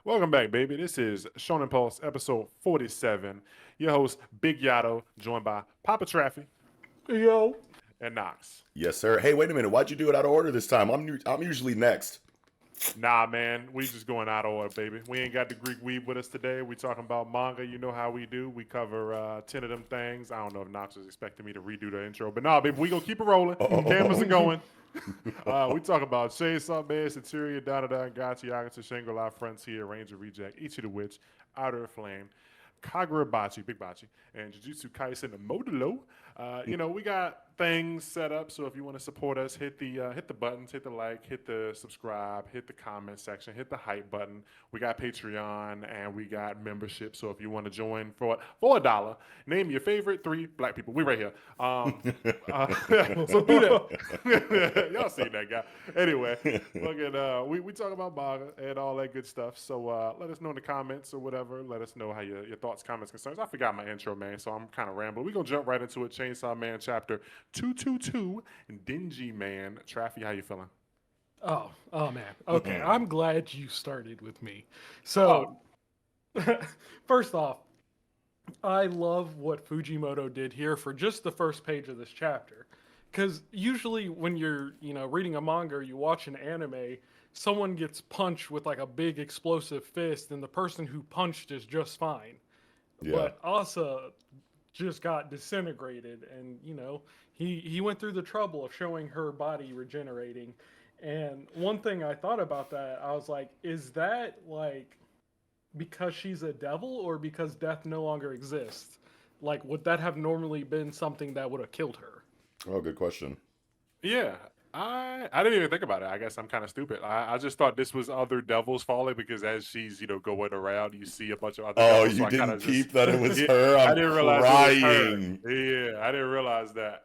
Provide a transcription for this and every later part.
Welcome back, baby. This is Shonen Pulse, episode 47. Your host, Big Yato, joined by Papa Traffy Yo. and Knox. Yes, sir. Hey, wait a minute. Why'd you do it out of order this time? I'm usually next. Nah, man, we just going out of order, baby. We ain't got the Greek weeb with us today. We talking about manga. You know how we do. We cover 10 of them things. I don't know if Knox was expecting me to redo the intro, but nah, baby, we gonna keep it rolling. Cameras are going. We talk about Chainsaw Man, Centuria, Dandadan, Gachiakuta, Shangri-La Frontier, Ranger Reject, Ichi The Witch, Otr of The Flame, Kagurabachi, Big Bachi, and Jujutsu Kaisen and Modulo. We got things set up, so if you want to support us, hit the buttons, hit the like, hit the subscribe, hit the comment section, hit the hype button. We got Patreon and we got membership, so if you want to join for $1, name your favorite 3 black people. We right here. So do that. Y'all seen that guy. Anyway, we talk about manga and all that good stuff. So let us know in the comments or whatever. Let us know how your thoughts, comments, concerns. I forgot my intro, man, so I'm kind of rambling. We're going to jump right into it. Chainsaw Man chapter 222, Dingy Man. Traffy, how you feeling? Oh man. Okay, I'm glad you started with me. So, first off, I love what Fujimoto did here for just the first page of this chapter. Because usually when you're, reading a manga or you watch an anime, someone gets punched with like a big explosive fist and the person who punched is just fine. Yeah. But Asa just got disintegrated, and he went through the trouble of showing her body regenerating. And one thing I thought about that, I was like, is that like because she's a devil or because death no longer exists? Like, would that have normally been something that would have killed her? Oh, good question. Yeah. I didn't even think about it. I guess I'm kind of stupid. I just thought this was other devils falling because as she's going around, you see a bunch of other devils. You so didn't peep that it was her? I I'm didn't realize crying. it was her. Yeah, I didn't realize that.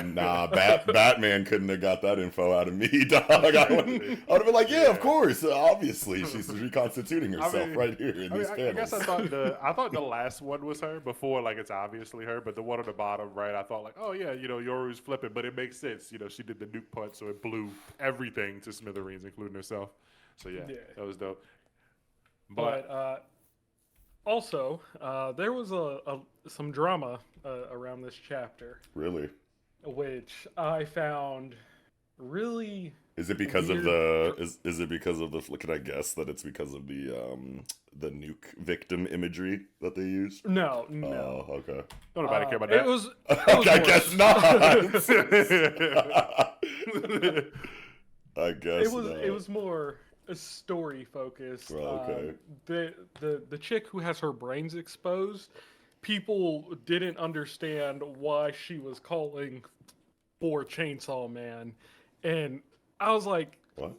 Nah, Batman couldn't have got that info out of me, dog. I would have been like, yeah, of course. Obviously, she's reconstituting herself right here in these panels. I guess I thought the last one was her before, like it's obviously her, but the one on the bottom right, I thought like, oh yeah, Yoru's flipping, but it makes sense. She did the nuke punch, so it blew everything to smithereens, including herself. So yeah. That was dope. But also, there was some drama around this chapter. Really? Which I found really. Is it because weird. of the? Is it because of the? Can I guess that it's because of the nuke victim imagery that they used? No. Oh, okay. Don't nobody care about that. It was I guess not. I guess it was more a story focused. Well, okay. The chick who has her brains exposed, people didn't understand why she was calling for Chainsaw Man, and I was like, what?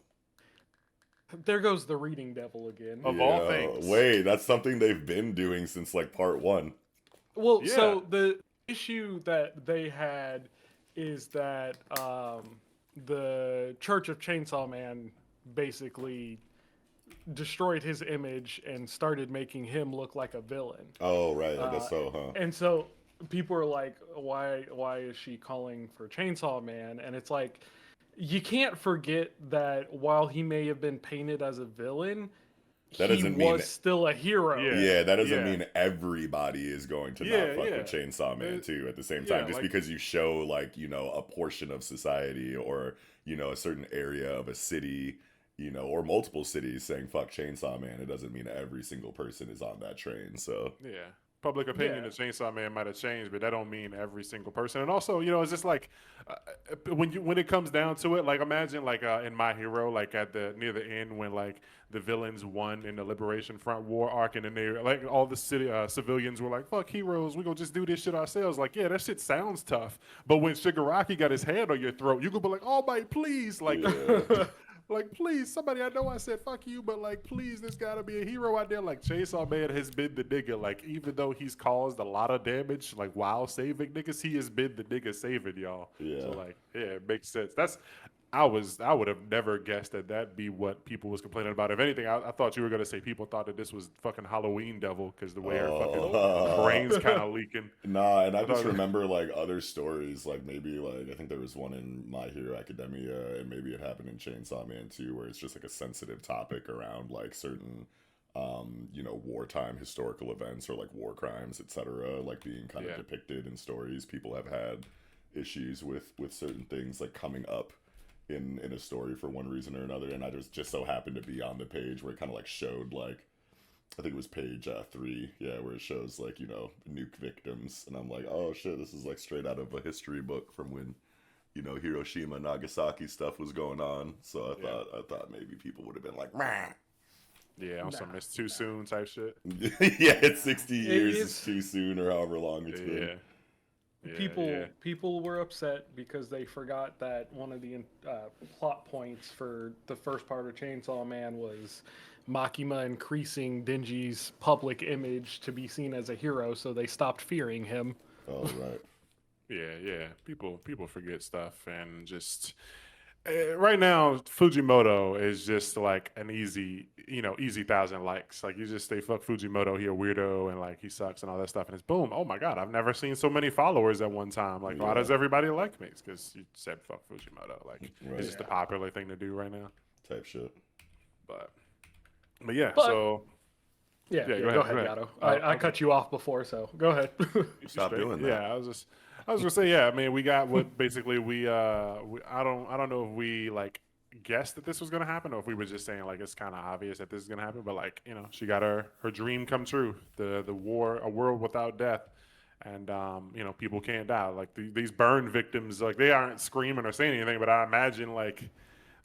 There goes the reading devil again. Of all things. Wait, that's something they've been doing since like part 1. Well, so the issue that they had is that the Church of Chainsaw Man basically destroyed his image and started making him look like a villain. Oh, right. I guess so, huh? And so people are like, why is she calling for Chainsaw Man? And it's like, you can't forget that while he may have been painted as a villain, he was still a hero. Yeah, that doesn't mean everybody is going to not fuck with Chainsaw Man too at the same time. Just because you show like, a portion of society or, a certain area of a city, or multiple cities saying fuck Chainsaw Man, it doesn't mean every single person is on that train. So yeah. Public opinion of Chainsaw Man might have changed, but that don't mean every single person. And also, it's just like when it comes down to it, like imagine like in My Hero, like near the end when like the villains won in the Liberation Front War arc, and then they like all the civilians were like, "Fuck heroes, we gonna just do this shit ourselves." Like, yeah, that shit sounds tough, but when Shigaraki got his hand on your throat, you could be like, "Oh my, please!" Like. Yeah. Like, please, somebody, I know I said fuck you, but like, please, there's gotta be a hero out there. Like, Chainsaw Man has been the nigga. Like, even though he's caused a lot of damage, like, while saving niggas, he has been the nigga saving y'all. Yeah. So, like, yeah, it makes sense. I would have never guessed that'd be what people was complaining about. If anything, I thought you were gonna say people thought that this was fucking Halloween Devil because the way her fucking brains kind of leaking. Nah, and I just remember like other stories, like maybe like I think there was one in My Hero Academia, and maybe it happened in Chainsaw Man too, where it's just like a sensitive topic around like certain wartime historical events or like war crimes, etc., like being kind of depicted in stories. People have had issues with certain things like coming up in a story for one reason or another, and I just so happened to be on the page where it kind of like showed like, I think it was page 3, where it shows like nuke victims, and I'm like, oh shit, this is like straight out of a history book from when Hiroshima, Nagasaki stuff was going on. So I thought maybe people would have been like, meh. Yeah, on some it's too soon type shit. Yeah, it's 60 years is too soon, or however long it's been. People were upset because they forgot that one of the plot points for the first part of Chainsaw Man was Makima increasing Denji's public image to be seen as a hero, so they stopped fearing him. Oh, right. Yeah. People forget stuff, and just right now Fujimoto is just like an easy 1,000 likes. Like you just say fuck Fujimoto, he a weirdo and like he sucks and all that stuff, and it's boom, oh my god, I've never seen so many followers at one time. Like why does everybody like me? It's because you said fuck Fujimoto. Like it's just a popular thing to do right now type shit. But yeah, so go ahead, Gato. I cut you off before, so go ahead. Stop doing that. Yeah, I was gonna say, I mean, we got what basically I don't know if we like guessed that this was gonna happen, or if we were just saying like it's kind of obvious that this is gonna happen. But like she got her dream come true, the war, a world without death, and people can't die. Like these burn victims, like they aren't screaming or saying anything, but I imagine like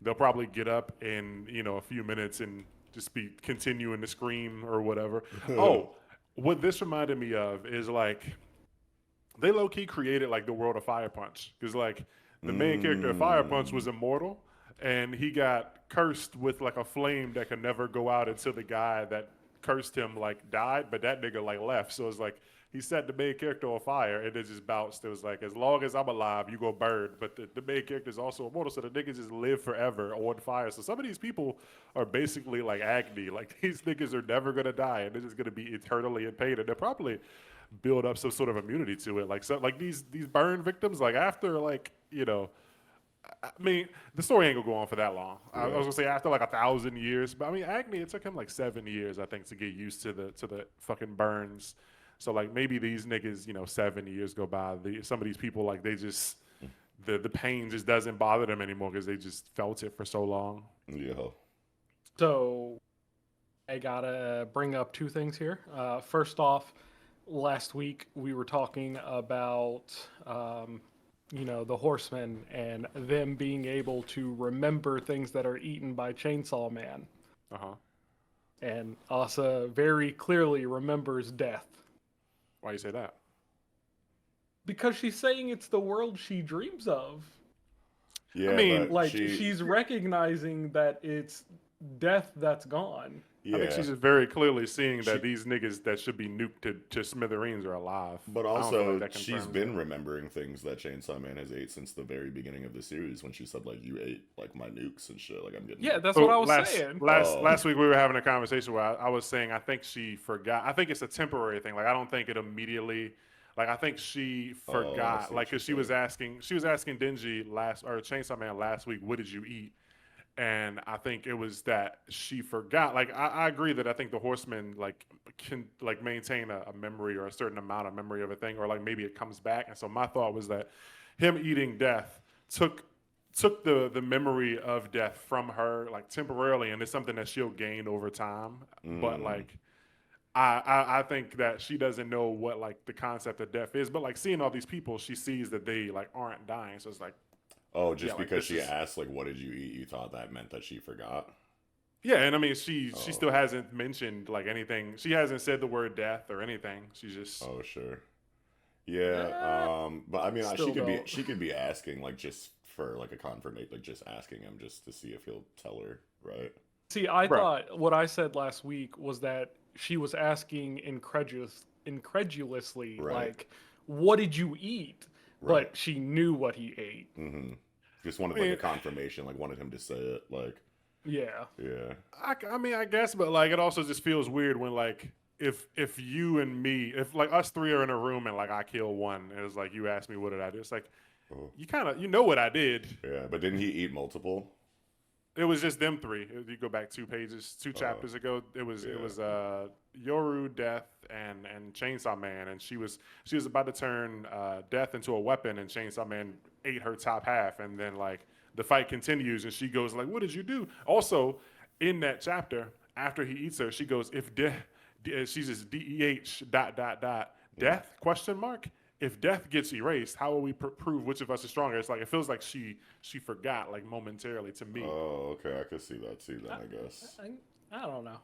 they'll probably get up in a few minutes and just be continuing to scream or whatever. Oh, what this reminded me of is like, they low-key created like the world of Fire Punch, because like the main character of Fire Punch was immortal, and he got cursed with like a flame that could never go out until the guy that cursed him like died, but that nigga like left. So it's like he set the main character on fire, and it just bounced. It was like, as long as I'm alive, you go burn. But the main character is also immortal, so the niggas just live forever on fire. So some of these people are basically like Agni. Like these niggas are never gonna die, and they're just gonna be eternally in pain, and they're probably build up some sort of immunity to it. Like so, like these burn victims, like after like I mean, the story ain't gonna go on for that long. I was gonna say after like 1,000 years, but I mean, Agni, it took him like 7 years, I think, to get used to the fucking burns. So like maybe these niggas, 7 years go by. Some of these people, like they just the pain just doesn't bother them anymore because they just felt it for so long. Yeah. So I gotta bring up two things here. First off, last week we were talking about the horsemen and them being able to remember things that are eaten by Chainsaw Man. And Asa very clearly remembers death. Why you say that? Because she's saying it's the world she dreams of. Yeah, I mean, like she's recognizing that it's death that's gone. Yeah. I think she's just very clearly seeing that these niggas that should be nuked to smithereens are alive. But also, she's been remembering things that Chainsaw Man has ate since the very beginning of the series, when she said, like, you ate, like, my nukes and shit. Like, I'm getting... Yeah, that's what I was saying. Last week we were having a conversation where I was saying I think she forgot. I think it's a temporary thing. Like, I don't think it immediately... Like, I think she forgot. Like, because she was asking Denji Chainsaw Man last week, what did you eat? And I think it was that she forgot. Like, I agree that I think the horsemen like can like maintain a memory or a certain amount of memory of a thing, or like maybe it comes back. And so my thought was that him eating death took the memory of death from her like temporarily, and it's something that she'll gain over time. But like I think that she doesn't know what like the concept of death is. But like seeing all these people, she sees that they like aren't dying. So it's like, oh, just because she asked, like, what did you eat, you thought that meant that she forgot? Yeah, and I mean, she still hasn't mentioned, like, anything. She hasn't said the word death or anything. She's just... Oh, sure. Yeah, but I mean, she could be asking, like, just for, like, a confirmation, like, just asking him just to see if he'll tell her, right? See, I thought what I said last week was that she was asking incredulously, like, what did you eat? Right. But she knew what he ate. Mm-hmm. Just wanted like a confirmation, like wanted him to say it, like. Yeah. I mean, I guess, but like it also just feels weird when like if you and me, if like us three are in a room and like I kill one, and it's like you ask me what did I do? It's like you kind of know what I did. Yeah, but didn't he eat multiple? It was just them three. You go back 2 chapters ago. It was Yoru, Death, and Chainsaw Man, and she was about to turn Death into a weapon, and Chainsaw Man ate her top half, and then like the fight continues, and she goes like, "What did you do?" Also, in that chapter, after he eats her, she goes, "If death," she says DEH ... death question mark. If death gets erased, how will we prove which of us is stronger? It's like it feels like she forgot like momentarily to me. Oh, okay, I could see that too. Then I guess. I don't know.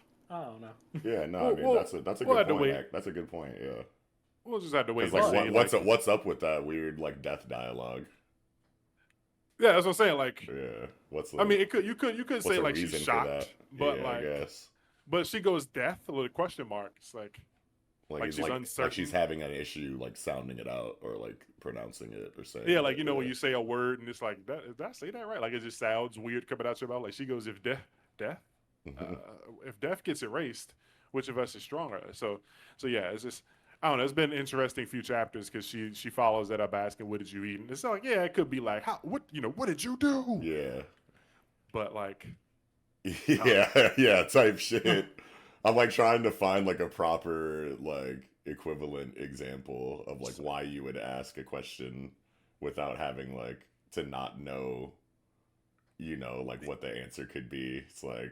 Yeah, no, I mean that's a good point. That's a good point. Yeah. We'll just have to wait. Like, what's up with that weird like death dialogue? Yeah, that's what I'm saying. Like, yeah, I mean, you could say like she's shocked, but yeah, like, I guess. But she goes death with a question mark. It's like she's uncertain. Like she's having an issue like sounding it out or like pronouncing it or saying. Yeah, like when you say a word and it's like, did I say that right? Like it just sounds weird coming out your mouth. Like she goes, if death gets erased, which of us is stronger? So yeah, it's just. I don't know. It's been an interesting few chapters because she follows that up asking, "What did you eat?" And it's like, yeah, it could be like, what did you do? Yeah. But like, yeah, type shit. I'm like trying to find like a proper like equivalent example of like why you would ask a question without having like to not know, like what the answer could be. It's like.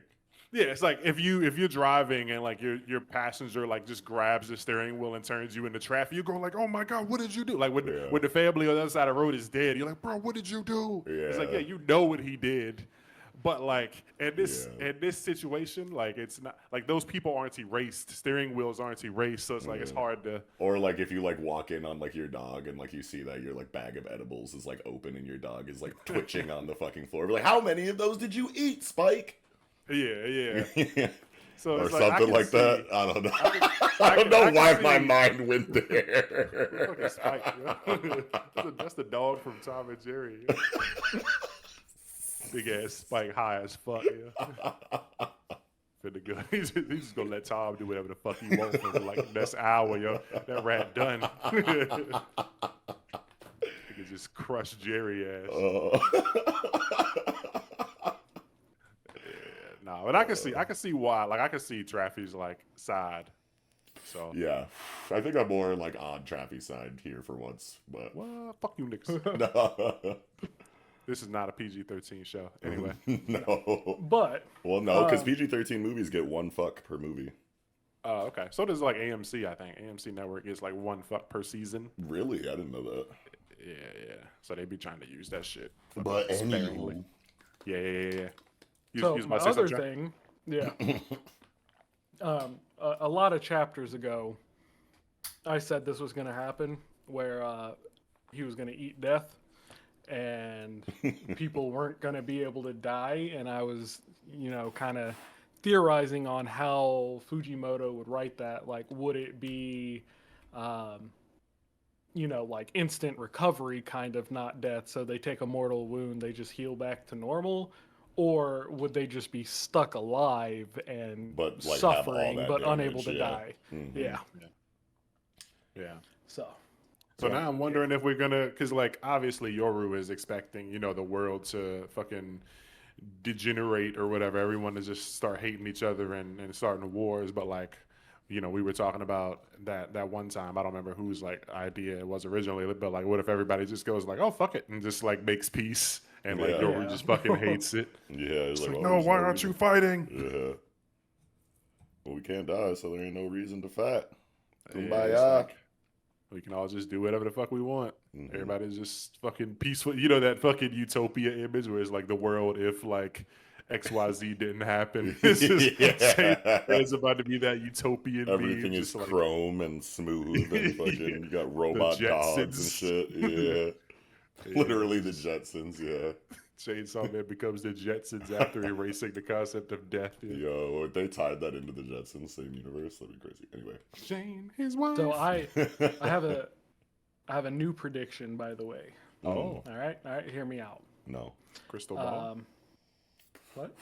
Yeah, it's like if you're driving and like your passenger like just grabs the steering wheel and turns you into traffic, you go like, "Oh my god, what did you do?" Like when the family on the other side of the road is dead, you're like, "Bro, what did you do?" Yeah. It's like, yeah, you know what he did, but like in this situation, like it's not like those people aren't erased, steering wheels aren't erased, so it's like it's hard to. Or like if you like walk in on like your dog and like you see that your like bag of edibles is like open and your dog is like twitching on the fucking floor, be like, "How many of those did you eat, Spike?" Yeah. So or it's something like that. I don't know. I don't know why my mind went there. Fucking Spike, yo. That's the dog from Tom and Jerry. Big ass Spike, high as fuck. Yeah. Finna go. He's just gonna let Tom do whatever the fuck he wants for like the next hour, yo. That rat done. He can just crush Jerry ass. No, but I can see why. Like I can see Traffy's like side. So yeah, I think I'm more like on Traffy's side here for once. But well, fuck you, niggas. No. This is not a PG-13 show. Anyway, no. But no, because PG-13 movies get one fuck per movie. Oh, okay. So does like AMC. I think AMC Network is like one fuck per season. Really, I didn't know that. Yeah. So they be trying to use that shit. But sparingly. Yeah. So my other thing, a lot of chapters ago, I said this was going to happen, where he was going to eat death, and people weren't going to be able to die, and I was, kind of theorizing on how Fujimoto would write that. Like, would it be, like instant recovery, kind of, not death? So they take a mortal wound, they just heal back to normal. Or would they just be stuck alive and suffering, but unable to die? Mm-hmm. Yeah. So now I'm wondering if we're gonna, because like obviously Yoru is expecting the world to fucking degenerate or whatever. Everyone to just start hating each other and starting wars. But like, we were talking about that one time. I don't remember whose like idea it was originally, but like, what if everybody just goes like, "Oh fuck it," and just like makes peace? And like Yoru just fucking hates it. Yeah, it's like, no, why aren't you fighting? Yeah. Well, we can't die, so there ain't no reason to fight. Kumbaya. Like, we can all just do whatever the fuck we want. Mm-hmm. Everybody's just fucking peaceful. That fucking utopia image where it's like the world if like XYZ didn't happen. It's just it's about to be that utopian. Everything is like, chrome and smooth and fucking you got robot dogs and shit. Yeah. Literally the Jetsons, yeah. Chainsaw Man becomes the Jetsons after erasing the concept of death. Yeah. Yo, if they tied that into the Jetsons, same universe, that'd be crazy. Anyway. Jane, his wife. So I have a new prediction, by the way. Oh. All right, hear me out. No. Crystal ball. What?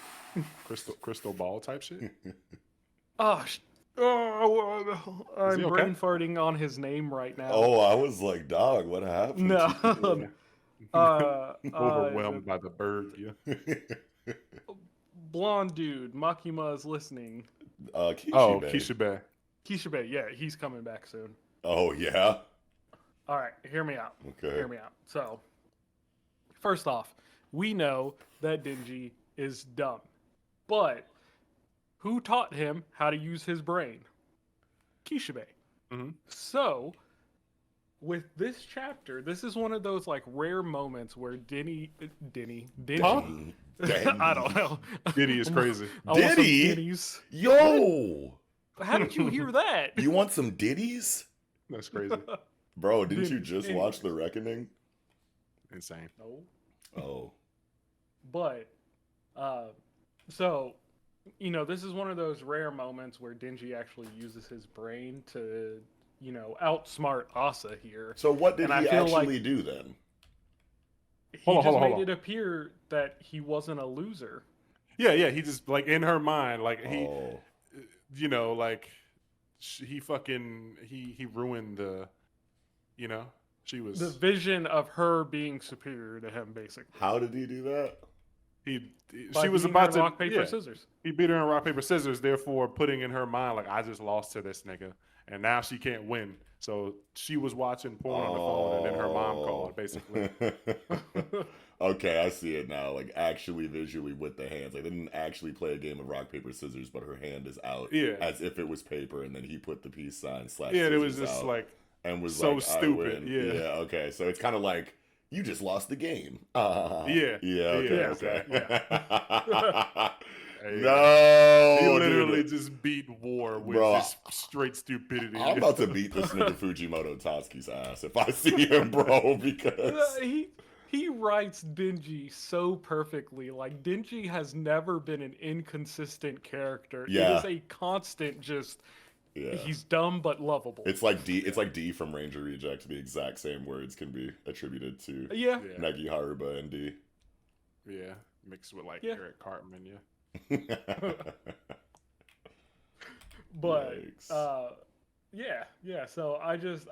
Crystal ball type shit? I'm brain farting on his name right now. Oh, I was like, dog, what happened? No. Overwhelmed by the bird. Yeah. blonde dude. Makima is listening. Kishibe. Oh, Kishibe. Kishibe, yeah, he's coming back soon. Oh yeah. All right, hear me out. Okay. Hear me out. So, first off, we know that Denji is dumb, but who taught him how to use his brain? Kishibe. Mm-hmm. So, with this chapter, this is one of those like rare moments where Denny. Huh? I don't know. Diddy is crazy. I want some Diddy? Denny's. Yo, How did you hear that? you want some ditties? That's crazy. Bro, didn't you Diddy. just watch The Reckoning? Insane. No. Oh. But, so, you know, this is one of those rare moments where Denji actually uses his brain to, you know, outsmart Asa here. So what did And I he feel actually like- do then? He Hold on, just hold on, made hold it appear that he wasn't a loser. Yeah, yeah. He just like in her mind, like he, Oh. you know, like he fucking he ruined the, you know, she was The vision of her being superior to him, basically. How did he do that? By she was beating about her to rock, paper, yeah. scissors. He beat her in rock paper scissors, therefore putting in her mind like I just lost to this nigga, and now she can't win. So she was watching porn on the phone, and then her mom called, basically. Okay, I see it now. Like actually visually with the hands. Like they didn't actually play a game of rock paper scissors, but her hand is out, Yeah. as if it was paper, and then he put the peace sign / Yeah, it was scissors just out like and was so like, I stupid, win. yeah. Yeah. Okay, so it's kind of like you just lost the game. Yeah. Yeah. Okay. Yeah, Okay. Hey, No. he literally dude. just beat war with Bro, just straight stupidity. I'm about to beat this nigga Fujimoto Tatsuki's ass if I see him, bro, because He writes Denji so perfectly. Like Denji has never been an inconsistent character. Yeah. It is a constant. Just yeah. he's dumb but lovable. It's like D. It's like D from Ranger Reject. The exact same words can be attributed to yeah. Yeah, Negi Haruba and D. yeah, mixed with like Yeah. Eric Cartman. Yeah, But Yikes. yeah. So I just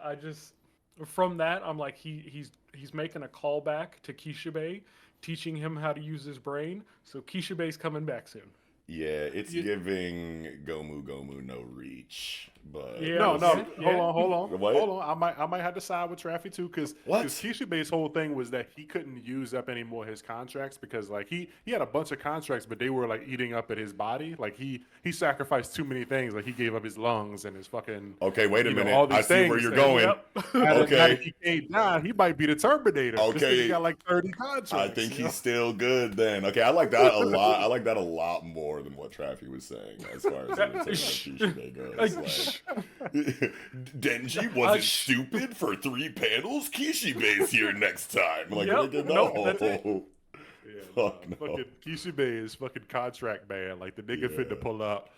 from that I'm like he's making a callback to Kishibe, teaching him how to use his brain. So Kishibe's coming back soon. Yeah, it's You- giving Gomu no reach, but Yeah. no, Yeah. hold on. What? Hold on. I might have to side with Traffy too, because What? Kishibe's whole thing was that he couldn't use up any more of his contracts because like he had a bunch of contracts, but they were like eating up at his body. Like he sacrificed too many things. Like he gave up his lungs and his fucking. Okay, wait a you know, minute. all these I see where things you're that- going. Yep. Now Okay. that he can't die, he might be the Terminator. This Okay. nigga got like 30 contracts. I think you know? he's still good then. Okay, I like that a lot. I like that a lot more than what Traffy was saying as far as the return of Kishibe goes. Like, Denji wasn't stupid for 3 panels. Kishibe's here next time. Like, Yep. nigga, Nope, no. that's it. Yeah, Fuck no. fucking Kishibe is fucking contract man. Like the nigga Yeah. fit to pull up.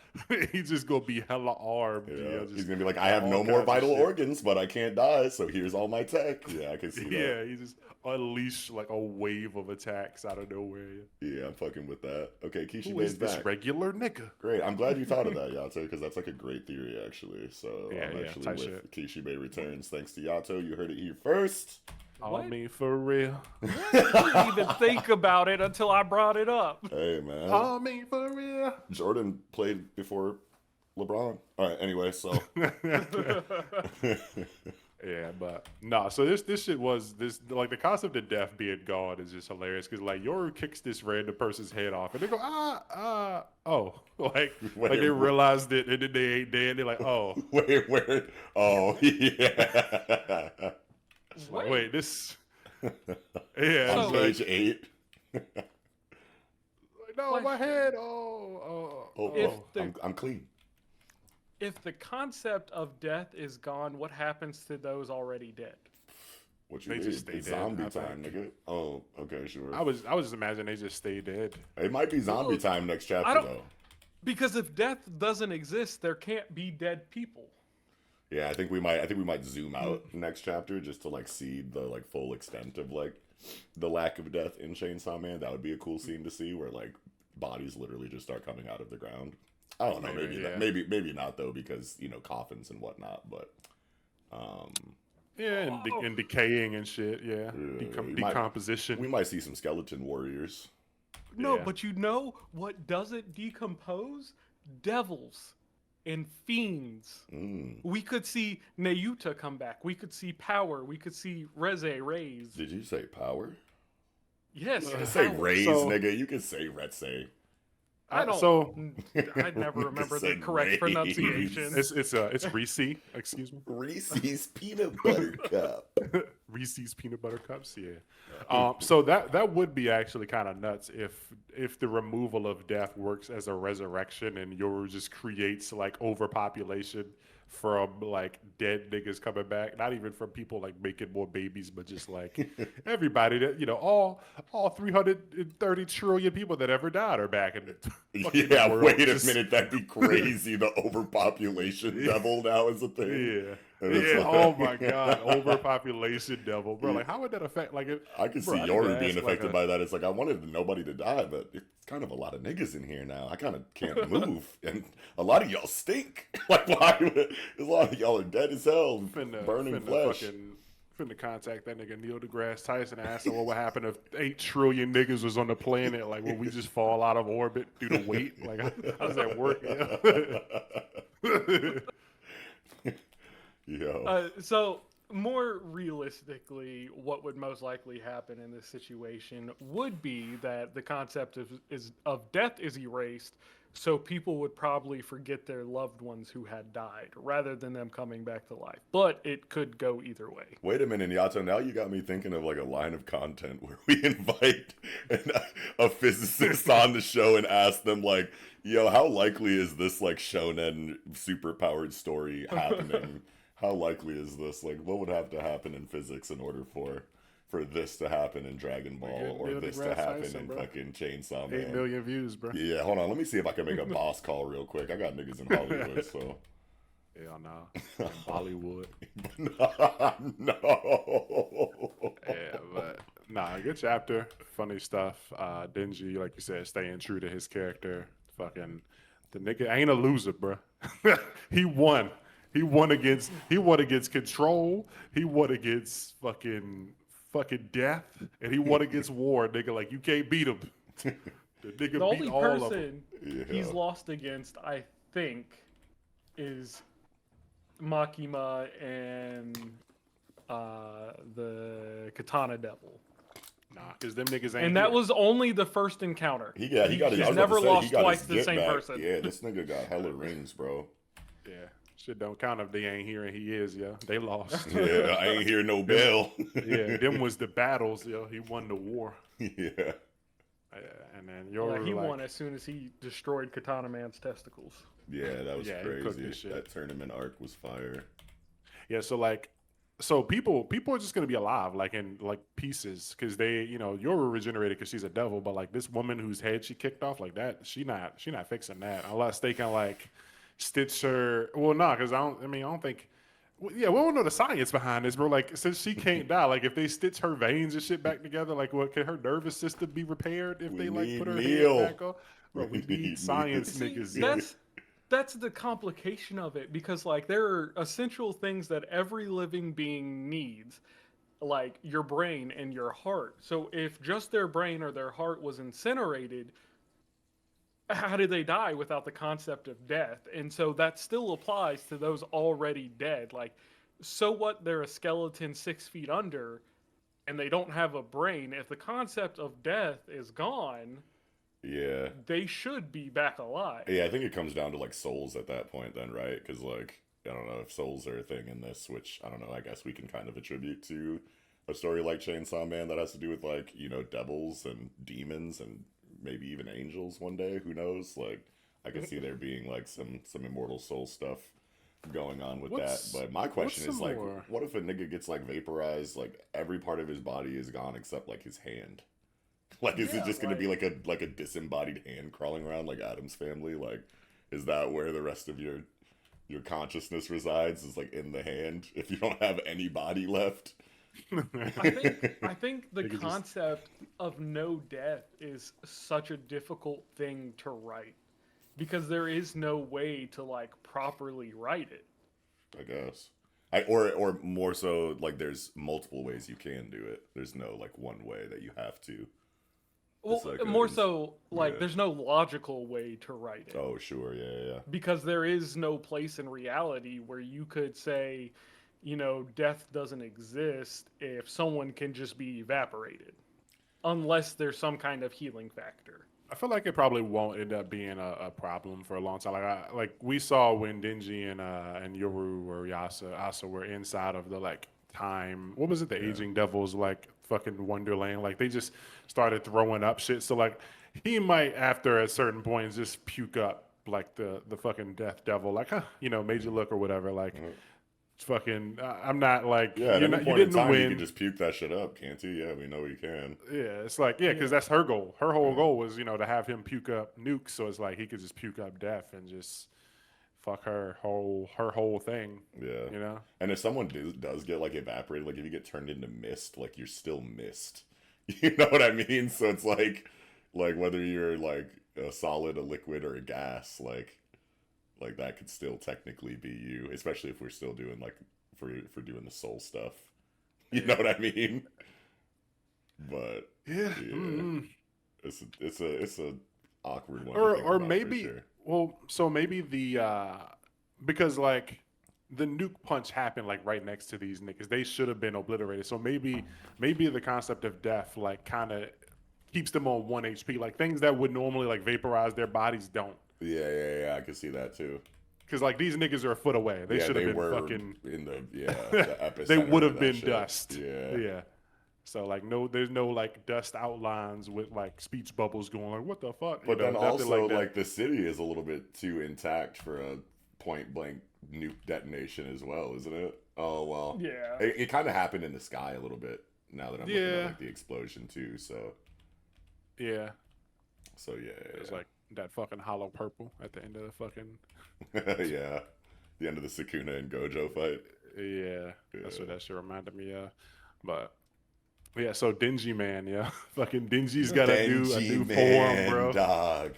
He's just gonna be hella armed. You know, Yeah. just He's gonna be like, I have all no more kinds of vital shit. organs, but I can't die, so here's all my tech. Yeah, I can see that. Yeah, he just unleashed like a wave of attacks out of nowhere. Yeah, I'm fucking with that. Okay, Who Kishibe's is this back. regular nigga? Great. I'm glad you thought of that, Yato, because that's like a great theory, actually. So Yeah, I'm yeah, actually tight with Kishibe returns. Thanks to Yato. You heard it here first. I What? mean, for real. I didn't even think about it until I brought it up. Hey, man. I mean, for real. Jordan played before LeBron. All right, anyway, so. Yeah, but no. So this shit was this like the concept of death being gone is just hilarious because like Yoru kicks this random person's head off and they go oh like Wait, they what? realized it and then they ain't dead. They're like oh Wait, where? Oh, yeah. like, wait this yeah On it's page like, 8. no my Question. head oh If the- I'm clean. If the concept of death is gone, what happens to those already dead? What you They mean? just stay It's dead, zombie I time, think. nigga. Oh, okay, sure. I was just imagining they just stay dead. It might be zombie Well, time next I chapter, don't- though. Because if death doesn't exist, there can't be dead people. Yeah, I think we might zoom out next chapter just to like see the like full extent of like the lack of death in Chainsaw Man. That would be a cool scene to see where like bodies literally just start coming out of the ground. I don't know, Maybe, yeah. maybe not though, because you know coffins and whatnot. But Yeah, and decaying and shit. Yeah, we might- decomposition. we might see some skeleton warriors. No, but you know what doesn't decompose? Devils and fiends. We could see Nayuta come back. We could see Power. We could see Reze. Did you say Power? Yes. You can say Raze, So- nigga. You can say Reze. I don't. So I never remember the said correct Raze. pronunciation. it's Reese. Excuse me. Reese's Peanut Butter Cup. Reese's peanut butter cups, yeah. So that would be actually kind of nuts if the removal of death works as a resurrection and Yoru just creates like overpopulation from like dead niggas coming back, not even from people like making more babies, but just like everybody that all 330 trillion people that ever died are back in the fucking world. Wait a minute, that'd be crazy. The overpopulation devil now is a thing. Yeah. And it's Yeah, like- oh my god, overpopulation devil, bro. Like, how would that affect? Like, I could see bro, I need Yoru to being ask, affected like, by that. It's like I wanted nobody to die, but it's kind of a lot of niggas in here now. I kind of can't move, and a lot of y'all stink. Like, why? A lot of y'all are dead as hell, burning flesh. Finna contact that nigga Neil deGrasse Tyson and ask him what would happen if 8 trillion niggas was on the planet. Like, will we just fall out of orbit due to weight? Like, how does that work? Yo. So more realistically, what would most likely happen in this situation would be that the concept of death is erased, so people would probably forget their loved ones who had died rather than them coming back to life. But it could go either way. Wait a minute, Yato. Now you got me thinking of like a line of content where we invite a physicist on the show and ask them like, "Yo, how likely is this like shonen superpowered story happening? How likely is this? Like, what would have to happen in physics in order for this to happen in Dragon Ball or Neil this deGrasse to happen Tyson, in bro. fucking Chainsaw 8 Man?" million views, bro. Yeah, hold on. Let me see if I can make a boss call real quick. I got niggas in Hollywood, so. Hell nah. In Bollywood. No. Yeah, but nah, good chapter. Funny stuff. Denji, like you said, staying true to his character. Fucking the nigga ain't a loser, bro. He won. He won against control. He won against fucking death, and he won against war, nigga. Like, you can't beat him. The nigga The beat only all of them. person he's lost against, I think, is Makima and the Katana Devil. Nah, because them niggas ain't. And that here. was only the first encounter. He got He's I was about never to say, lost he got twice his to the get same back. person. Yeah, this nigga got hella rings, bro. Yeah, shit don't count if they ain't here and he is, yo. They lost. Yeah, I ain't hear no bell. Yeah, them was the battles, yo. He won the war. Yeah. And then Yoru, He like, won as soon as he destroyed Katana Man's testicles. Yeah, that was Yeah, he cooked crazy. this shit. That tournament arc was fire. yeah. So people are just gonna be alive, like in like pieces, because they, Yoru regenerated because she's a devil, but like this woman whose head she kicked off, like that, she not fixing that unless they can like stitch her. Well, no, because I don't think. Well, yeah, we don't know the science behind this, bro. Like, since she can't die, like, if they stitch her veins and shit back together, like, what can her nervous system be repaired if We they like need put her Neil. head back on? Bro, we We need need science See, niggas. yo. that's the complication of it, because like there are essential things that every living being needs, like your brain and your heart. So if just their brain or their heart was incinerated, how did they die without the concept of death? And so that still applies to those already dead. Like, so what, they're a skeleton 6 feet under and they don't have a brain. If the concept of death is gone, Yeah. they should be back alive. Yeah, I think it comes down to like souls at that point then, right? Because like, I don't know if souls are a thing in this, which I don't know, I guess we can kind of attribute to a story like Chainsaw Man that has to do with like, devils and demons and maybe even angels one day, who knows? Like, I can see there being like some immortal soul stuff going on with that. But my question is like, what if a nigga gets like vaporized, like every part of his body is gone except like his hand? Like, is it just gonna be like a disembodied hand crawling around like Adam's Family? Like, is that where the rest of your consciousness resides? Is like in the hand if you don't have any body left? I think the concept of no death is such a difficult thing to write, because there is no way to like properly write it. I guess. Or more so, like, there's multiple ways you can do it. There's no like one way that you have to. Well, It's like more so, like, yeah. there's no logical way to write it. Oh, sure, yeah. Because there is no place in reality where you could say, death doesn't exist if someone can just be evaporated, unless there's some kind of healing factor. I feel like it probably won't end up being a problem for a long time. Like we saw when Denji and Yoru or Asa were inside of the like time. What was it? The aging devils like fucking Wonderland. Like they just started throwing up shit. So like he might after a certain point just puke up like the fucking death devil. Like made you look or whatever. Like fucking. I'm not like Yeah, at you're any not, you point in didn't time, you win. can just puke that shit up, can't you? Yeah, we know you can. Yeah, it's like because that's her goal. Her whole goal was to have him puke up nukes, so it's like he could just puke up death and just fuck her whole thing. Yeah, and if someone does get like evaporated, like if you get turned into mist, like you're still mist. You know what I mean? So it's like whether you're like a solid, a liquid, or a gas, like that could still technically be you, especially if we're still doing like for doing the soul stuff. You know what I mean? But Yeah. it's a awkward one. Or maybe so maybe the because like the nuke punch happened like right next to these niggas. They should have been obliterated. So maybe the concept of death like kind of keeps them on 1 HP. Like things that would normally like vaporize their bodies don't. Yeah. I can see that too. Because like these niggas are a foot away. They should have been fucking in the epicenter. They would have of been shit. dust. Yeah. So like there's no like dust outlines with like speech bubbles going like what the fuck. But then also like the city is a little bit too intact for a point blank nuke detonation as well, isn't it? Oh well. Yeah. It kind of happened in the sky a little bit. Now that I'm looking at like the explosion too. So. Yeah. So yeah. It's like that fucking hollow purple at the end of the fucking. Yeah. The end of the Sukuna and Gojo fight. Yeah. That's what that shit reminded me of. But yeah, so Denji man, yeah. Fucking Denji's got a new form, bro. Dog.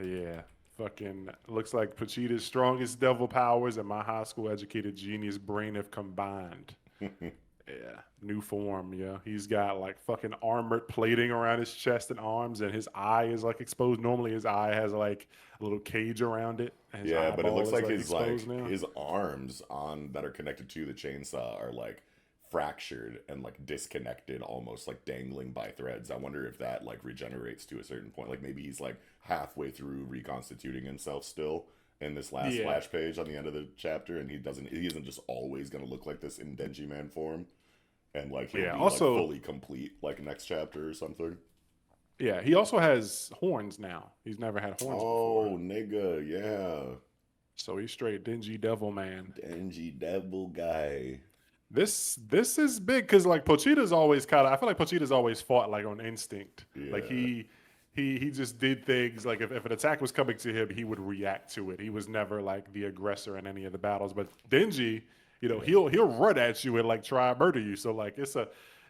Yeah. Fucking looks like Pachita's strongest devil powers and my high school educated genius brain have combined. Yeah, new form, yeah. He's got like fucking armored plating around his chest and arms, and his eye is like exposed. Normally, his eye has like a little cage around it. And yeah, but it looks like his now. His arms that are connected to the chainsaw are like fractured and like disconnected, almost like dangling by threads. I wonder if that like regenerates to a certain point. Like maybe he's like halfway through reconstituting himself still in this last splash page on the end of the chapter, and he isn't just always gonna look like this in Denji man form. And like he'll be also like fully complete like next chapter or something. Yeah, he also has horns now. He's never had horns before. Oh, nigga, yeah. So he's straight Denji Devil man. Denji Devil guy. This is big because like Pochita's always I feel like Pochita's always fought like on instinct. Yeah. Like he just did things like if an attack was coming to him, he would react to it. He was never like the aggressor in any of the battles. But Denji, he'll run at you and like try and murder you. So like it's a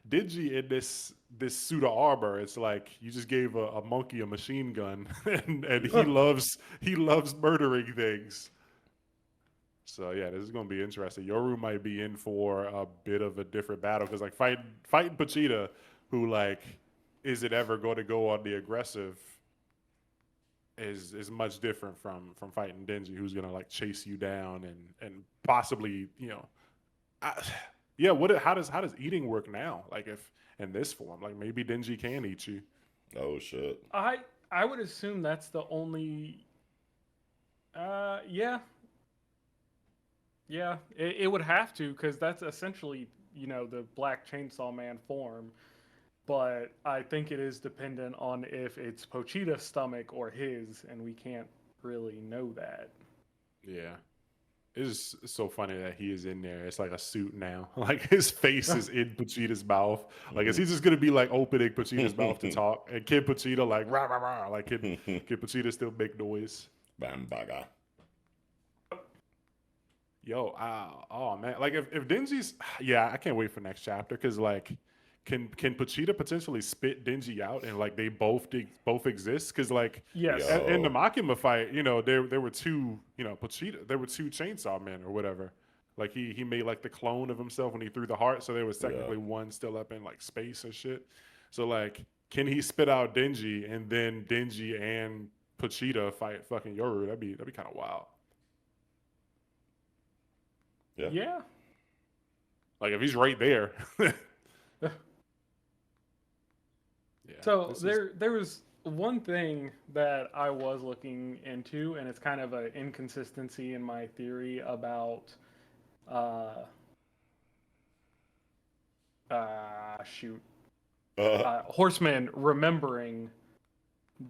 Denji in this suit of armor. It's like you just gave a monkey a machine gun, and he loves murdering things. So yeah, this is gonna be interesting. Yoru might be in for a bit of a different battle because like fighting Pochita, who like is it ever going to go on the aggressive? Is much different from fighting Denji, who's gonna like chase you down and possibly how does eating work now? Like if in this form, like maybe Denji can eat you. Oh shit! I would assume that's the only. Yeah. It would have to because that's essentially the Black Chainsaw Man form. But I think it is dependent on if it's Pochita's stomach or his, and we can't really know that. Yeah. It's so funny that he is in there. It's like a suit now. Like his face is in Pochita's mouth. Like is he just gonna be like opening Pochita's mouth to talk? And Kid Pochita like rah rah rah. Like Kid Pochita still make noise. Bambaga. Yo, oh man. Like if Denji's I can't wait for next chapter because like Can Pochita potentially spit Denji out and like they both exist? Because like in the Makima fight, there were two Pochita, there were two Chainsaw Men or whatever. Like he made like the clone of himself when he threw the heart, so there was technically one still up in like space and shit. So like can he spit out Denji and then Denji and Pochita fight fucking Yoru? That'd be kind of wild. Yeah. Like if he's right there. Yeah. So there was one thing that I was looking into, and it's kind of an inconsistency in my theory about horsemen remembering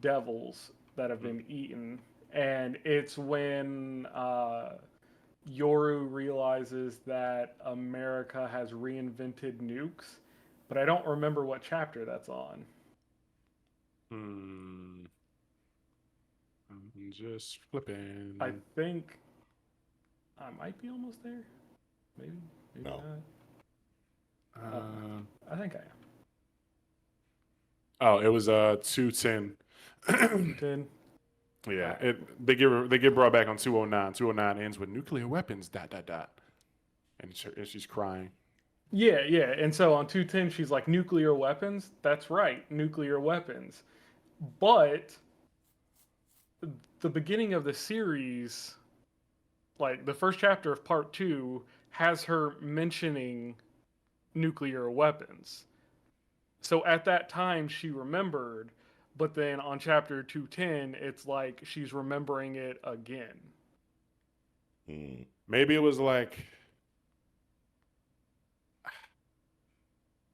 devils that have been eaten, and it's when Yoru realizes that America has reinvented nukes, but I don't remember what chapter that's on. I'm just flipping. I think I might be almost there. Maybe No. not. I think I am. Oh, it was 210. 10. Yeah, they get brought back on 209. 209 ends with nuclear weapons. ... And she's crying. Yeah, and so on 210 she's like, nuclear weapons? That's right, nuclear weapons. But the beginning of the series, like the first chapter of part 2, has her mentioning nuclear weapons. So at that time she remembered, but then on chapter 210 it's like she's remembering it again. Maybe it was like,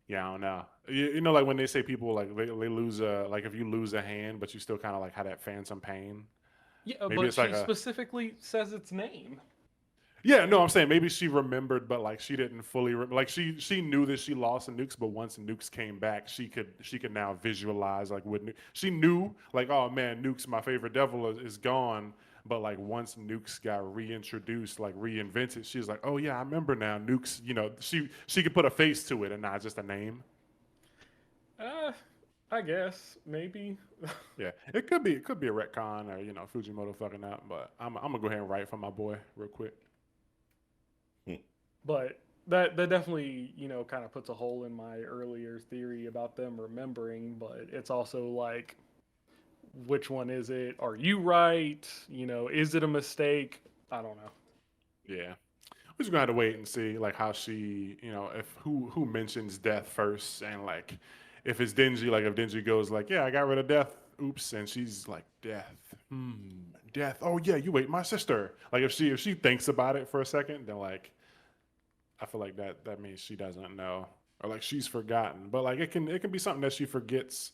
yeah, I don't know. You know, like when they say people like they lose like if you lose a hand, but you still kind of like have that phantom pain. Yeah, Maybe but it's she like specifically says its name. Yeah, no, I'm saying maybe she remembered, but like she didn't fully like she knew that she lost the nukes, but once nukes came back, she could now visualize like what she knew, like, oh man, nukes, my favorite devil is gone. But like once nukes got reintroduced, like reinvented, she's like, oh yeah, I remember now. Nukes, you know, she could put a face to it and not just a name. I guess maybe. Yeah, it could be a retcon or Fujimoto fucking up, but I'm gonna go ahead and write for my boy real quick. But that definitely, kind of puts a hole in my earlier theory about them remembering, but it's also like, which one is it? Are you right? Is it a mistake? I don't know. Yeah. We're just gonna have to wait and see like how she, if who mentions death first, and like if it's Denji, like if Denji goes like, yeah, I got rid of death, oops, and she's like, death, death, oh yeah, you ate my sister. Like if she thinks about it for a second, then like I feel like that means she doesn't know, or like she's forgotten. But like it can be something that she forgets,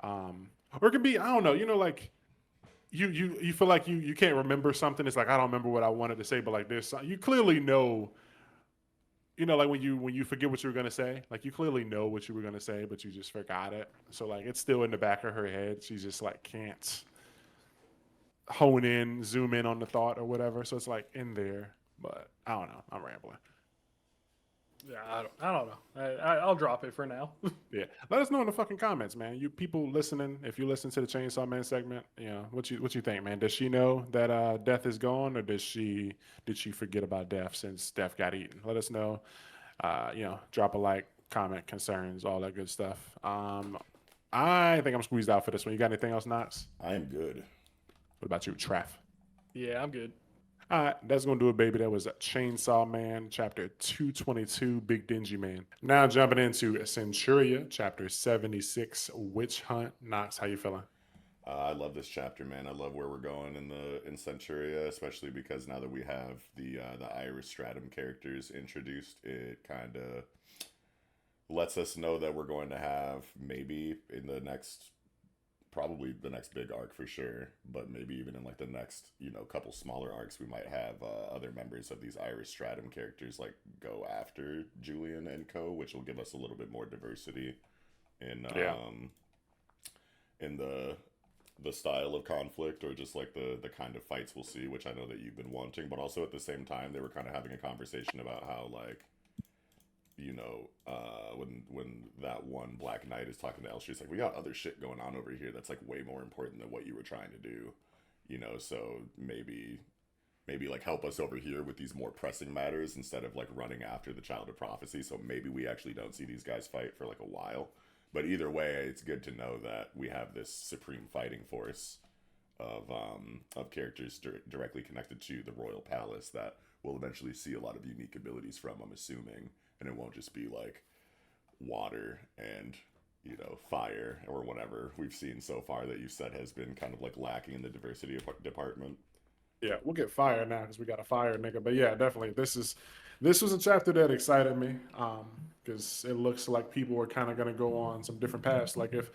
or it can be, I don't know, like you feel like you can't remember something. It's like, I don't remember what I wanted to say, but like there's you clearly know, like when you forget what you were gonna say, like you clearly know what you were gonna say, but you just forgot it. So like it's still in the back of her head. She just like can't zoom in on the thought or whatever. So it's like in there, but I don't know. I'm rambling. Yeah, I don't know. I'll drop it for now. Yeah, let us know in the fucking comments, man. You people listening, if you listen to the Chainsaw Man segment, what you think, man? Does she know that death is gone, or did she forget about death since death got eaten? Let us know. Drop a like, comment, concerns, all that good stuff. I think I'm squeezed out for this one. You got anything else, Knox? I am good. What about you, Traff? Yeah, I'm good. All right, that's going to do it, baby. That was Chainsaw Man, chapter 222, Big Dingy Man. Now jumping into Centuria, chapter 76, Witch Hunt. Knox, how you feeling? I love this chapter, man. I love where we're going in Centuria, especially because now that we have the Iris Stratum characters introduced, it kind of lets us know that we're going to have maybe in the next, probably the next big arc for sure, but maybe even in like the next, couple smaller arcs, we might have other members of these Iris Stratum characters like go after Julian and co, which will give us a little bit more diversity in in the style of conflict, or just like the kind of fights we'll see, which I know that you've been wanting. But also at the same time, they were kind of having a conversation about how like, when that one Black Knight is talking to Elstree, it's like, we got other shit going on over here that's like way more important than what you were trying to do, so maybe like help us over here with these more pressing matters instead of like running after the Child of Prophecy. So maybe we actually don't see these guys fight for like a while, But either way, it's good to know that we have this supreme fighting force of characters directly connected to the royal palace that we'll eventually see a lot of unique abilities from, I'm assuming, and it won't just be like water and fire or whatever we've seen so far that you said has been kind of like lacking in the diversity department. Yeah, we'll get fire now because we got a fire nigga. But yeah, definitely, this was a chapter that excited me because it looks like people are kind of gonna go on some different paths. Like if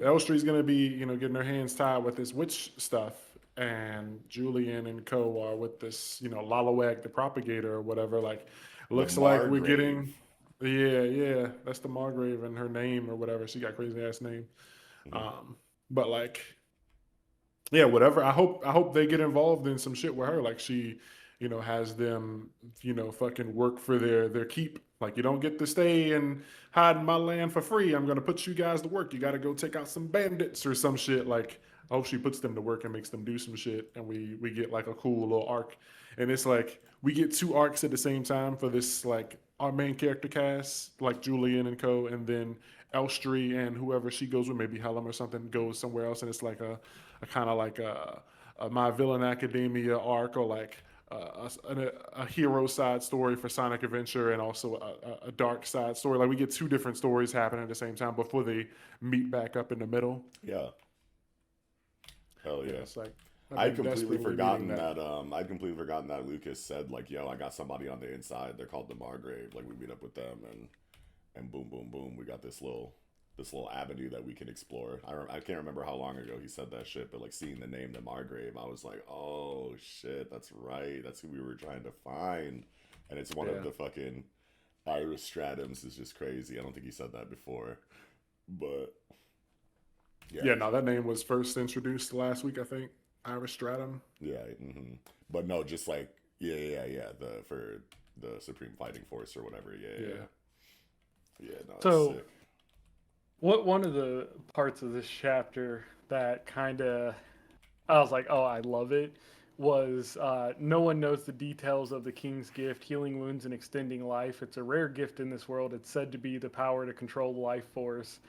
Elstrie's gonna be getting her hands tied with this witch stuff, and Julian and Co are with this Lalawag the propagator or whatever. Like, The looks like we're Margrave. getting. Yeah, that's the Margrave and her name or whatever. She got crazy ass name. Mhm. But like, yeah, whatever. I hope they get involved in some shit with her. Like she, has them, fucking work for their keep. Like you don't get to stay and hide in my land for free. I'm gonna put you guys to work. You got to go take out some bandits or some shit. Like I hope she puts them to work and makes them do some shit, and we get like a cool little arc. And it's like we get two arcs at the same time for this like our main character cast, like Julian and Co, and then Elstree and whoever she goes with, maybe Helen or something, goes somewhere else, and it's like a kind of like a My Villain Academia arc, or like a hero side story for Sonic Adventure, and also a dark side story. Like we get two different stories happening at the same time before they meet back up in the middle. Yeah. Hell Yeah, yeah. it's like I've I'd been completely desperately needing forgotten that. that Lucas said like, "Yo, I got somebody on the inside. They're called the Margrave. Like we meet up with them and boom, boom, boom. We got this little avenue that we can explore." I can't remember how long ago he said that shit, but like seeing the name the Margrave, I was like, "Oh shit, that's right. That's who we were trying to find." And it's one of Yeah, the fucking Iris Stratums is just crazy. I don't think he said that before, but yeah, yeah. No, that name was first introduced last week, I think. Iris Stratum. yeah. But no, just like yeah. For the Supreme Fighting Force or whatever. Yeah, Yeah. No, it's So, sick. what one of the parts of this chapter that kind of I was like, oh, I love it, was no one knows the details of the king's gift, healing wounds and extending life. It's a rare gift in this world. It's said to be the power to control the life force.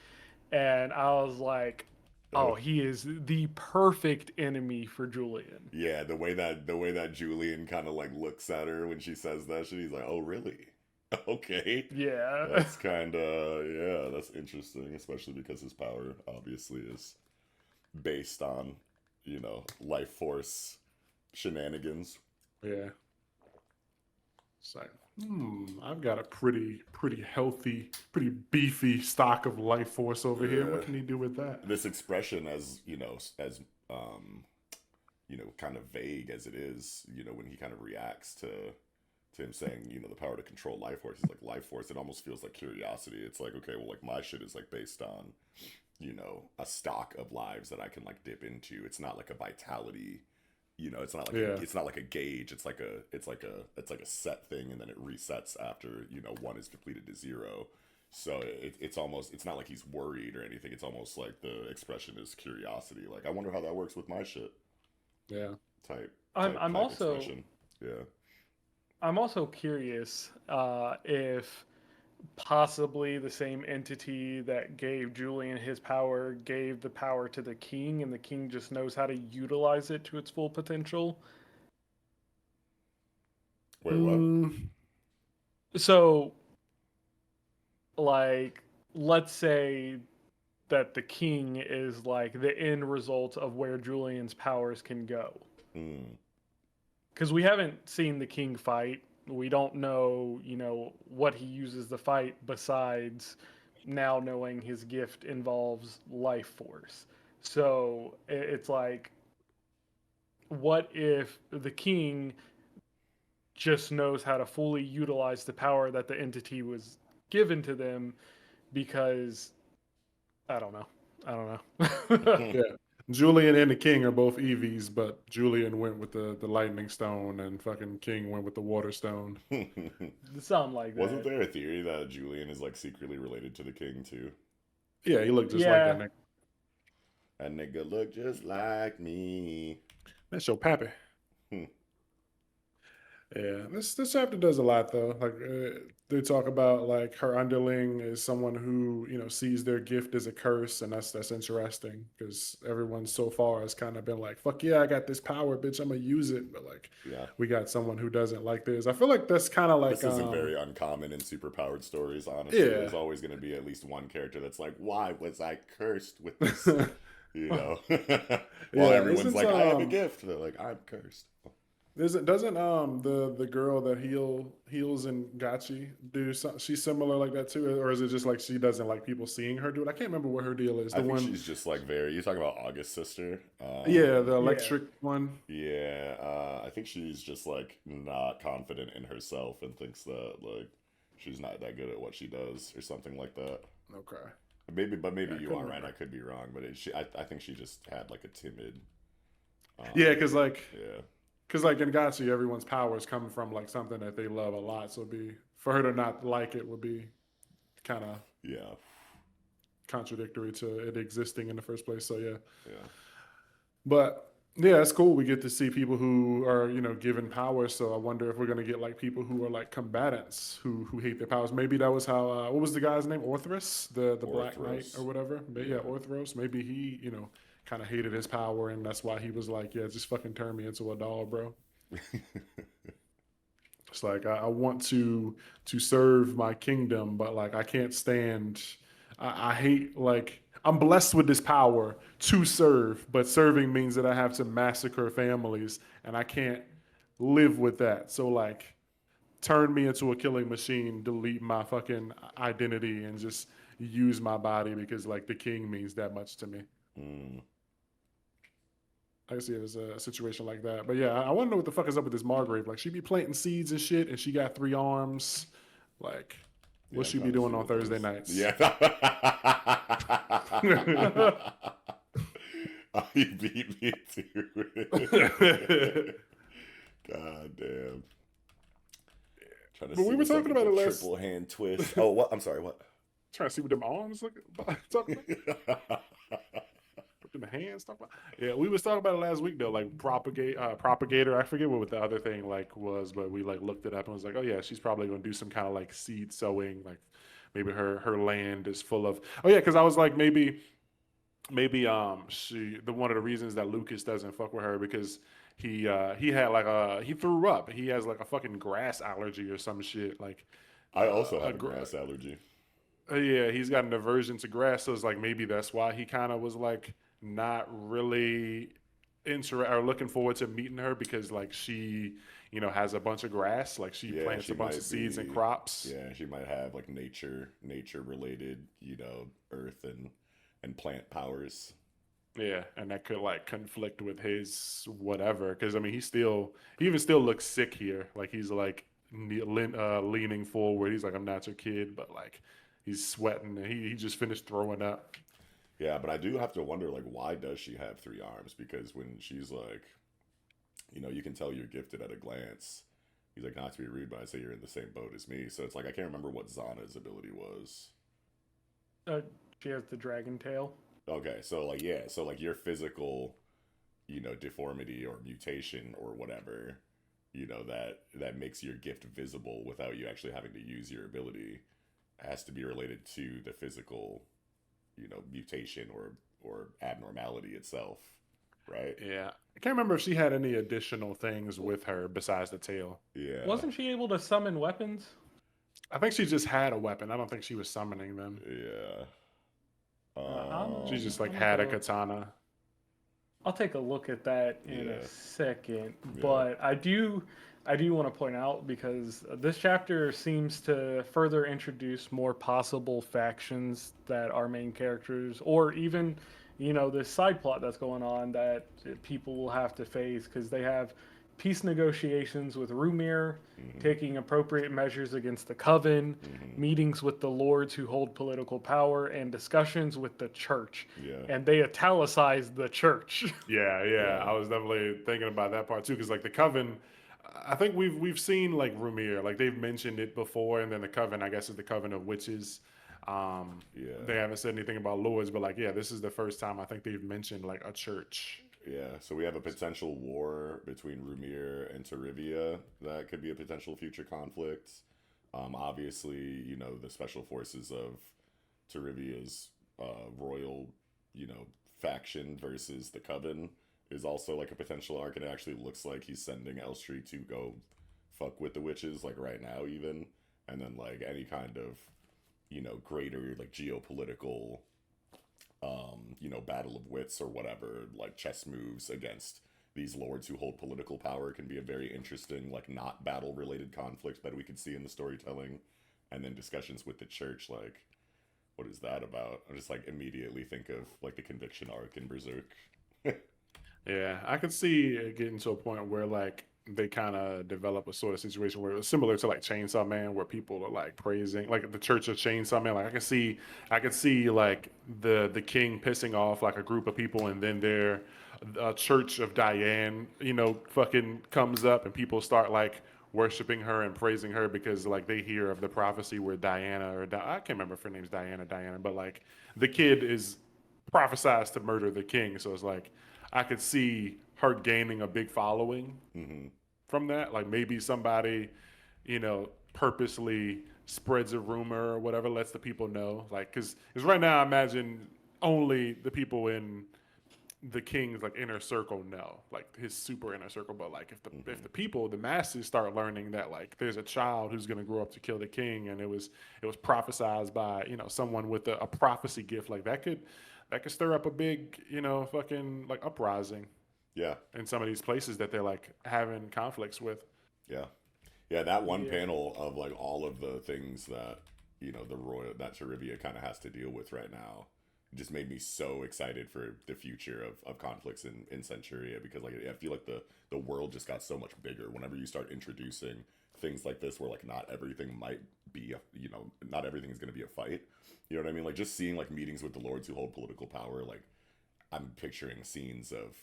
And I was like, Ugh. oh, he is the perfect enemy for Julian. Yeah, the way that Julian kind of like looks at her when she says that shit, he's like, "Oh, really? Okay." Yeah. That's kind of yeah, that's interesting, especially because his power obviously is based on, life force shenanigans. yeah. It's like, I've got a pretty healthy, pretty beefy stock of life force over here. Yeah. What can he do with that? This expression as um kind of vague as it is, when he kind of reacts to him saying, the power to control life force. He's like, life force. It almost feels like curiosity. It's like, okay, well, like my shit is like based on, a stock of lives that I can like dip into. It's not like a vitality. It's not like Yeah, it's not like a gauge. It's like a set thing, and then it resets after one is depleted to zero. So it's not like he's worried or anything. It's almost like the expression is curiosity. Like I wonder how that works with my shit. yeah, Type I'm type I'm type also expression. Yeah. I'm also curious if possibly the same entity that gave Julian his power gave the power to the king, and the king just knows how to utilize it to its full potential. Wait, what? mm, So, like, let's say that the king is like the end result of where Julian's powers can go. Mm. Because we haven't seen the king fight. We don't know, what he uses to fight besides now knowing his gift involves life force. So it's like, what if the king just knows how to fully utilize the power that the entity was given to them? Because I don't know. I don't know. yeah. Julian and the King are both Eevees, but Julian went with the lightning stone, and fucking King went with the water stone. Something like Wasn't that. there a theory that Julian is like secretly related to the king too? Yeah, he looked just like that Yeah. nigga. That nigga look just like me. That's your pappy. Hmm. Yeah, this chapter does a lot though. Like they talk about like her underling is someone who sees their gift as a curse, and that's interesting because everyone so far has kind of been like, "Fuck yeah, I got this power, bitch, I'm gonna use it." But like, Yeah. we got someone who doesn't like this. I feel like that's kind of like This isn't very uncommon in superpowered stories, honestly. yeah. There's always going to be at least one character that's like, why was I cursed with this? You know? While Yeah, everyone's isn't like, I have a gift. They're like, I'm cursed. doesn't the girl that heals in Gachi do something? She's similar like that too, or is it just like she doesn't like people seeing her do it? I can't remember what her deal is. I think she's just like very. You talking about August sister? Yeah, the Yeah. electric one. Yeah, I think she's just like not confident in herself and thinks that like she's not that good at what she does or something like that. Okay. Maybe Yeah, I you couldn't are right. remember. I could be wrong, but I think she just had like a timid. Yeah, Um, yeah. because like in Gachi, everyone's powers come from like something that they love a lot. So it'd be for her to not like it would be kind of Yeah. contradictory to it existing in the first place. So yeah, Yeah. but yeah, it's cool. We get to see people who are given power. So I wonder if we're gonna get like people who are like combatants who hate their powers. Maybe that was how what was the guy's name? Orthrus, the Black Knight or Orthros. whatever. Yeah, Yeah. Orthros. Maybe he kind of hated his power, and that's why he was like, yeah, just fucking turn me into a doll, bro. It's like I want to serve my kingdom, but like I can't stand. I hate like I'm blessed with this power to serve, but serving means that I have to massacre families, and I can't live with that. So like, turn me into a killing machine, delete my fucking identity, and just use my body because like the king means that much to me. Mm. I can see it as a situation like that. But yeah, I want to know what the fuck is up with this Margrave. Like, she be planting seeds and shit, and she got 3 arms. Like, Yeah, what I'm she be trying to see doing on what Thursday those. nights? Yeah. Oh, he beat me to it. God damn. Trying to But see we were what's up talking with about the it last. triple hand twist. Oh, what? I'm sorry, what? Trying to see what them arms look. Talking about. Put them hands. Talking about. Yeah, we was talking about it last week though. Like propagator. I forget what the other thing like was, but we like looked it up and was like, oh yeah, she's probably gonna do some kind of like seed sowing. Like maybe her land is full of. Oh yeah, because I was like maybe she the one of the reasons that Lucas doesn't fuck with her because he had like he threw up. He has like a fucking grass allergy or some shit. Like I also a have a grass allergy. yeah, he's got an aversion to grass, so it's like maybe that's why he kind of was like not really or looking forward to meeting her because like she has a bunch of grass, like she Yeah, plants she a bunch of might seeds and be. crops. Yeah, she might have like nature related, earth and plant powers. Yeah, and that could like conflict with his whatever. Because I mean, he even still looks sick here. Like he's like leaning forward. He's like, "I'm not your kid," but like he's sweating. And he just finished throwing up. Yeah, but I do have to wonder, like, why does she have 3 arms? Because when she's like, you can tell you're gifted at a glance. He's like, not to be rude, but I say you're in the same boat as me. So it's like I can't remember what Zana's ability was. She has the dragon tail. Okay, so like yeah, so like your physical, deformity or mutation or whatever, that makes your gift visible without you actually having to use your ability has to be related to the physical, mutation or abnormality itself, right? Yeah, I can't remember if she had any additional things with her besides the tail. Yeah. Wasn't she able to summon weapons? I think she just had a weapon. I don't think she was summoning them. Yeah. She just like I'm had a gonna- katana. I'll take a look at that in Yeah. a second, Yeah. but I do want to point out because this chapter seems to further introduce more possible factions that our main characters, or even this side plot that's going on that people will have to face because they have peace negotiations with Rumir, taking appropriate measures against the Coven, meetings with the lords who hold political power, and discussions with the church. Yeah. And they italicized the church. Yeah. I was definitely thinking about that part too, because like the coven, I think we've seen like Rumir, like they've mentioned it before, and then the coven, I guess, is the coven of witches. Yeah. They haven't said anything about lords, but like yeah, this is the first time I think they've mentioned like a church Yeah, so we have a potential war between Rumir and Tarivia that could be a potential future conflict. Obviously, the special forces of Tarivia's royal, faction versus the Coven is also like a potential arc, and it actually looks like he's sending Elstree to go fuck with the witches, like right now even, and then like any kind of, greater like geopolitical battle of wits or whatever, like chess moves against these lords who hold political power can be a very interesting, like not battle related conflict that we could see in the storytelling. And then discussions with the church, like, what is that about? I just like immediately think of like the conviction arc in Berserk. Yeah, I could see it getting to a point where like they kind of develop a sort of situation where it's similar to like Chainsaw Man, where people are like praising like the Church of Chainsaw Man. Like I could see like the king pissing off like a group of people, and then their Church of Diane, fucking comes up, and people start like worshiping her and praising her because like they hear of the prophecy where Diana I can't remember if her name's Diana, but like the kid is prophesized to murder the king, so it's like I could see her gaining a big following Hmm. from that. Like maybe somebody, purposely spreads a rumor or whatever, lets the people know. Like, because right now, I imagine only the people in the king's like inner circle know, like his super inner circle. But like if the people, the masses, start learning that like there's a child who's gonna grow up to kill the king, and it was prophesized by someone with a prophecy gift, like that could stir up a big fucking like uprising Yeah, in some of these places that they're like having conflicts with. yeah, yeah. That one Yeah. panel of like all of the things that the royal that Tarivia kind of has to deal with right now just made me so excited for the future of conflicts in Centuria, because like I feel like the world just got so much bigger whenever you start introducing things like this, where like not everything might be not everything is going to be a fight. You know what I mean? Like just seeing like meetings with the lords who hold political power, like I'm picturing scenes of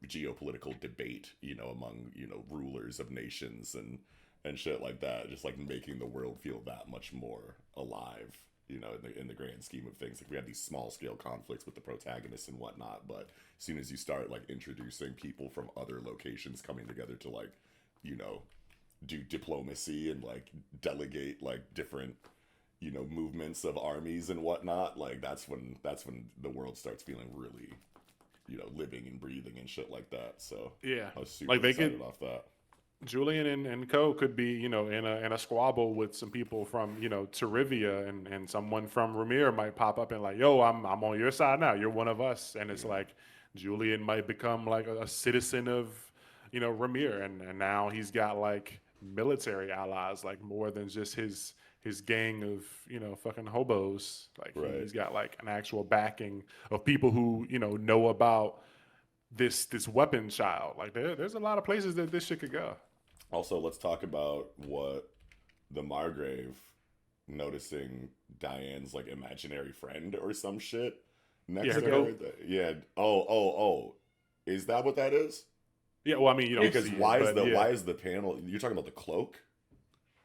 geopolitical debate, among rulers of nations and shit like that, just like making the world feel that much more alive, in the grand scheme of things. Like we have these small scale conflicts with the protagonists and whatnot, but as soon as you start like introducing people from other locations coming together to like you know do diplomacy and like delegate like different movements of armies and whatnot, like that's when the world starts feeling really living and breathing and shit like that. So Yeah, I was super like they excited could off that. Julian and Co could be in a squabble with some people from Tarivia, and someone from Ramir might pop up and like, yo, I'm on your side now, you're one of us, and it's Yeah, like Julian might become like a citizen of Ramir, and now he's got like military allies, like more than just his gang of fucking hobos. Like right. he's got like an actual backing of people who know about this weapon child. Like there's a lot of places that this shit could go. Also, let's talk about what the Margrave noticing Diane's like imaginary friend or some shit Yeah, next her The to her. goat. goat. Yeah. Oh. Is that what that is? Yeah, well, I mean, you don't Because see it, but yeah. why is the panel? You're talking about the cloak?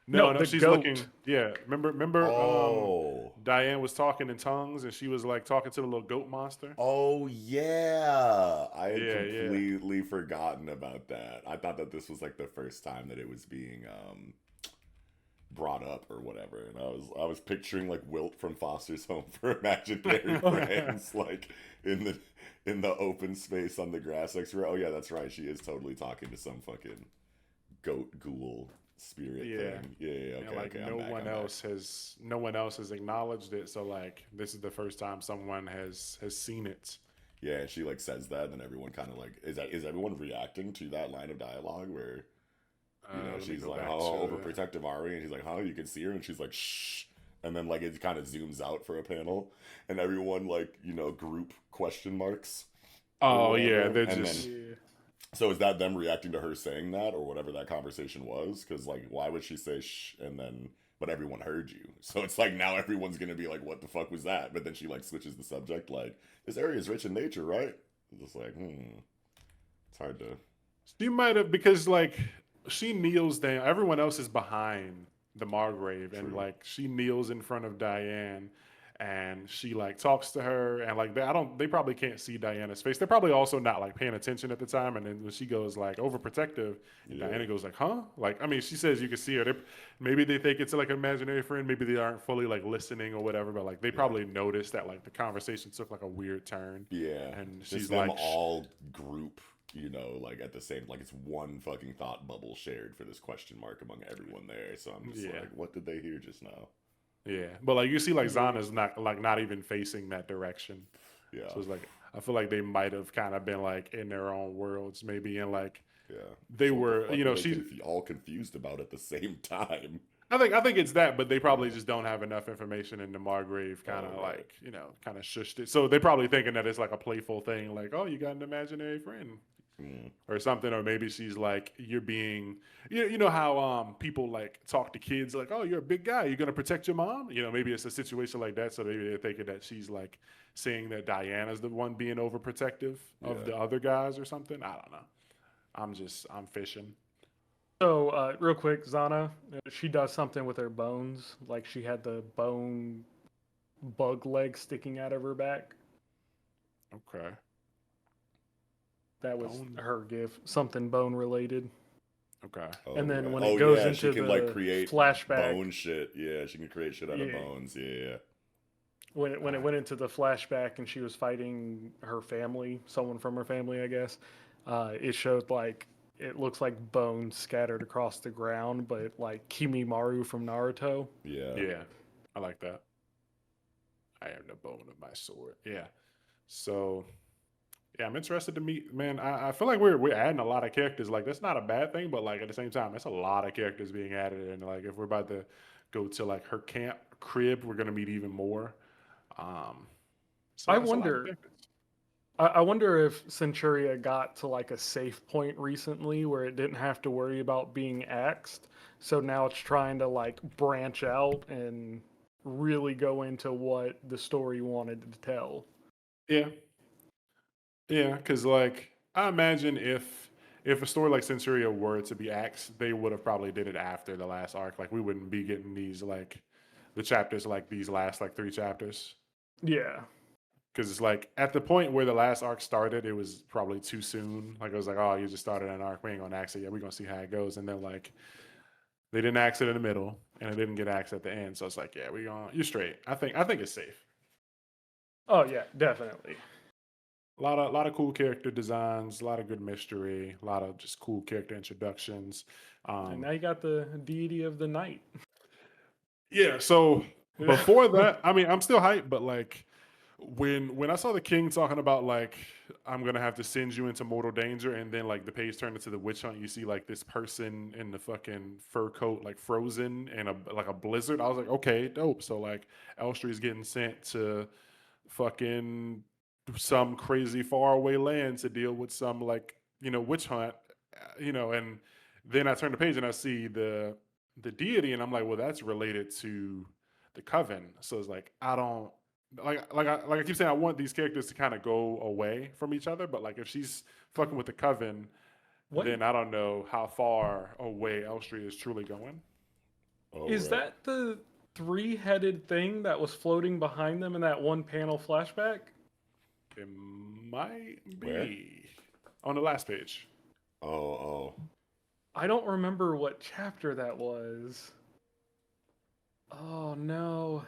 No, No, no, the she's goat. looking. Yeah, remember. Oh. Diane was talking in tongues, and she was like talking to the little goat monster. Oh yeah, I had Yeah, yeah. completely forgotten about that. I thought that this was like the first time that it was being brought up or whatever, and I was picturing like Wilt from Foster's Home for Imaginary Friends, like in the open space on the grass next to her. Oh yeah, that's right. She is totally talking to some fucking goat ghoul spirit Yeah. thing. Yeah. And Okay. like Okay. no I'm one back. else has acknowledged it. So like this is the first time someone has seen it. Yeah, and she like says that, and then everyone kind of like is everyone reacting to that line of dialogue where Let me she's go like, back "Oh, to. overprotective are we?" And she's like, "Huh?" You can see her, and she's like, "Shh," and then like it kind of zooms out for a panel, and everyone like group question marks or Oh yeah, whatever, they're and then just. Yeah. so is that them reacting to her saying that or whatever that conversation was? Because like, why would she say shh and then but everyone heard you? So it's like now everyone's gonna be like, "What the fuck was that?" But then she like switches the subject, like, "This area is rich in nature, right?" It's just like, it's hard to. She might have, because like she kneels down. Everyone else is behind the Margrave, and True. like she kneels in front of Diane, and she like talks to her, and like they probably can't see Diana's face. They're probably also not like paying attention at the time, and then when she goes like overprotective, and Diana goes like, huh? Like, I mean, she says you can see her. Maybe they think it's like an imaginary friend, maybe they aren't fully like listening or whatever, but like they probably noticed that like the conversation took like a weird turn. And she's just them like all group, like at the same, like it's one fucking thought bubble shared for this question mark among everyone there. So I'm just like, what did they hear just now? Yeah, but like you see, like Zana's not even facing that direction. Yeah, so it's like I feel like they might have kind of been like in their own worlds, maybe, and like they so were, she's all confused about at the same time. I think it's that, but they probably just don't have enough information, and the Margrave kind of like kind of shushed it. So they probably thinking that it's like a playful thing, like, oh, you got an imaginary friend. Or something, or maybe she's like, you're being, you know how people like talk to kids like, oh, you're a big guy, you're gonna protect your mom. Maybe it's a situation like that. So maybe they're thinking that she's like saying that Diana's the one being overprotective of the other guys or something. I don't know. I'm fishing. So real quick, Zana, she does something with her bones, like she had the bone bug leg sticking out of her back. Okay. That was her gift, something bone related. Okay. And then when it goes into she can the like create flashback, bone shit. Yeah, she can create shit out of bones. Yeah. When it went into the flashback and she was fighting her family, someone from her family, I guess, it showed like it looks like bones scattered across the ground, but like Kimimaru from Naruto. Yeah. Yeah. I like that. I am the bone of my sword. Yeah. So yeah, I'm interested to meet. Man, I feel like we're adding a lot of characters. Like that's not a bad thing, but like at the same time, that's a lot of characters being added. And like if we're about to go to like her camp crib, we're gonna meet even more. So I that's a lot of wonder. characters. I wonder if Centuria got to like a safe point recently where it didn't have to worry about being axed. So now it's trying to like branch out and really go into what the story wanted to tell. Yeah, yeah, because like I imagine if a story like Centuria were to be axed, they would have probably did it after the last arc. Like we wouldn't be getting these like the chapters like these last like 3 chapters. Yeah. Because it's like at the point where the last arc started, it was probably too soon. Like it was like, oh, you just started an arc, we ain't gonna axe it yet. We're gonna see how it goes. And then like they didn't axe it in the middle, and it didn't get axed at the end. So it's like, yeah, you're straight. I think it's safe. Oh yeah, definitely. A lot of cool character designs, a lot of good mystery, a lot of just cool character introductions. And now you got the deity of the night. Yeah. So before that, I mean, I'm still hyped, but like when I saw the king talking about like I'm gonna have to send you into mortal danger, and then like the page turned into the witch hunt, you see like this person in the fucking fur coat like frozen in a blizzard. I was like, okay, dope. So like Elstree is getting sent to fucking some crazy faraway land to deal with some like witch hunt, and then I turn the page and I see the deity, and I'm like, well, that's related to the coven. So it's like I don't like I keep saying, I want these characters to kind of go away from each other, but like if she's fucking with the coven, then I don't know how far away Elstree is truly going. Is that the three-headed thing that was floating behind them in that one panel flashback? It might be Where? on the last page. Oh. I don't remember what chapter that was. Oh no.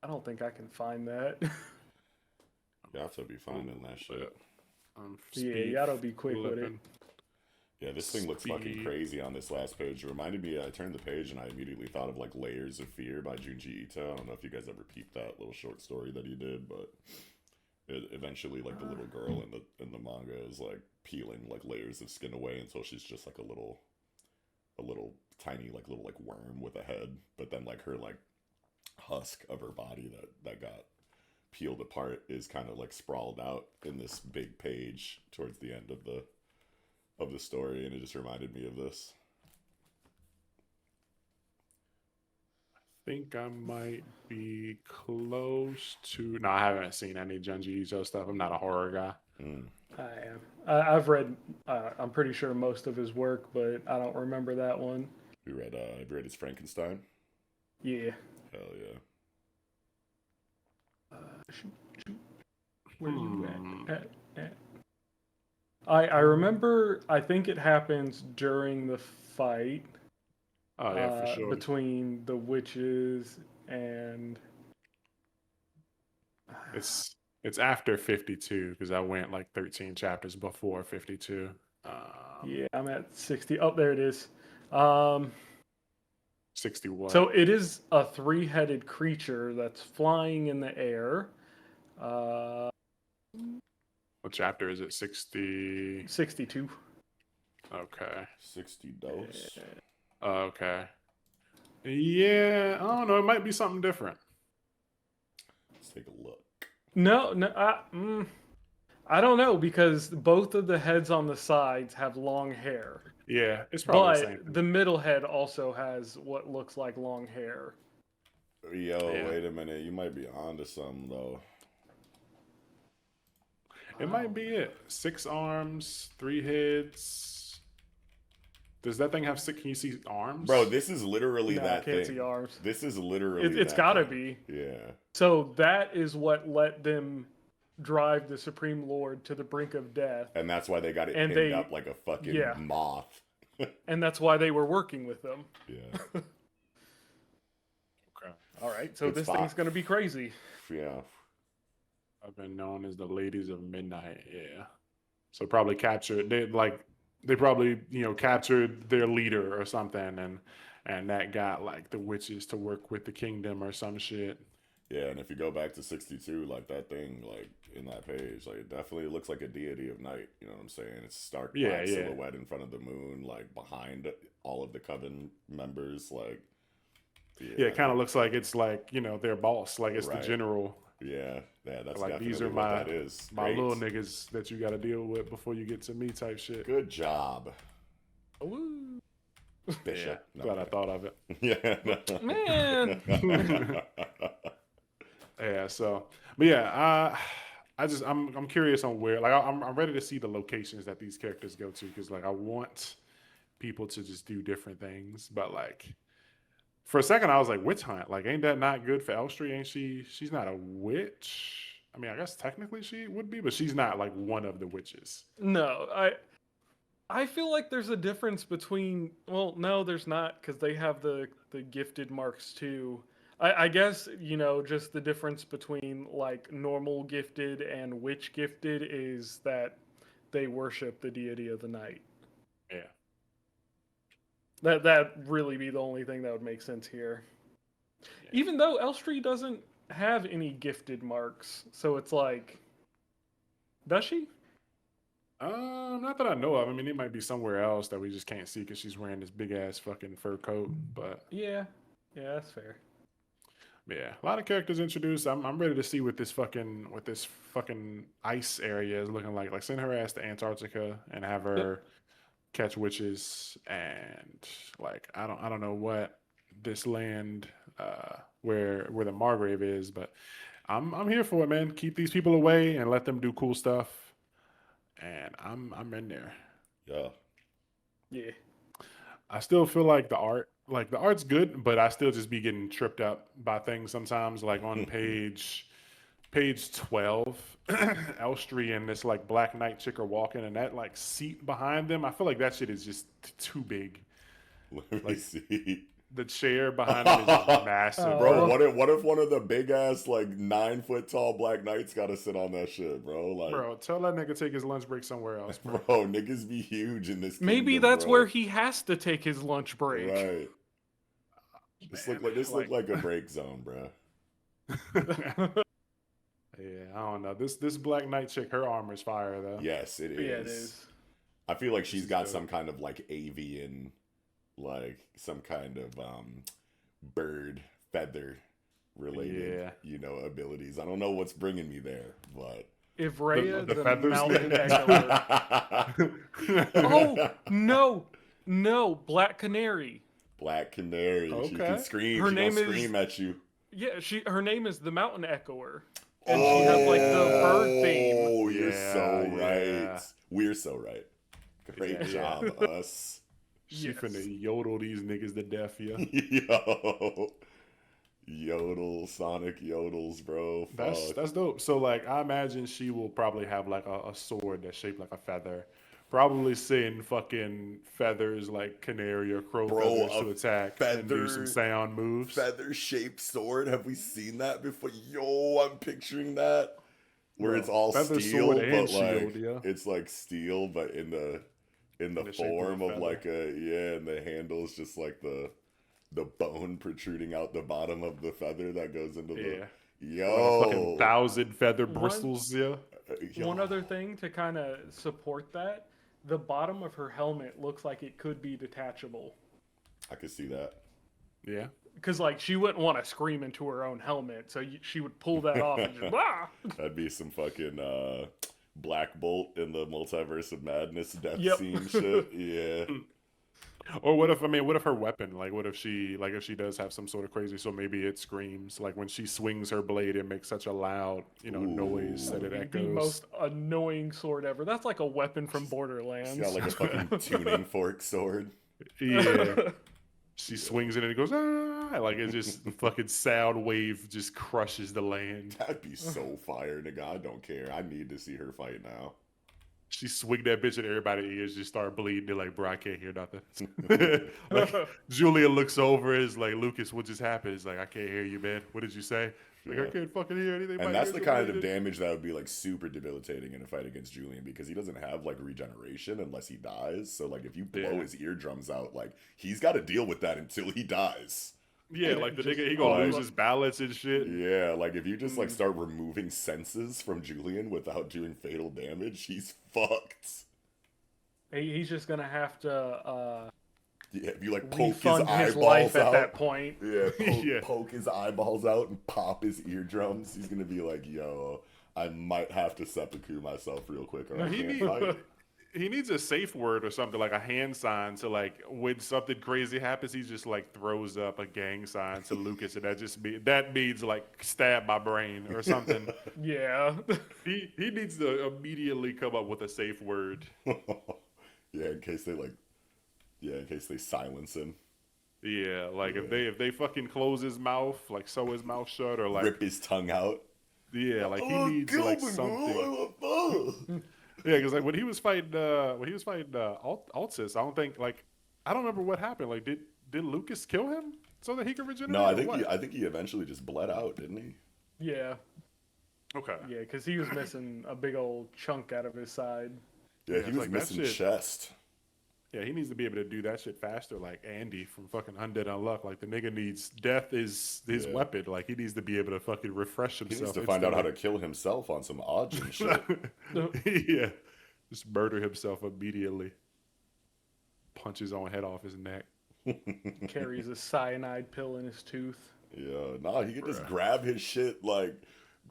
I don't think I can find that. You have to be finding that shit. Yeah, you gotta be quick with it. Yeah, this thing looks fucking crazy on this last page. It reminded me, I turned the page and I immediately thought of like Layers of Fear by Junji Ito. I don't know if you guys ever peeped that little short story that he did, but eventually like the little girl in the manga is like peeling like layers of skin away until she's just like a little tiny like little like worm with a head, but then like her like husk of her body that got peeled apart is kind of like sprawled out in this big page towards the end of the story, and it just reminded me of this. I think I might be close to. No, I haven't seen any Junji Ito stuff. I'm not a horror guy. I am. I've read. I'm pretty sure most of his work, but I don't remember that one. Have you read his Frankenstein? Yeah. Hell yeah. Shoot. Where you at? I remember. I think it happens during the fight. Oh yeah, for sure. Between the witches and It's after 52 because I went like 13 chapters before 52. Yeah, I'm at 60. Oh, there it is. 61. So it is a three-headed creature that's flying in the air. What chapter is it? 60. 62. Okay. 60 dose. Okay. Yeah, I don't know. It might be something different. Let's take a look. No, I don't know because both of the heads on the sides have long hair. Yeah, it's probably the same But thing. the middle head also has what looks like long hair. Yo, Yeah. wait a minute. You might be onto something though. It might be it. 6 arms, 3 heads. Does that thing have 6? Can you see arms? Bro, this is literally No, that I can't thing. see arms. This is literally It's that gotta thing. be. Yeah. So that is what let them drive the Supreme Lord to the brink of death. And that's why they got it And pinned up like a fucking yeah. moth. And that's why they were working with them. Yeah. Okay. All right, so It's this fine. thing's gonna be crazy. Yeah. I've been known as the Ladies of Midnight. Yeah. So probably captured. They probably captured their leader or something, and that got like the witches to work with the kingdom or some shit. Yeah, and if you go back to 62, like that thing, like in that page, like it definitely looks like a deity of night. You know what I'm saying? It's stark black silhouette in front of the moon, like behind all of the coven members. Like, yeah, it kind of looks like it's like their boss, like it's the general. Yeah, that's like definitely these are what my that is. my Great. little niggas that you got to deal with before you get to me type shit. Good job, Ooh. Bishop. Yeah, glad I thought of it. Yeah, Man. Yeah, so, but yeah, I'm curious on where, like, I'm ready to see the locations that these characters go to, because like I want people to just do different things, but like for a second I was like, witch hunt, like ain't that not good for Elstree? Ain't she's not a witch? I mean, I guess technically she would be, but she's not like one of the witches. No, I feel like there's a difference between. Well, no, there's not, because they have the gifted marks too. I guess just the difference between like normal gifted and witch gifted is that they worship the deity of the night. Yeah. That really be the only thing that would make sense here. Yeah. Even though Elstree doesn't have any gifted marks, so it's like, does she? Not that I know of. I mean, it might be somewhere else that we just can't see because she's wearing this big ass fucking fur coat. But yeah, that's fair. Yeah, a lot of characters introduced. I'm ready to see what this fucking ice area is looking like. Like send her ass to Antarctica and have her catch witches, and like I don't know what this land where the Margrave is, but I'm here for it, man. Keep these people away and let them do cool stuff, and I'm in there. Yeah. I still feel like the art's good, but I still just be getting tripped up by things sometimes. Like on page 12, Elstree and this like Black Knight chick are walking, and that like seat behind them, I feel like that shit is just too big. Let me see. The chair behind them is just massive. Bro, what if one of the big ass like 9 foot tall Black Knights got to sit on that shit, bro? Like, bro, tell that nigga take his lunch break somewhere else, bro. Bro, niggas be huge in this. Maybe kingdom, that's bro. where he has to take his lunch break. Right. This look like a break zone, bro. Yeah, I don't know. This Black Knight chick, her armor's fire though. Yes, it is. Yeah, it is. I feel like she's got some kind of like avian, like some kind of bird feather related, abilities. I don't know what's bringing me there, but Ivrea, the feathers mountain echoer. Oh no, Black Canary. Black Canary. Okay. She can scream. Her she name gonna scream at you. Yeah, her name is the Mountain Echoer. And she has like the bird theme. Oh, you're so right. We're so right. Great job, us. She finna yodel these niggas to death, yeah. Yo. Sonic yodels, bro. Fuck. That's dope. So like, I imagine she will probably have like a sword that's shaped like a feather. Probably send fucking feathers like canary or crow Bro, feathers to attack and do some sound moves. feather shaped sword. Have we seen that before? Yo, I'm picturing that. Where it's Bro, all feather sword steel, and but like shield, yeah. it's like steel, but in the In the shape of a form of feather. like and the handle's just like the bone protruding out the bottom of the feather that goes into Yeah. the Or like a fucking yo. 1,000 feather One bristles, yeah. Yo. one other thing to kind of support that, the bottom of her helmet looks like it could be detachable. I could see that. Yeah. Because like she wouldn't want to scream into her own helmet, so she would pull that off and just ah. That'd be some fucking Black Bolt in the Multiverse of Madness death Yep. scene shit. Yeah. Or what if her weapon, like what if she does have some sort of crazy, so maybe it screams, like when she swings her blade, it makes such a loud, noise that it The echoes. most annoying sword ever. That's like a weapon from Borderlands. She's got like a fucking tuning fork sword. Yeah. She swings it and it goes, ah, like it just, the fucking sound wave just crushes the land. That'd be so fire, nigga. I don't care. I need to see her fight now. She swing that bitch and everybody's ears just start bleeding. They're like, bro, I can't hear nothing. Like, Julia looks over, is like, Lucas, what just happened? He's like, I can't hear you, man. What did you say? Like, Yeah. I can't fucking hear anything. And My that's ears the are kind of bleeding. damage that would be like super debilitating in a fight against Julian because he doesn't have like regeneration unless he dies. So like if you blow Yeah. his eardrums out, like he's got to deal with that until he dies. Yeah, like the Just- nigga, he gonna like- lose his balance and shit. Yeah, like if you just like start removing senses from Julian without doing fatal damage, he's fucked. He's just gonna have to Yeah, if you like poke his refund his eyeballs life out. at that point. Yeah, Yeah. poke his eyeballs out and pop his eardrums. He's gonna be like, yo, I might have to seppuku myself real quick or I He can't need- fight. He needs a safe word or something, like a hand sign to like when something crazy happens, he just like throws up a gang sign to Lucas, and that means like stab my brain or something. Yeah. He needs to immediately come up with a safe word. Yeah, in case they silence him. Yeah, like if they fucking close his mouth, like sew his mouth shut, or like Rip his tongue out. yeah, like he needs like something. Yeah, because like when he was fighting Altis, I don't remember what happened. Like did Lucas kill him so that he could regenerate? No, I or think what? I think he eventually just bled out, didn't he? Yeah. Okay. Yeah, because he was missing a big old chunk out of his side. Yeah, Yeah, he it's was like that missing shit. chest. Yeah, he needs to be able to do that shit faster, like Andy from fucking Undead Unluck. Like the nigga needs death is his Yeah. weapon. Like he needs to be able to fucking refresh He himself. needs to find out how to kill himself on some Ajin shit. Yeah, just murder himself immediately. Punch his own head off his neck. Carries a cyanide pill in his tooth. Yeah, nah, he could just Bruh. grab his shit like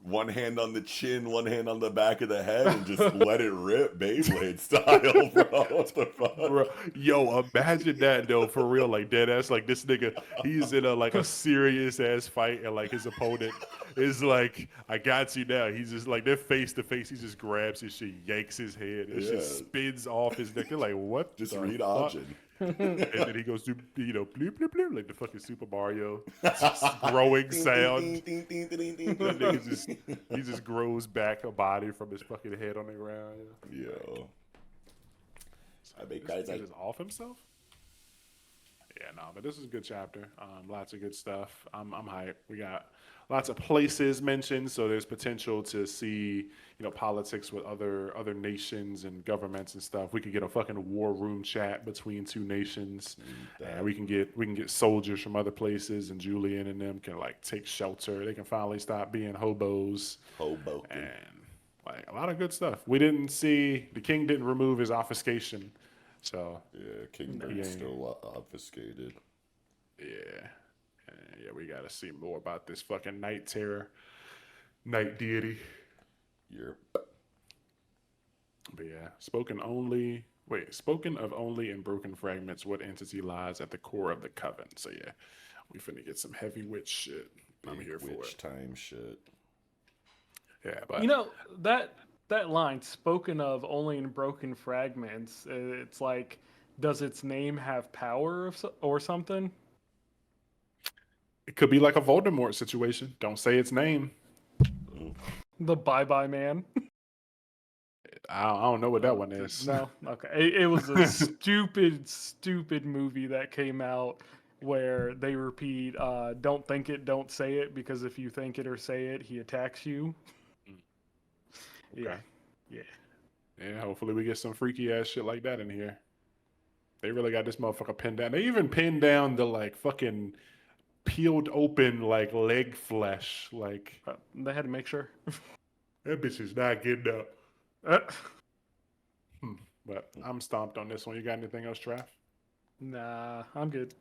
one hand on the chin, one hand on the back of the head, and just let it rip, Beyblade style, bro. What the fuck? Bro, yo, imagine that though, for real, like dead ass. Like this nigga, he's in a serious ass fight, and like his opponent is like, "I got you now." He's just like they're face to face. He just grabs his shit, yanks his head, and shit Yeah. spins off his neck. They're like, "What?" Just the read fuck? Ajin. And then he goes to bloop bloop bloop like the fucking Super Mario just growing sound. That nigga he just grows back a body from his fucking head on the ground. Yeah. Yo. I make This guys nigga like just off himself. Yeah, no, but this is a good chapter. Lots of good stuff. I'm hyped. We got lots of places mentioned, so there's potential to see, politics with other nations and governments and stuff. We could get a fucking war room chat between two nations, and we can get soldiers from other places, and Julian and them can like take shelter. They can finally stop being hobos, Hoboken. and like a lot of good stuff. We didn't see the king didn't remove his obfuscation, so Yeah, Kingdom's Yeah. still obfuscated. yeah. Yeah, we gotta see more about this fucking night terror, night deity. You're But yeah, spoken of only in broken fragments, what entity lies at the core of the coven? So yeah, we finna get some heavy witch shit. I'm big here for witch it. time shit. Uh, Yeah, but That line, spoken of only in broken fragments, it's like, does its name have power or something? It could be like a Voldemort situation. Don't say its name. Mm. The Bye Bye Man. I don't know what that one is. No, okay. It was a stupid movie that came out where they repeat, "Don't think it, don't say it," because if you think it or say it, he attacks you. Okay. Yeah, yeah. Yeah, hopefully we get some freaky ass shit like that in here. They really got this motherfucker pinned down. They even pinned down the like fucking peeled open like leg flesh. Like They had to make sure. that bitch is not getting up. Uh, But I'm stomped on this one. You got anything else, Trav? nah, I'm good.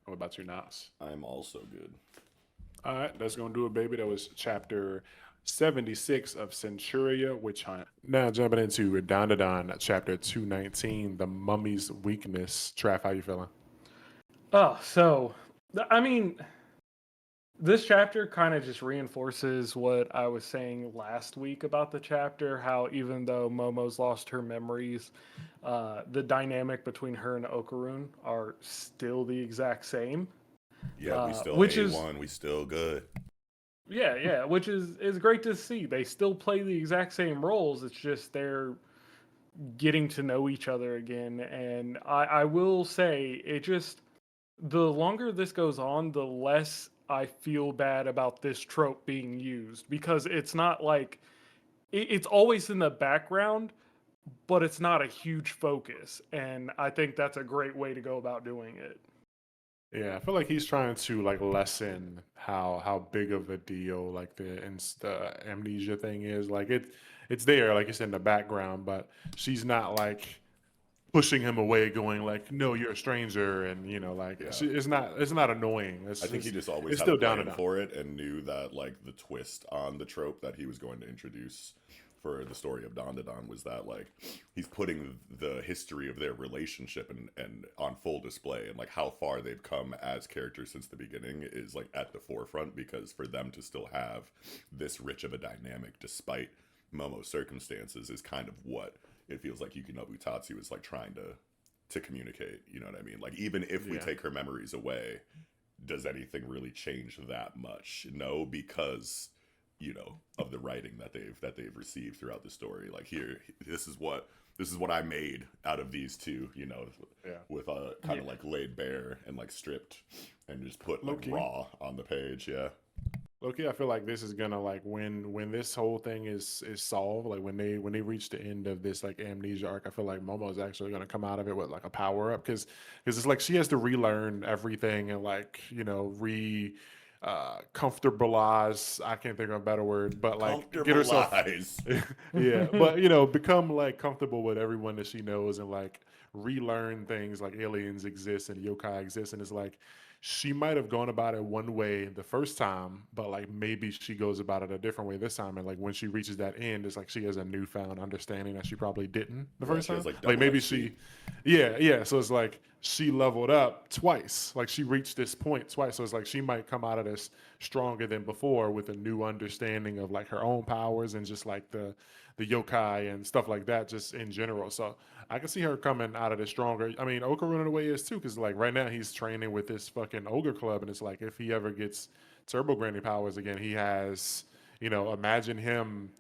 What about you, Nas? I'm also good. All right, that's gonna do it, baby. That was chapter 76 of Centuria Witch Hunt. Now jumping into Dandadan, chapter 219, the mummy's weakness. Trav, how you feeling? Oh, so I mean, this chapter kind of just reinforces what I was saying last week about the chapter. How even though Momo's lost her memories, the dynamic between her and Okarun are still the exact same. Yeah, we still which A1, we still good. Yeah, which is great to see. They still play the exact same roles. It's just they're getting to know each other again. And I will say, it just the longer this goes on, the less I feel bad about this trope being used, because it's not like it's always in the background, but it's not a huge focus. And I think that's a great way to go about doing it. Yeah, I feel like he's trying to like lessen how big of a deal like the amnesia thing is. Like it's there, like it's in the background, but she's not like pushing him away, going like, "No, you're a stranger," and like Yeah. it's not annoying. I think he just always it's had still a down plan and out. for it and knew that like the twist on the trope that he was going to introduce for the story of Dandadan was that like he's putting the history of their relationship and on full display, and like how far they've come as characters since the beginning is like at the forefront, because for them to still have this rich of a dynamic despite Momo's circumstances is kind of what it feels like Yukinobu Tatsu is like trying to communicate. You know what I mean? Like even if we Yeah. take her memories away, does anything really change that much? No, because of the writing that they've received throughout the story. Like here, this is what I made out of these two. Yeah. With a kind of like laid bare and like stripped and just put like Low-key. raw on the page. Yeah. Loki, I feel like this is gonna like when this whole thing is solved, like when they reach the end of this like amnesia arc, I feel like Momo is actually gonna come out of it with like a power up, because it's like she has to relearn everything and like comfortabilize, I can't think of a better word, but like get herself Comfortabilize. yeah, but become like comfortable with everyone that she knows and like relearn things like aliens exist and yokai exist, and it's like she might have gone about it one way the first time, but like maybe she goes about it a different way this time, and like when she reaches that end, it's like she has a newfound understanding that she probably didn't the Yeah, first she has time. like Like double maybe XP. yeah. So it's like she leveled up twice. Like she reached this point twice. So it's like she might come out of this stronger than before with a new understanding of like her own powers and just like the yokai and stuff like that, just in general. So I can see her coming out of this stronger. I mean, Okarun in a way is too, because like right now he's training with this fucking ogre club, and it's like if he ever gets turbo granny powers again, he has, imagine him,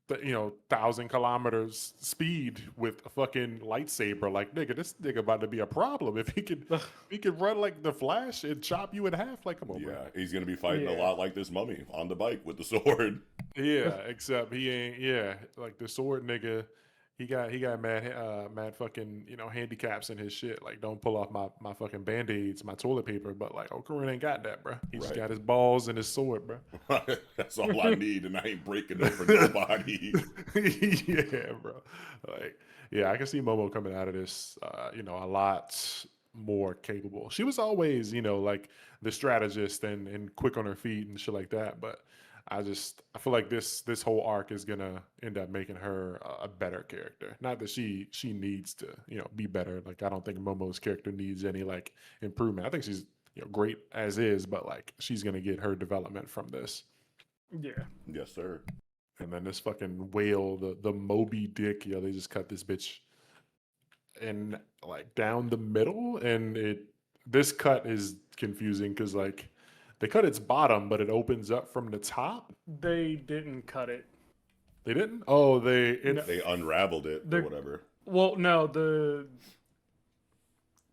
1,000 kilometers speed with a fucking lightsaber. Like nigga, this nigga about to be a problem if he could run like the Flash and chop you in half. Like come on, bro. Yeah, he's gonna be fighting a Yeah. lot like this mummy on the bike with the sword. Yeah, except he ain't. Yeah, like the sword nigga, he got mad fucking handicaps in his shit. Like don't pull off my fucking band-aids, my toilet paper. But like Okarun ain't got that, bro. He just Right. got his balls and his sword, bro. That's all I need, and I ain't breaking over nobody. Yeah, bro. Like yeah, I can see Momo coming out of this, a lot more capable. She was always, like the strategist and quick on her feet and shit like that, but. I feel like this whole arc is gonna end up making her a better character. Not that she needs to be better. Like I don't think Momo's character needs any like improvement. I think she's great as is, but like she's gonna get her development from this. Yeah. Yes, sir. And then this fucking whale, the Moby Dick, they just cut this bitch and like down the middle, and this cut is confusing because like They cut its bottom, but it opens up from the top. They didn't cut it. They didn't. Oh, they unraveled it or whatever. Well, no.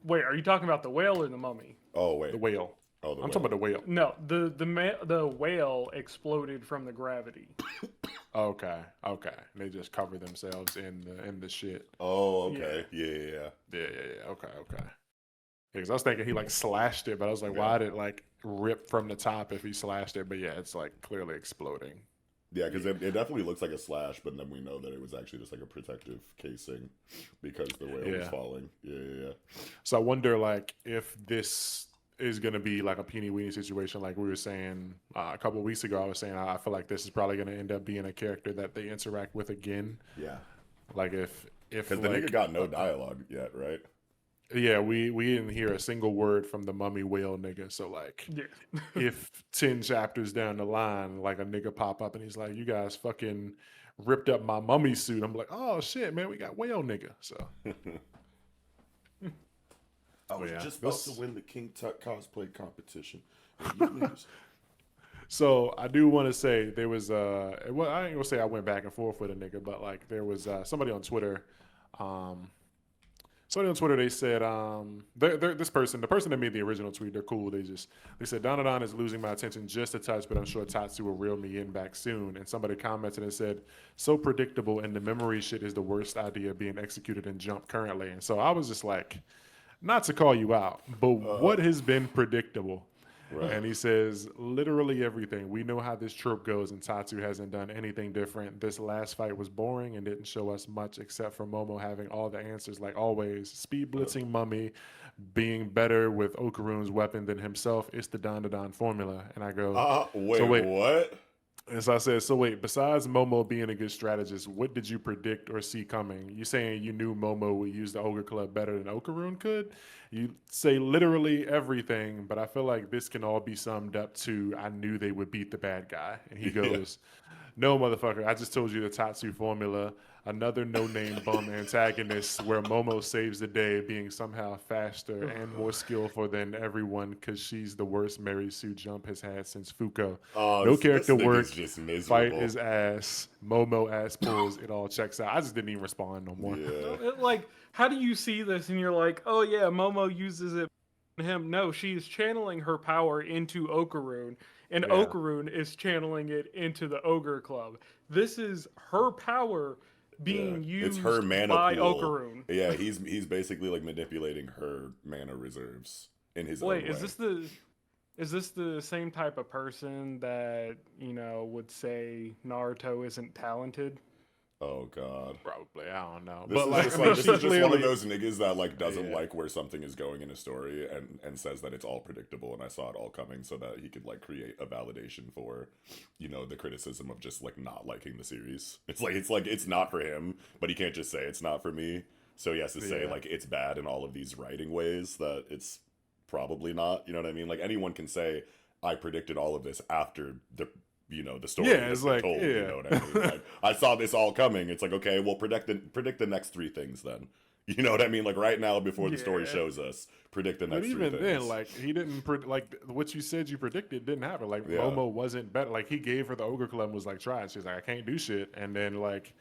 Wait, are you talking about the whale or the mummy? Oh wait, the whale. Oh, I'm talking about the whale. No, the whale exploded from the gravity. Okay. And they just cover themselves in the shit. Oh, okay. Yeah. Okay. Yeah, because I was thinking he like slashed it, but I was like, why did it like rip from the top if he slashed it? But yeah, it's like clearly exploding. Yeah, because it definitely looks like a slash, but then we know that it was actually just like a protective casing because the whale was falling. Yeah. So I wonder, like, if this is going to be like a peeny weeny situation, like we were saying a couple of weeks ago. I was saying I feel like this is probably going to end up being a character that they interact with again. Yeah. Like if because the nigga got no dialogue yet, right? Yeah, we didn't hear a single word from the mummy whale nigga. So like, if 10 chapters down the line, like a nigga pop up and he's like, "You guys fucking ripped up my mummy suit," I'm like, "Oh shit, man, we got whale nigga." So I was just about to win the King Tut cosplay competition. So I do want to say there was well, I ain't gonna say I went back and forth with a nigga, but like there was somebody on Twitter. Somebody on Twitter, they said, the person that made the original tweet, they're cool. They said, Dandadan is losing my attention just a touch, but I'm sure Tatsu will reel me in back soon. And somebody commented and said, so predictable, and the memory shit is the worst idea being executed in Jump currently. And so I was just like, not to call you out, but what has been predictable? Right. And he says, literally everything. We know how this trope goes, and Tatsu hasn't done anything different. This last fight was boring and didn't show us much except for Momo having all the answers like always. Speed blitzing Mummy being better with Okarun's weapon than himself. It's the Dandadan formula. And I go, wait, what? And so I said, so wait, besides Momo being a good strategist, what did you predict or see coming? You saying you knew Momo would use the Ogre Club better than Okarun could? You say literally everything, but I feel like this can all be summed up to I knew they would beat the bad guy. And he goes, no, motherfucker, I just told you the Tatsu formula. Another no-name bum antagonist where Momo saves the day being somehow faster and more skillful than everyone because she's the worst Mary Sue Jump has had since Fuko. No character work, fight his ass, Momo ass pulls, it all checks out. I just didn't even respond no more. Yeah. Like, how do you see this and you're like, oh yeah, Momo uses it on him? No, she's channeling her power into Okarun, and Okarun is channeling it into the Ogre Club. This is her power being used it's her mana by pool. Okarun. Yeah, he's basically like manipulating her mana reserves in his own way. Is this the same type of person that, you know, would say Naruto isn't talented? Oh God, probably. I don't know. This is just one of those niggas that like doesn't like where something is going in a story and says that it's all predictable and I saw it all coming, so that he could like create a validation for, you know, the criticism of just like not liking the series. It's like it's not for him, but he can't just say it's not for me. So he has to say like it's bad in all of these writing ways that it's probably not. You know what I mean? Like anyone can say I predicted all of this after the story is like told. You know what I mean? Like, I saw this all coming. It's like, okay, well, predict the next 3 things then. You know what I mean? Like right now, before the story shows us, predict the next 3 things. But even then, like he didn't like what you said you predicted didn't happen. Like Momo wasn't better. Like he gave her the Ogre Club and was like, try it. She's like, I can't do shit. And then like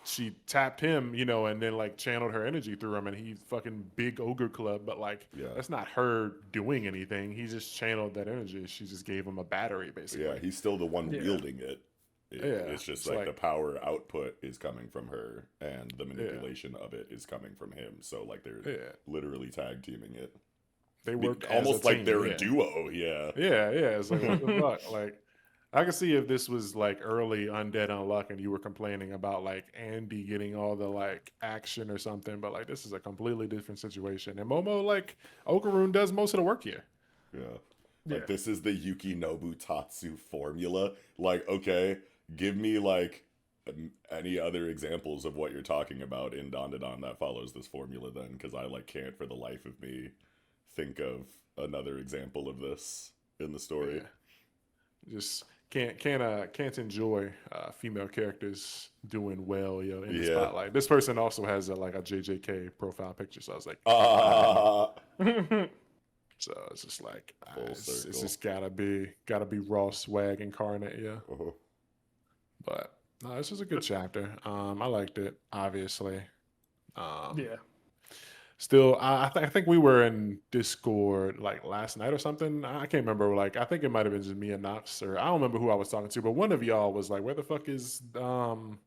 she tapped him, you know, and then like channeled her energy through him, and he's fucking big Ogre Club. But like that's not her doing anything. He just channeled that energy. She just gave him a battery, basically. Yeah, he's still the one wielding it. It's just like the power output is coming from her, and the manipulation of it is coming from him. So like they're literally tag teaming it. They work almost like they're a duo. Yeah. It's like what the fuck, like. I can see if this was like early Undead Unluck and you were complaining about like Andy getting all the like action or something, but like this is a completely different situation. And Momo, like Okarun does most of the work here. Like this is the Yukinobu Tatsu formula. Like, okay, give me like any other examples of what you're talking about in Dandadan that follows this formula then, because I like can't for the life of me think of another example of this in the story. Just can't enjoy female characters doing well, in the spotlight. This person also has like a JJK profile picture, so I was like, So it's just like Full it's circle. just gotta be raw swag incarnate, yeah. Uh-huh. But no, this was a good chapter. I liked it, obviously. Yeah. Still, I think we were in Discord like last night or something. I can't remember. Like, I think it might have been just me and Knox, or I don't remember who I was talking to. But one of y'all was like, "Where the fuck is the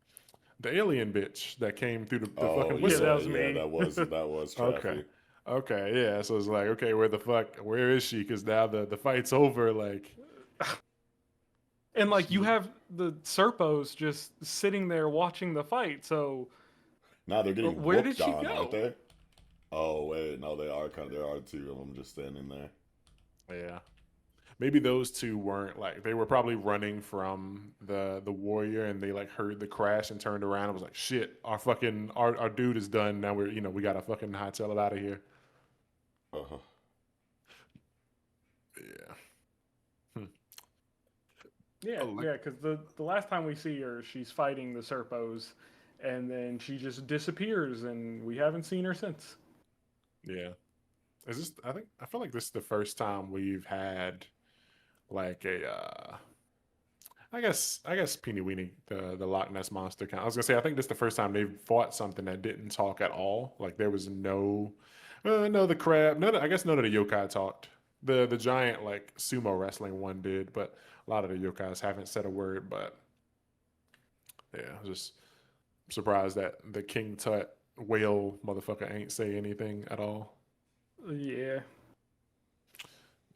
alien bitch that came through the Oh fucking yeah, that whistle?" was me. that was Okay, Traffy. okay, yeah. So it's like, okay, where is she? Because now the fight's over. Like, And like you have the Serpos just sitting there watching the fight. So Nah, they're getting where did whooped she on, aren't go? they? Oh wait, no, they are kind. There are two of them just standing there. yeah. Maybe those two weren't like they were probably running from the warrior and they like heard the crash and turned around and was like, shit, our dude is done. Now we gotta fucking hightail it out of here. Uh-huh. Yeah. Yeah, Oh, yeah, because the last time we see her, she's fighting the Serpos, and then she just disappears, and we haven't seen her since. yeah. I feel like this is the first time we've had like a I guess Peeny Weenie, the Loch Ness monster count. I was gonna say I think this is the first time they've fought something that didn't talk at all. Like there was no the crab. I guess none of the yokai talked. The giant like sumo wrestling one did, but a lot of the yokais haven't said a word. But yeah, I was just surprised that the King Tut whale motherfucker ain't say anything at all. Yeah.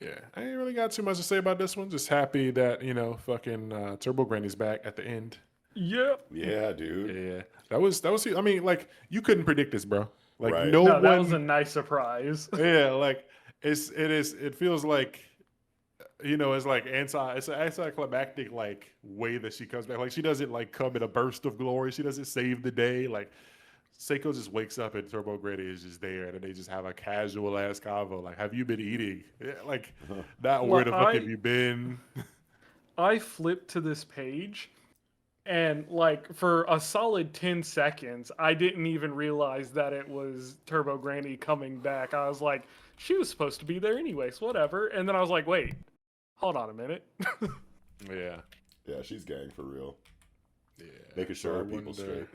Yeah, I ain't really got too much to say about this one. Just happy that fucking Turbo Granny's back at the end. Yep. Yeah, dude. Yeah, that was. I mean, like you couldn't predict this, bro. Like Right. no No, that was a one. nice surprise. Yeah, like it feels like it's an anticlimactic like way that she comes back. Like she doesn't like come in a burst of glory. She doesn't save the day. Like Seiko just wakes up and Turbo Granny is just there, and they just have a casual ass convo. Like, have you been eating? Yeah, like, not where Well, the fuck have you been? I flipped to this page, and like for a solid 10 seconds, I didn't even realize that it was Turbo Granny coming back. I was like, she was supposed to be there anyways, whatever. And then I was like, wait, hold on a minute. Yeah, Yeah, she's gang for real. yeah. Making So sure I our people straight.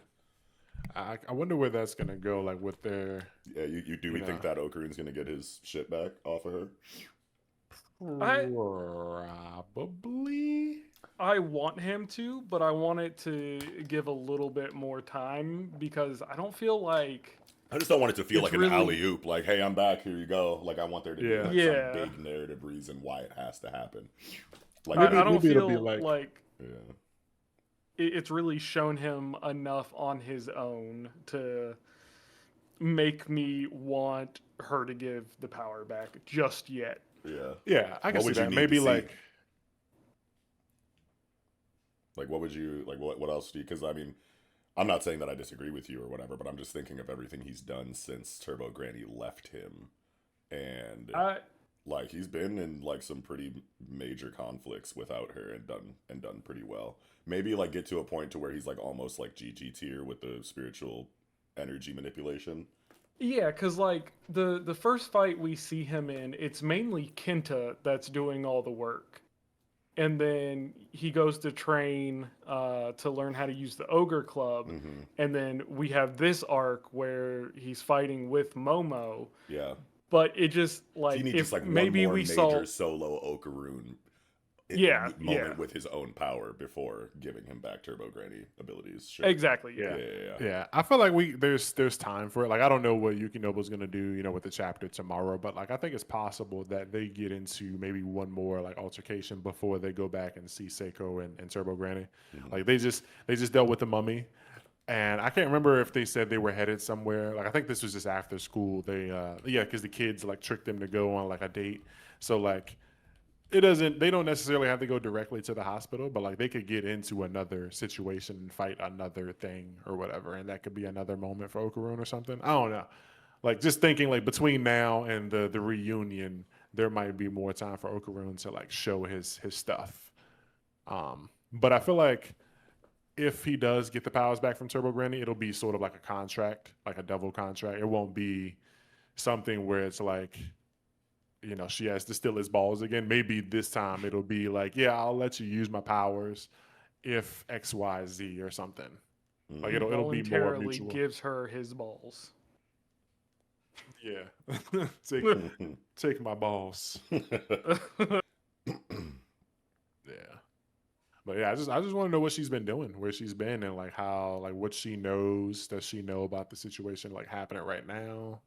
I wonder where that's gonna go. Like with their Yeah, you do we think that Okarin's gonna get his shit back off of her? probably. I want him to, but I want it to give a little bit more time because I don't feel like I just don't want it to feel It's like an really- alley oop. Like, hey, I'm back. Here you go. Like, I want there to be Yeah. like Yeah. some big narrative reason why it has to happen. Like, I don't maybe it'll feel be like yeah. it's really shown him enough on his own to make me want her to give the power back just yet. Yeah. Yeah, I can What see would you that. need Maybe to see? like what would you like? What else do you? Because I mean, I'm not saying that I disagree with you or whatever, but I'm just thinking of everything he's done since Turbo Granny left him, and like he's been in like some pretty major conflicts without her and done pretty well. Maybe like get to a point to where he's like almost like GG tier with the spiritual energy manipulation. Yeah, because like the first fight we see him in, it's mainly Kenta that's doing all the work. And then he goes to train to learn how to use the ogre club. Mm-hmm. And then we have this arc where he's fighting with Momo. Yeah. But it just like So you need if just like maybe one more we major saw solo Okaroon moment with his own power before giving him back Turbo Granny abilities. Sure. exactly yeah. I feel like there's time for it. Like I don't know what Yukinobu's gonna do, with the chapter tomorrow, but like I think it's possible that they get into maybe one more like altercation before they go back and see Seiko and Turbo Granny. Mm-hmm. Like they just dealt with the mummy. And I can't remember if they said they were headed somewhere. Like I think this was just after school. They because the kids like tricked them to go on like a date. So like they don't necessarily have to go directly to the hospital, but like they could get into another situation and fight another thing or whatever, and that could be another moment for Okaroon or something. I don't know. Like just thinking like between now and the reunion, there might be more time for Okaroon to like show his stuff. But I feel like if he does get the powers back from Turbo Granny, it'll be sort of like a contract, like a double contract. It won't be something where it's like you know, she has to steal his balls again. Maybe this time it'll be like, yeah, I'll let you use my powers if X, Y, Z or something. Like He it'll be more voluntarily mutual. gives her his balls. Yeah, take my balls. Yeah, but yeah, I just want to know what she's been doing, where she's been, and like how, like what she knows. Does she know about the situation like happening right now?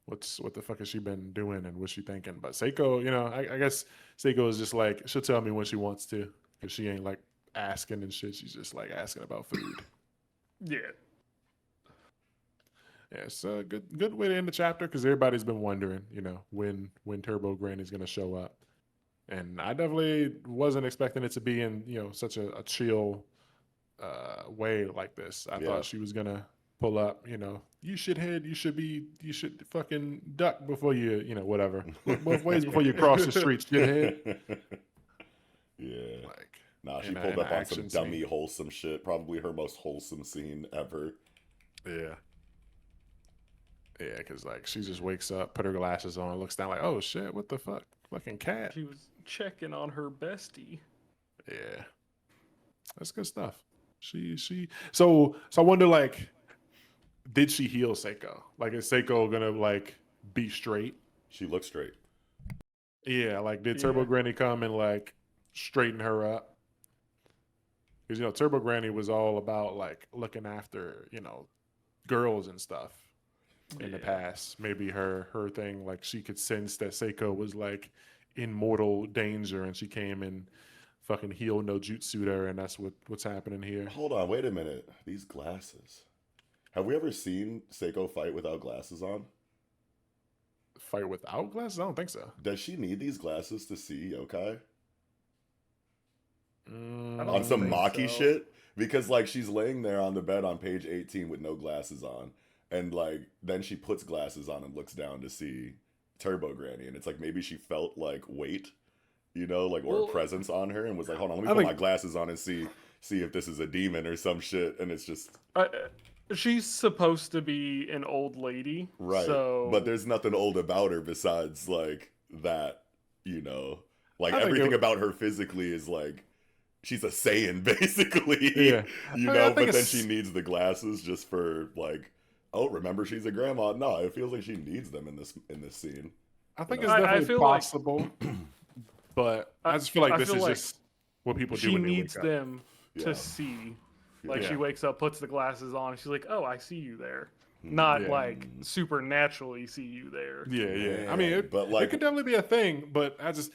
What the fuck has she been doing, and what's she thinking? But Seiko, you know, I guess Seiko is just like, she'll tell me when she wants to, because she ain't like asking and shit. She's just like asking about food. Yeah. Yeah, it's a good way to end the chapter, because everybody's been wondering, you know, when Turbo Granny's gonna show up. And I definitely wasn't expecting it to be in, you know, such a chill way like this. I thought she was gonna pull up, you know, you shithead, you should fucking duck before you know, whatever. Look both ways before you cross the street, shithead. Yeah. Like, nah, she pulled up on some dummy wholesome shit. Probably her most wholesome scene ever. Yeah. Yeah, because like she just wakes up, put her glasses on, looks down like, oh shit, what the fuck? Fucking cat. She was checking on her bestie. Yeah. That's good stuff. So I wonder, like, did she heal Seiko? Like, is Seiko gonna like be straight? She looks straight. Yeah, like did Turbo Granny come and like straighten her up? Because, you know, Turbo Granny was all about like looking after, you know, girls and stuff in the past. Maybe her thing, like she could sense that Seiko was like in mortal danger, and she came and fucking healed no jutsu her, and that's what's happening here. Hold on, wait a minute. These glasses. Have we ever seen Seiko fight without glasses on? Fight without glasses? I don't think so. Does she need these glasses to see yokai? On some Maki shit? Because like she's laying there on the bed on page 18 with no glasses on. And like then she puts glasses on and looks down to see Turbo Granny. And it's like maybe she felt like weight, you know, like or a presence on her, and was like, hold on, let me put my glasses on and see if this is a demon or some shit. And it's just she's supposed to be an old lady, right? So... But there's nothing old about her besides like that, you know. Like everything about her physically is like she's a Saiyan basically, you know. But then she needs the glasses just for like, oh, remember she's a grandma. No, it feels like she needs them in this scene. I think it's definitely possible, but I just feel like this is just what people do. She when they needs wake up. them to see. Like she wakes up, puts the glasses on, and she's like, "Oh, I see you there." Not like supernaturally see you there. Yeah. I mean, it could definitely be a thing, but I just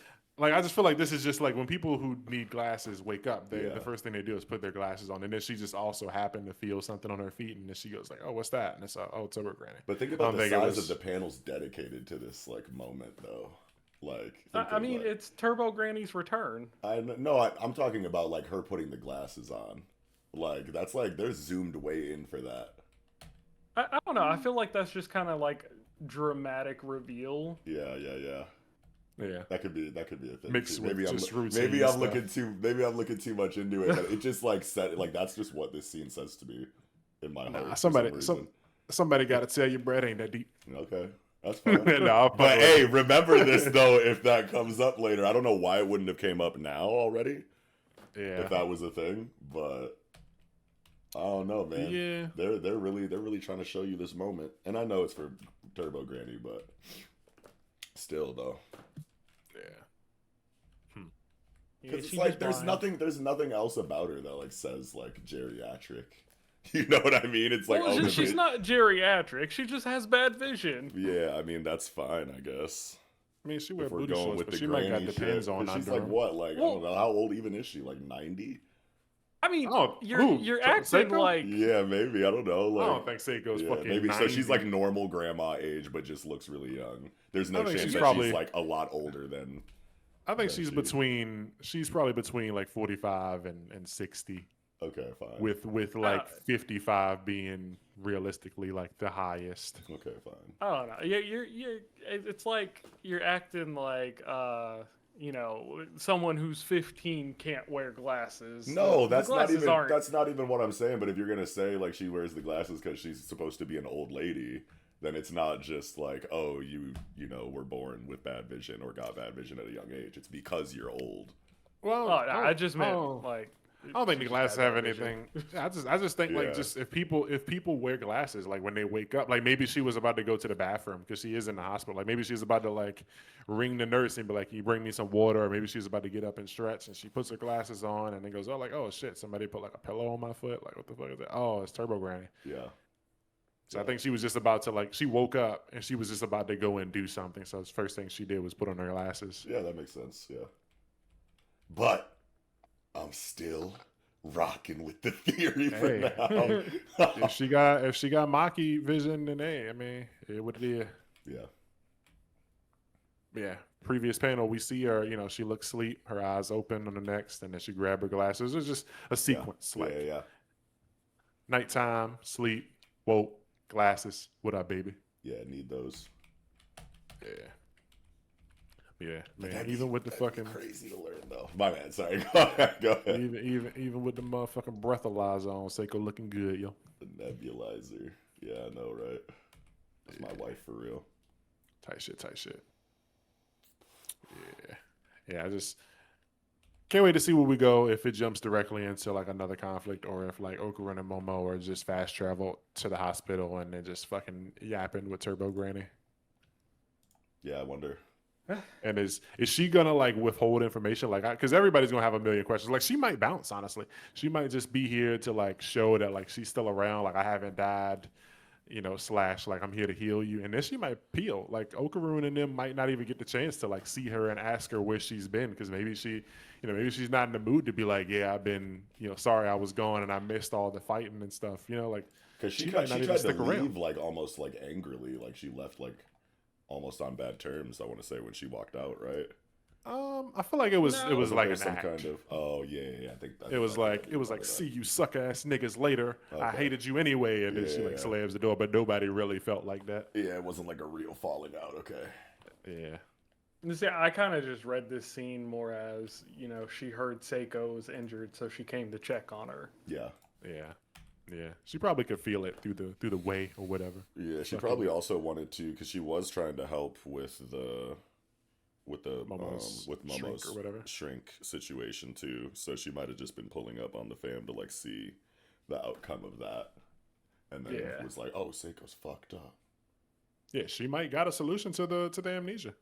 feel like this is just like when people who need glasses wake up, the first thing they do is put their glasses on, and then she just also happened to feel something on her feet, and then she goes like, "Oh, what's that?" And it's it's Turbo Granny. But think about the size of the panels dedicated to this like moment, though. Like, I mean, it's Turbo Granny's return. I'm talking about like her putting the glasses on. Like that's like they're zoomed way in for that. I don't know. I feel like that's just kind of like dramatic reveal. Yeah. That could be a thing. Mixed with maybe I'm looking too much into it. But it just like said like that's just what this scene says to me in my heart. Somebody got to tell you, Brett ain't that deep. Okay. That's fine. But hey, remember this though. If that comes up later, I don't know why it wouldn't have came up now already. Yeah. If that was a thing, but I don't know, man. Yeah. They're really trying to show you this moment, and I know it's for Turbo Granny, but still though. Yeah. Because it's like there's nothing else about her that like says like geriatric. You know what I mean? It's like she's not geriatric. She just has bad vision. Yeah, I mean that's fine, I guess. I mean, she wears booty shorts, but she might got depends on. She's like what? Like I don't know, how old even is she? Like 90? I mean, you're acting Seiko? like maybe I don't know. Like, I don't think Seiko's fucking maybe 90. So she's like normal grandma age, but just looks really young. There's no chance that she's like a lot older than. I think she's probably between like 45 and 60. Okay, fine. With like 55 being realistically like the highest. Okay, fine. I don't know. You're it's like you're acting like you know, someone who's 15 can't wear glasses. No, that's not even what I'm saying. But if you're gonna say like she wears the glasses because she's supposed to be an old lady, then it's not just like, oh, you know, were born with bad vision or got bad vision at a young age. It's because you're old. Well, I just meant like. I don't think the she just glasses had have bad vision. anything. I just think like just if people wear glasses like when they wake up, like maybe she was about to go to the bathroom because she is in the hospital. Like maybe she's about to like ring the nurse and be like, "You bring me some water," or maybe she's about to get up and stretch, and she puts her glasses on and then goes, "Oh, like oh shit, somebody put like a pillow on my foot. Like what the fuck is that? Oh, it's Turbo Granny." Yeah. So I think she was just about to like she woke up and she was just about to go and do something. So the first thing she did was put on her glasses. Yeah, that makes sense. Yeah. But I'm still rocking with the theory for now. if she got Maki vision, then hey, I mean, what it is. Yeah. Yeah. Previous panel, we see her. You know, she looks asleep, her eyes open on the next, and then she grab her glasses. It's just a sequence, Yeah. like Yeah. nighttime, sleep, woke, glasses. What up, baby? Yeah, need those. Yeah. Yeah, man. Even with the fucking crazy to learn though. My man, sorry. Go ahead. Even with the motherfucking breathalyzer on, Seiko looking good, yo. The nebulizer. Yeah, I know, right? That's my wife for real. Tight shit. Yeah. I just can't wait to see where we go. If it jumps directly into like another conflict, or if like Okurin and Momo are just fast travel to the hospital and then just fucking yapping with Turbo Granny. Yeah, I wonder. And is she gonna like withhold information, like because everybody's gonna have a million questions. Like she might bounce, honestly. She might just be here to like show that like she's still around, like I haven't died, you know, / like I'm here to heal you. And then she might peel. Like Okarun and them might not even get the chance to like see her and ask her where she's been, because maybe she's not in the mood to be like, yeah, I've been, you know, sorry I was gone and I missed all the fighting and stuff, you know, like because she might tried not even to leave like almost like angrily, like she left like almost on bad terms, I want to say, when she walked out, right? I feel like it was like an some act. kind of. Oh yeah. I think it was like see you suck ass niggas later. Okay. I hated you anyway, and then she like slams the door, but nobody really felt like that. Yeah, it wasn't like a real falling out. Okay. Yeah. See, I kind of just read this scene more as, you know, she heard Seiko was injured, so she came to check on her. Yeah. She probably could feel it through the way or whatever. Yeah, she probably also wanted to, because she was trying to help with Momo's shrink or whatever shrink situation too. So she might have just been pulling up on the fam to like see the outcome of that, and then was like, "Oh, Seiko's fucked up." Yeah, she might got a solution to the amnesia.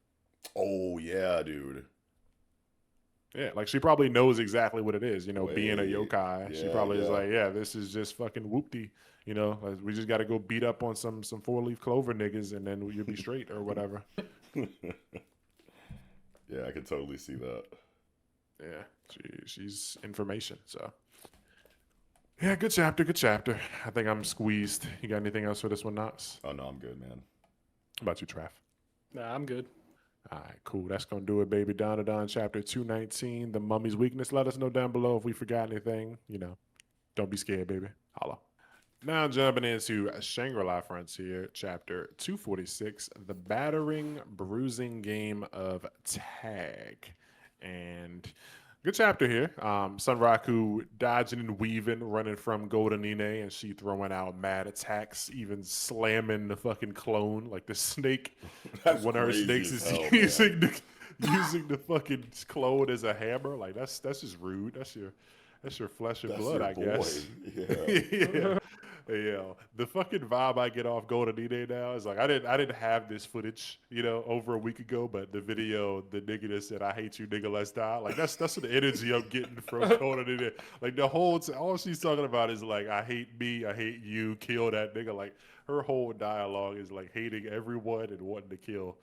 Oh yeah, dude. Yeah, like she probably knows exactly what it is, you know, being a yokai. She probably is like, yeah, this is just fucking whoopty, you know, like, we just got to go beat up on some 4-leaf clover niggas and then you'll be straight or whatever. Yeah, I can totally see that. Yeah, she's information, so. Yeah, good chapter. I think I'm squeezed. You got anything else for this one, Knox? Oh, no, I'm good, man. How about you, Trav? Nah, I'm good. All right, cool. That's going to do it, baby. Dandadan, chapter 219, The Mummy's Weakness. Let us know down below if we forgot anything. You know, don't be scared, baby. Holla. Now jumping into Shangri-La Frontier, chapter 246, The Battering, Bruising Game of Tag. And good chapter here. Sunraku dodging and weaving, running from Golden Ine, and she throwing out mad attacks, even slamming the fucking clone, like the snake. One of her snakes is using the fucking clone as a hammer. Like that's just rude. That's your flesh and blood, I guess. Yeah. Yeah, the fucking vibe I get off Golden Ine now is like I didn't have this footage, you know, over a week ago, but the video, the nigga that said "I hate you, nigga, let's die," like that's the energy I'm getting from Golden Ine. Like the whole all she's talking about is like I hate me, I hate you, kill that nigga. Like her whole dialogue is like hating everyone and wanting to kill.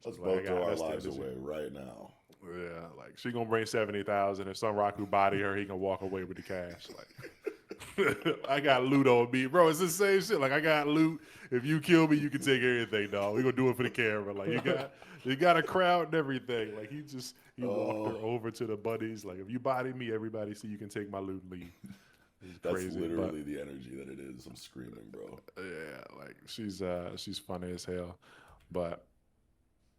Let's both throw our lives away right now. Yeah, like she gonna bring 70,000. If Sunraku body her, he can walk away with the cash. Like. I got loot on me, bro. It's the same shit. Like I got loot. If you kill me, you can take everything, dog. We gonna do it for the camera. Like you got a crowd and everything. Like he walked her over to the buddies. Like if you body me, everybody see you can take my loot and leave. That's crazy, literally the energy that it is. I'm screaming, bro. Yeah, like she's funny as hell, but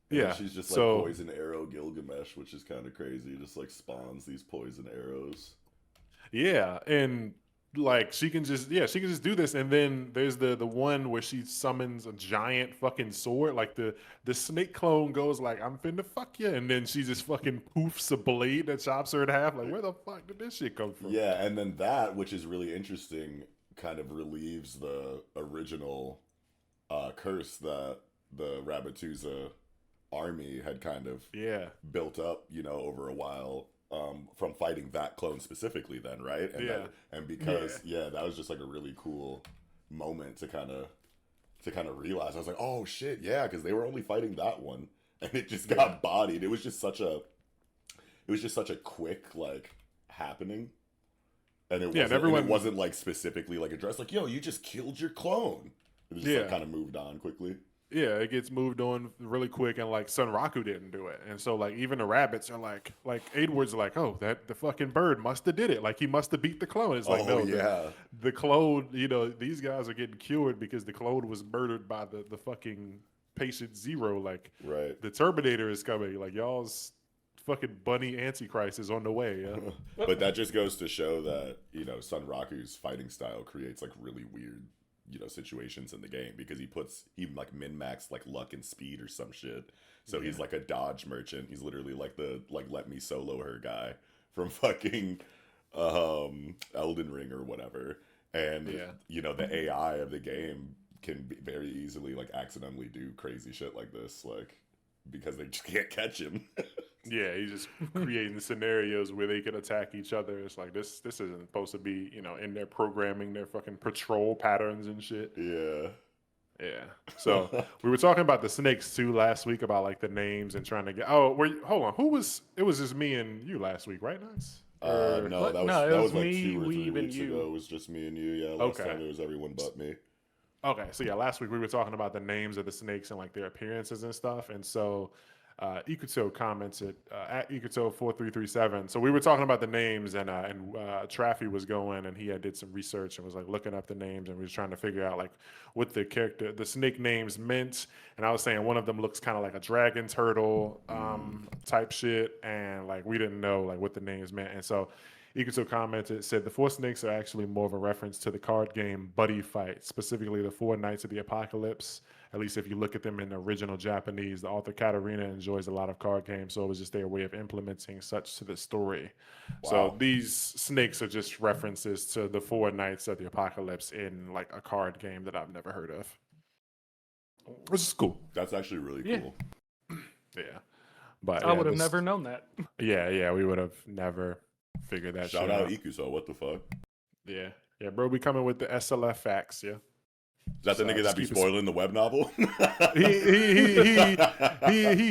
yeah, she's just like poison arrow Gilgamesh, which is kind of crazy. Just like spawns these poison arrows. Yeah, and like she can just do this, and then there's the one where she summons a giant fucking sword, like the snake clone goes like, I'm finna fuck you, and then she just fucking poofs a blade that chops her in half. Like, where the fuck did this shit come from? Yeah, and then that, which is really interesting, kind of relieves the original curse that the Rabatuza army had kind of built up, over a while, from fighting that clone specifically then, right? And and because that was just like a really cool moment to kind of realize. I was like, oh shit, yeah, because they were only fighting that one and it just got bodied. It was just such a quick like happening. And it wasn't like specifically like addressed like, yo, you just killed your clone. It was just like kind of moved on quickly. Yeah, it gets moved on really quick, and like Sunraku didn't do it, and so like even the rabbits are like Edward's like, oh, that the fucking bird must have did it, like he must have beat the clone. It's like, the clone, these guys are getting cured because the clone was murdered by the fucking patient zero. Like, the Terminator is coming. Like, y'all's fucking bunny antichrist is on the way. Yeah. But that just goes to show that Sunraku's fighting style creates like really weird situations in the game, because he like min-maxed like luck and speed or some shit. So he's like a dodge merchant. He's literally like the let me solo her guy from fucking Elden Ring or whatever. And the AI of the game can very easily like accidentally do crazy shit like this, like because they just can't catch him. Yeah, he's just creating scenarios where they can attack each other. It's like this isn't supposed to be, in their programming, their fucking patrol patterns and shit. Yeah. Yeah. So we were talking about the snakes too last week, about like the names and trying to get. Oh, hold on. It was just me and you last week, right, Nice? No, that was like me, 2 or 3 Weeb, weeks and you. ago. It was just me and you. Yeah. Last time it was everyone but me. Okay, so last week we were talking about the names of the snakes and like their appearances and stuff, and so Ikuto commented at Ikuto4337. So we were talking about the names, and Traffy was going, and he did some research and was like looking up the names, and we was trying to figure out like what the snake names meant. And I was saying one of them looks kind of like a dragon turtle type shit, and like we didn't know like what the names meant. And so Ikuto commented, said the 4 snakes are actually more of a reference to the card game Buddy Fight, specifically the 4 Knights of the Apocalypse. At least if you look at them in the original Japanese, the author Katarina enjoys a lot of card games, so it was just their way of implementing such to the story. Wow. So these snakes are just references to the 4 Knights of the Apocalypse in like a card game that I've never heard of. Which is cool. That's actually really cool. Yeah. But I would have never known that. Yeah, we would have never figured that Shout out Ikuso, what the fuck? Yeah, bro, we coming with the SLF facts, yeah. Is that the nigga that be spoiling the web novel? he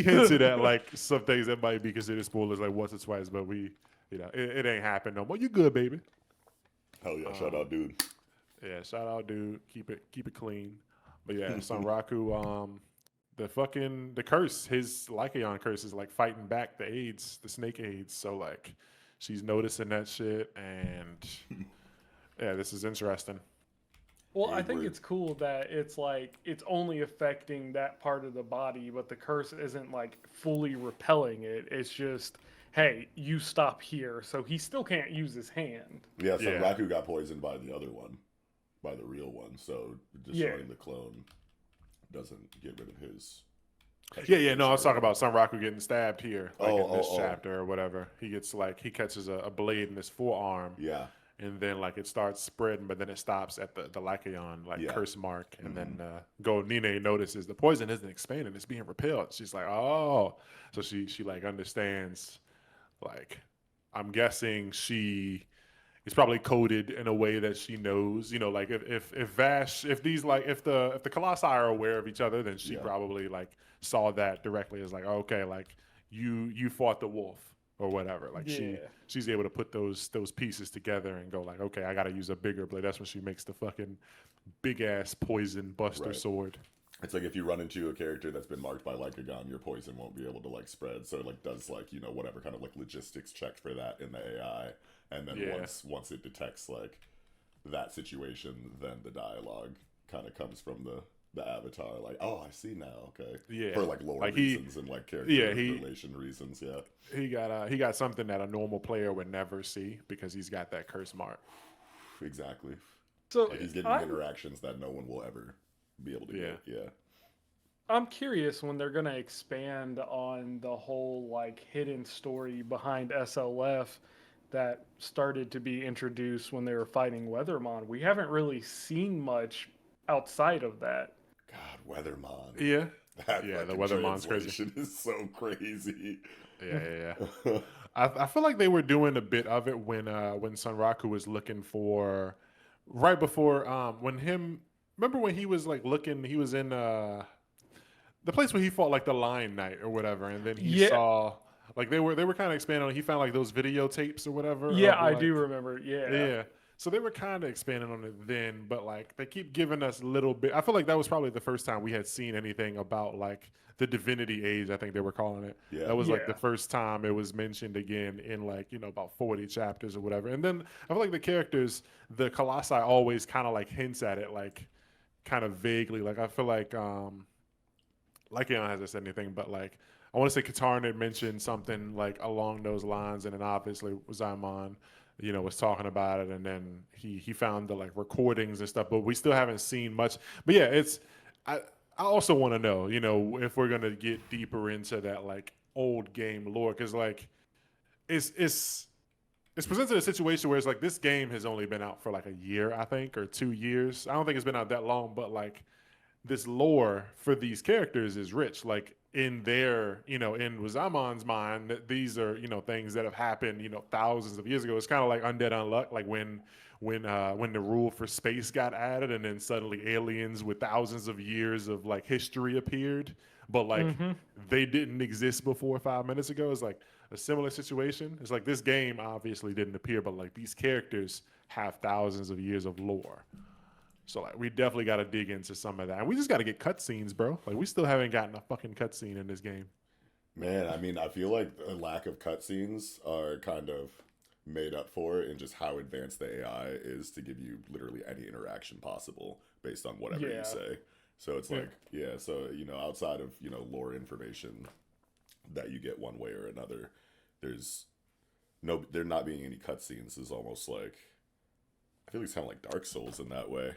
hinted at like some things that might be considered spoilers like once or twice, but it ain't happened no more. You good, baby? Hell yeah, shout out, dude. Yeah, shout out, dude. Keep it clean. But yeah, Sunraku, the curse, his Lycaon curse is like fighting back the snake AIDS. So like she's noticing that shit, and yeah, this is interesting. Well, I think it's cool that it's like it's only affecting that part of the body, but the curse isn't like fully repelling it. It's just, hey, you stop here, so he still can't use his hand. Yeah, so Raku got poisoned by the other one, by the real one. So destroying the clone doesn't get rid of his. No, I was talking about Sunraku getting stabbed here, in this chapter or whatever. He gets he catches a blade in his forearm. Yeah. And then like it starts spreading, but then it stops at the Lycaon curse mark, and then Nine notices the poison isn't expanding; it's being repelled. She's like, oh, so she like understands. Like, I'm guessing she is probably coded in a way that she knows. Like if Vash, if the Colossi are aware of each other, then she probably like saw that directly as like, okay, like you fought the wolf. Or whatever, like she's able to put those pieces together and go like, okay, I got to use a bigger blade. That's when she makes the fucking big ass poison buster sword. It's like if you run into a character that's been marked by Lycagon, your poison won't be able to like spread. So it like does like whatever kind of like logistics check for that in the AI, and then once it detects like that situation, then the dialogue kind of comes from the avatar, like, oh, I see now, okay. Yeah. For like lore reasons and like character relation reasons, He got something that a normal player would never see because he's got that curse mark. Exactly. So Like he's getting interactions that no one will ever be able to get. Yeah. I'm curious when they're gonna expand on the whole like hidden story behind SLF that started to be introduced when they were fighting Weathermon. We haven't really seen much outside of that. God, Weathermon. Yeah. That the fucking Weathermon's crazy. translation is so crazy. Yeah. I feel like they were doing a bit of it when Sunraku was looking for right before remember when he was like looking, he was in the place where he fought like the Lion Knight or whatever, and then he saw like they were kind of expanding on. He found like those videotapes or whatever. Yeah, of, I like, do remember. Yeah. So they were kind of expanding on it then, but like they keep giving us little bit. I feel like that was probably the first time we had seen anything about like the Divinity Age. I think they were calling it. Yeah. That was like the first time it was mentioned again in like about 40 chapters or whatever. And then I feel like the characters, the Colossi, always kind of like hints at it, like kind of vaguely. Like I feel like Lekion hasn't said anything, but like I want to say Katarn had mentioned something like along those lines, and then obviously Zaimon, was talking about it, and then he found the like recordings and stuff, but we still haven't seen much. But yeah, I also want to know, if we're gonna get deeper into that like old game lore, because like it's presented a situation where it's like this game has only been out for like a year, I think, or 2 years. I don't think it's been out that long, but like this lore for these characters is rich. Like in their, in Wazamon's mind, that these are, things that have happened, thousands of years ago. It's kind of like Undead Unluck, like when the rule for space got added, and then suddenly aliens with thousands of years of like history appeared, but like they didn't exist before 5 minutes ago. It's like a similar situation. It's like this game obviously didn't appear, but like these characters have thousands of years of lore. So like we definitely got to dig into some of that. And we just got to get cutscenes, bro. Like we still haven't gotten a fucking cutscene in this game. Man, I mean, I feel like a lack of cutscenes are kind of made up for in just how advanced the AI is to give you literally any interaction possible based on whatever you say. So it's like, so, outside of, lore information that you get one way or another, there not being any cutscenes is almost like, I feel like it's kind of like Dark Souls in that way.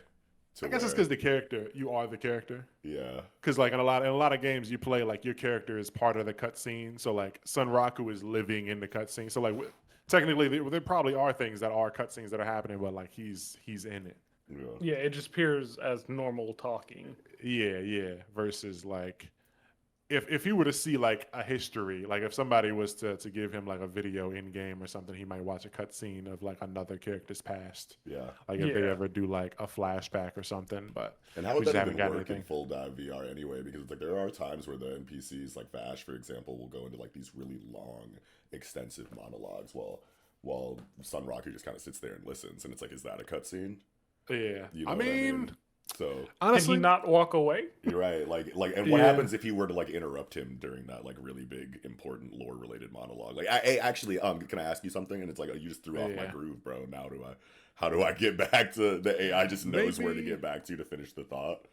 I guess it's because you are the character. Yeah. Because like in a lot of games you play, like your character is part of the cutscene. So like Sunraku is living in the cutscene. So like technically there probably are things that are cutscenes that are happening, but like he's in it. Yeah, it just appears as normal talking. Yeah. Versus like if he were to see like a history, like if somebody was to give him like a video in game or something, he might watch a cutscene of like another character's past. Yeah. Like if they ever do like a flashback or something, but and how would that even work in full dive VR anyway? Because like there are times where the NPCs, like Vash, for example, will go into like these really long, extensive monologues while Sunraku just kind of sits there and listens, and it's like, is that a cutscene? Yeah. You know I mean? So honestly, can he not walk away? You're right. Like, and what happens if he were to like interrupt him during that like really big, important lore-related monologue? Like, I actually, can I ask you something? And it's like, oh, you just threw off my groove, bro. Now how do I get back to the AI? Just knows where to get back to finish the thought.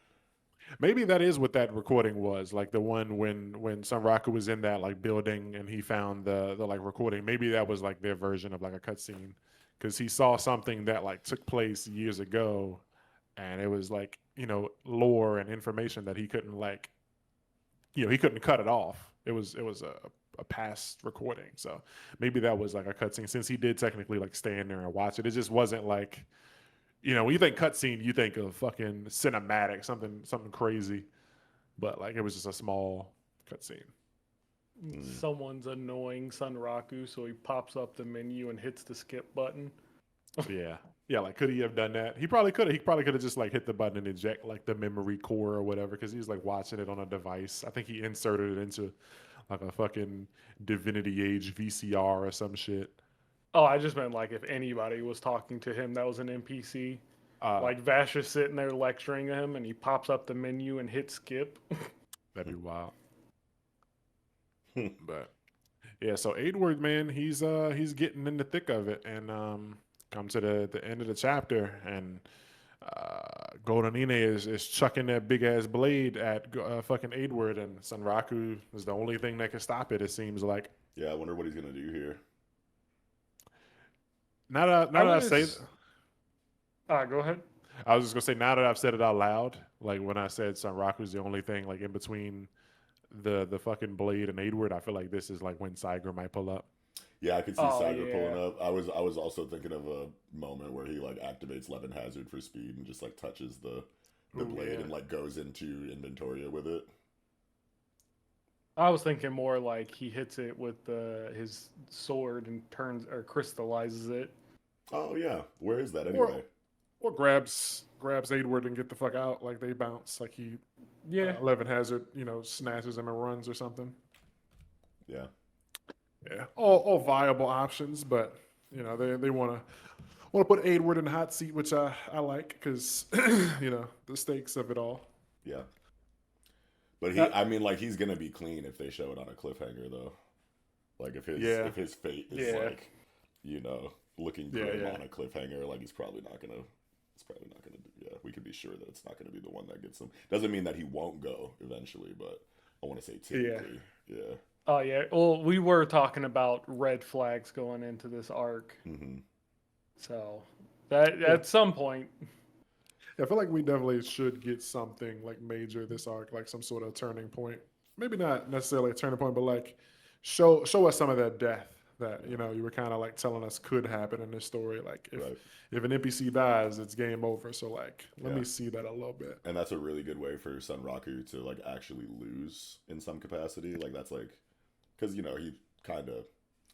Maybe that is what that recording was, like the one when Sunraku was in that like building and he found the like recording. Maybe that was like their version of like a cutscene, because he saw something that like took place years ago. And it was like, lore and information that he couldn't like, he couldn't cut it off. It was a past recording. So maybe that was like a cutscene, since he did technically like stay in there and watch it. It just wasn't like, when you think cutscene, you think of fucking cinematic, something crazy. But like it was just a small cutscene. Someone's annoying Sunraku, so he pops up the menu and hits the skip button. Yeah, like could he have done that? He probably could have. He probably could have just like hit the button and eject like the memory core or whatever, because he was like watching it on a device. I think he inserted it into like a fucking Divinity Age VCR or some shit. Oh, I just meant like if anybody was talking to him that was an NPC. Like Vash is sitting there lecturing him and he pops up the menu and hits skip. That'd be wild. But yeah, so Edward, man, he's getting in the thick of it, and come to the end of the chapter, and Golden Ine is chucking that big ass blade at fucking Edward, and Sunraku is the only thing that can stop it. It seems like. Yeah, I wonder what he's gonna do here. Not I say. Go ahead. I was just gonna say, now that I've said it out loud, like when I said Sanraku's the only thing like in between the fucking blade and Aidward, I feel like this is like when Saiger might pull up. Yeah, I could see Oh Saiger pulling yeah. up. I was also thinking of a moment where he like activates Levin Hazard for speed and just like touches the Ooh, blade yeah. and like goes into Inventoria with it. I was thinking more like he hits it with his sword and turns or crystallizes it. Oh yeah, where is that Or anyway? or grabs Aidward and get the fuck out. Like they bounce. Like he Yeah. Levin Hazard, snatches him and runs or something. Yeah, Yeah, all viable options, but they want to put Aidward in the hot seat, which I like because the stakes of it all. yeah. But Uh, I mean, like he's gonna be clean if they show it on a cliffhanger, though. Like Yeah, if his fate is yeah. like, looking Yeah, grim yeah. on a cliffhanger, like he's probably not gonna. It's probably not gonna. Yeah, we can be sure that it's not gonna be the one that gets him. Doesn't mean that he won't go eventually, but I want to say typically, yeah. Oh yeah. Well, we were talking about red flags going into this arc, Hmm. so that Yeah. at some point, I feel like we definitely should get something like major this arc, like some sort of turning point. Maybe not necessarily a turning point, but like show us some of that death that Yeah. you were kind of like telling us could happen in this story. Like Right. if an NPC dies, it's game over. So like let Yeah. me see that a little bit. And that's a really good way for Sunraku to like actually lose in some capacity. Like that's like, because he kind of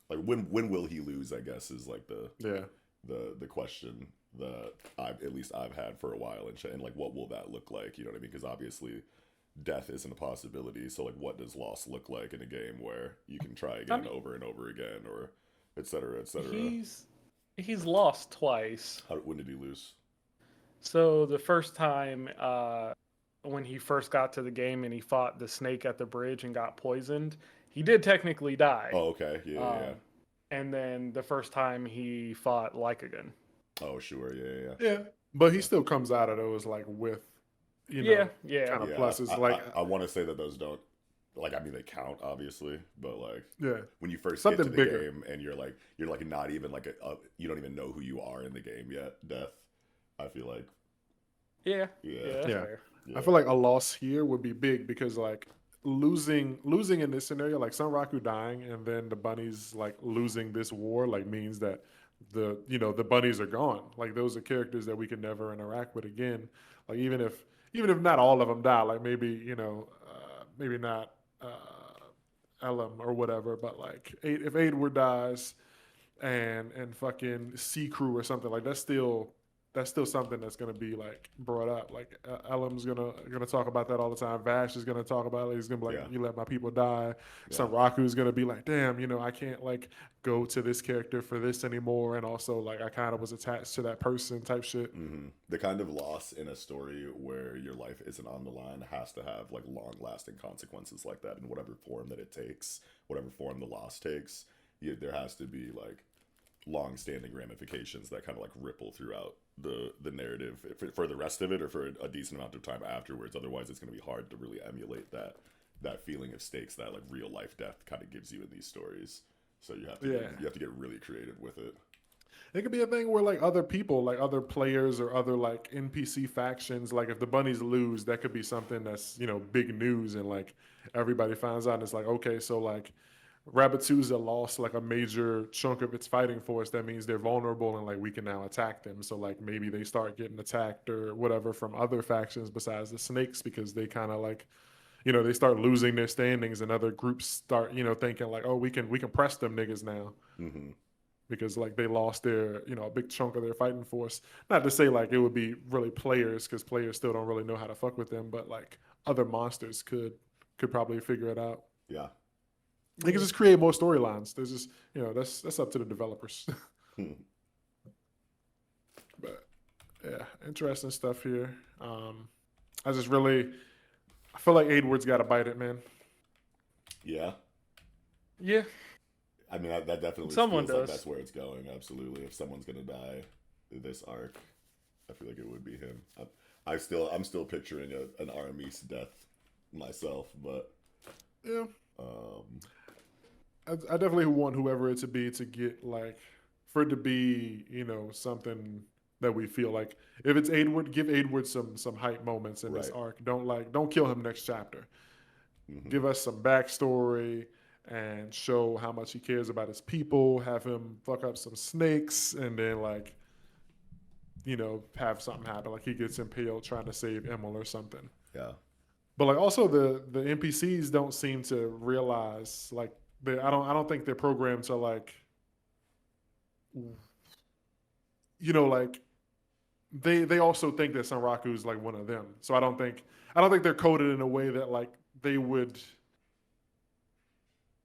like when will he lose? I guess is like Yeah, the question that at least I've had for a while, and like what will that look like? You know what I mean? Because obviously death isn't a possibility. So like what does loss look like in a game where you can try I again mean, over and over again, or et cetera, et cetera. he's lost twice. When did he lose? So the first time, when he first got to the game and he fought the snake at the bridge and got poisoned, he did technically die. Oh, okay. Yeah, yeah. And then the first time he fought Lycagon. Oh, sure. Yeah, yeah. yeah. But he Yeah. still comes out of those like with Yeah, yeah. kind of Yeah, pluses. I, Like I want to say that those don't, like, I mean they count obviously, but like yeah, when you first something get to the bigger. game and you're like not even like you don't even know who you are in the game yet. Death, I feel like. Yeah, Yeah, yeah, that's Yeah. fair. yeah, I feel like a loss here would be big because like losing in this scenario, like Sunraku dying and then the bunnies like losing this war, like means that the bunnies are gone. Like those are characters that we can never interact with again. Like even if not all of them die, like maybe not Elam or whatever, but like if Aidward dies and fucking Sea Crew or something like that's still something that's gonna be like brought up. Like Elam's gonna talk about that all the time. Vash is gonna talk about it. He's gonna be like, yeah, "You let my people die." yeah. Raku's gonna be like, "Damn, I can't like go to this character for this anymore." And also like I kind of was attached to that person type shit. The kind of loss in a story where your life isn't on the line has to have like long lasting consequences like that in whatever form that it takes, whatever form the loss takes. There has to be like long-standing ramifications that kind of like ripple throughout the narrative for the rest of it or for a decent amount of time afterwards. Otherwise it's going to be hard to really emulate that feeling of stakes that like real life death kind of gives you in these stories. So you have to you have to get really creative with it. It could be a thing where like other people, like other players or other like NPC factions, like if the bunnies lose, that could be something that's big news and like everybody finds out and it's like okay, so like Rabatuza lost like a major chunk of its fighting force. That means they're vulnerable and like we can now attack them. So like maybe they start getting attacked or whatever from other factions besides the snakes because they kind of like they start losing their standings and other groups start thinking like oh we can press them niggas now Mm-hmm. because like they lost their a big chunk of their fighting force. Not to say like it would be really players because players still don't really know how to fuck with them, but like other monsters could probably figure it out. Yeah. They can just create more storylines. There's just that's up to the developers. But yeah, interesting stuff here. I just really I feel like Aidward's got to bite it, man. Yeah. Yeah, I mean, that definitely someone feels like does. that's where it's going. Absolutely. If someone's gonna die this arc, I feel like it would be him. I'm still picturing an Aramis death myself, but Yeah, um, I definitely want whoever it to be to get like for it to be something that we feel like if it's Aidwood, give Aidwood some hype moments in this Right. arc. Don't kill him next chapter. Mm-hmm. Give us some backstory and show how much he cares about his people. Have him fuck up some snakes, and then like, you know, have something happen. Like he gets impaled trying to save Emil or something. Yeah. But like also the NPCs don't seem to realize like I don't think they're programmed to like, you know, like they also think that Sanraku is like one of them. So I don't think they're coded in a way that like they would.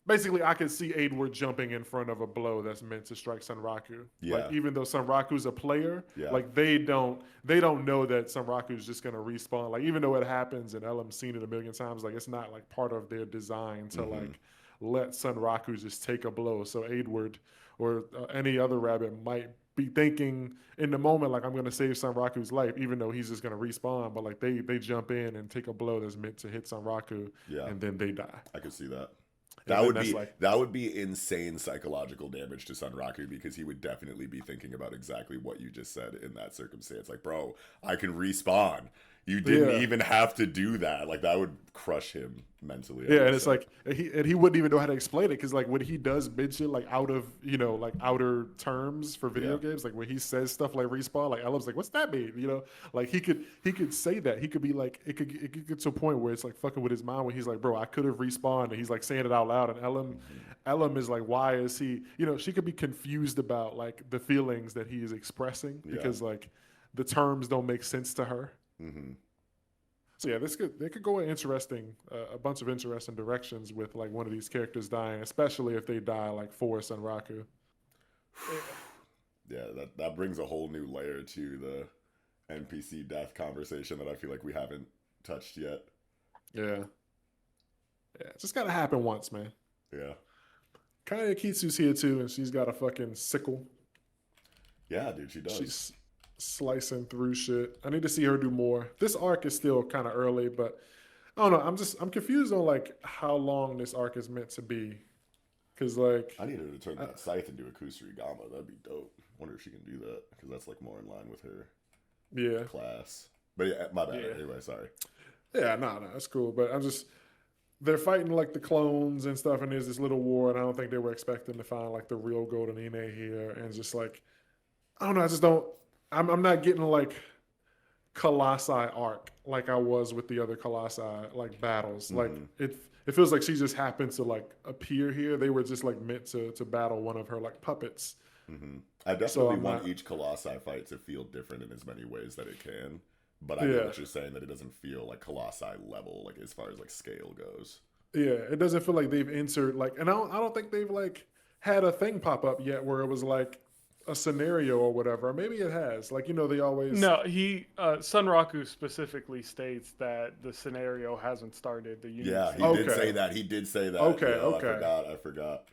Basically, I could see Aidwood jumping in front of a blow that's meant to strike Sanraku. Yeah. Like even though Sanraku's a player, Yeah. like they don't know that Sanraku's just gonna respawn. Like even though it happens and Elam's seen it a million times, like it's not like part of their design to like let Sanraku just take a blow. So Aidwood or any other rabbit might be thinking in the moment like I'm gonna save Sanraku's life, even though he's just gonna respawn. But like they jump in and take a blow that's meant to hit Sanraku, and then they die. I could see that. And That would be insane psychological damage to Sanraku, because he would definitely be thinking about exactly what you just said in that circumstance. Like, bro, I can respawn. You didn't even have to do that. Like that would crush him mentally. Yeah, and it's like he wouldn't even know how to explain it, because like when he does mention like out of like outer terms for video games, like when he says stuff like respawn, like Elam's like, what's that mean? You know, like he could say that. He could be like it could get to a point where it's like fucking with his mind when he's like, bro, I could have respawned, and he's like saying it out loud, and Elam is like, why is he? You know, she could be confused about like the feelings that he is expressing because like the terms don't make sense to her. Mm-hmm. So yeah, they could go in a bunch of interesting directions with like one of these characters dying, especially if they die like for Sanraku. Yeah, that brings a whole new layer to the NPC death conversation that I feel like we haven't touched yet. Yeah, it's just gotta happen once, man. Yeah. Kitsu's here too, and she's got a fucking sickle. Yeah, dude, she does. She's slicing through shit. I need to see her do more. This arc is still kind of early, but I don't know. I'm confused on like how long this arc is meant to be, because like I need her to turn that scythe into a Kusarigama. That'd be dope. Wonder if she can do that, because that's like more in line with her class. But yeah, my bad. Anyway, sorry. Yeah, no, that's cool. But they're fighting like the clones and stuff, and there's this little war, and I don't think they were expecting to find like the real Golden Ine here, and just like I don't know. I just don't. I'm not getting like Colossi arc like I was with the other Colossi like battles. Like it feels like she just happened to like appear here. They were just like meant to battle one of her like puppets. I definitely want each Colossi fight to feel different in as many ways that it can. But I know what you're saying, that it doesn't feel like Colossi level, like as far as like scale goes. Yeah, it doesn't feel like they've entered like, and I don't think they've like had a thing pop up yet where it was like a scenario or whatever. Maybe it has. Like, you know, they always... No, Sunraku specifically states that the scenario hasn't started. The unit did say that. He did say that. Okay. I forgot.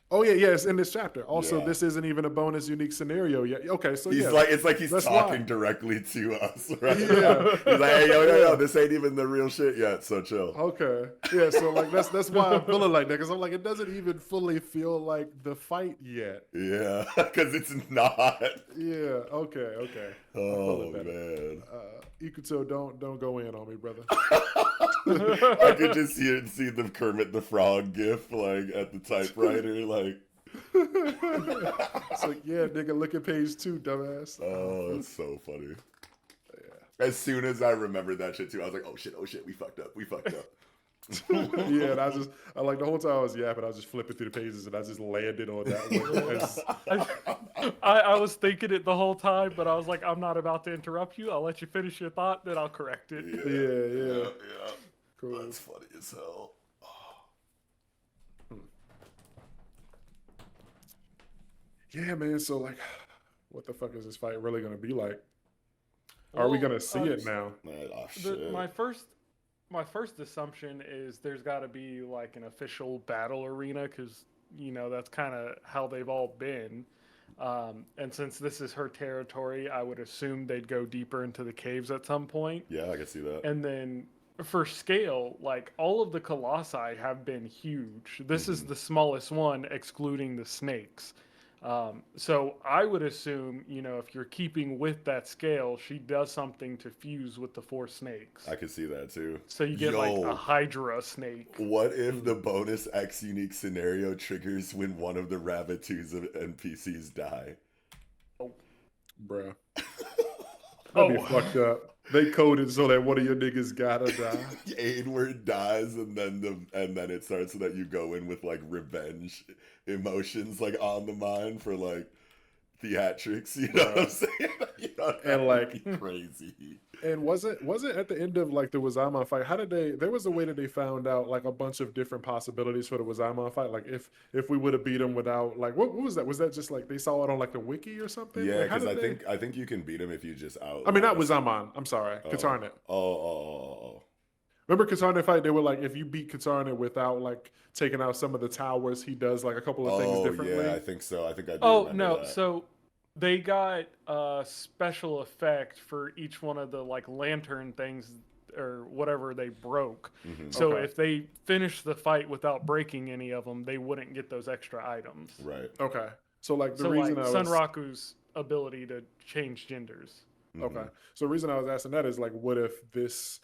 Oh yeah, it's in this chapter. Also, this isn't even a bonus unique scenario yet. Okay, so it's like he's talking directly to us, right? Yeah. He's like, hey, yo, this ain't even the real shit yet, so chill. Okay. Yeah, so like that's why I'm feeling like that, because I'm like, it doesn't even fully feel like the fight yet. Yeah, because it's not. Yeah. Okay. Oh man. Ikuto, don't go in on me, brother. I could just see the Kermit the Frog gif like at the typewriter, like. It's like, yeah, nigga, look at page 2, dumbass. Oh, that's so funny. Yeah. As soon as I remembered that shit too, I was like, oh shit, we fucked up. Yeah, and I like the whole time I was yapping, I was just flipping through the pages, and I just landed on that one. I was thinking it the whole time, but I was like, I'm not about to interrupt you. I'll let you finish your thought, then I'll correct it. Yeah. Cool. That's funny as hell. Yeah, man. So like, what the fuck is this fight really gonna be like? Are we gonna see it now? My first assumption is there's got to be like an official battle arena, because you know that's kind of how they've all been. And since this is her territory, I would assume they'd go deeper into the caves at some point. Yeah, I can see that. And then for scale, like all of the colossi have been huge. This is the smallest one, excluding the snakes. So I would assume, if you're keeping with that scale, she does something to fuse with the 4 snakes. I could see that too. So you get like a Hydra snake. What if the bonus X unique scenario triggers when one of the Rabbitoo's NPCs die? Oh. Bruh. That'd be fucked up. They coded so that one of your niggas gotta die. Aidward dies, and then it starts so that you go in with like revenge emotions like on the mind for like theatrics. You know what I'm saying? And like crazy. And was it at the end of like the Wazama fight? How did there was a way that they found out like a bunch of different possibilities for the Wazama fight? Like if we would have beat him without like what was that? Was that just like they saw it on like the wiki or something? Yeah, like, because I think you can beat him if you just out. I mean, not Wazama. I'm sorry, Katarnet. Oh. Remember Katarnet fight? They were like, if you beat Katarnet without like taking out some of the towers, he does like a couple of things differently. Yeah, I think so. I think I do. Oh no, that. so they got a special effect for each one of the like lantern things or whatever they broke. Mm-hmm. So if they finished the fight without breaking any of them, they wouldn't get those extra items. Right. Okay. So like the reason like Sunraku's ability to change genders. Okay. So the reason I was asking that is like, what if this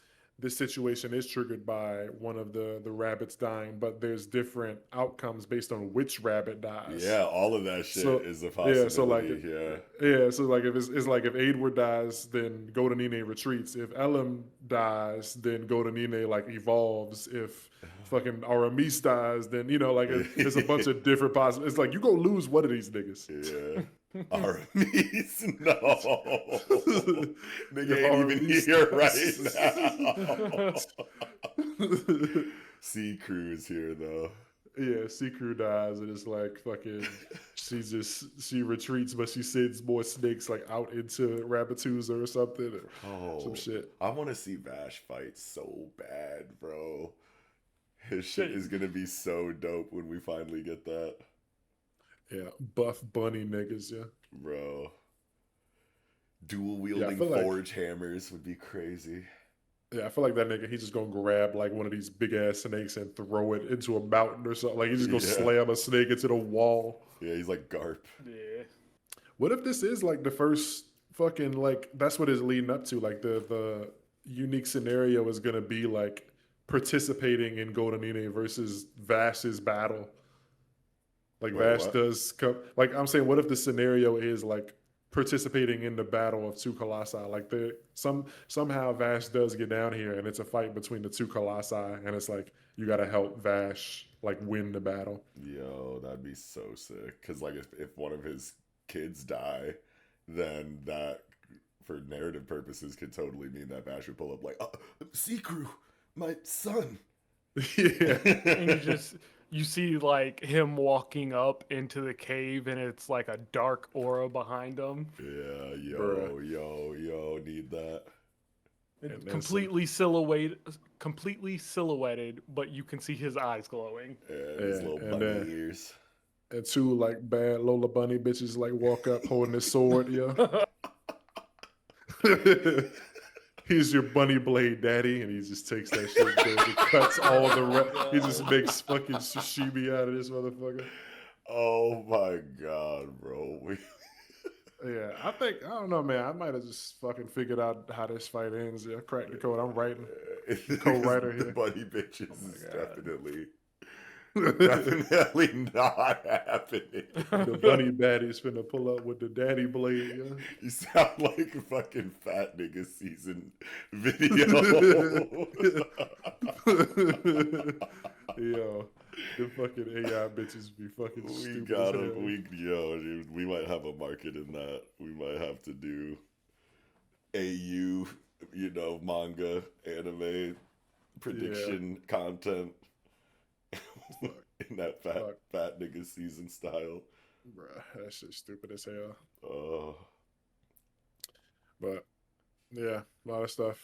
situation is triggered by one of the rabbits dying, but there's different outcomes based on which rabbit dies. Yeah, all of that shit is a possibility. Yeah, so like so like if it's like if Aidward dies, then Golden Nine retreats. If Elam dies, then Golden Nine like evolves. If fucking Aramis dies, then like there's a bunch of different possible. It's like you gonna lose one of these niggas. Yeah. Aramis, no. Nigga ain't even here right now. Sea Crew is here though. Yeah, Sea Crew dies and it's like fucking she retreats, but she sends more snakes like out into Rabbitooza or something or some shit. I want to see Vash fight so bad, bro. His shit is gonna be so dope when we finally get that. Yeah, buff bunny niggas, yeah. Bro. Dual wielding forge hammers would be crazy. Yeah, I feel like that nigga, he's just gonna grab like one of these big ass snakes and throw it into a mountain or something. Like he's just gonna slam a snake into the wall. Yeah, he's like Garp. Yeah. What if this is like the first fucking like that's what it's leading up to? Like the unique scenario is gonna be like participating in Golden Nine versus Vash's battle. Like Vash does come. Like I'm saying, what if the scenario is like participating in the battle of two colossi? Like somehow Vash does get down here, and it's a fight between the two colossi, and it's like you got to help Vash like win the battle. Yo, that'd be so sick. Because like if one of his kids die, then that for narrative purposes could totally mean that Vash would pull up like, Sea Crew, my son. Yeah, and you see like him walking up into the cave and it's like a dark aura behind him. Yeah, yo, need that. It's completely silhouetted, but you can see his eyes glowing. Yeah, his little bunny ears. And two like bad Lola Bunny bitches like walk up holding his sword, yeah. He's your bunny blade daddy, and he just takes that shit and he cuts all the he just makes fucking sashimi out of this motherfucker. Oh my god, bro. Yeah, I don't know, man. I might have just fucking figured out how this fight ends. Yeah, crack the code. I'm writing. Co-writer here. The bunny bitches is definitely not happening. The bunny baddie's finna pull up with the daddy blade. Yeah. You sound like a fucking fat nigga season video. Yo, the fucking AI bitches be fucking stupid. We got them. Dude, we might have a market in that. We might have to do AU, manga, anime, prediction content. In that fat nigga season style. Bruh, that shit's stupid as hell. Oh. But, yeah, a lot of stuff,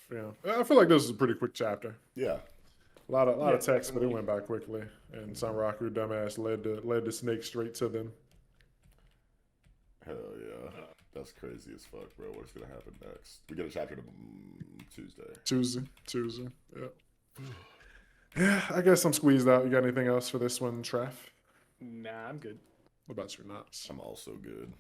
I feel like this is a pretty quick chapter. Yeah. A lot of text, definitely. But it went by quickly. And Sunraku, dumbass, led the snake straight to them. Hell yeah. That's crazy as fuck, bro. What's going to happen next? We get a chapter Tuesday. Tuesday, yeah. Yeah, I guess I'm squeezed out. You got anything else for this one, Treff? Nah, I'm good. What about you, Knox? I'm also good.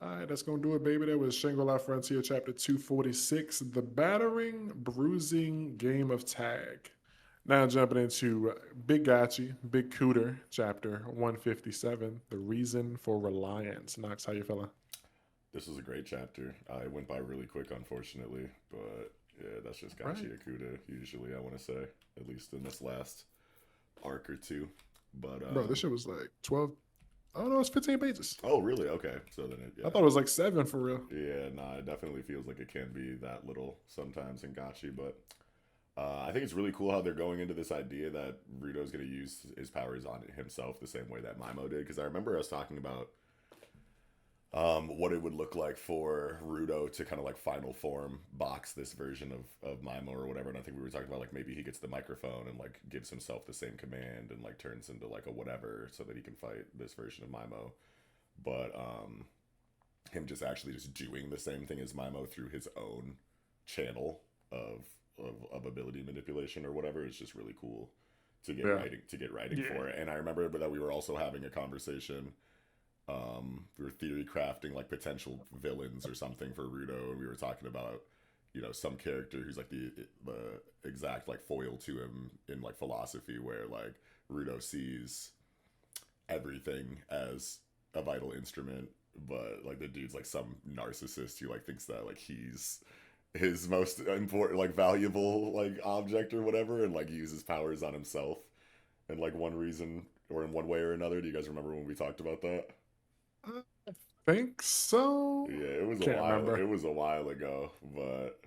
All right, that's going to do it, baby. That was Shangri-La Frontier, chapter 246, The Battering, Bruising Game of Tag. Now jumping into Big Gachi, Big Cooter, chapter 157, The Reason for Reliance. Knox, how you feeling? This was a great chapter. It went by really quick, unfortunately, but yeah, that's just Right. Gachiakuta, usually, I want to say, at least in this last arc or two. But Bro, this shit was like 12. Oh, no, it's 15 pages. oh, really? Okay. So then I thought it was like 7 for real. Yeah, nah, it definitely feels like it can be that little sometimes in Gachi, but I think it's really cool how they're going into this idea that Ruto's going to use his powers on himself the same way that Maimo did. Because I remember us talking about what it would look like for Ruto to kind of like final form box this version of Maimo or whatever. And I think we were talking about like maybe he gets the microphone and like gives himself the same command and like turns into like a whatever so that he can fight this version of Maimo. But him just actually just doing the same thing as Maimo through his own channel of ability manipulation or whatever is just really cool to get writing for it. And I remember that we were also having a conversation. We were theory crafting like potential villains or something for Ruto, and we were talking about, you know, some character who's like the exact like foil to him in like philosophy, where like Ruto sees everything as a vital instrument, but like the dude's like some narcissist who like thinks that like he's his most important like valuable like object or whatever, and like uses powers on himself and like one reason or in one way or another. Do you guys remember when we talked about that? I think so. Yeah, it was Can't a while. remember. It was a while ago, but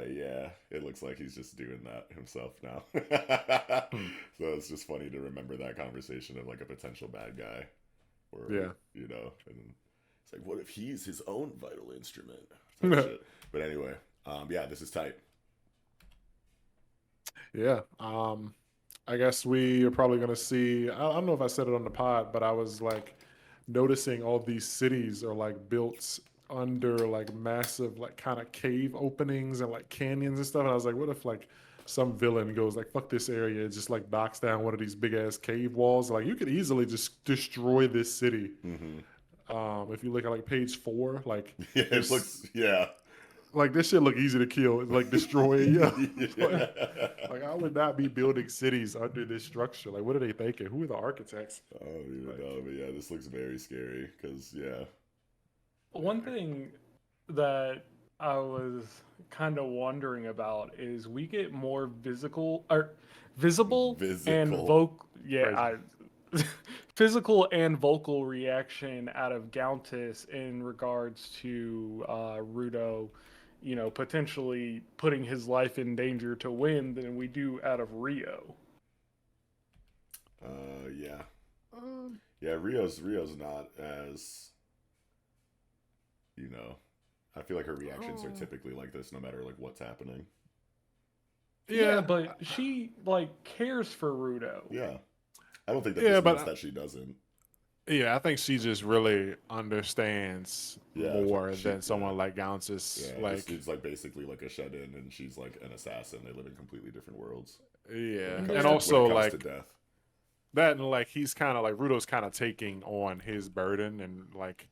yeah, it looks like he's just doing that himself now. So it's just funny to remember that conversation of like a potential bad guy, or you know, and it's like, what if he's his own vital instrument? Type shit. But anyway, yeah, this is tight. Yeah. I guess we are probably gonna see. I don't know if I said it on the pod, but I was like noticing all these cities are like built under like massive like kind of cave openings and like canyons and stuff. And I was like, what if like some villain goes like, fuck this area, and just like knocks down one of these big ass cave walls? Like you could easily just destroy this city. If you look at like page 4, like Yeah, it looks like this shit look easy to kill, like destroy. Yeah. Like I would not be building cities under this structure. Like what are they thinking? Who are the architects? I don't even know, but yeah, this looks very scary because One thing that I was kind of wondering about is we get more visible and vocal, physical and vocal reaction out of Gauntis in regards to Rudo, you know, potentially putting his life in danger to win than we do out of Rio. Yeah, Rio's not as, you know, I feel like her reactions are typically like this no matter like what's happening. Yeah, but she like cares for Rudo. Yeah. I don't think that this means that she doesn't. Yeah, I think she just really understands more than someone like Gauntis. Yeah, like this dude's like basically like a shut-in, and she's like an assassin. They live in completely different worlds. Yeah, and and also like to death. That, and like he's kind of like Rudo's kind of taking on his burden, and like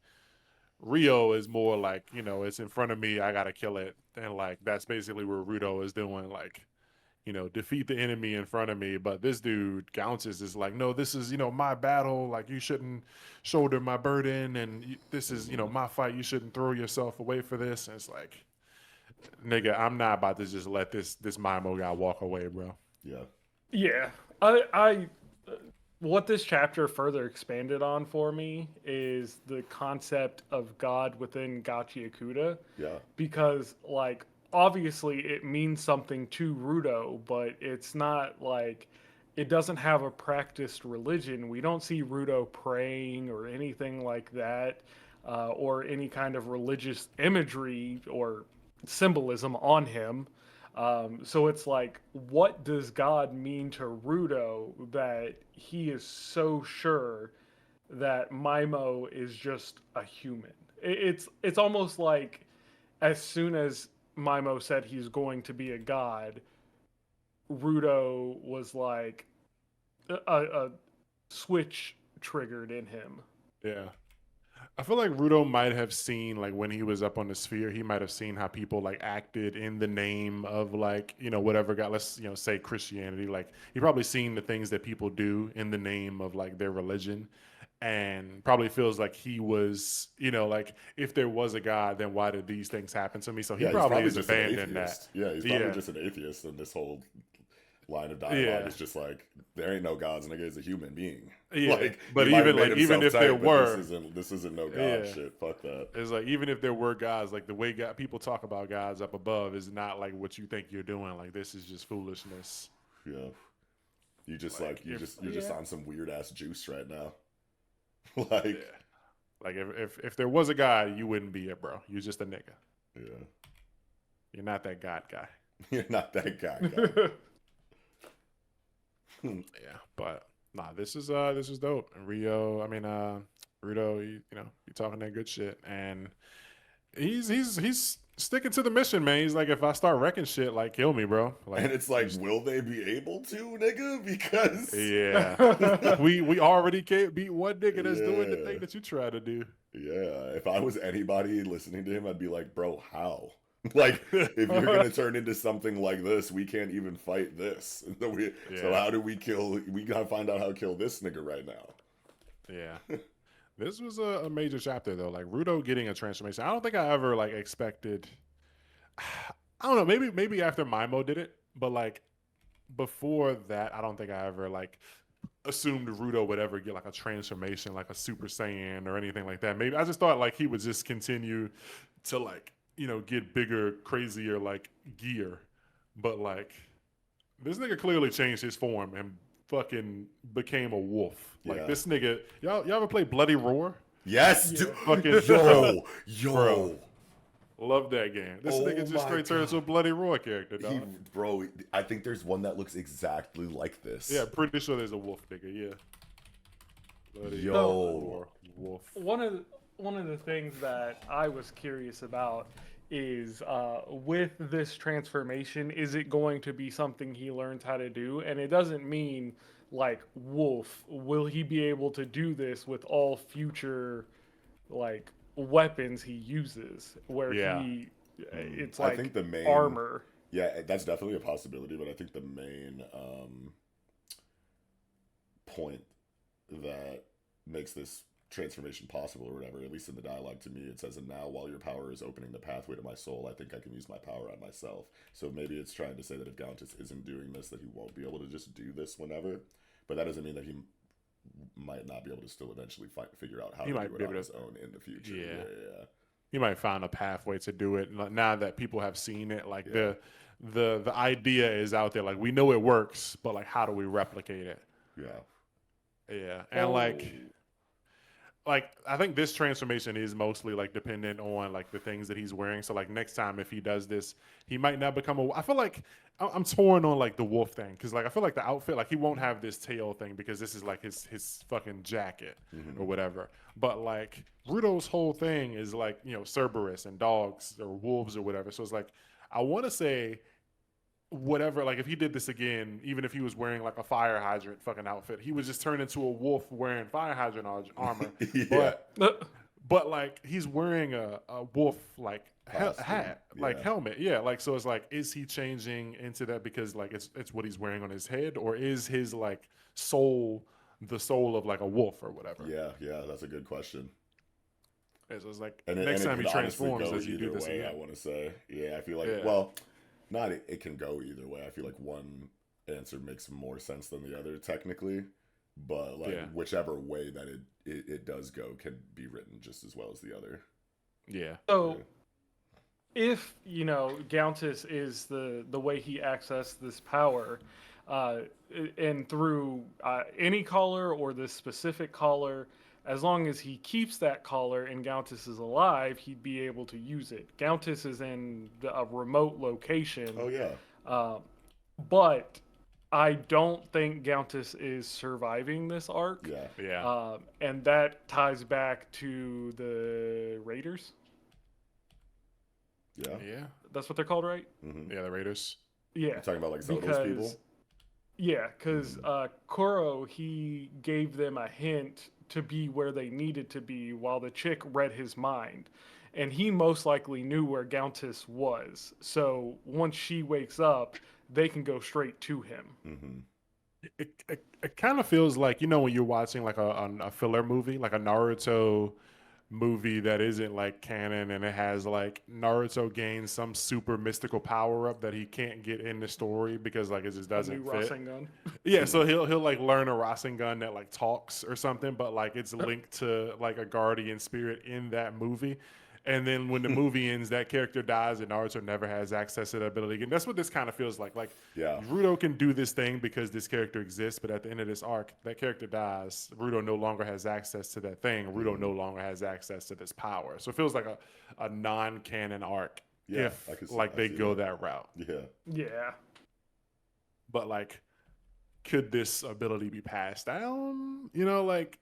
Rio is more like, you know, it's in front of me, I gotta kill it, and like that's basically where Rudo is doing, like, you know, defeat the enemy in front of me. But this dude Gauntis is like, no, this is, you know, my battle, like you shouldn't shoulder my burden, and this is, you know, my fight, you shouldn't throw yourself away for this. And it's like, nigga, I'm not about to just let this Maimo guy walk away, bro. Yeah. I what this chapter further expanded on for me is the concept of God within Gachiakuta. Yeah. Because like obviously it means something to Rudo, but it's not like it doesn't have a practiced religion. We don't see Rudo praying or anything like that, or any kind of religious imagery or symbolism on him. So it's like, what does God mean to Rudo that he is so sure that Maimo is just a human? It's almost like as soon as Maimo said he's going to be a god, Rudo was like a switch triggered in him. Yeah. I feel like Rudo might have seen, like, when he was up on the sphere, he might have seen how people like acted in the name of, like, whatever God, let's say Christianity. Like, he probably seen the things that people do in the name of like their religion, and probably feels like he was, like, if there was a God, then why did these things happen to me? So he Yeah, he's probably probably has just an abandoned that. atheist. Yeah, he's probably just an atheist, and this whole line of dialogue is just like, there ain't no gods, nigga is a human being. Yeah, like, but he might have even made like even himself if there tight, but were, this isn't no god yeah, shit. Fuck that. it's like even if there were gods, like the way people talk about gods up above is not like what you think you're doing. Like, this is just foolishness. Yeah, you just you're just on some weird ass juice right now. like, yeah. Like if there was a God, you wouldn't be it, bro. You're just a nigga. Yeah, you're not that God guy. You're not that guy. Yeah, but nah, this is dope. And Rio, I mean, Rudo, you talking that good shit, and he's sticking to the mission, man. He's like, if I start wrecking shit, like, kill me, bro. Like, and it's like, will they be able to, nigga? Because we already can't beat one nigga that's doing the thing that you try to do. Yeah, if I was anybody listening to him, I'd be like, bro, how? Like, if you're gonna turn into something like this, we can't even fight this. So how do we kill? We gotta find out how to kill this nigga right now. Yeah, this was a major chapter though. Like, Rudo getting a transformation. I don't think I ever like expected. I don't know. Maybe after Mimo did it, but like before that, I don't think I ever like assumed Rudo would ever get like a transformation, like a Super Saiyan or anything like that. Maybe I just thought like he would just continue to like, get bigger, crazier like gear. But like, this nigga clearly changed his form and fucking became a wolf. Like, this nigga, y'all ever play Bloody Roar? Yes, dude. Fucking yo. Bro. Love that game. This nigga just straight turned into a Bloody Roar character, dog. Bro, I think there's one that looks exactly like this. Yeah, pretty sure there's a wolf nigga, yeah. Bloody Roar, wolf. One of the things that I was curious about is with this transformation, is it going to be something he learns how to do? And it doesn't mean like wolf. Will he be able to do this with all future like weapons he uses? Where it's like, I think the main armor. Yeah, that's definitely a possibility, but I think the main point that makes this transformation possible or whatever, at least in the dialogue to me, it says, and now while your power is opening the pathway to my soul, I think I can use my power on myself. So maybe it's trying to say that if Gauntis isn't doing this, that he won't be able to just do this whenever. But that doesn't mean that he might not be able to still eventually figure out how to do it on his own in the future. Yeah. He might find a pathway to do it now that people have seen it. Like, the idea is out there. Like, we know it works, but like, how do we replicate it? Yeah. And like I think this transformation is mostly like dependent on like the things that he's wearing. So like next time if he does this, he might not become I feel like I'm torn on like the wolf thing, because like I feel like the outfit, like he won't have this tail thing because this is like his fucking jacket or whatever. But like Rudo's whole thing is like, Cerberus and dogs or wolves or whatever. So it's like, I want to say whatever, like if he did this again, even if he was wearing like a fire hydrant fucking outfit, he would just turn into a wolf wearing fire hydrant armor. But like he's wearing a wolf like hat, like helmet. Yeah, like so it's like, is he changing into that because like it's what he's wearing on his head, or is his like soul the soul of like a wolf or whatever? Yeah, that's a good question. So it's like next time he transforms, does he do this again? I want to say, I feel like well. Not it can go either way. I feel like one answer makes more sense than the other technically, but like whichever way that it does go can be written just as well as the other. Yeah. So if Gauntis is the way he accessed this power, and through any collar or this specific collar, as long as he keeps that collar and Gauntis is alive, he'd be able to use it. Gauntis is in a remote location. Oh, yeah. But I don't think Gauntis is surviving this arc. Yeah. And that ties back to the Raiders. Yeah. Yeah. That's what they're called, right? Mm-hmm. Yeah, the Raiders. Yeah. You're talking about like Zoto's people? Yeah, because Koro, he gave them a hint to be where they needed to be while the chick read his mind. And he most likely knew where Gauntis was. So once she wakes up, they can go straight to him. Mm-hmm. It kind of feels like, when you're watching like a filler movie, like a Naruto movie that isn't like canon, and it has like Naruto gains some super mystical power up that he can't get in the story because like it just A new doesn't fit. Rasengan. Yeah, so he'll like learn a Rasengan that like talks or something, but like it's linked to like a guardian spirit in that movie. And then when the movie ends, that character dies, and Naruto never has access to that ability again. That's what this kind of feels like. Like, Yeah. Rudo can do this thing because this character exists, but at the end of this arc, that character dies. Rudo no longer has access to that thing. Rudo no longer has access to this power. So it feels like a non-canon arc if like they go that route. Yeah. Yeah. But like, could this ability be passed down? Like.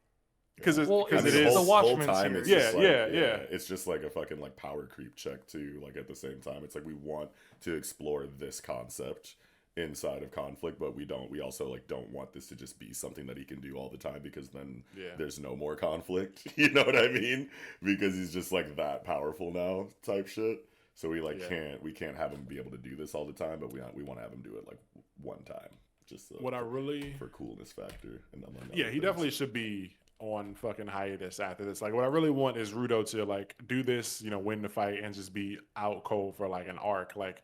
Because it is the Watchmen whole time. series. It's Yeah. It's just like a fucking like power creep check too. Like at the same time, it's like we want to explore this concept inside of conflict, but we don't. We also like don't want this to just be something that he can do all the time because then there's no more conflict. You know what I mean? Because he's just like that powerful now, type shit. So we like can't have him be able to do this all the time, but we want to have him do it like one time, just for coolness factor. And he definitely should be on fucking hiatus after this. Like, what I really want is Rudo to like do this, win the fight and just be out cold for like an arc. Like,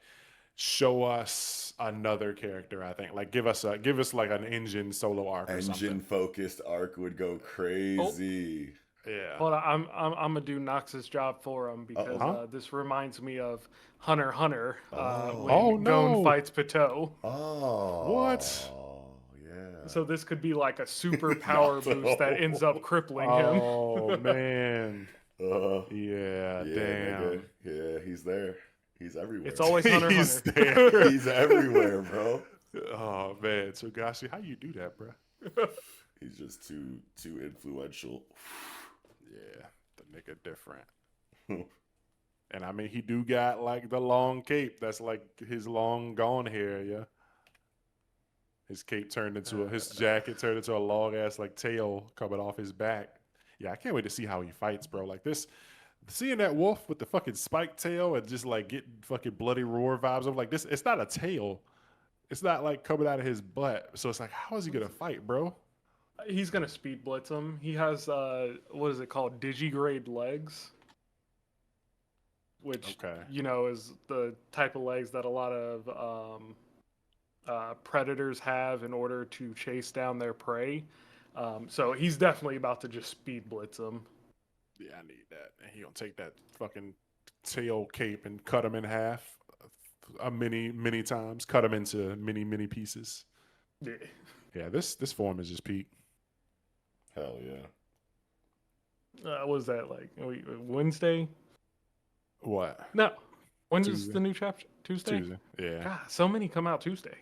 show us another character. I think like give us like an engine solo arc. Engine focused arc would go crazy. Yeah. Hold on, I'm gonna do Nox's job for him because this reminds me of Hunter x Hunter when Gon fights Pitou. Oh, what? So this could be like a super power boost that ends up crippling him. Oh man. Damn. Nigga. Yeah, he's there. He's everywhere. It's always Hunter x Hunter. There. He's everywhere, bro. Oh man, so Gashi, how you do that, bro? He's just too influential. Yeah, the nigga different. And I mean, he do got like the long cape. That's like his long gone hair, yeah. His cape turned into his jacket turned into a long ass like tail coming off his back. Yeah, I can't wait to see how he fights, bro. Like this, seeing that wolf with the fucking spiked tail and just like getting fucking bloody roar vibes of like this. It's not a tail. It's not like coming out of his butt. So it's like, how is he gonna fight, bro? He's gonna speed blitz him. He has what is it called? Digigrade legs. Which is the type of legs that a lot of predators have in order to chase down their prey. So he's definitely about to just speed blitz him. Yeah, I need that. And he gonna take that fucking tail cape and cut him in half many times. Cut him into many pieces. Yeah. Yeah, this form is just peak. Hell yeah. What was that like? Wednesday? What? No. When is the new chapter? Tuesday? Yeah. God, so many come out Tuesday.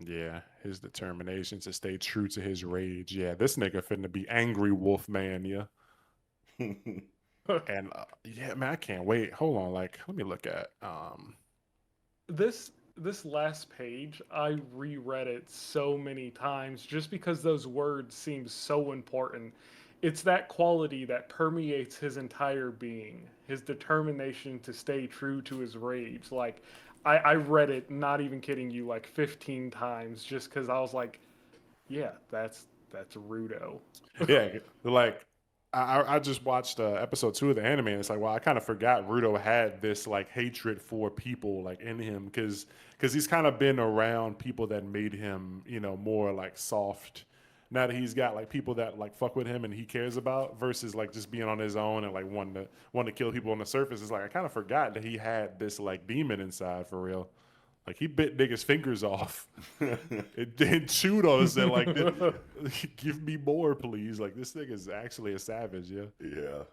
Yeah, his determination to stay true to his rage. Yeah, this nigga finna be angry wolf man, yeah. And yeah, man, I can't wait. Hold on, like let me look at this last page. I reread it so many times just because those words seem so important. It's that quality that permeates his entire being, his determination to stay true to his rage. Like, I read it, not even kidding you, like 15 times just because I was like, yeah, that's Rudo. Yeah, like, I just watched episode 2 of the anime, and it's like, well, I kind of forgot Rudo had this, like, hatred for people, like, in him, because he's kind of been around people that made him, more, like, soft. Now that he's got like people that like fuck with him and he cares about versus like just being on his own and like wanting to kill people on the surface, it's like I kind of forgot that he had this like demon inside for real. Like he bit niggas' fingers off and chewed on us and like give me more, please. Like this nigga is actually a savage, yeah. Yeah.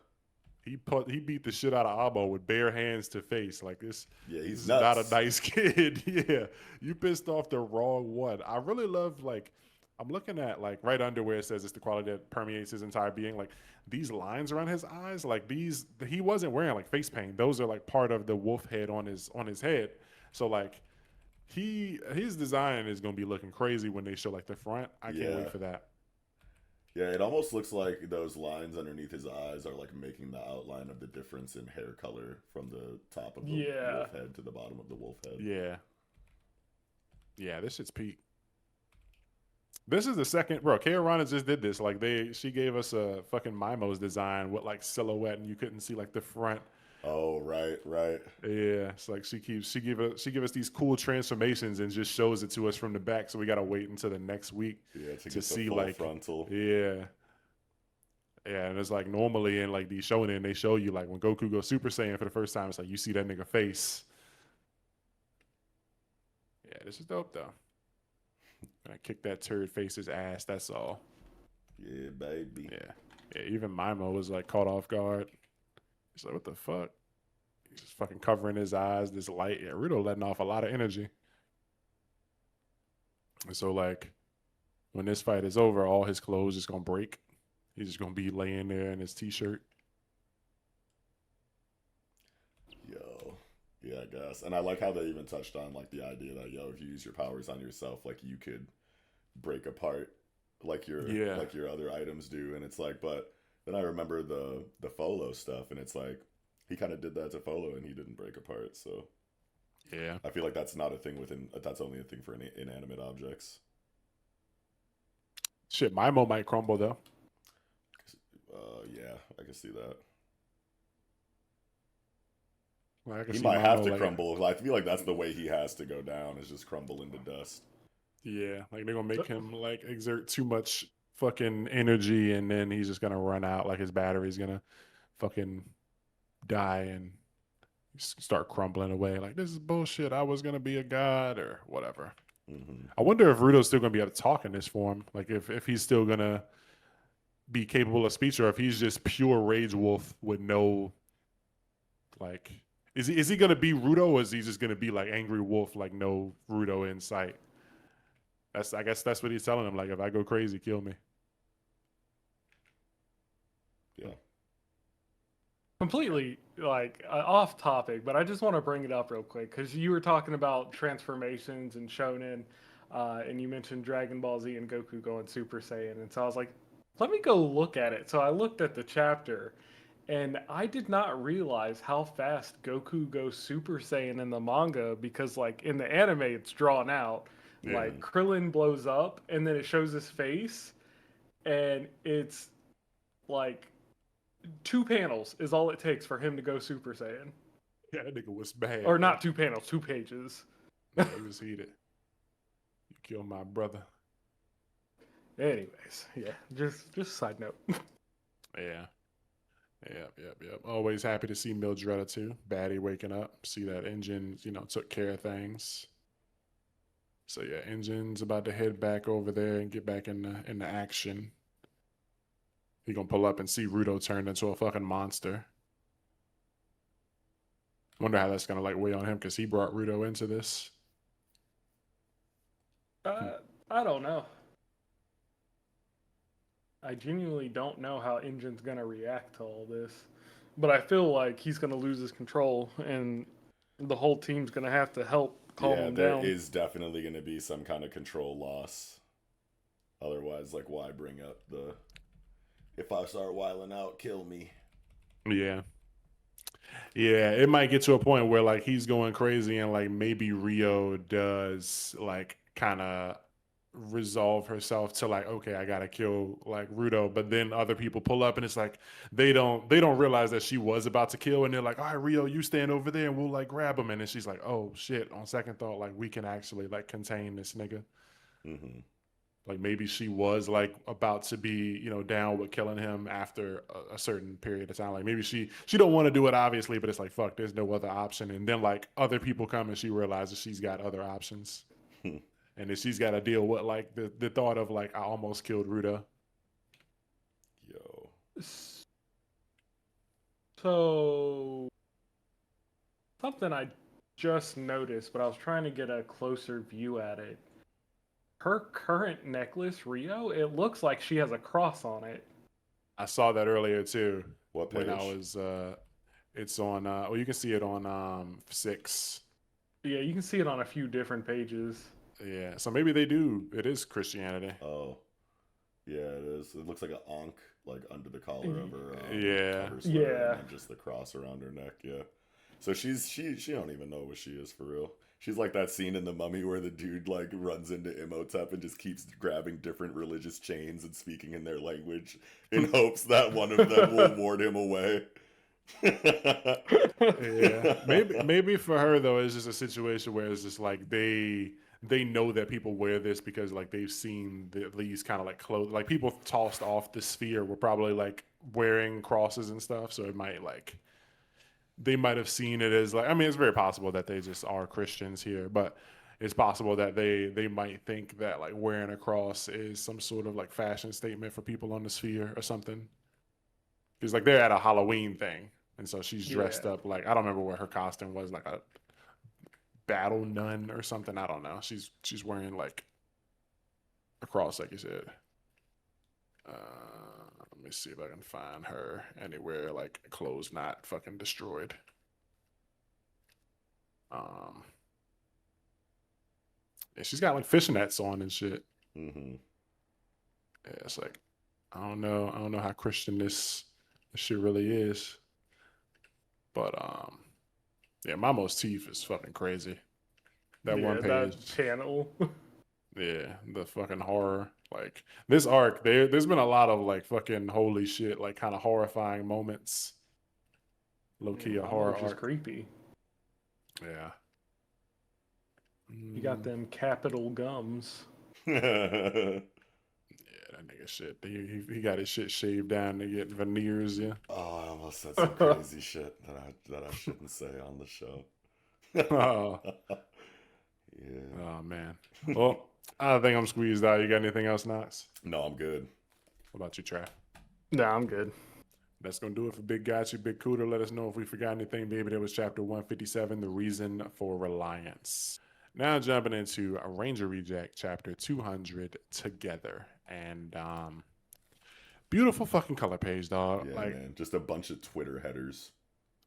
He beat the shit out of Amo with bare hands to face. Like this. Yeah, he's this nuts. Is not a nice kid. Yeah, you pissed off the wrong one. I really love like. I'm looking at like right under where it says it's the quality that permeates his entire being. Like these lines around his eyes, like he wasn't wearing like face paint. Those are like part of the wolf head on his head. So like his design is gonna be looking crazy when they show like the front. I can't wait for that. Yeah, it almost looks like those lines underneath his eyes are like making the outline of the difference in hair color from the top of the wolf head to the bottom of the wolf head. Yeah. Yeah, this shit's peak. This is the second, bro. Kaorana just did this. Like she gave us a fucking Mimo's design with like silhouette, and you couldn't see like the front. Oh, right. Yeah, it's like she give us these cool transformations and just shows it to us from the back. So we gotta wait until the next week to see like frontal. Yeah, and it's like normally in like these shonen, they show you like when Goku goes Super Saiyan for the first time, it's like you see that nigga face. Yeah, this is dope though. I kick that turd face's ass. That's all. Yeah, baby. Yeah. Even Mimo was like caught off guard. He's like, what the fuck? He's just fucking covering his eyes. This light. Yeah, Rudo letting off a lot of energy. And so like, when this fight is over, all his clothes just gonna break. He's just gonna be laying there in his t-shirt. Yo. Yeah, I guess. And I like how they even touched on like the idea that if you use your powers on yourself, like you could break apart like your other items do. And it's like, but then I remember the Folo stuff, and it's like he kind of did that to Folo and he didn't break apart. So yeah, I feel like that's not a thing that's only a thing for inanimate objects. Shit, Mimo might crumble though. Yeah, I can see that. Like, he might have to crumble. I feel like that's the way he has to go down, is just crumble into dust. Yeah, like they're gonna make him like exert too much fucking energy, and then he's just gonna run out. Like his battery's gonna fucking die and start crumbling away. Like, this is bullshit. I was gonna be a god or whatever. Mm-hmm. I wonder if Rudo's still gonna be able to talk in this form. Like if he's still gonna be capable of speech, or if he's just pure rage wolf with no like. Is he gonna be Rudo, or is he just gonna be like angry wolf, like no Rudo in sight? I guess that's what he's telling him. Like, if I go crazy, kill me. Yeah. Completely like off topic, but I just want to bring it up real quick because you were talking about transformations and Shonen, and you mentioned Dragon Ball Z and Goku going Super Saiyan, and so I was like, let me go look at it. So I looked at the chapter, and I did not realize how fast Goku goes Super Saiyan in the manga, because like in the anime it's drawn out. Yeah. Like Krillin blows up and then it shows his face, and it's like 2 panels is all it takes for him to go Super Saiyan. Yeah, that nigga was bad. Or not 2 panels, 2 pages. Yeah, he was heated. You killed my brother. Anyways, yeah, just side note. Yeah. Yep. Always happy to see Mildreda too. Baddie waking up, see that Engine, took care of things. So yeah, Engine's about to head back over there and get back in the action. He gonna pull up and see Rudo turned into a fucking monster. Wonder how that's gonna like weigh on him, because he brought Rudo into this. I don't know. I genuinely don't know how Engine's gonna react to all this, but I feel like he's gonna lose his control, and the whole team's gonna have to help calm him down. There is definitely gonna be some kind of control loss. Otherwise, like, why bring up the if I start wiling out, kill me? Yeah, it might get to a point where like he's going crazy, and like maybe Rio does like kind of resolve herself to like, okay, I gotta kill like Rudo, but then other people pull up and it's like they don't realize that she was about to kill, and they're like, all right, Rio, you stand over there and we'll like grab him, and then she's like, oh shit, on second thought, like we can actually like contain this nigga. Mm-hmm. Like maybe she was like about to be down with killing him after a certain period of time. Like maybe she don't want to do it, obviously, but it's like, fuck, there's no other option. And then like other people come and she realizes she's got other options. And then she's got to deal with like the thought of like, I almost killed Ruda. Yo. So something I just noticed, but I was trying to get a closer view at it. Her current necklace, Rio, it looks like she has a cross on it. I saw that earlier too. What page? When I was, it's on, you can see it on 6. Yeah, you can see it on a few different pages. Yeah, so maybe they do. It is Christianity. Oh, yeah, it is. It looks like an ankh, like under the collar of her, Yeah. of her sweater, Yeah. and then just the cross around her neck. Yeah. So she don't even know what she is for real. She's like that scene in The Mummy where the dude like runs into Imhotep and just keeps grabbing different religious chains and speaking in their language in hopes that one of them will ward him away. Yeah, maybe for her though, it's just a situation where it's just like they know that people wear this because like they've seen these kind of like clothes, like people tossed off the sphere were probably like wearing crosses and stuff, so it might like they might have seen it as like, I mean, it's very possible that they just are Christians here, but it's possible that they might think that like wearing a cross is some sort of like fashion statement for people on the sphere or something. Because like they're at a Halloween thing, and so she's dressed up like, I don't remember what her costume was, like a battle nun or something. I don't know. She's wearing like a cross, like you said. Let me see if I can find her anywhere, like clothes not fucking destroyed. Yeah, she's got like fishnets on and shit. Mm-hmm. Yeah, it's like I don't know how Christian this shit really is, but yeah, my motif is fucking crazy. That one page, that panel. yeah, the fucking horror. Like this arc, there's been a lot of like fucking holy shit, like kind of horrifying moments. Low key a horror Which is arc. creepy. Yeah. You got them capital gums. Yeah, that nigga shit. He got his shit shaved down to get veneers. Yeah. Oh, I almost said some crazy shit that I shouldn't say on the show. Oh. Yeah. Oh man. Well, I think I'm squeezed out. You got anything else, Knox? No, I'm good. What about you, Trav? Nah, I'm good. That's going to do it for Big Gachi, Big Cooter. Let us know if we forgot anything, baby. That was chapter 157, The Reason for Reliance. Now jumping into a Ranger Reject, chapter 200, Together. And beautiful fucking color page, dog. Yeah, like, man. Just a bunch of Twitter headers.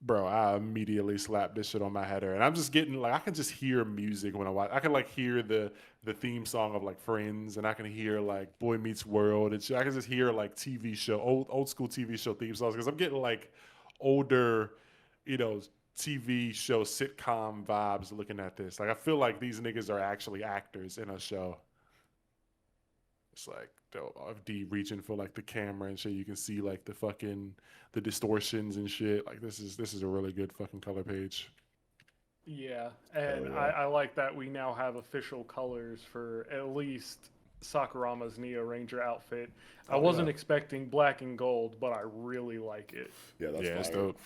Bro, I immediately slapped this shit on my header. And I'm just getting, like, I can just hear music when I watch. I can, like, hear the theme song of, like, Friends. And I can hear, like, Boy Meets World. And shit. I can just hear, like, TV show, old school TV show theme songs. Because I'm getting, like, older, you know, TV show sitcom vibes looking at this. Like, I feel like these niggas are actually actors in a show. It's like D reaching for like the camera and shit. You can see like the distortions and shit. Like this is a really good fucking color page. Yeah, and Oh, yeah. I like that we now have official colors for at least Sakurama's Neo Ranger outfit. I wasn't expecting black and gold, but I really like it. Yeah, that's It's fire. dope.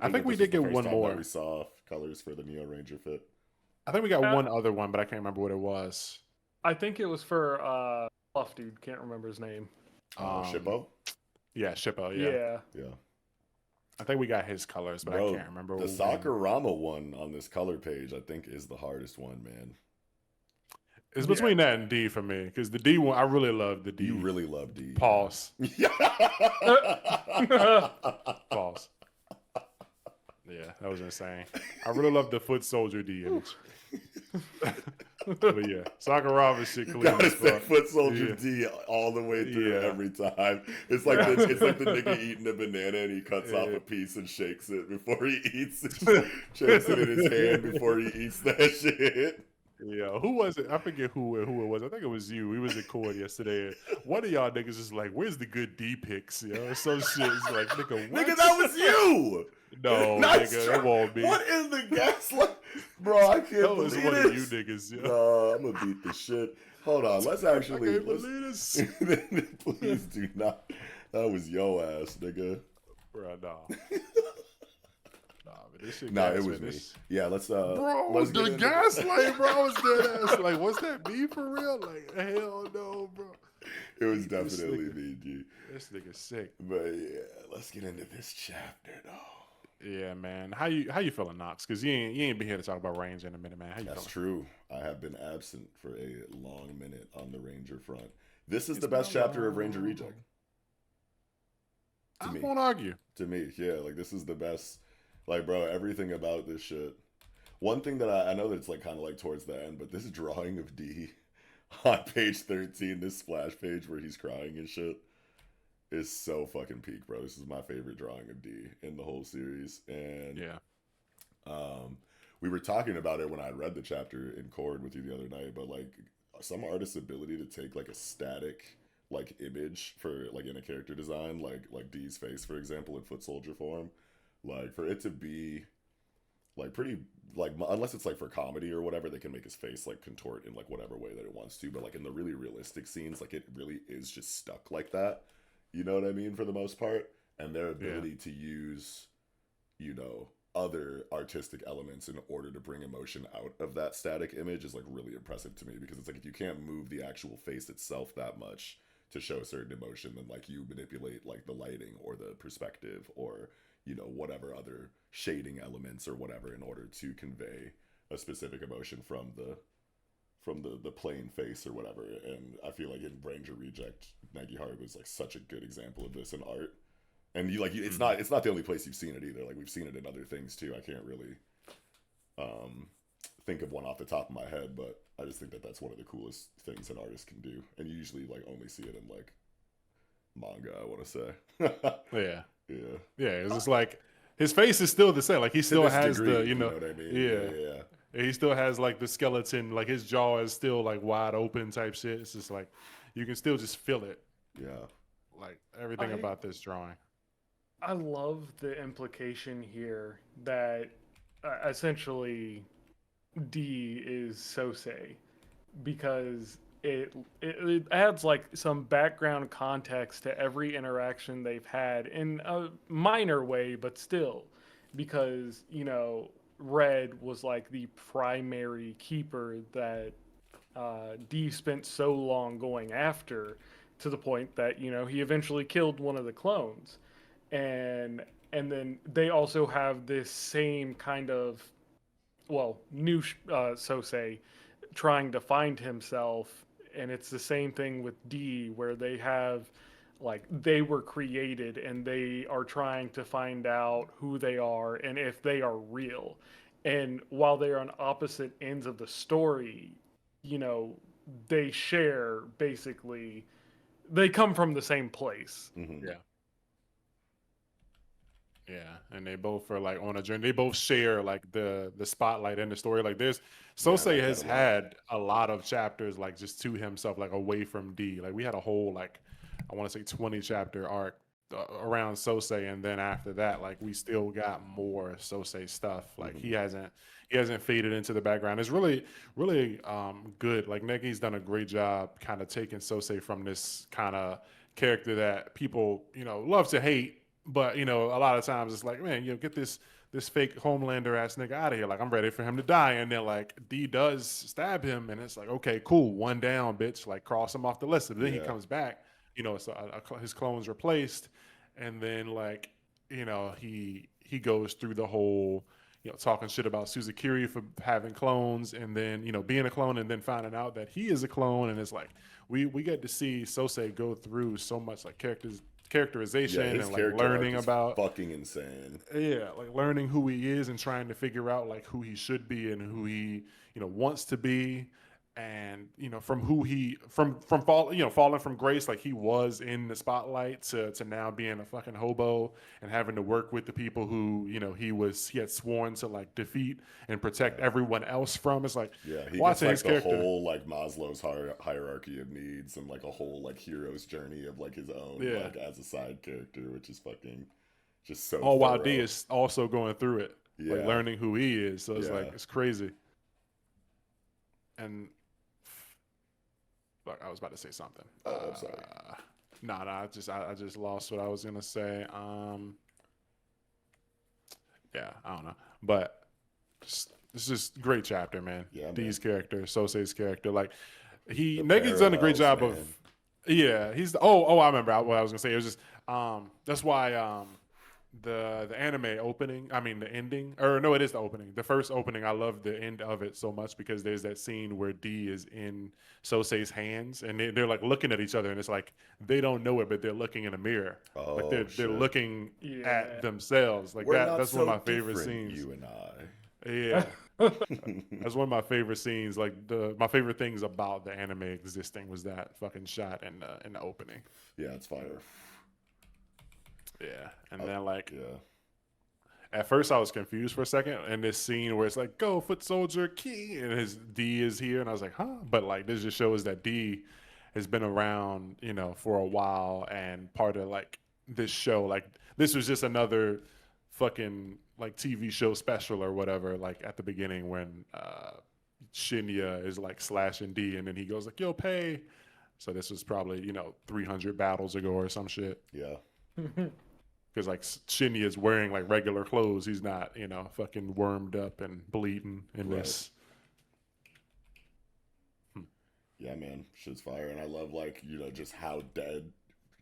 I think we did get one more. We saw colors for the Neo Ranger fit. I think we got one other one, but I can't remember what it was. I think it was for Fluff Dude. Can't remember his name. Shippo? Yeah, Shippo. Yeah. I think we got his colors, but I can't remember. The Sakurama one on this color page, I think, is the hardest one, man. It's between that and D for me, because the D one, I really love the D. You really love D. Pause. Yeah. Pause. Yeah, that was insane. I really love the foot soldier D image. But yeah, Sakuraba shit clean Gotta as say fuck. foot soldier D all the way through every time. It's like the nigga eating a banana and he cuts off a piece and shakes it before he eats it. Shakes it in his hand before he eats that shit. Yeah, who was it? I forget who it was. I think it was you. We was in court yesterday. One of y'all niggas is like, "Where's the good D pics?" You know, some shit. It's like, nigga, what? Nigga, that was you. No, Nice nigga, try. it won't be. What is the gaslight? Bro, I can't That believe was one this. of you niggas. Yeah. No, I'm gonna beat the shit. Hold on, let's actually. I can't believe this. Please do not. That was yo ass, nigga. Bro, nah. Nah, but this shit. Nah, gas, it was man. me. Yeah, let's. Bro, let's the get into gaslight, bro. I was dead ass. Like, what's that me for real? Like, hell no, bro. It was definitely me, G. This nigga's sick. But yeah, let's get into this chapter, though. Yeah, man. How you feeling, Knox? Because you ain't been here to talk about Range in a minute, man. How you That's feeling? true. I have been absent for a long minute on the Ranger front. This is the best chapter of Ranger Reject. I won't argue. To me, yeah, like this is the best. Like, bro, everything about this shit. One thing that I know that it's like kind of like towards the end, but this drawing of D on page 13, this splash page where he's crying and shit, is so fucking peak, bro. This is my favorite drawing of D in the whole series. And Yeah. We were talking about it when I read the chapter in Chord with you the other night, but like some artist's ability to take like a static like image for like in a character design, like D's face, for example, in foot soldier form, like for it to be like pretty like unless it's like for comedy or whatever, they can make his face like contort in like whatever way that it wants to, but like in the really realistic scenes, like it really is just stuck like that. You know what I mean, for the most part. And their ability to use, you know, other artistic elements in order to bring emotion out of that static image is like really impressive to me, because it's like if you can't move the actual face itself that much to show a certain emotion, then like you manipulate like the lighting or the perspective or, you know, whatever other shading elements or whatever in order to convey a specific emotion from the plain face or whatever. And I feel like in Ranger Reject, Nagi Hart was like such a good example of this in art. And you like it's not the only place you've seen it either. Like we've seen it in other things too. I can't really think of one off the top of my head, but I just think that that's one of the coolest things an artist can do. And you usually like only see it in like manga, I want to say. Yeah. Yeah. Yeah. It's just like his face is still the same. Like he still has degree, the, you know what I mean? Yeah. He still has like the skeleton, like his jaw is still like wide open type shit. It's just like you can still just feel it. Yeah. Like everything about this drawing. I love the implication here that essentially D is Sosei, because it adds like some background context to every interaction they've had in a minor way, but still, because, you know, Red was like the primary keeper that D spent so long going after, to the point that, you know, he eventually killed one of the clones. And then they also have this same kind of, well, new Sosei trying to find himself, and it's the same thing with D, where they have like they were created and they are trying to find out who they are and if they are real. And while they're on opposite ends of the story, you know, they share basically, they come from the same place. Mm-hmm. Yeah. Yeah, and they both are like on a journey. They both share like the spotlight in the story. Like there's Sosei like has that a lot. had a lot of chapters like just to himself, like away from D. Like we had a whole like I want to say 20 chapter arc around Sosei, and then after that, like we still got more Sosei stuff. Like he hasn't faded into the background. It's really good. Like Negi's done a great job kind of taking Sosei from this kind of character that people, you know, love to hate. But, you know, a lot of times it's like, man, you know, get this fake Homelander ass nigga out of here. Like, I'm ready for him to die. And then, like, D does stab him. And it's like, okay, cool. One down, bitch. Like, cross him off the list. And then he comes back, you know, so his clone's replaced. And then, like, you know, he goes through the whole, you know, talking shit about Suzukiri for having clones. And then, you know, being a clone and then finding out that he is a clone. And it's like, we get to see Sosei go through so much, like, characterization and like learning about fucking insane. Yeah, like learning who he is and trying to figure out like who he should be and who he, you know, wants to be. And, you know, from who he falling from grace, like he was in the spotlight to now being a fucking hobo and having to work with the people who, you know, he had sworn to like defeat and protect everyone else from. It's like, he watching gets like his the character, whole like Maslow's hierarchy of needs and like a whole like hero's journey of like his own like as a side character, which is fucking just so all while thorough. D is also going through it, like learning who he is. So it's like it's crazy. And fuck, I was about to say something. Oh, I'm sorry. I just lost what I was gonna say. Yeah, I don't know, but this is just great chapter, man. Yeah, D's character, Sosei's character, like The Negi's done a great job parallels, of. man. Yeah, he's I remember what I was gonna say. It was just that's why the anime opening, I mean the ending, or no, it is the opening. The first opening, I love the end of it so much because there's that scene where D is in Sosei's hands and they're like looking at each other and it's like they don't know it, but they're looking in a mirror. Oh, like they're looking Yeah. at themselves. Like We're not that's so one of my favorite different, scenes. you and I. Yeah. That's one of my favorite scenes. Like my favorite things about the anime existing was that fucking shot in the opening. Yeah, it's fire. Yeah, and then like yeah. At first, I was confused for a second, and this scene where it's like, "Go, foot soldier, key," and his D is here, and I was like, "Huh?" But like, this just shows that D has been around, for a while, and part of like this show, like this was just another fucking like TV show special or whatever. Like at the beginning when Shinya is like slashing D, and then he goes like, "Yo, pay." So this was probably 300 battles ago or some shit. Yeah. Because like Shinya is wearing like regular clothes, he's not fucking wormed up and bleeding in this. Yeah, man, shit's fire, and I love like just how dead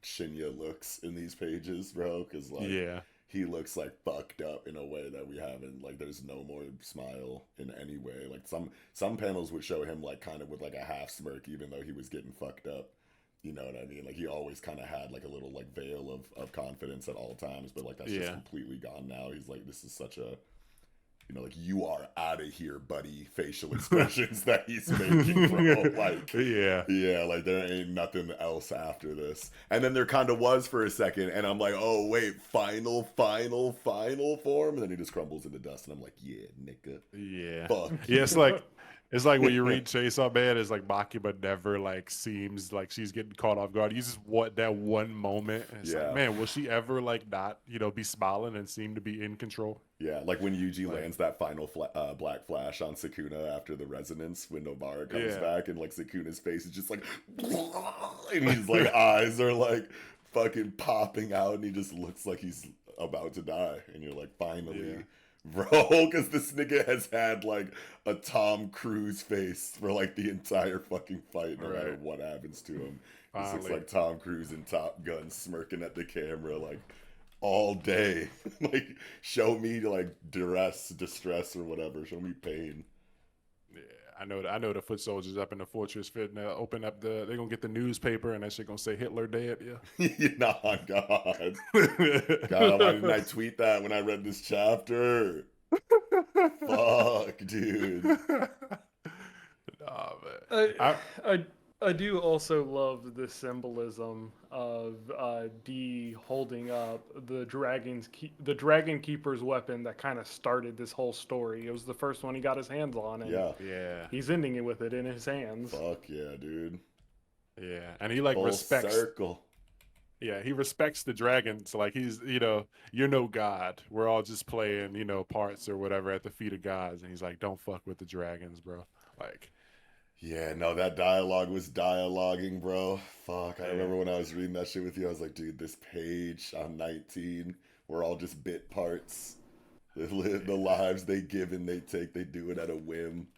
Shinya looks in these pages, bro. Because like he looks like fucked up in a way that we haven't. Like there's no more smile in any way. Like some panels would show him like kind of with like a half smirk, even though he was getting fucked up. You know what I mean? Like he always kind of had like a little like veil of confidence at all times, but like that's just completely gone now. He's like, this is such a, like you are out of here, buddy. Facial expressions that he's making, bro. Like yeah, like there ain't nothing else after this. And then there kind of was for a second, and I'm like, oh wait, final form, and then he just crumbles into dust, and I'm like, yeah, nigga, fuck. Yeah, it's like when you read Chainsaw Man, it's like Makima never like seems like she's getting caught off guard. You just want that one moment. And it's like, man, will she ever like not, be smiling and seem to be in control? Yeah, like when Yuji lands that final black flash on Sukuna after the resonance when Nobara comes back, and like Sukuna's face is just like, and his like eyes are like fucking popping out, and he just looks like he's about to die, and you're like, finally. Bro, because this nigga has had like a Tom Cruise face for like the entire fucking fight, no matter what happens to him. This looks like Tom Cruise in Top Gun smirking at the camera like all day. Like, show me like distress or whatever. Show me pain. Yeah, I know the foot soldiers up in the fortress fitting to open up they're gonna get the newspaper and that shit gonna say Hitler dead, Nah, God. God, why didn't I tweet that when I read this chapter? Fuck, dude. Nah, man. I do also love the symbolism of D holding up the Dragon Keeper's weapon that kind of started this whole story. It was the first one he got his hands on, and he's ending it with it in his hands. Fuck yeah, dude. Yeah, and he like full respects. Circle. Yeah, he respects the dragons. Like he's, you're no god. We're all just playing, parts or whatever at the feet of gods. And he's like, don't fuck with the dragons, bro. Like. Yeah, no, that dialogue was dialoguing, bro. Fuck, I remember when I was reading that shit with you, I was like, dude, this page on 19, we're all just bit parts. They live the lives they give and they take, they do it at a whim.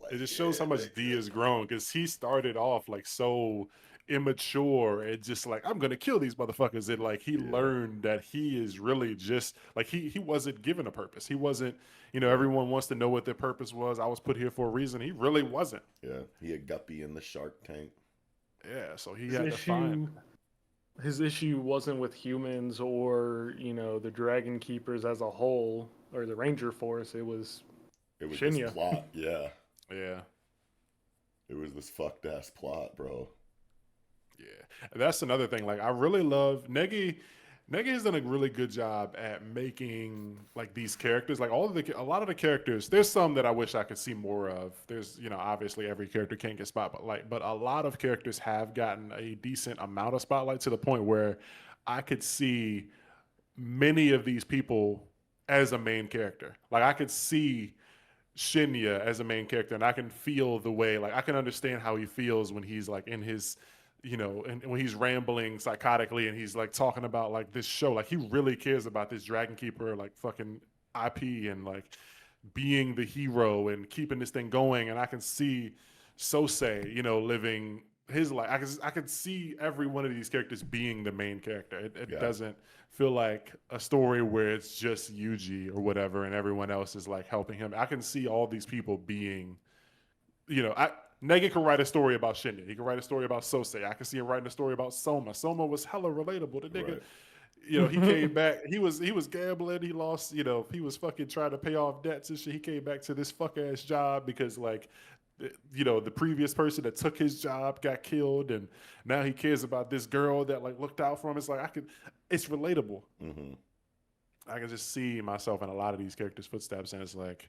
Like, it just shows how much D has grown, because he started off like so immature and just like, I'm gonna kill these motherfuckers, and like he learned that he is really just like he wasn't given a purpose. He wasn't, everyone wants to know what their purpose was. I was put here for a reason. He really wasn't. Yeah, he a guppy in the Shark Tank. Yeah, so he had to find. His issue wasn't with humans or the Dragon Keepers as a whole or the Ranger Force. It was Shinya. This plot. Yeah, it was this fucked ass plot, bro. Yeah, that's another thing. Like, I really love Negi. Negi has done a really good job at making like these characters. Like a lot of the characters. There's some that I wish I could see more of. There's obviously every character can't get spotlight, but a lot of characters have gotten a decent amount of spotlight to the point where I could see many of these people as a main character. Like I could see Shinya as a main character, and I can feel the way. Like I can understand how he feels when he's like in his. And when he's rambling psychotically and he's like talking about like this show, like he really cares about this Dragon Keeper, like fucking IP and like being the hero and keeping this thing going. And I can see Sosei, living his life. I could see every one of these characters being the main character. It doesn't feel like a story where it's just Yuji or whatever and everyone else is like helping him. I can see all these people being, Negi can write a story about Shinya. He can write a story about Sosei. I can see him writing a story about Soma. Soma was hella relatable. The nigga, he came back. He was gambling. He lost. He was fucking trying to pay off debts and shit. He came back to this fuck ass job because like, the previous person that took his job got killed, and now he cares about this girl that like looked out for him. It's like it's relatable. Mm-hmm. I can just see myself in a lot of these characters' footsteps, and it's like,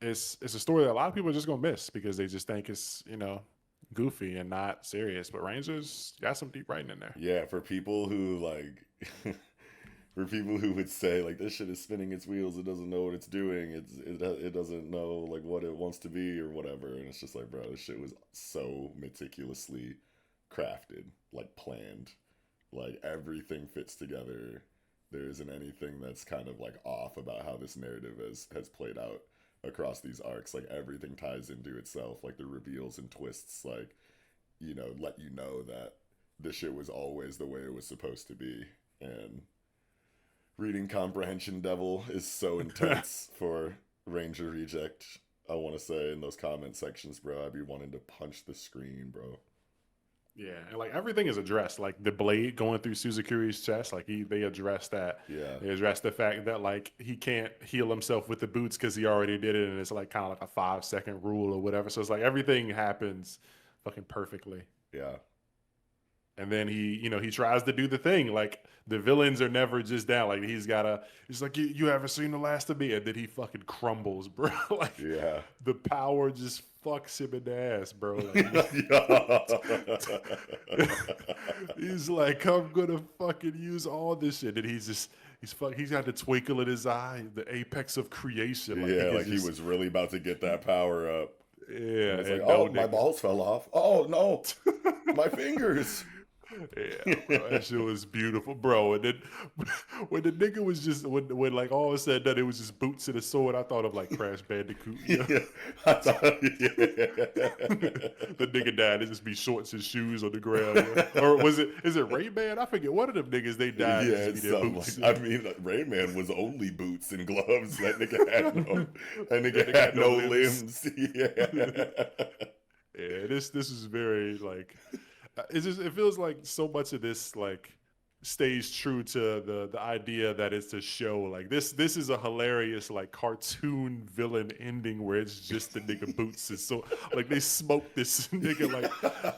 it's a story that a lot of people are just gonna miss because they just think it's goofy and not serious. But Rangers got some deep writing in there. Yeah, for people who like, for people who would say like this shit is spinning its wheels, it doesn't know what it's doing, it doesn't know like what it wants to be or whatever, and it's just like, bro, this shit was so meticulously crafted, like planned, like everything fits together. There isn't anything that's kind of like off about how this narrative has played out across these arcs. Like everything ties into itself, like the reveals and twists, like let you know that this shit was always the way it was supposed to be. And reading Comprehension Devil is so intense for Ranger Reject. I want to say in those comment sections, bro, I'd be wanting to punch the screen, bro. Yeah, and like everything is addressed. Like the blade going through Suzukuri's chest, like they addressed that. Yeah. They addressed the fact that like he can't heal himself with the boots because he already did it, and it's like kind of like a 5-second rule or whatever. So it's like everything happens fucking perfectly. Yeah. And then he tries to do the thing. Like the villains are never just down. Like he's like, you haven't seen the last of me, and then he fucking crumbles, bro. Like Yeah. the power just fucks him in the ass, bro. Like, he's like, I'm gonna fucking use all this shit, and he's got the twinkle in his eye, the apex of creation. Like, he was really about to get that power up. Yeah. And it's like, my balls fell off. Oh no, my fingers. Yeah, bro, that shit was beautiful, bro. And then when the nigga was just when like all was said and done, it was just boots and a sword. I thought of like Crash Bandicoot. Yeah, I thought, the nigga died. It just be shorts and shoes on the ground. Or is it Rayman? I forget. One of them niggas they died. Yeah, it's boots. Like, I mean, Rayman was only boots and gloves. That nigga had no limbs. Yeah, this is very like. It feels like so much of this like stays true to the idea that it's a show. Like this is a hilarious like cartoon villain ending where it's just the nigga boots. And so like they smoked this nigga. Like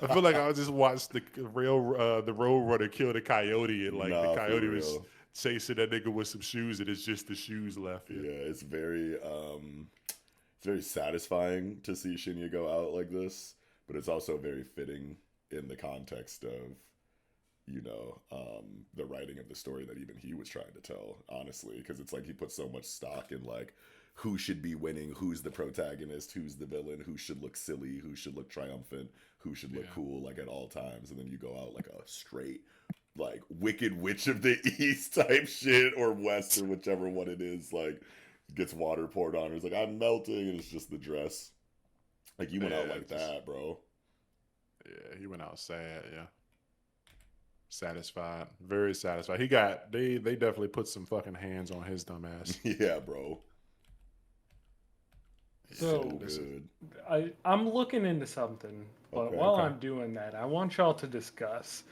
I feel like I just watched the Roadrunner kill the coyote, and like the coyote was chasing that nigga with some shoes, and it's just the shoes left. Yeah, it's very satisfying to see Shinya go out like this, but it's also very fitting in the context of, the writing of the story that even he was trying to tell, honestly, because it's like he put so much stock in like who should be winning, who's the protagonist, who's the villain, who should look silly, who should look triumphant, who should look cool like at all times, and then you go out like a straight like Wicked Witch of the East type shit, or West, or whichever one it is, like gets water poured on her, it's like I'm melting, and it's just the dress. Like you went out like that, bro. Yeah, he went out sad. Yeah, satisfied, very satisfied. They definitely put some fucking hands on his dumb ass. Yeah, bro. So good. I'm looking into something, but while I'm doing that, I want y'all to discuss.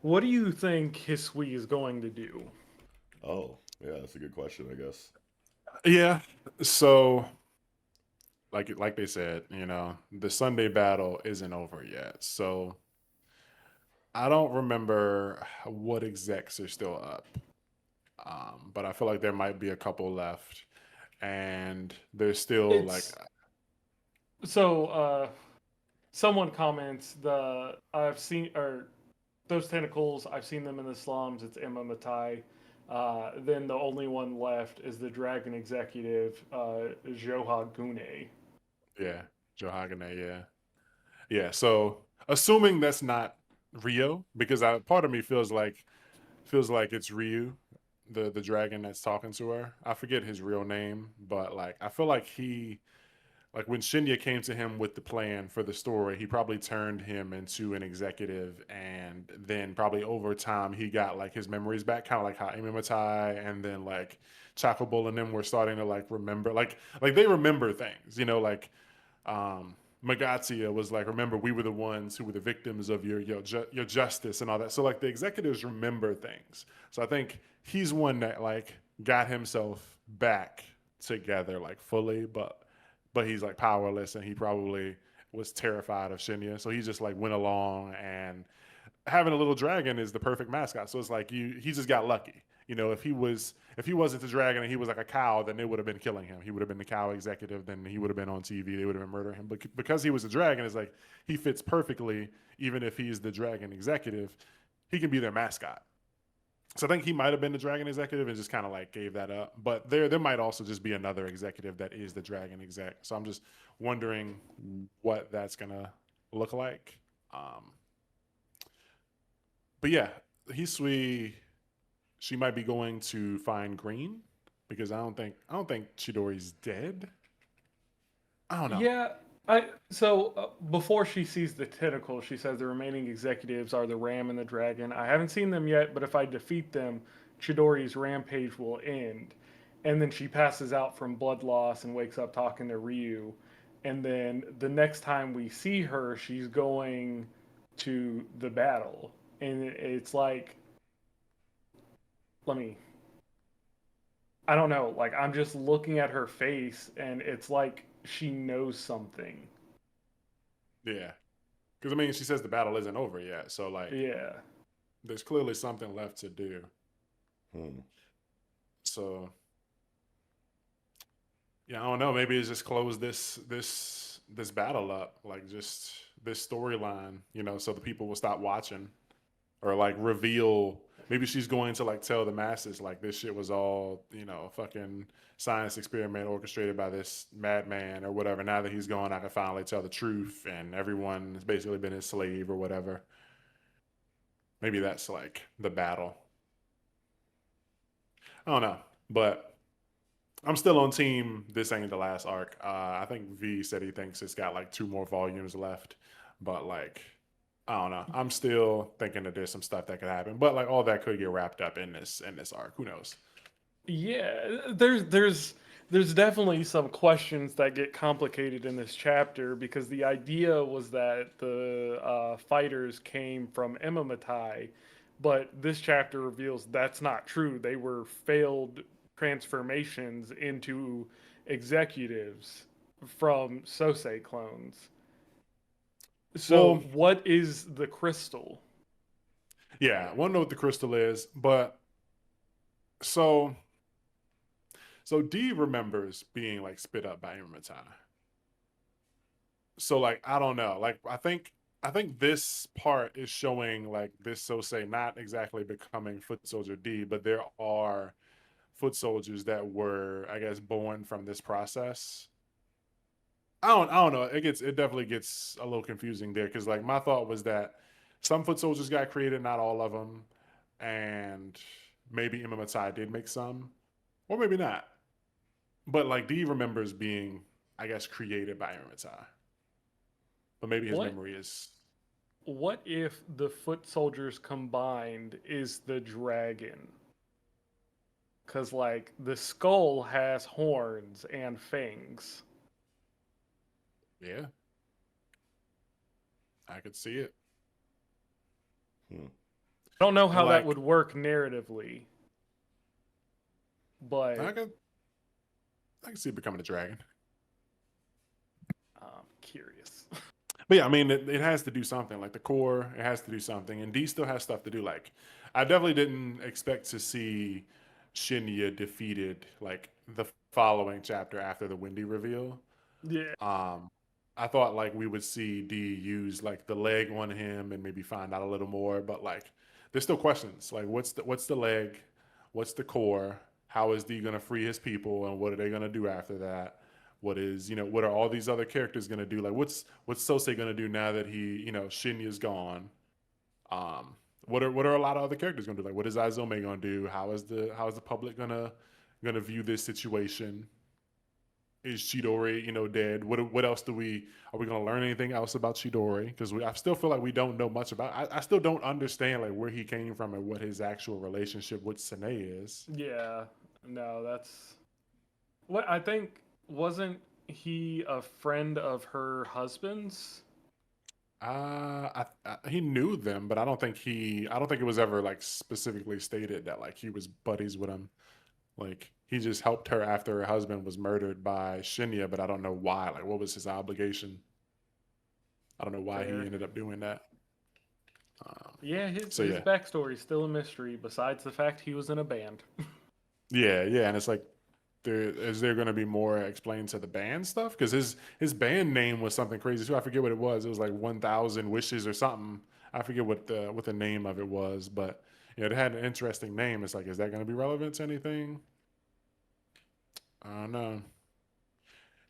What do you think Hisui is going to do? Oh, yeah, that's a good question, I guess. Yeah, so. Like they said, the Sunday battle isn't over yet. So I don't remember what execs are still up. But I feel like there might be a couple left. And there's still someone comments those tentacles, I've seen them in the slums, it's Emma Matai. Then the only one left is the dragon executive, Johagune. Yeah, Johagune, yeah. Yeah, so assuming that's not Rio, because part of me feels like it's Ryu, the dragon that's talking to her. I forget his real name, but like I feel like when Shinya came to him with the plan for the story, he probably turned him into an executive, and then probably over time he got like his memories back, kind of like how Amy Matai and then like Chocobo and them were starting to like remember, like they remember things, Magatia was like, remember, we were the ones who were the victims of your justice and all that. So like the executives remember things. So I think he's one that like got himself back together like fully, but he's like powerless and he probably was terrified of Shinya. So he just like went along, and having a little dragon is the perfect mascot. So it's like he just got lucky. You know, if he wasn't the dragon and he was like a cow, then they would have been killing him. He would have been the cow executive. Then he would have been on TV. They would have been murdering him. But because he was a dragon, it's like he fits perfectly. Even if he's the dragon executive, he can be their mascot. So I think he might have been the dragon executive and just kind of like gave that up. But there might also just be another executive that is the dragon exec. So I'm just wondering what that's gonna look like. But yeah, Hisui, she might be going to find Green because I don't think Chidori's dead. I don't know. Yeah, before she sees the tentacle, she says the remaining executives are the ram and the dragon. I haven't seen them yet, but if I defeat them, Chidori's rampage will end. And then she passes out from blood loss and wakes up talking to Ryu. And then the next time we see her, she's going to the battle. And it's like, I don't know, like I'm just looking at her face and it's like she knows something. Yeah, because I mean, she says the battle isn't over yet, so like, Yeah. there's clearly something left to do. Hmm. So yeah, I don't know. Maybe it's just close this battle up, like just this storyline, you know, so the people will stop watching, or like reveal. Maybe she's going to like tell the masses like this shit was all, you know, fucking science experiment orchestrated by this madman or whatever. Now that he's gone, I can finally tell the truth, and everyone has basically been his slave or whatever. Maybe that's like the battle. I don't know, but I'm still on team. This ain't the last arc. I think V said he thinks it's got like 2 more volumes left, but like I don't know. I'm still thinking that there's some stuff that could happen, but like all that could get wrapped up in this arc. Who knows? Yeah, there's definitely some questions that get complicated in this chapter because the idea was that the fighters came from Imamatai, but this chapter reveals that's not true. They were failed transformations into executives from Sosei clones. So, Well, what is the crystal? yeah, I want to know what the crystal is, but so D remembers being like spit up by Imamatai. So like I don't know. Like I think this part is showing like this Sosei not exactly becoming foot soldier D, but there are foot soldiers that were, I guess, born from this process. I don't know. It definitely gets a little confusing there because like my thought was that some foot soldiers got created, not all of them, and maybe Imamatai did make some, or maybe not. But like D remembers being, I guess, created by Imamatai, but maybe his What memory is. what if the foot soldiers combined is the dragon? Because, like, the skull has horns and fangs. Yeah, I could see it. Hmm. I don't know And how that like would work narratively, I but could I can see it becoming a dragon. I'm curious. But yeah, I mean, it has to do something. Like the core, it has to do something, and D still has stuff to do. Like, I definitely didn't expect to see Shinya defeated like the following chapter after the Wendy reveal. Yeah. Um, I thought like we would see D use like the leg on him and maybe find out a little more, but like there's still questions. Like, what's the leg? What's the core? How is D gonna free his people, and what are they gonna do after that? What is, you know, what are all these other characters gonna do? Like what's Sosei gonna do now that he, you know, Shinya's gone? Um, what are a lot of other characters gonna do? Like what is Izome gonna do? How is the public gonna view this situation? Is Chidori, you know, dead? What else are we gonna learn anything else about Chidori? Because I still feel like we don't know much about. I still don't understand like where he came from and what his actual relationship with Sine is. Yeah. No, that's what I think wasn't he a friend of her husband's? He knew them, but I don't think it was ever like specifically stated that like he was buddies with him. Like he just helped her after her husband was murdered by Shinya, but I don't know why. Like what was his obligation? I don't know why he Fair. ended up doing that. Yeah, his So his yeah, backstory is still a mystery. Besides the fact he was in a band. yeah, and it's like, there going to be more explained to the band stuff? Because his band name was something crazy too. I forget what it was. It was like 1,000 Wishes or something. I forget what the name of it was, but it had an interesting name. It's like, is that going to be relevant to anything? I don't know.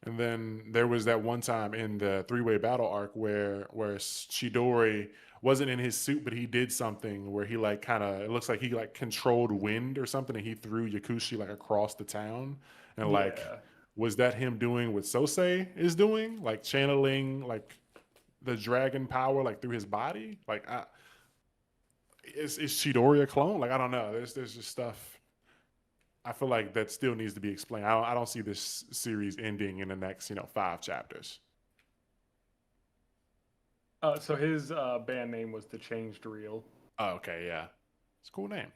And then there was that one time in the three-way battle arc where Chidori wasn't in his suit, but he did something where he like kind of, it looks like he like controlled wind or something, and he threw Yakushi like across the town. And like, Yeah. was that him doing what Sosei is doing, like channeling like the dragon power like through his body? Like, is Chidori a clone? Like, I don't know. There's just stuff. I feel like that still needs to be explained. I don't see this series ending in the next 5 chapters. So his band name was The Changed Reel. Oh, okay, yeah, it's a cool name.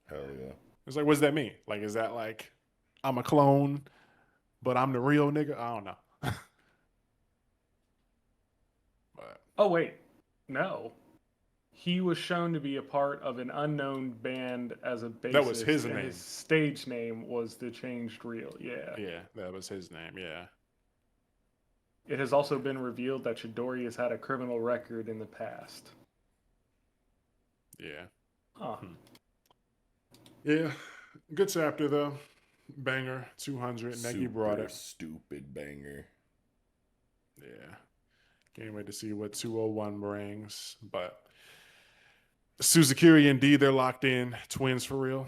Hell yeah. It's like, what does that mean? Like, is that like I'm a clone, but I'm the real nigga? I don't know. But Oh wait, no. He was shown to be a part of an unknown band as a bassist. that was his and name. his stage name was The Changed Reel. Yeah. Yeah, that was his name. Yeah. It has also been revealed that Chidori has had a criminal record in the past. Yeah. Huh. Yeah. Good chapter though. Banger. 200. Neki brought Super it. stupid banger. Yeah. Can't wait to see what 201 brings. But Suzukiri and D, they're locked in. Twins for real.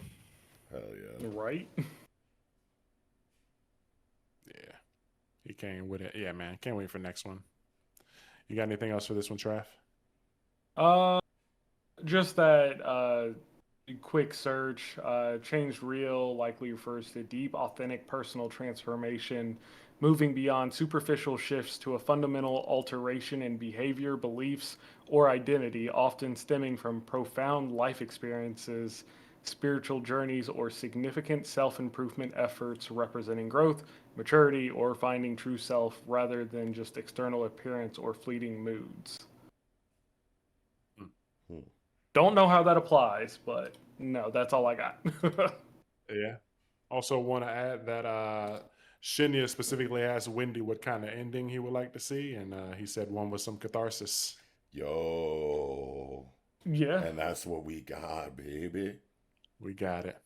Hell yeah. Right? Yeah. He came with it. Yeah, man. Can't wait for next one. You got anything else for this one, Trav? Just that quick search. Changed Real likely refers to deep, authentic personal transformation, moving beyond superficial shifts to a fundamental alteration in behavior, beliefs, or identity, often stemming from profound life experiences, spiritual journeys, or significant self improvement efforts representing growth, maturity, or finding true self rather than just external appearance or fleeting moods. Hmm. Don't know how that applies, but no, that's all I got. Yeah. Also want to add that Shinya specifically asked Wendy what kind of ending he would like to see, and he said one with some catharsis. Yo. Yeah. And that's what we got, baby. We got it.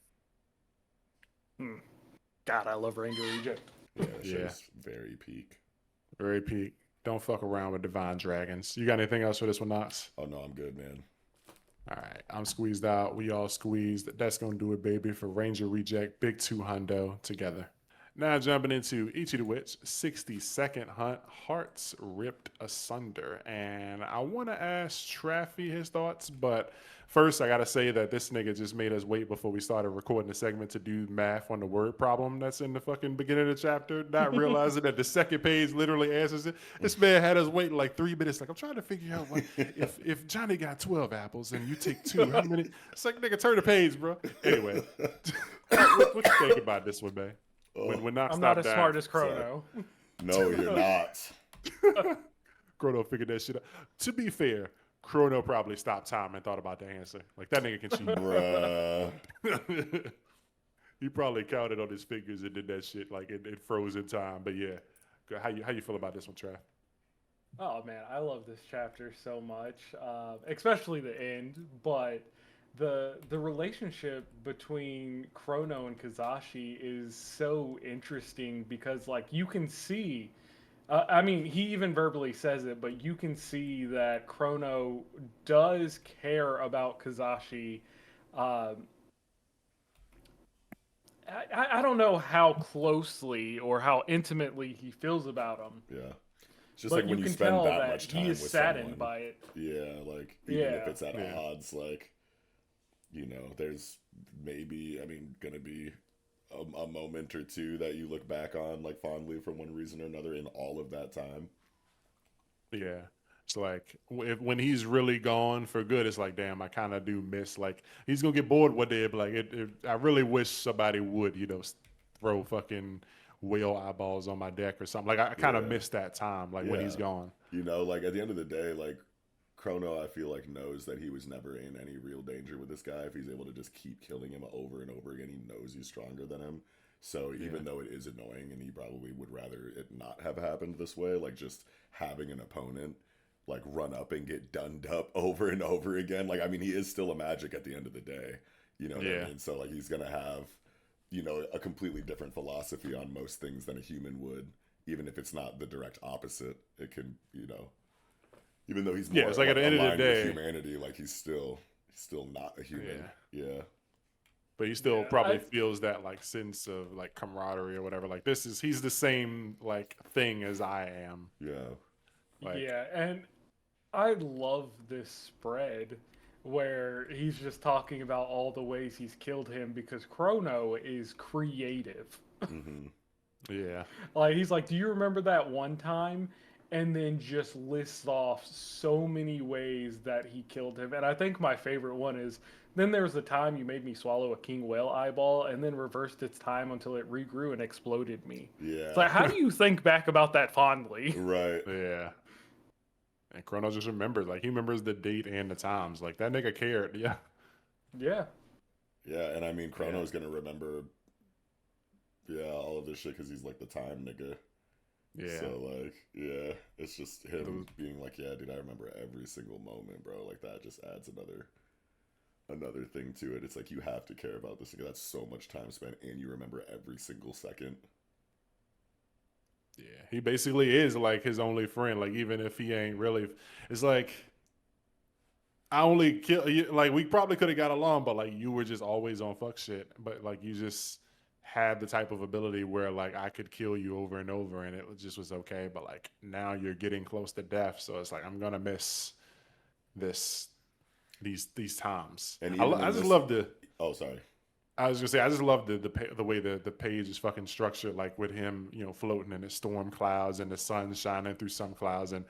God, I love Ranger Reject. Yeah, that Yeah. shit's very peak. Very peak. Don't fuck around with Divine Dragons. You got anything else for this one, Knox? Oh no, I'm good, man. All right. I'm squeezed out. We all squeezed. That's going to do it, baby, for Ranger Reject. Big 200 together. Now jumping into Ichi the Witch, 60-second hunt, hearts ripped asunder. And I want to ask Traffy his thoughts, but first I got to say that this nigga just made us wait before we started recording the segment to do math on the word problem that's in the fucking beginning of the chapter, not realizing that the second page literally answers it. This man had us waiting like 3 minutes. Like, I'm trying to figure out what, if Johnny got 12 apples and you take 2, how many? It's like, nigga, turn the page, bro. Anyway, what you think about this one, man? When Knox I'm not as stopped smart dying, as Chrono. No, you're not. Chrono figured that shit out. To be fair, Chrono probably stopped time and thought about the answer. Like, that nigga can cheat. Bruh. He probably counted on his fingers and did that shit like it froze in time. But yeah, how you feel about this one, Trav? Oh man, I love this chapter so much, especially the end. But the relationship between Chrono and Kazashi is so interesting because like you can see. I mean, he even verbally says it, but you can see that Chrono does care about Kazashi. I don't know how closely or how intimately he feels about him. Yeah. It's just But like when you you can spend tell that that much time he with is saddened someone. by it. Yeah, like even if Yeah. it's at Yeah. odds, like, there's maybe, gonna be a moment or two that you look back on like fondly for one reason or another in all of that time. Yeah. It's like when he's really gone for good, it's like, damn, I kind of do miss, like, he's gonna get bored one day, but like, I really wish somebody would, throw fucking whale eyeballs on my deck or something. Like, I kind of Yeah. miss that time, like when Yeah. he's gone. Like at the end of the day, like Chrono, I feel like knows that he was never in any real danger with this guy. If he's able to just keep killing him over and over again, he knows he's stronger than him. So even though it is annoying and he probably would rather it not have happened this way, like just having an opponent like run up and get dunned up over and over again. Like, I mean, he is still a magic at the end of the day. You know what I mean? So like he's gonna have, a completely different philosophy on most things than a human would, even if it's not the direct opposite. It can, even though he's more it's like at the end of the aligned with day, humanity, like he's still not a human. Yeah. But he still probably feels that like sense of like camaraderie or whatever. Like he's the same like thing as I am. Yeah. Like, yeah, and I love this spread where he's just talking about all the ways he's killed him because Chrono is creative. Mm-hmm. Yeah. Like he's like, "Do you remember that one time?" And then just lists off so many ways that he killed him. And I think my favorite one is, then there was the time you made me swallow a king whale eyeball and then reversed its time until it regrew and exploded me. Yeah. It's like, how do you think back about that fondly? Right. Yeah. And Chrono just remembers, like, he remembers the date and the times. Like, that nigga cared. Yeah. Yeah. Yeah, and I mean, Chrono's gonna remember, all of this shit because he's like the time nigga. Yeah. So like, yeah, it's just him being like, yeah, dude, I remember every single moment, bro. Like that just adds another thing to it. It's like you have to care about this. That's so much time spent, and you remember every single second. Yeah, he basically is like his only friend. Like, even if he ain't really, it's like, I only kill you. Like, we probably could have got along, but like, you were just always on fuck shit. But like, you just had the type of ability where like I could kill you over and over, and it just was okay. But like, now you're getting close to death, so it's like I'm gonna miss these times. And I just love the. Oh, sorry. I was gonna say, I just love the way the page is fucking structured, like with him, floating in the storm clouds and the sun shining through some clouds, and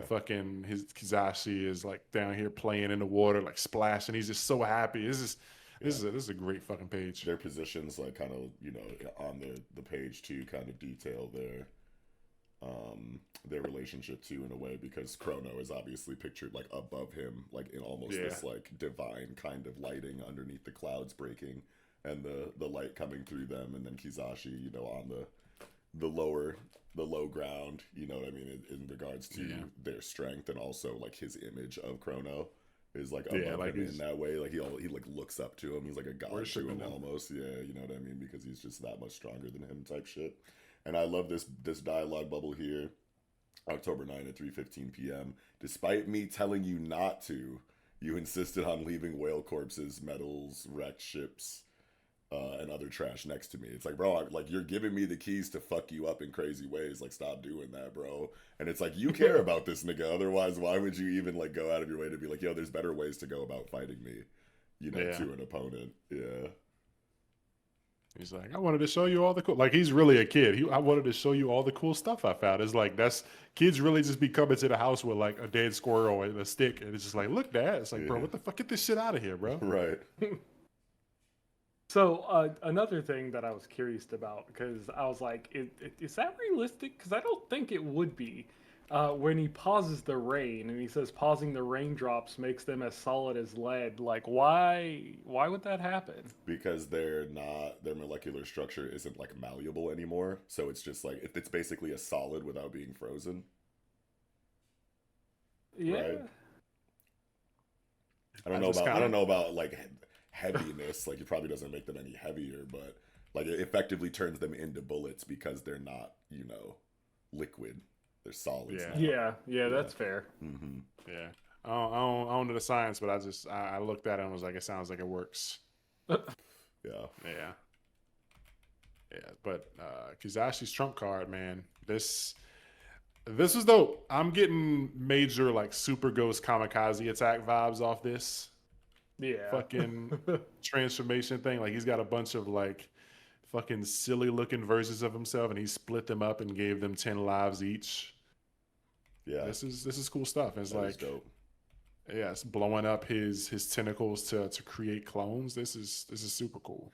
fucking his Kizashi is like down here playing in the water, like splashing. He's just so happy. This is a great fucking page. Their positions, like, kind of, on the page too, kind of detail their relationship too, in a way, because Chrono is obviously pictured like above him, like in almost this like divine kind of lighting underneath the clouds breaking and the light coming through them, and then Kizashi, on the low ground, you know what I mean, in regards to their strength, and also like his image of Chrono is like above like him in that way. Like he like looks up to him. He's like a god to him almost. Yeah, you know what I mean? Because he's just that much stronger than him type shit. And I love this dialogue bubble here. October 9 at 3:15 p.m. Despite me telling you not to, you insisted on leaving whale corpses, metals, wrecked ships, and other trash next to me. It's like, bro, like, you're giving me the keys to fuck you up in crazy ways. Like, stop doing that, bro. And it's like, you care about this nigga. Otherwise, why would you even like go out of your way to be like, yo, there's better ways to go about fighting me, to an opponent. Yeah. He's like, I wanted to show you all the cool. Like, he's really a kid. I wanted to show you all the cool stuff I found. It's like, kids really just be coming to the house with like a dead squirrel and a stick, and it's just like, look, Dad. It's like, bro, what the fuck? Get this shit out of here, bro. Right. So another thing that I was curious about, because I was like, is that realistic? Because I don't think it would be. When he pauses the rain and he says pausing the raindrops makes them as solid as lead. Like, why would that happen? Because their molecular structure isn't like malleable anymore. So it's just like, it's basically a solid without being frozen. Yeah. Right? I don't know about like heaviness. Like, it probably doesn't make them any heavier, but like it effectively turns them into bullets because they're not, liquid. They're solids. Yeah, that's fair. Mm-hmm. Yeah. I don't know the science, but I looked at it and was like, it sounds like it works. Yeah. But Kizashi's trump card, man. This is dope. I'm getting major like Super Ghost Kamikaze attack vibes off this. Yeah. Fucking transformation thing. Like, he's got a bunch of like fucking silly looking versions of himself, and he split them up and gave them 10 lives each. Yeah, this is cool stuff. It's that is like, dope. yeah, it's blowing up his tentacles to create clones. This is super cool.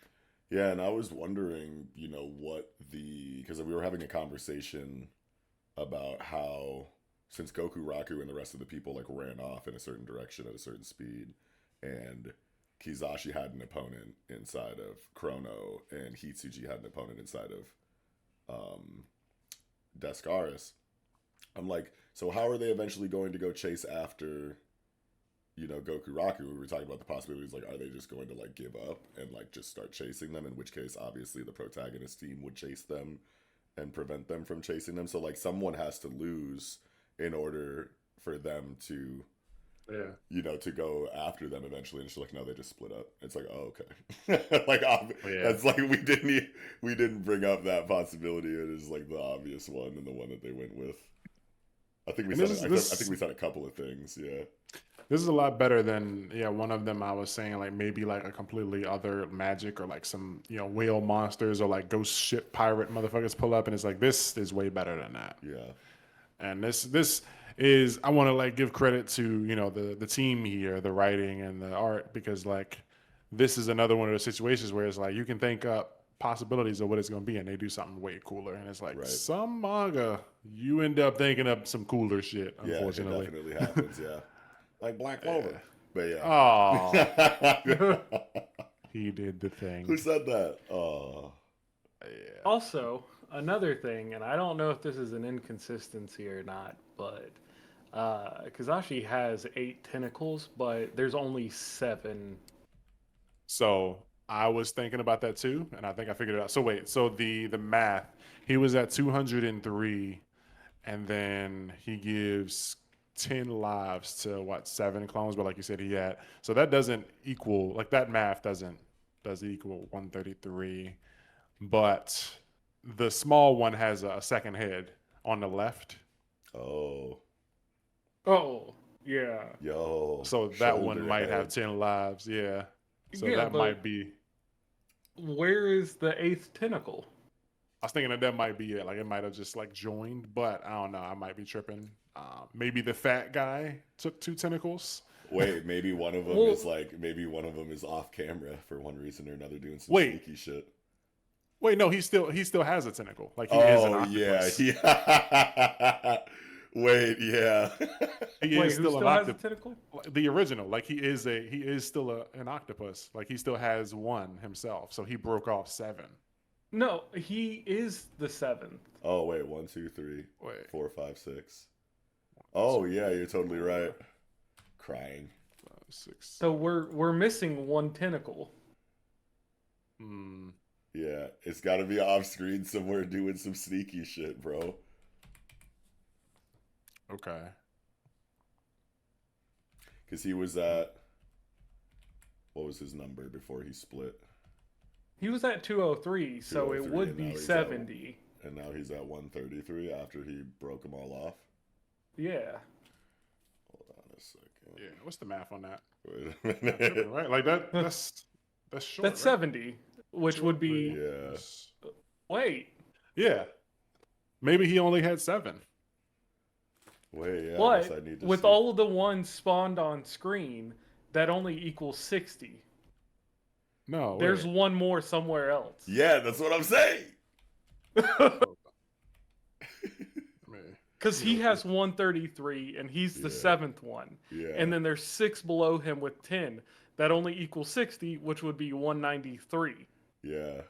Yeah, and I was wondering, because we were having a conversation about how since Goku, Raku, and the rest of the people like ran off in a certain direction at a certain speed, and Kizashi had an opponent inside of Chrono, and Hitsuji had an opponent inside of Descaris. I'm like, so how are they eventually going to go chase after, Goku, Raku? We were talking about the possibilities, like, are they just going to like give up and like just start chasing them? In which case, obviously, the protagonist team would chase them and prevent them from chasing them. So like, someone has to lose in order for them to, to go after them eventually. And it's like, no, they just split up. It's like, oh, okay. Like, that's like we didn't bring up that possibility. It is like the obvious one and the one that they went with. I think we said a couple of things. Yeah. This is a lot better than, one of them I was saying, like, maybe, like, a completely other magic or, like, some, whale monsters or, like, ghost ship pirate motherfuckers pull up, and it's like, this is way better than that. Yeah. And this is, I want to, like, give credit to, the team here, the writing and the art, because, like, this is another one of those situations where it's like, you can think up possibilities of what it's going to be, and they do something way cooler. And it's like, some manga, you end up thinking up some cooler shit, unfortunately. Yeah, it definitely happens, yeah. Like Black Clover. But yeah. Oh. He did the thing. Who said that? Oh. Yeah. Also, another thing, and I don't know if this is an inconsistency or not, but Kizashi has 8 tentacles, but there's only 7. So I was thinking about that too, and I think I figured it out. So wait, so the math, he was at 203, and then he gives 10 lives to 7 clones, but like you said, he had, so that doesn't equal, like, that math doesn't equal 133, but the small one has a second head on the left. Oh, yeah. Yo. So that one might have 10 lives. Yeah. So that might be. Where is the 8th tentacle? I was thinking that might be it. Like, it might have just like joined, but I don't know. I might be tripping. Maybe the fat guy took 2 tentacles. Wait, maybe one of them is off camera for one reason or another doing some sneaky shit. Wait, no, he still has a tentacle. Like, he is an octopus. Yeah. Wait, yeah. He is still an octopus. Tentacle? The original, like, he is still an octopus. Like, he still has one himself. So he broke off 7. No, he is the 7th. Oh wait, 1, 2, 3, wait, 4, 5, 6. Oh yeah, you're totally right. Crying. 5, 6. So we're missing 1 tentacle. Yeah, it's got to be off screen somewhere doing some sneaky shit, bro. Okay. Because he was at, what was his number before he split? He was at 203, so it would be 70. And now he's at 133 after he broke them all off? Yeah. Hold on a second. Yeah, what's the math on that? Wait a minute. Right? Like, that's short. That's 70, which would be... Yeah. Wait. Yeah. Maybe he only had 7. Wait, yeah. But I need to with see. all of the ones spawned on screen, that only equals 60. No, there's one more somewhere else. Yeah, that's what I'm saying. Because he has 133, and he's the 7th one. Yeah. And then there's 6 below him with 10. That only equals 60, which would be 193. Yeah.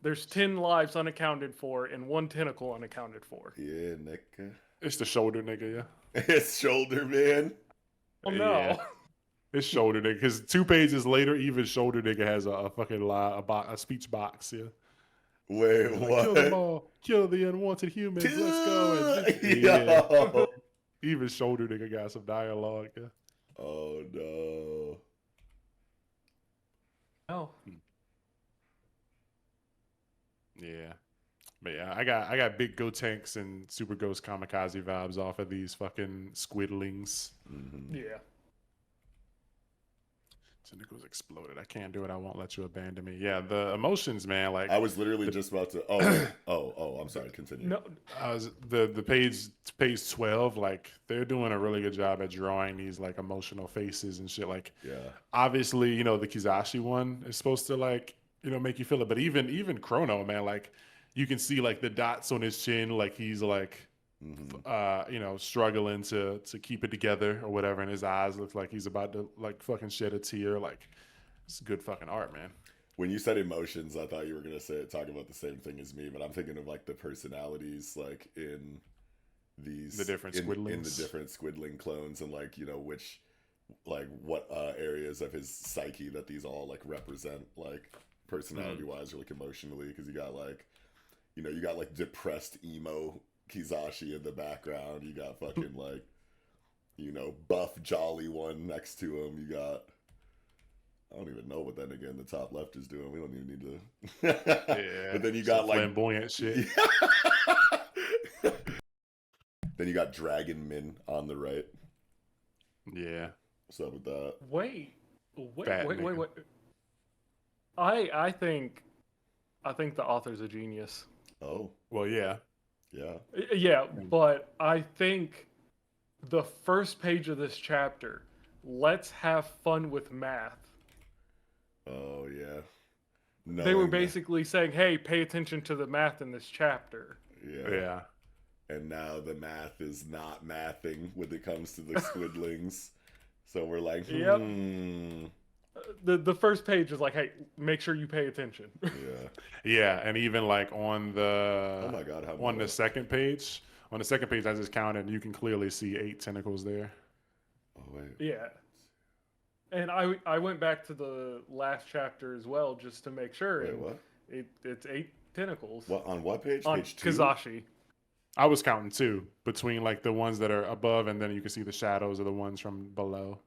There's 10 lives unaccounted for and 1 tentacle unaccounted for. Yeah, nigga. It's the shoulder nigga, yeah. It's shoulder man. Oh no. Yeah. It's shoulder nigga, because 2 pages later, even shoulder nigga has a fucking a speech box, yeah. Wait, like, what? Kill them all. Kill the unwanted humans. Let's go. And, yeah. Even shoulder nigga got some dialogue, yeah. Oh no. Oh. Yeah. But yeah, I got big Go Tanks and Super Ghost Kamikaze vibes off of these fucking squidlings. Mm-hmm. Yeah. Tentacles exploded. I can't do it. I won't let you abandon me. Yeah, the emotions, man. Like I was literally just about to. Oh, wait. Oh. I'm sorry. Continue. No, the page 12. Like they're doing a really good job at drawing these like emotional faces and shit. Like Yeah. obviously, you know, the Kizashi one is supposed to like make you feel it, but even Chrono, man, like you can see like the dots on his chin, like he's like struggling to keep it together or whatever, and his eyes look like he's about to like fucking shed a tear. Like it's good fucking art, man. When you said emotions, I thought you were gonna talk about the same thing as me, but I'm thinking of like the personalities, like in these The different in the squidlings. different squidling clones, and like which like what areas of his psyche that these all like represent, like personality wise or like emotionally, because you got like depressed emo Kizashi in the background. You got fucking like, buff jolly one next to him. You got, I don't even know what that nigga in the top left is doing. We don't even need to. Yeah. But then you got like flamboyant shit. Then you got Dragon Min on the right. Yeah. What's up with that? wait. Fat nigga. I think the author's a genius. Oh, Well, yeah. yeah. Yeah, but I think the first page of this chapter, let's have fun with math. Oh, yeah. They were Knowing that- basically saying, hey, pay attention to the math in this chapter. Yeah. And now the math is not mathing when it comes to the squidlings. So we're like, Yep. The first page is like, hey, make sure you pay attention. Yeah. Yeah, and even like on the Oh my God, how on the many? second page, I just counted, you can clearly see 8 tentacles there. Oh wait. Yeah. And I went back to the last chapter as well just to make sure. Wait, and what? It's 8 tentacles. What on what page? On Page 2? Kizashi. I was counting 2 between like the ones that are above, and then you can see the shadows of the ones from below.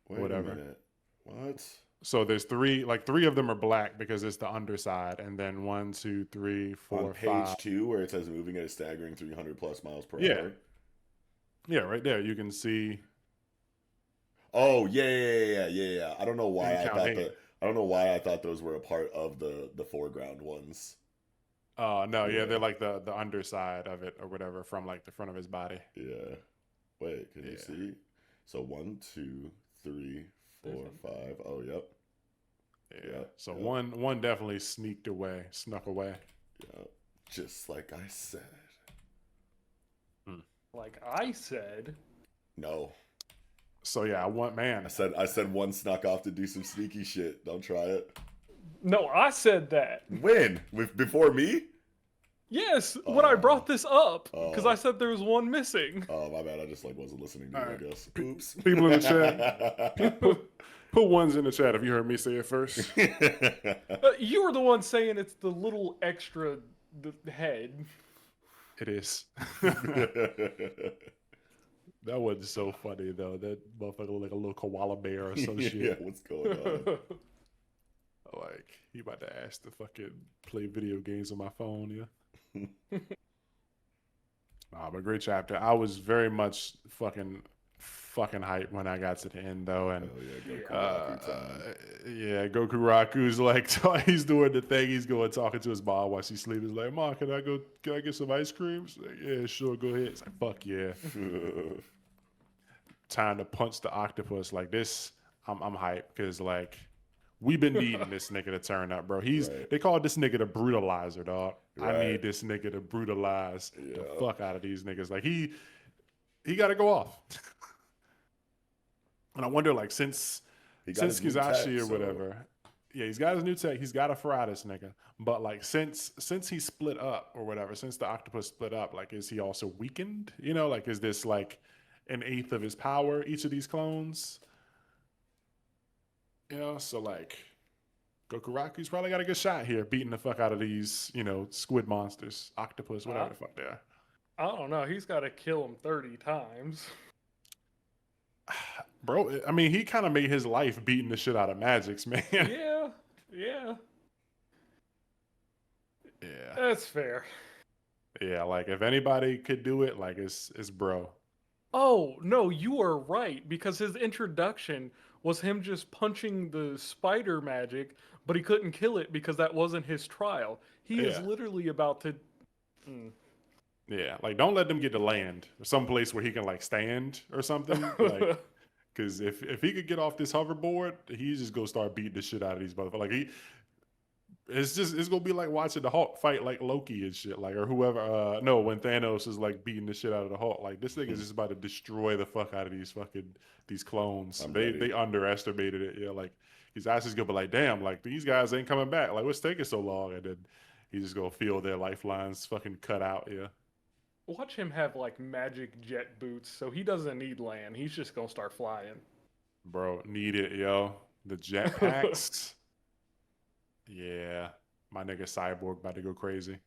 Wait whatever. a minute. What? So there's 3, like 3 of them are black because it's the underside, and then 1, 2, 3, 4, On page 5. 2 where it says moving at a staggering 300 plus miles per Yeah. hour. Yeah, right there you can see. Oh yeah. I don't know why You I count thought 8. I don't know why I thought those were a part of the foreground ones. No, yeah, Yeah. they're like the underside of it or whatever from like the front of his body. Yeah. Wait, can you Yeah. see? So 1, 2, 3, 4, 5. Oh, yep. Yeah. So yeah. one definitely snuck away. Yeah. Just like I said. Like I said. No. So yeah, man. I said one snuck off to do some sneaky shit. Don't try it. No, I said that. When? Before me? Yes, when I brought this up, because Oh. I said there was one missing. Oh, my bad. I just like wasn't listening to you, Alright. I guess. Oops. People in the chat, put ones in the chat if you heard me say it first. You were the one saying it's the little extra head. It is. That wasn't so funny though. That motherfucker looked like a little koala bear or some Yeah, shit. what's going on? Like he about to ask to fucking play video games on my phone, yeah. But great chapter. I was very much fucking hyped when I got to the end though, and Oh yeah, Gachiakuta time. yeah, Goku Raku's like he's doing the thing. He's going talking to his mom while she's sleeping. He's like, "Mom, can I get some ice cream?" She's like, "Yeah, sure, go ahead." It's like, "Fuck yeah." Time to punch the octopus like this. I'm hyped because like we've been needing this nigga to turn up, bro. Right. They call this nigga the brutalizer, dog. I Right. need this nigga to brutalize the Yeah. fuck out of these niggas. Like he got to go off. And I wonder, like, since He got his new tech, Kizashi or so- whatever, yeah, he's got his new tech. He's got a fry this nigga. But like, since he split up or whatever, since the octopus split up, like, is he also weakened? You know, like, is this like an eighth of his power? Each of these clones. You know, so like, Goku Raku's probably got a good shot here, beating the fuck out of these, squid monsters, octopus, whatever the fuck they are. I don't know. He's got to kill him 30 times. Bro, I mean, he kind of made his life beating the shit out of Magix, man. Yeah. Yeah. That's fair. Yeah, like if anybody could do it, like it's bro. Oh, no, you are right. Because his introduction was him just punching the spider magic, but he couldn't kill it because that wasn't his trial. He is Yeah. literally about to. Yeah, like don't let them get to land or some place where he can like stand or something. Like, because if he could get off this hoverboard, he's just gonna start beating the shit out of these motherfuckers. Like it's gonna be like watching the Hulk fight like Loki and shit, like or whoever. No, when Thanos is like beating the shit out of the Hulk, like this thing is just about to destroy the fuck out of these clones. I'm They ready. underestimated it. Yeah, like his ass is gonna be like, damn, like these guys ain't coming back. Like what's taking so long? And then he's just gonna feel their lifelines fucking cut out. Yeah. Watch him have like magic jet boots, so he doesn't need land. He's just gonna start flying. Bro, need it, yo. The jetpacks. Yeah. My nigga Cyborg about to go crazy.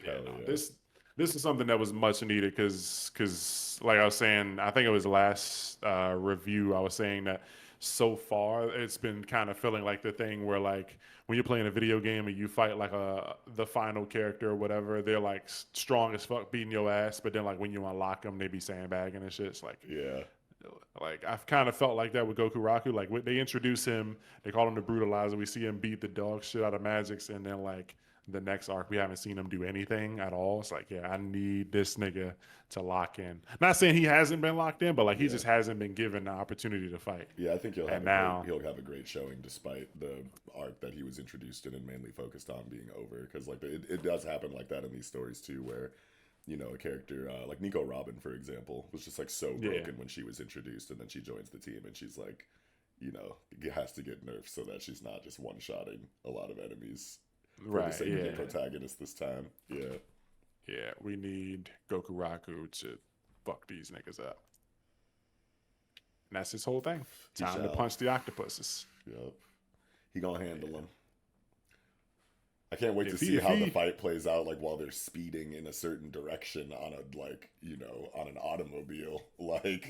Yeah, Hell no. yeah. This is something that was much needed because like I was saying, I think it was the last review I was saying that so far it's been kind of feeling like the thing where like when you're playing a video game and you fight like the final character or whatever, they're like strong as fuck beating your ass, but then like when you unlock them, they be sandbagging and shit. It's like Yeah. like I've kind of felt like that with Goku Raku. Like they introduce him, they call him the Brutalizer. We see him beat the dog shit out of Magix, and then like the next arc, we haven't seen him do anything at all. It's like, yeah, I need this nigga to lock in. Not saying he hasn't been locked in, but like he just hasn't been given the opportunity to fight. Yeah, I think And he'll have a great showing despite the arc that he was introduced in and mainly focused on being over. Because like it does happen like that in these stories too, where you know a character like Nico Robin, for example, was just like so broken when she was introduced, and then she joins the team and she's like, you know, has to get nerfed so that she's not just one shotting a lot of enemies. For the sake of the protagonist this time. Yeah. Yeah, we need Goku Raku to fuck these niggas up. And that's his whole thing. Time to punch the octopuses. Yep. He gonna handle them. I can't wait to see how the fight plays out, like while they're speeding in a certain direction on a on an automobile. Like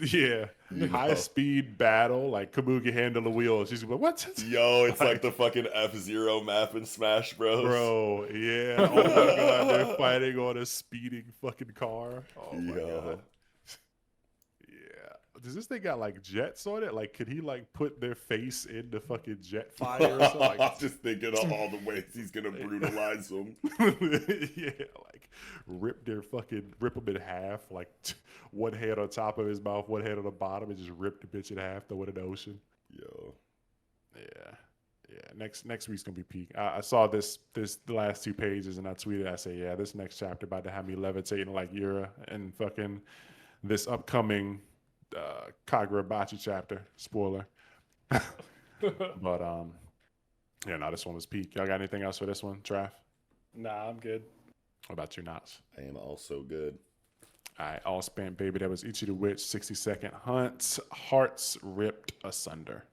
high speed battle, like Kabuki handle the wheel. She's like, what? Yo, it's like the fucking F-Zero map in Smash Bros. Bro, yeah. Oh my god, they're fighting on a speeding fucking car. Oh my god. Yeah. Does this thing got like jets on it? Like, could he like put their face in the fucking jet fire or something? Like, I'm just thinking of all the ways he's gonna brutalize them. Yeah, like rip them in half, like one hand on top of his mouth, one hand on the bottom, and just rip the bitch in half, throw it in the ocean. Yo. Yeah. Next week's gonna be peak. I saw the last 2 pages and I tweeted, I say, yeah, this next chapter about to have me levitating like Yura and fucking this upcoming Kagurabachi chapter. Spoiler. But yeah, no, this one was peak. Y'all got anything else for this one, Traf? Nah, I'm good. What about you, Knox? I am also good. All right, all spent, baby. That was Ichi the Witch, 60-second hunt. Hearts ripped asunder.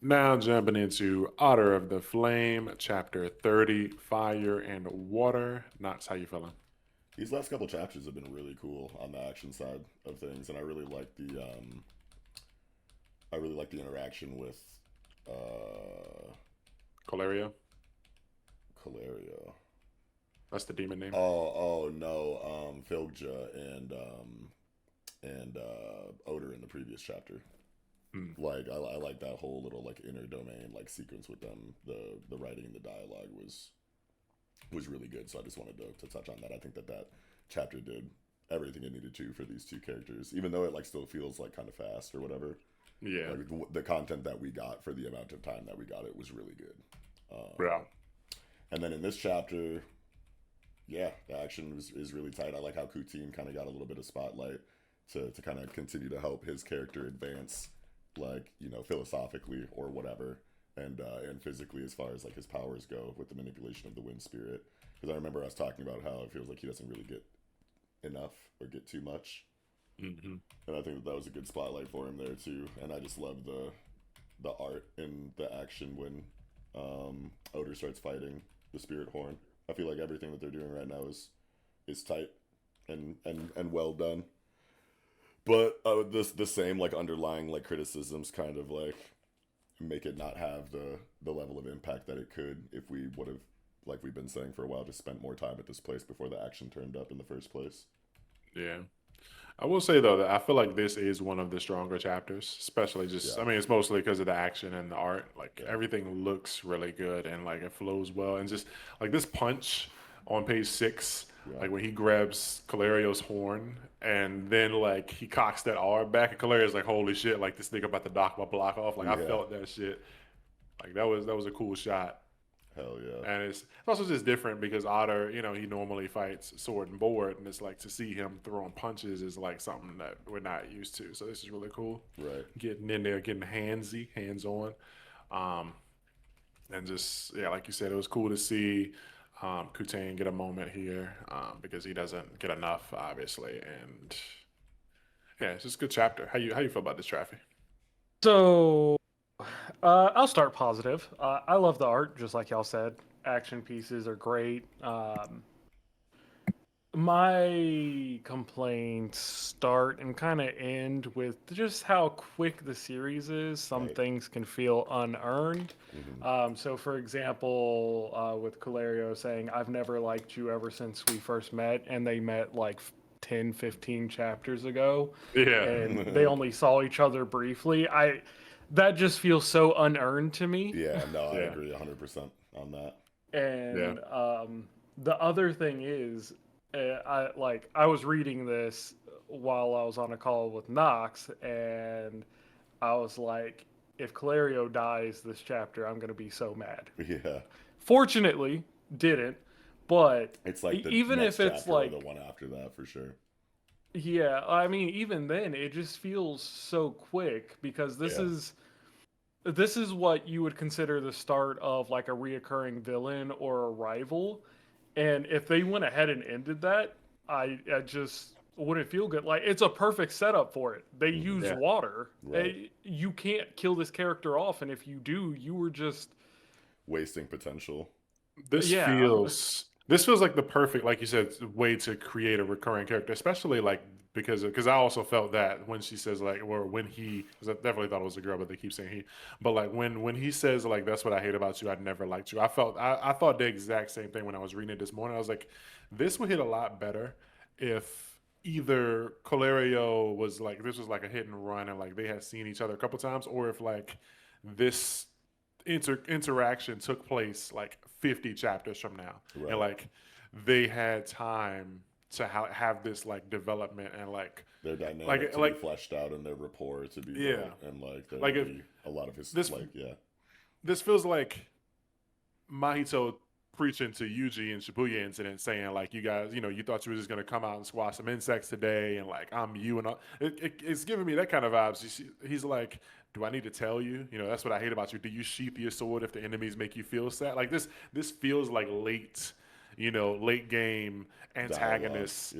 Now jumping into Otr of the Flame, chapter 30, Fire and Water. Knox, how you feeling? These last couple chapters have been really cool on the action side of things, and I really like the interaction with Caleria. Caleria. That's the demon name. Oh no, Filgja and Otr in the previous chapter. Like I like that whole little like inner domain like sequence with them. The writing and the dialogue was really good. So I just wanted to touch on that. I think that chapter did everything it needed to for these two characters, even though it like still feels like kind of fast or whatever. Yeah. Like the content that we got for the amount of time that we got it was really good. Yeah. And then in this chapter, yeah, the action is really tight. I like how Kutin kind of got a little bit of spotlight to kind of continue to help his character advance, like, you know, philosophically or whatever, and physically as far as like his powers go with the manipulation of the wind spirit. Because I remember us talking about how it feels like he doesn't really get enough or get too much. Mm-hmm. And I think that was a good spotlight for him there too. And I just love the art and the action when Otr starts fighting the spirit horn. I feel like everything that they're doing right now is tight and well done. But the same like underlying like criticisms kind of like make it not have the level of impact that it could if we would have, like we've been saying for a while, just spent more time at this place before the action turned up in the first place. Yeah. I will say though that I feel like this is one of the stronger chapters, especially just. Yeah. I mean, it's mostly because of the action and the art. Like Yeah. everything looks really good and like it flows well, and just like this punch on page 6, Yeah. like when he grabs Calario's horn and then like he cocks that arm back, and Calario's like, "Holy shit!" Like this nigga about to knock my block off. Like I Yeah. felt that shit. Like that was a cool shot. Hell yeah. And it's also just different because Otter, he normally fights sword and board, and it's like to see him throwing punches is like something that we're not used to. So this is really cool. Right. Getting in there, getting hands on, and just like you said, it was cool to see Kutain get a moment here because he doesn't get enough, obviously, and yeah, it's just a good chapter. How you feel about this, Traffy? So, I'll start positive. I love the art, just like y'all said. Action pieces are great. My complaints start and kind of end with just how quick the series is. Some Right. things can feel unearned. So, for example, with Calerio saying, I've never liked you ever since we first met, and they met like 10, 15 chapters ago, Yeah, and they only saw each other briefly. That just feels so unearned to me. Yeah, no, I Yeah. agree 100% on that. And the other thing is, I was reading this while I was on a call with Knox, and I was like, if Calerio dies this chapter, I'm gonna be so mad. Yeah. Fortunately, didn't. But It's like the even next if it's chapter or like, the one after that for sure. yeah, I mean, even then, it just feels so quick because Yeah. this is what you would consider the start of like a reoccurring villain or a rival. And if they went ahead and ended that, I just wouldn't feel good. Like it's a perfect setup for it. They use Yeah. water. Right. You can't kill this character off, and if you do, you were just Wasting potential. This yeah. feels like the perfect, like you said, way to create a recurring character, especially like because I also felt that when she says like or when he, because I definitely thought it was a girl, but they keep saying he, but like when he says like that's what I hate about you, I'd never liked you. I thought the exact same thing when I was reading it this morning. I was like, this would hit a lot better if either Calerio was like this was like a hit and run and like they had seen each other a couple times, or if like this interaction took place like 50 chapters from now, Right. and like they had time to have this like development and like Their dynamic to be fleshed out and their rapport to be built, and like there like will if be a lot of his this this feels like Mahito preaching to Yuji and Shibuya incident, saying like you guys, you thought you were just gonna come out and squash some insects today, and like I'm you and all. It's giving me that kind of vibes. He's like, do I need to tell you? That's what I hate about you. Do you sheath your sword if the enemies make you feel sad? Like this feels like late game antagonist,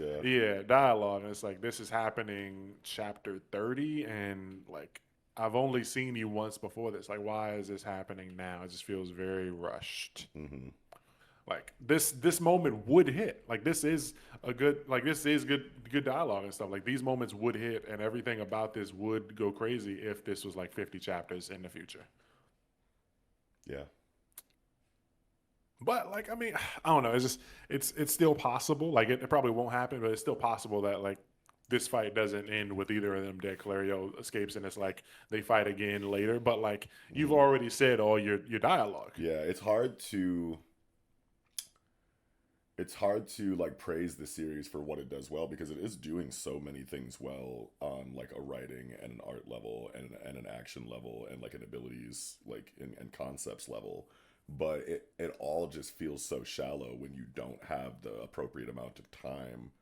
dialogue. And it's like this is happening chapter 30, and like I've only seen you once before this. Like, why is this happening now? It just feels very rushed. Like this moment would hit. Like this is good dialogue and stuff. Like these moments would hit, and everything about this would go crazy if this was like 50 chapters in the future. Yeah. But like, I mean, I don't know. It's still possible. Like it probably won't happen, but it's still possible that like this fight doesn't end with either of them dead. Calerio escapes, and it's like they fight again later. But like you've already said all your dialogue. Yeah, it's hard to like praise the series for what it does well, because it is doing so many things well on like a writing and an art level and an action level and like an abilities like and concepts level. But it all just feels so shallow when you don't have the appropriate amount of time,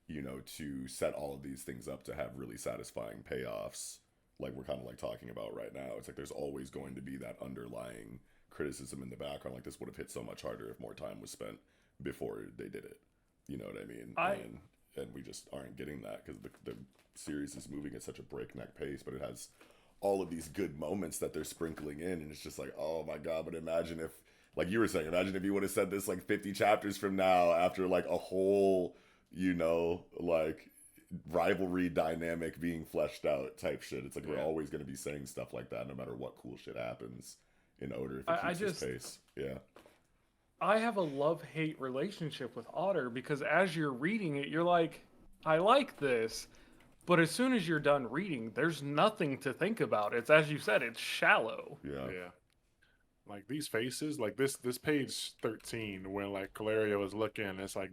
to set all of these things up to have really satisfying payoffs, like we're kind of like talking about right now. It's like there's always going to be that underlying criticism in the background, like this would have hit so much harder if more time was spent before they did it. You know what I mean? And we just aren't getting that because the series is moving at such a breakneck pace, but it has all of these good moments that they're sprinkling in, and it's just like, oh my god. But imagine if, like you were saying, imagine if you would have said this like 50 chapters from now after like a whole like rivalry dynamic being fleshed out type shit. It's like we're always going to be saying stuff like that no matter what cool shit happens in order if it keeps its pace. I have a love-hate relationship with Otter because as you're reading it, you're like, I like this, But as soon as you're done reading, there's nothing to think about. It's, as you said, it's shallow. Yeah. Like these faces, like this page 13, when like Calerio is looking, it's like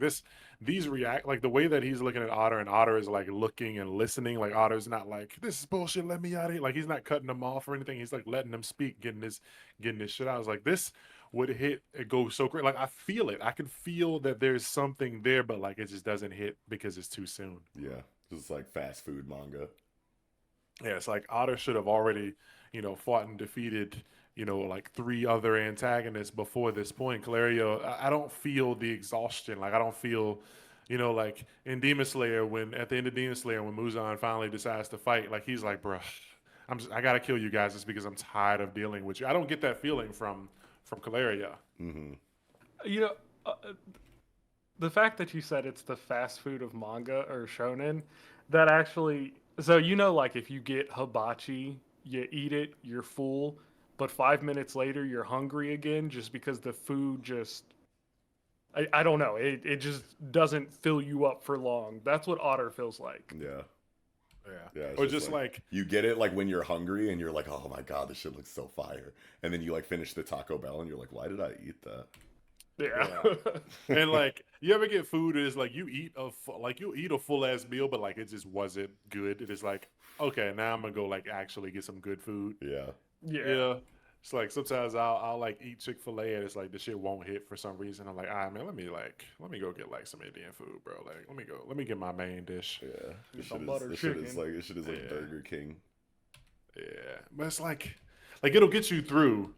these react, like the way that he's looking at Otter, and Otter is like looking and listening. Like Otter's not like, this is bullshit, let me out of here. Like he's not cutting them off or anything. He's like letting them speak, getting this shit out. I was like, this would hit, it goes so great. Like I feel it. I can feel that there's something there, but like it just doesn't hit because it's too soon. Yeah, just like fast food manga. Yeah, it's like Otter should have already, fought and defeated, like 3 other antagonists before this point. Calerio, I don't feel the exhaustion. Like I don't feel, like in Demon Slayer, when at the end of Demon Slayer, when Muzan finally decides to fight, like he's like, bruh, I gotta kill you guys just because I'm tired of dealing with you. I don't get that feeling from Calerio. Mm-hmm. The fact that you said it's the fast food of manga or shonen, that actually, so like if you get hibachi, you eat it, you're full, but 5 minutes later you're hungry again just because the food just, I don't know, it just doesn't fill you up for long. That's what Otter feels like. Yeah. Yeah. Or just like you get it like when you're hungry and you're like, oh my god, this shit looks so fire, and then you like finish the Taco Bell and you're like, why did I eat that? Yeah. And like you ever get food is like you eat a full ass meal, but like it just wasn't good. It is like, okay, now I'm gonna go like actually get some good food. Yeah. It's like sometimes I'll like eat Chick-fil-A and it's like the shit won't hit for some reason. I'm like, all right, man, let me go get like some Indian food, bro. Like let me get my main dish. Yeah, this Some shit is like Burger King. Yeah, but it's like it'll get you through.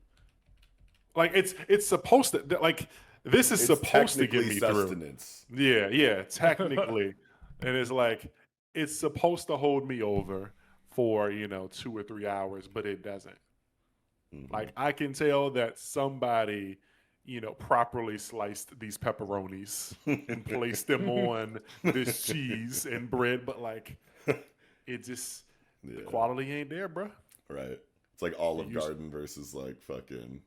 Like it's supposed to, like this is supposed to get me sustenance. through. Yeah, technically, and it's like it's supposed to hold me over for 2 or 3 hours, but it doesn't. Mm-hmm. Like I can tell that somebody, properly sliced these pepperonis and placed them on this cheese and bread, but like it just the quality ain't there, bro. Right. It's like Olive Garden versus like fucking,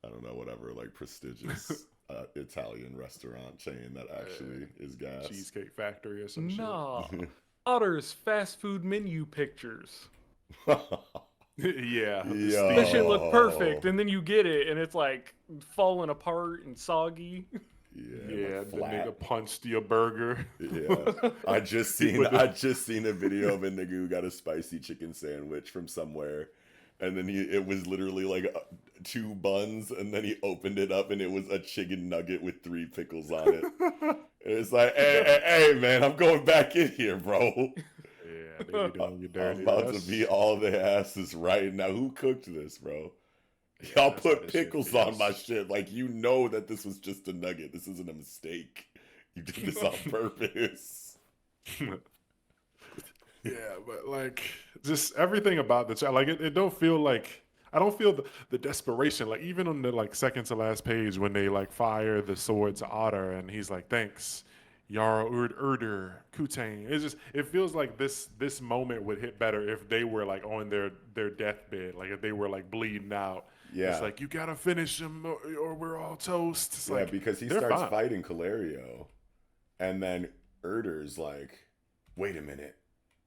I don't know, whatever, like prestigious Italian restaurant chain that actually is gas. Cheesecake Factory or some shit. Otter's fast food menu pictures. Yeah. That shit look perfect, and then you get it, and it's like falling apart and soggy. Yeah, like the nigga punched your burger. Yeah, I just seen a video of a nigga who got a spicy chicken sandwich from somewhere, and then it was literally like 2 buns, and then he opened it up, and it was a chicken nugget with 3 pickles on it. It's like, hey, man, I'm going back in here, bro. Yeah, they be doing you dirty. I'm about to beat all their asses right now. Who cooked this, bro? Y'all put pickles on my shit. Like, you know that this was just a nugget. This isn't a mistake. You did this on purpose. Yeah, but like, just everything about the chat, like, it don't feel like, I don't feel the desperation. Like, even on the like second to last page when they like fire the sword to Otter and he's like, thanks, Yara Urder Kutane. It feels like this moment would hit better if they were like on their deathbed, like if they were like bleeding out. Yeah, it's like you gotta finish him or we're all toast. It's like, because he starts fighting Calerio, and then Urder's like, wait a minute,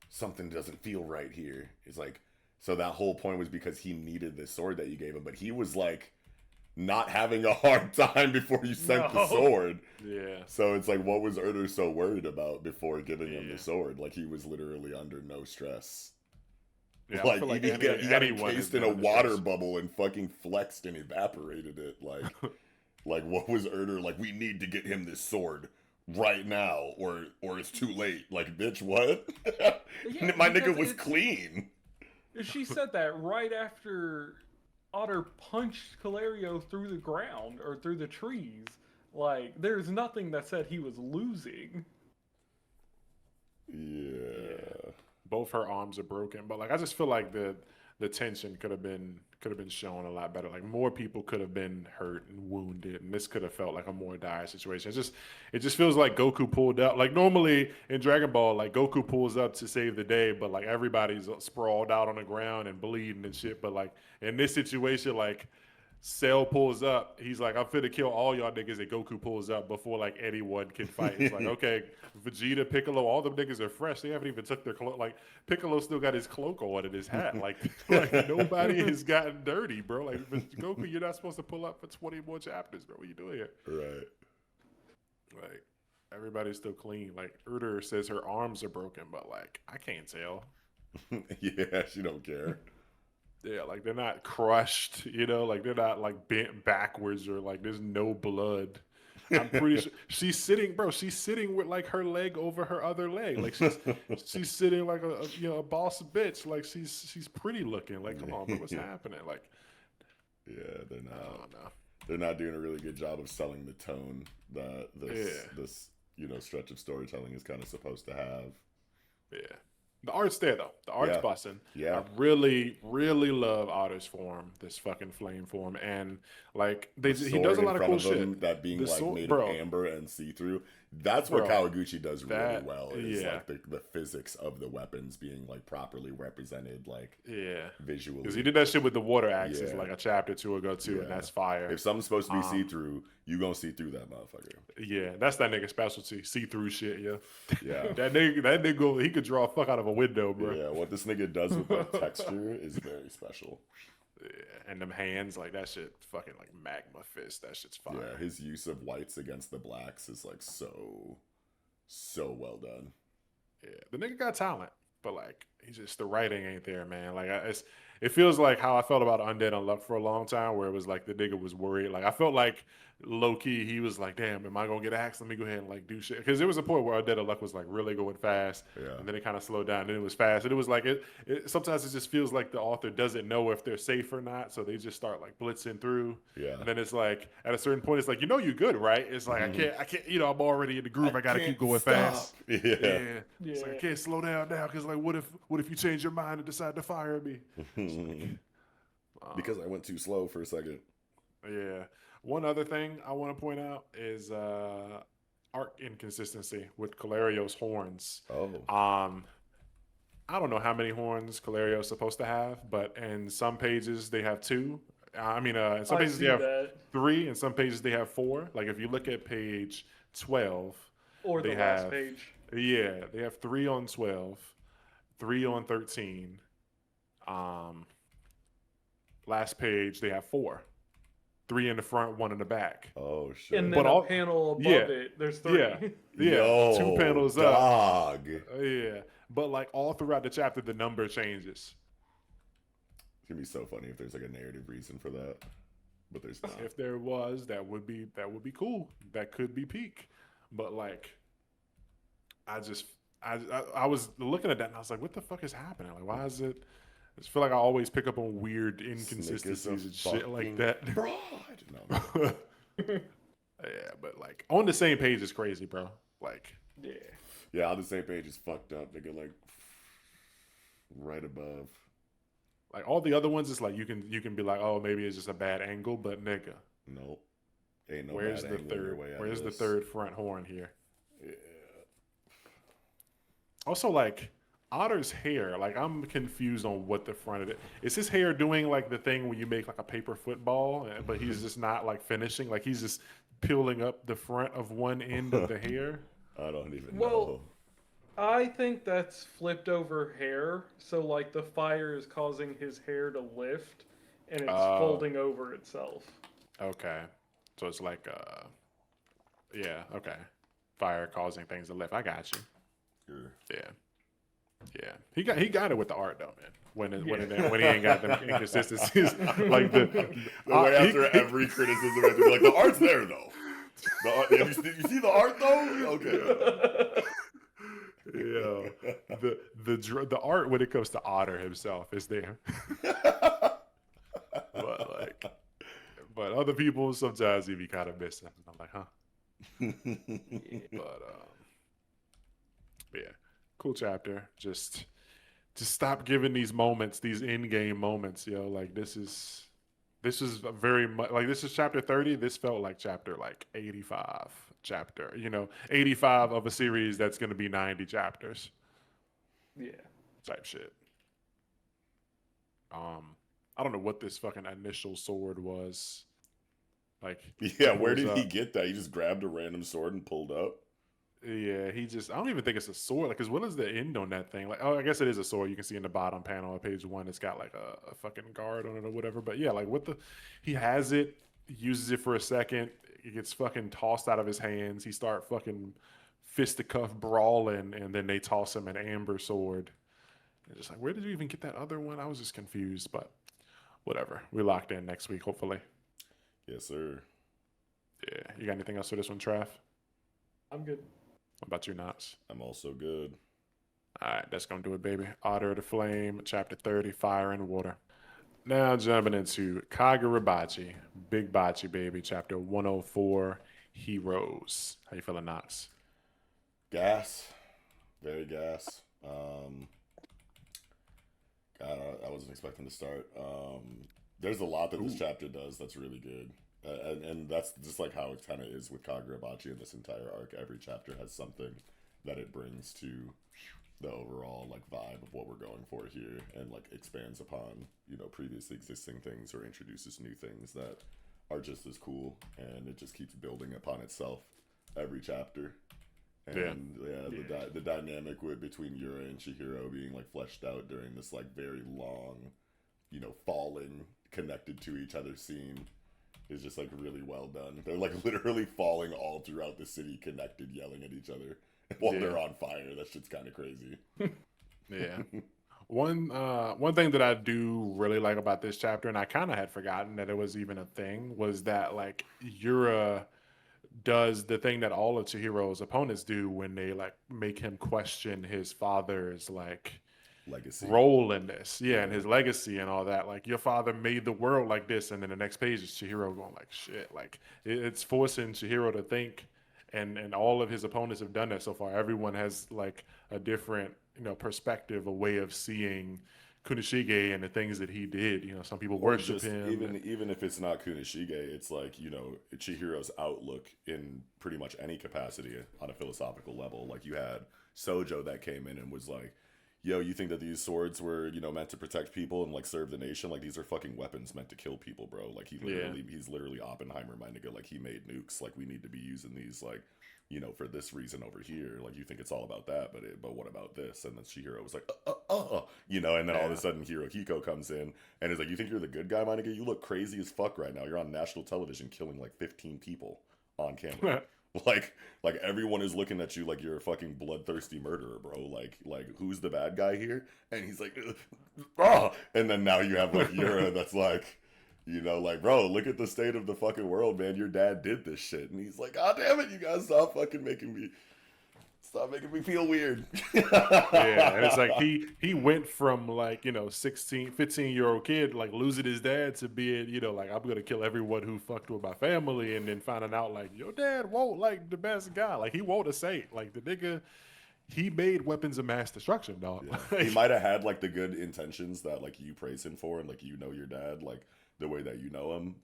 something doesn't feel right here. It's like, so that whole point was because he needed this sword that you gave him, but he was like not having a hard time before you sent the sword. Yeah. So it's like, what was Urder so worried about before giving him the sword? Like, he was literally under no stress. Yeah, like, like he got encased in a water bubble and fucking flexed and evaporated it. Like, like what was Urder like? We need to get him this sword right now, or it's too late. Like, bitch, what? Yeah, my nigga was clean. She said that right after Otter punched Calerio through the ground or through the trees. Like, there's nothing that said he was losing. Yeah. Both her arms are broken, but like I just feel like the tension could have been shown a lot better. Like more people could have been hurt and wounded, and this could have felt like a more dire situation. It just feels like Goku pulled up. Like normally in Dragon Ball, like Goku pulls up to save the day, but like everybody's sprawled out on the ground and bleeding and shit. But like in this situation, like Cell pulls up. He's like, I'm finna kill all y'all niggas. And Goku pulls up before like anyone can fight. It's like, okay, Vegeta, Piccolo, all them niggas are fresh. They haven't even took their clothes. Like Piccolo still got his cloak on and his hat. Like nobody has gotten dirty, bro. Like Goku, you're not supposed to pull up for 20 more chapters, bro. What are you doing here? Right. Like everybody's still clean. Like Urter says her arms are broken, but like I can't tell. Yeah, she don't care. Yeah, like they're not crushed, you know, like they're not like bent backwards or like there's no blood. I'm pretty sure she's sitting, bro. She's sitting with like her leg over her other leg, like she's sitting like a boss bitch. Like she's pretty looking. Like, come on, bro, what's happening? Like, yeah, they're not. I don't know. They're not doing a really good job of selling the tone that this stretch of storytelling is kind of supposed to have. Yeah. The art's there though. The art's busting. Yeah. I really, really love Otter's form, this fucking flame form, and like he does a lot of cool shit. That being made of amber and see through. That's what Kawaguchi does really well. Is like the physics of the weapons being like properly represented, like visually. Because he did that shit with the water axes like a chapter or two ago too, and that's fire. If something's supposed to be see through, you gonna see through that motherfucker. Yeah, that's that nigga specialty, see through shit. Yeah. that nigga, he could draw a fuck out of a window, bro. Yeah, what this nigga does with that texture is very special. Yeah, and them hands, like that shit, fucking like magma fist. That shit's fire. Yeah, his use of whites against the blacks is like so well done. Yeah, the nigga got talent, but like he's just the writing ain't there, man. Like it feels like how I felt about Undead Unluck for a long time, where it was like the nigga was worried. Like I felt like low key he was like, damn, am I gonna get axed? Let me go ahead and like do shit. Because there was a point where Undead Unluck was like really going fast, and then it kind of slowed down. And then it was fast, and it was like it. Sometimes it just feels like the author doesn't know if they're safe or not, so they just start like blitzing through. Yeah, and then it's like at a certain point, it's like you're good, right? It's like I can't. You know, I'm already in the groove. I gotta keep going fast. Yeah. It's like I can't slow down now because like what if you change your mind and decide to fire me? Because I went too slow for a second. Yeah. One other thing I want to point out is art inconsistency with Calario's horns. Oh. I don't know how many horns Calario's supposed to have, but in some pages they have 2. In some pages they have 3, in some pages they have 4. Like if you look at page 12, or the last page. Yeah, they have 3 on 12, 3 on 13. Last page they have 4. 3 in the front, 1 in the back. Oh shit! And then a panel above it, there's 3. Yeah. 2 panels up. Yeah, but like all throughout the chapter, the number changes. It's gonna be so funny if there's like a narrative reason for that, but there's not. If there was, that would be cool. That could be peak. But like, I was looking at that and I was like, what the fuck is happening? Like, why is it? I just feel like I always pick up on weird inconsistencies and shit like that. No. Yeah, but like on the same page is crazy, bro. Like, yeah, on the same page is fucked up. They get like right above. Like all the other ones, it's like you can be like, oh, maybe it's just a bad angle, but nigga, nope, ain't no. Where's bad the angle third? way out Where's of the this. third front horn here? Yeah. Also, like Otter's hair, like I'm confused on what the front of it is. His hair doing like the thing when you make like a paper football, but he's just not like finishing. Like he's just peeling up the front of one end of the hair. I don't even know. I think that's flipped over hair. So like the fire is causing his hair to lift, and it's folding over itself. Okay, so it's like yeah, okay, fire causing things to lift. I got you. Sure. Yeah, he got it with the art though, man. When he ain't got them inconsistencies, like the way after every criticism, I have to be like, the art's there though. The art, you see the art though? Okay. Yeah, the art when it comes to Otter himself is there, but other people sometimes he be kind of missing. I'm like, huh? But yeah. Cool chapter. Just stop giving these moments, these in-game moments, yo. Like this is very much like this is chapter 30. This felt like chapter like 85 chapter. 85 of a series that's gonna be 90 chapters. Yeah. Type shit. I don't know what this fucking initial sword was. Like, Yeah, where did he get that? He just grabbed a random sword and pulled up. Yeah, I don't even think it's a sword. Like, cause what is the end on that thing? Like, oh, I guess it is a sword. You can see in the bottom panel of page 1, it's got like a fucking guard on it or whatever. But yeah, like he has it, uses it for a second, it gets fucking tossed out of his hands. He start fucking fisticuff brawling, and then they toss him an amber sword. And just like, where did you even get that other one? I was just confused, but whatever. We locked in next week, hopefully. Yes, sir. Yeah. You got anything else for this one, Trav? I'm good. What about you, Knox? I'm also good. All right, that's going to do it, baby. Otr of the Flame, chapter 30, Fire and Water. Now jumping into Kagurabachi, Big Bachi, baby, chapter 104, Heroes. How you feeling, Knox? Gas. Very gas. God, I wasn't expecting to start. There's a lot that this chapter does that's really good. And that's just like how it kind of is with Kagurabachi in this entire arc. Every chapter has something that it brings to the overall like vibe of what we're going for here, and like expands upon, you know, previously existing things or introduces new things that are just as cool, and it just keeps building upon itself every chapter. And the dynamic between Yura and Chihiro being like fleshed out during this like very long, you know, falling connected to each other scene is just like really well done. They're like literally falling all throughout the city, connected, yelling at each other while they're on fire. That shit's kind of crazy. Yeah. One thing that I do really like about this chapter, and I kind of had forgotten that it was even a thing, was that like Yura does the thing that all of Chihiro's opponents do when they like make him question his father's like legacy role in this, and his legacy and all that. Like, your father made the world like this, and then the next page is Chihiro going like, shit. Like, it's forcing Chihiro to think, and all of his opponents have done that so far. Everyone has like a different, you know, perspective, a way of seeing Kunishige and the things that he did. You know, some people worship him. Even if it's not Kunishige, it's like, you know, Chihiro's outlook in pretty much any capacity on a philosophical level. Like, you had Sojo that came in and was like, yo, you think that these swords were, you know, meant to protect people and like serve the nation? Like, these are fucking weapons meant to kill people, bro. Like, he's literally Oppenheimer, my nigga. Like, he made nukes. Like, we need to be using these, like, you know, for this reason over here. Like, you think it's all about that, but what about this? And then Chihiro was like, you know, and then all of a sudden Hirohiko comes in and is like, you think you're the good guy, my nigga? You look crazy as fuck right now. You're on national television killing like 15 people on camera. Like everyone is looking at you like you're a fucking bloodthirsty murderer, bro. Like who's the bad guy here? And he's like, and then now you have like Yura that's like, you know, like, bro, look at the state of the fucking world, man. Your dad did this shit. And he's like, God damn it, you guys stop making me feel weird. Yeah, and it's like he went from like, you know, 15-year-old kid like losing his dad to being, you know, like, I'm gonna kill everyone who fucked with my family, and then finding out like your dad won't like the best guy. Like, he won't a saint. Like, the nigga, he made weapons of mass destruction, dog. Yeah. He might have had like the good intentions that like you praise him for, and like, you know, your dad like the way that you know him,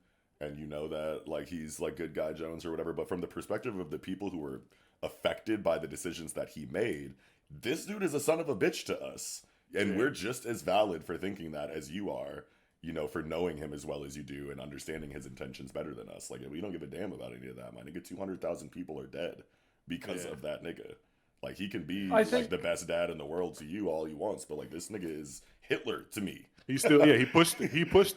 and you know that like he's like good guy Jones or whatever, but from the perspective of the people who were affected by the decisions that he made, this dude is a son of a bitch to us, and we're just as valid for thinking that as you are, you know, for knowing him as well as you do and understanding his intentions better than us. Like, we don't give a damn about any of that, my nigga. 200,000 people are dead because of that nigga. Like, he can be like the best dad in the world to you all he wants, but like, this nigga is Hitler to me. He still, he pushed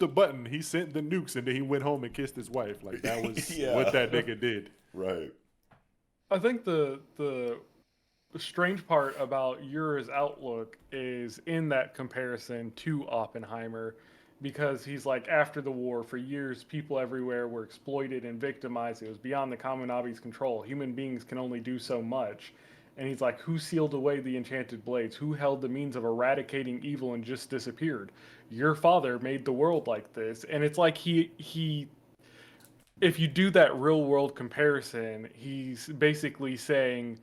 the button. He sent the nukes, and then he went home and kissed his wife. Like, that was what that nigga did. Right. I think the strange part about Yura's outlook is in that comparison to Oppenheimer, because he's like, after the war, for years, people everywhere were exploited and victimized. It was beyond the Kaminabi's control. Human beings can only do so much. And he's like, who sealed away the enchanted blades? Who held the means of eradicating evil and just disappeared? Your father made the world like this. And it's like he if you do that real world comparison, he's basically saying,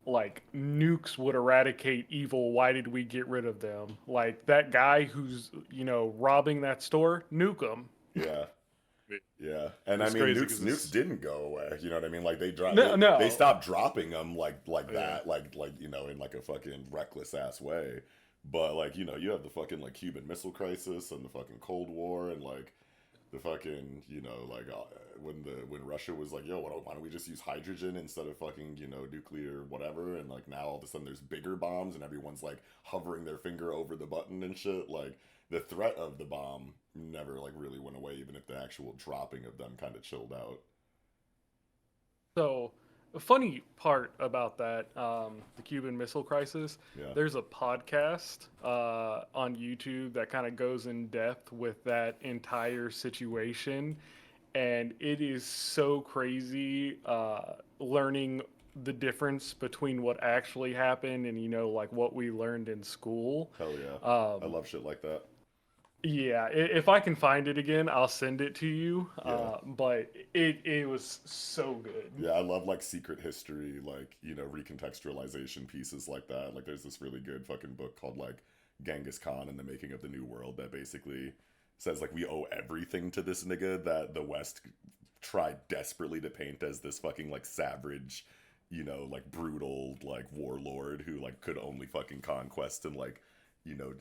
like, nukes would eradicate evil. Why did we get rid of them? Like, that guy who's, you know, robbing that store, nuke him. Yeah. Yeah, and it's I mean, nukes didn't go away. You know what I mean? Like, they stopped dropping them like that, like you know, in like a fucking reckless ass way. But like, you know, you have the fucking like Cuban Missile Crisis and the fucking Cold War and like the fucking, you know, like when Russia was like, yo, why don't we just use hydrogen instead of fucking, you know, nuclear whatever, and like now all of a sudden there's bigger bombs and everyone's like hovering their finger over the button and shit. Like the threat of the bomb never like really went away, even if the actual dropping of them kind of chilled out. So, a funny part about that, the Cuban Missile Crisis, Yeah. there's a podcast on YouTube that kind of goes in depth with that entire situation. And it is so crazy learning the difference between what actually happened and, you know, like what we learned in school. Hell yeah. I love shit like that. Yeah, if I can find it again, I'll send it to you. Yeah. But it was so good. Yeah, I love like secret history, like, you know, recontextualization pieces like that. Like there's this really good fucking book called like Genghis Khan and the Making of the New World that basically says like we owe everything to this nigga that the West tried desperately to paint as this fucking like savage, you know, like brutal like warlord who like could only fucking conquest and like, you know,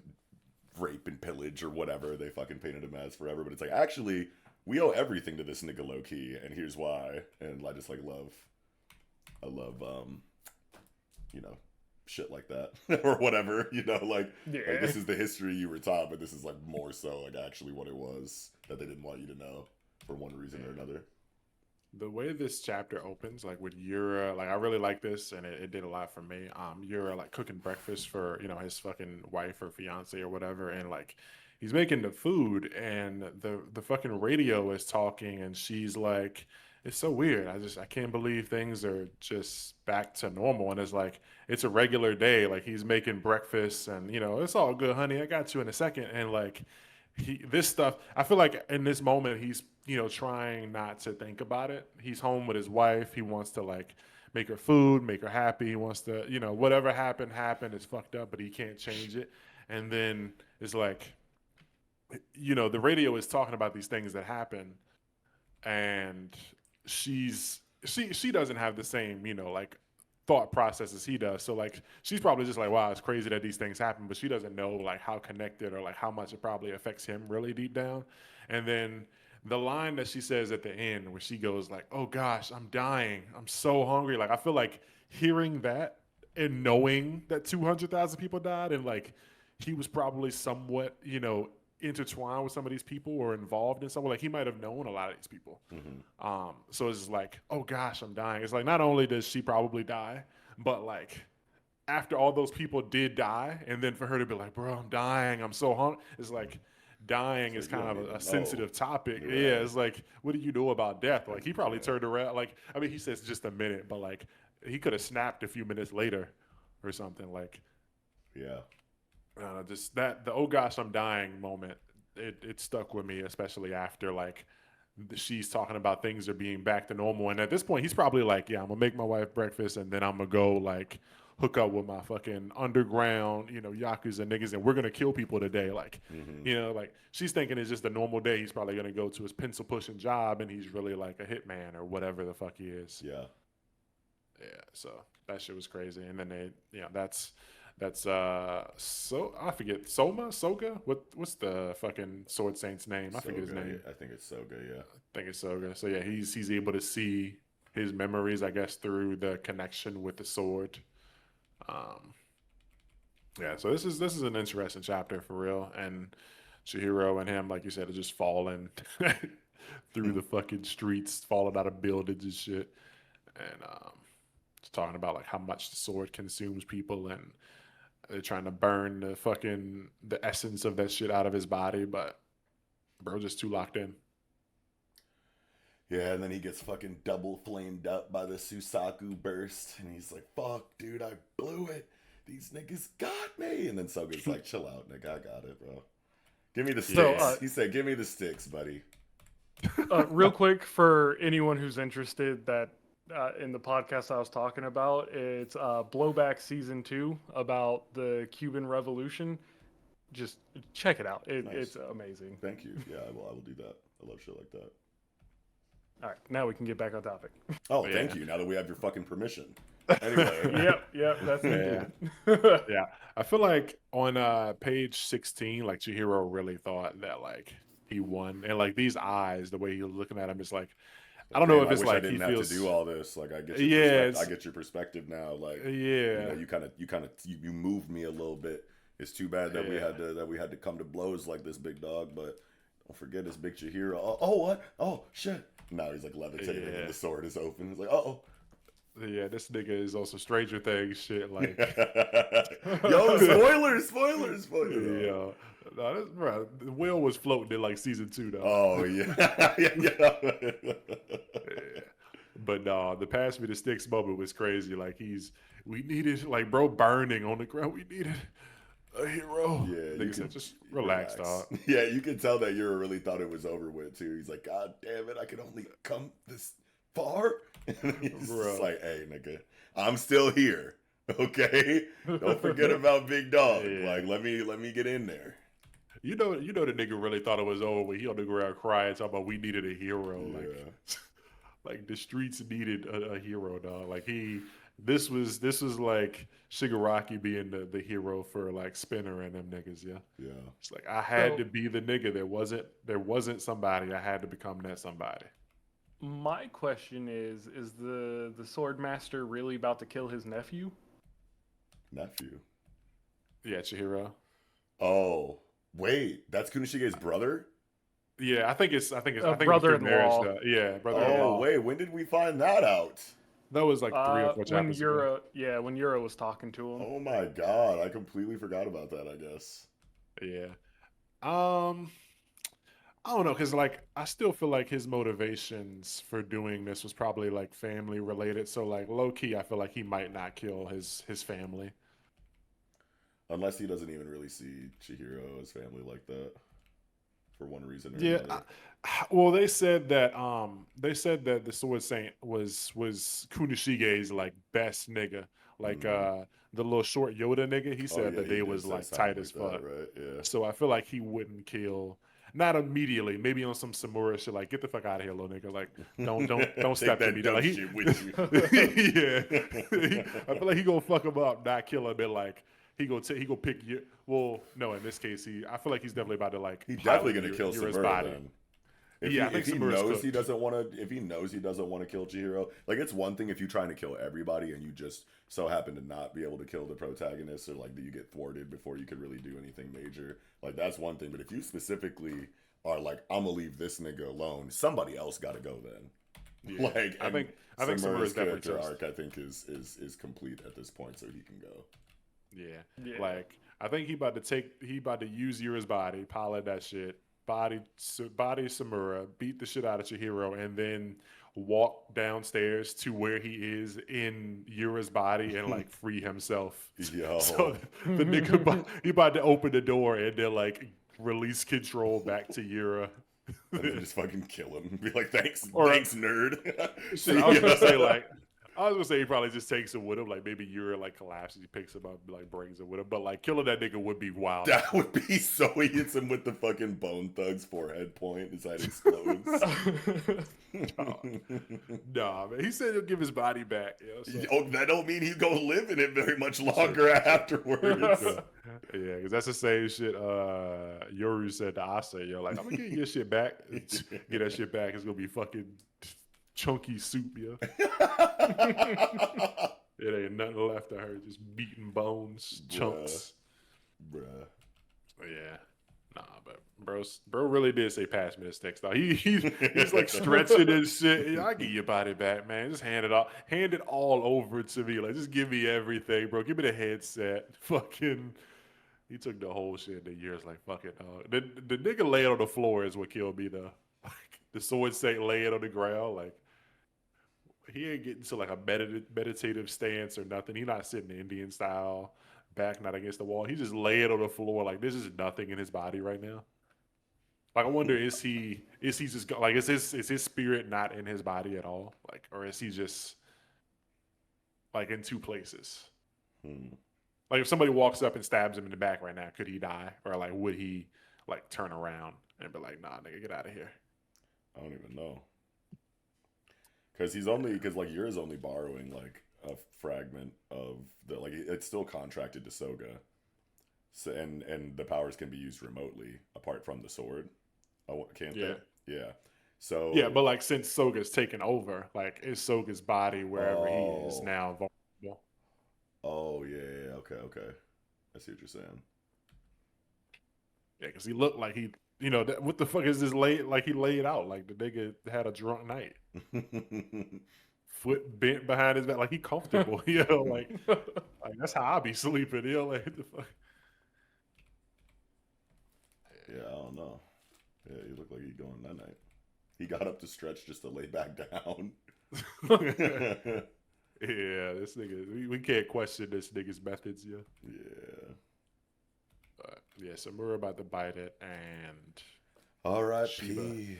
rape and pillage or whatever they fucking painted him as forever. But it's like, actually, we owe everything to this nigga low key, and here's why. And I just like I love you know, shit like that or whatever, you know, like this is the history you were taught, but this is like more so like actually what it was that they didn't want you to know for one reason or another. The way this chapter opens, like with Yura, like I really like this, and it did a lot for me. Yura like cooking breakfast for, you know, his fucking wife or fiance or whatever, and like he's making the food, and the fucking radio is talking, and she's like, it's so weird. I can't believe things are just back to normal, and it's like it's a regular day. Like he's making breakfast, and you know it's all good, honey. I got you in a second, and like this stuff, I feel like in this moment he's, you know, trying not to think about it. He's home with his wife. He wants to like make her food, make her happy. He wants to, you know, whatever happened, it's fucked up, but he can't change it. And then it's like, you know, the radio is talking about these things that happen, and she doesn't have the same, you know, like thought process as he does. So like she's probably just like, wow, it's crazy that these things happen, but she doesn't know like how connected or like how much it probably affects him really deep down. And then the line that she says at the end where she goes like, oh gosh, I'm dying, I'm so hungry, like I feel like hearing that and knowing that 200,000 people died, and like he was probably somewhat, you know, intertwined with some of these people or involved in something, like he might have known a lot of these people. So it's like, oh gosh, I'm dying. It's like not only does she probably die, but like after all those people did die, and then for her to be like, bro, I'm dying, I'm so hungry, it's like dying is kind of a sensitive topic. Right. Yeah, it's like, what do you know about death? Like he probably turned around, like, I mean, he says just a minute, but like he could have snapped a few minutes later or something. Like, yeah, just that the oh gosh, I'm dying moment, it stuck with me, especially after like she's talking about things are being back to normal, and at this point he's probably like, yeah, I'm gonna make my wife breakfast and then I'm gonna go like hook up with my fucking underground, you know, yakuza niggas, and we're gonna kill people today. Like, you know, like she's thinking it's just a normal day. He's probably gonna go to his pencil pushing job, and he's really like a hitman or whatever the fuck he is. Yeah. So that shit was crazy. And then they, you know, that's so I forget, Soga. What's the fucking sword saint's name? I forget his name. I think it's Soga. Yeah. I think it's Soga. So yeah, he's able to see his memories, I guess, through the connection with the sword. Yeah, so this is an interesting chapter for real, and Chihiro and him, like you said, are just falling through the fucking streets, falling out of buildings and shit, and just talking about like how much the sword consumes people, and they're trying to burn the essence of that shit out of his body, but bro just too locked in. Yeah, and then he gets fucking double flamed up by the Susaku burst, and he's like, fuck, dude, I blew it. These niggas got me. And then Soga's like, chill out, nigga, I got it, bro. Give me the sticks. He said, give me the sticks, buddy. Real quick, for anyone who's interested, that in the podcast I was talking about, it's Blowback Season 2 about the Cuban Revolution. Just check it out. Nice. It's amazing. Thank you. Yeah, I will do that. I love shit like that. All right, now we can get back on topic. Oh, thank you. Now that we have your fucking permission. Anyway. Yep, that's Yeah. it. Yeah, I feel like on page 16, like Chihiro really thought that like he won, and like these eyes, the way he was looking at him is like I Like, don't know damn, if I it's wish I like he didn't have to do feels all this. Like, I get your yeah, perspective. I get your perspective now. Like, yeah, you moved me a little bit. It's too bad that yeah, we had to come to blows like this, big dog. But don't forget this big Chihiro. Oh, what? Oh shit! Now he's like levitating and yeah, the sword is open. He's like, oh. yeah. This nigga is also Stranger Things shit. Like, Yo, spoilers. yeah, no, this, bro, the whale was floating in like season 2 though. Oh yeah, yeah. Yeah. But the pass me the sticks moment was crazy. Like we needed like bro burning on the ground. We needed a hero. Yeah, Nigga said, just relax, dog. Yeah, you can tell that Yura really thought it was over with too. He's like, God damn it, I can only come this far. And he's just like, hey, nigga, I'm still here. Okay, don't forget about Big Dog. Yeah. Like, let me get in there. You know the nigga really thought it was over when he on the ground crying, talking about we needed a hero. Yeah. Like, like the streets needed a hero, dog. Like this was like Shigaraki being the hero for like Spinner and them niggas. Yeah, Yeah. it's like I had to be the nigga. There wasn't somebody. I had to become that somebody. My question is the sword master really about to kill his nephew? Nephew. Yeah, Chihiro. Oh, wait, that's Kunishige's brother? Yeah, I think it's Brother-in-law. marriage. Yeah, brother-in-law. Oh, wait, when did we find that out? That was like 3 or 4 When chapters ago. when Yura was talking to him. Oh my god, I completely forgot about that, I guess. Yeah. I don't know, cause like I still feel like his motivations for doing this was probably like family related. So like low key, I feel like he might not kill his family. Unless he doesn't even really see Chihiro as family like that. For one reason or Yeah. another. Well, they said that the Sword Saint was Kunishige's like best nigga. Like the little short Yoda nigga, he Oh said yeah, that he they did was say like something tight like as that, fuck. right? Yeah. So I feel like he wouldn't kill, not immediately. Maybe on some Samura shit, like get the fuck out of here, little nigga. Like don't Take step to that me. dumb Like shit with you. yeah, I feel like he gonna fuck him up, not kill him, and like he gonna pick you. Well, no, in this case, I feel like he's definitely about to like. He's definitely pilot gonna kill Yura's Samura body. then. If Yeah, I he, think if he Samura's knows he cooked. doesn't want to, if he knows he doesn't want to kill Chihiro, like it's one thing if you're trying to kill everybody and you just so happen to not be able to kill the protagonist, or like that you get thwarted before you could really do anything major. Like that's one thing. But if you specifically are like, I'm gonna leave this nigga alone, somebody else got to go then. Yeah. Like I think Samura's Samura's definitely character toast. arc, I think is complete at this point, so he can go. Yeah. Like I think he about to use Yura's body, pilot that shit, body Samura, beat the shit out of Chihiro, and then walk downstairs to where he is in Yura's body and like free himself. Yo. So the nigga he about to open the door and then like release control back to Yura. And then just fucking kill him and be like, thanks, Or- nerd. Shit, I was gonna say like I was gonna say he probably just takes him with him, like maybe Yura like collapses, he picks him up, like brings him with him. But like killing that nigga would be wild. That would be so. He hits him with the fucking Bone Thug's forehead point. His head explodes. Nah, man. He said he'll give his body back. You know, so. Oh, that don't mean he's gonna live in it very much longer afterwards. Yeah, because that's the same shit Yoru said to Ase. Yo, like, I'm gonna get your shit back. Get that shit back. It's gonna be fucking chunky soup, yo. It ain't nothing left of her. Just beating bones, chunks. Bruh. But yeah. Nah, but bro really did say pass me the sticks though. He's like stretching and shit. Yeah, I give your body back, man. Just hand it all over to me. Like just give me everything, bro. Give me the headset. Fucking he took the whole shit in years like fucking the nigga laying on the floor is what killed me though. Like the sword saint laying on the ground, like he ain't getting to like a meditative stance or nothing. He not sitting Indian style, back not against the wall. He's just laying on the floor like there's just nothing in his body right now. Like I wonder, is he just like is his spirit not in his body at all? Like, or is he just like in two places? Like if somebody walks up and stabs him in the back right now, could he die? Or like would he like turn around and be like, nah, nigga, get out of here? I don't even know. Because like Yura's only borrowing like a fragment of the like it's still contracted to Soga. So, and the powers can be used remotely apart from the sword. Oh, can't they? Yeah. So yeah, but like since Soga's taken over, like is Soga's body wherever he is oh now vulnerable? oh yeah, okay, okay. I see what you're saying. Yeah, because he looked like he, what the fuck is this laid? Like he laid out, like the nigga had a drunk night, foot bent behind his back, like he comfortable, like that's how I be sleeping, like what the fuck. Yeah, I don't know. Yeah, he looked like he going that night. He got up to stretch just to lay back down. Yeah, this nigga, we can't question this nigga's methods, yeah. Yeah. But yeah, Samura about to bite it, and R.I.P.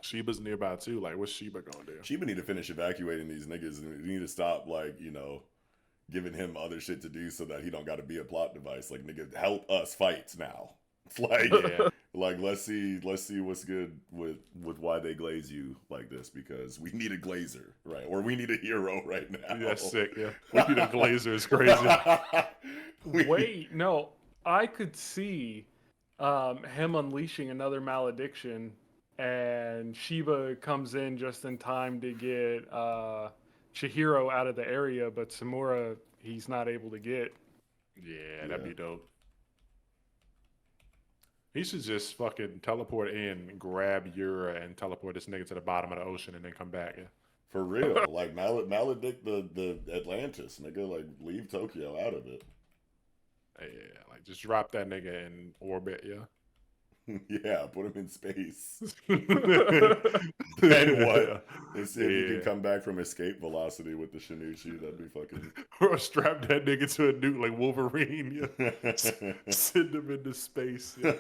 Shiba's nearby too. Like, what's Shiba gonna do? Shiba need to finish evacuating these niggas, and we need to stop, like, giving him other shit to do so that he don't got to be a plot device. Like, nigga, help us fight now. It's like, Yeah. like let's see what's good with why they glaze you like this, because we need a glazer, right? Or we need a hero right now. Yeah, sick. Yeah, we need a glazer. It's crazy. Wait, no, I could see him unleashing another malediction, and Shiba comes in just in time to get Chihiro out of the area, but Samura he's not able to get. Yeah, that'd be dope. He should just fucking teleport in, grab Yura, and teleport this nigga to the bottom of the ocean, and then come back. Yeah. For real, like maledict the Atlantis, nigga. Like leave Tokyo out of it. Yeah, like just drop that nigga in orbit. Yeah. Yeah, put him in space. Then what? Let's see if he can come back from escape velocity with the Shinichi. That'd be fucking. Or strap that nigga to a nuke like Wolverine. Yeah. Send him into space. Yeah.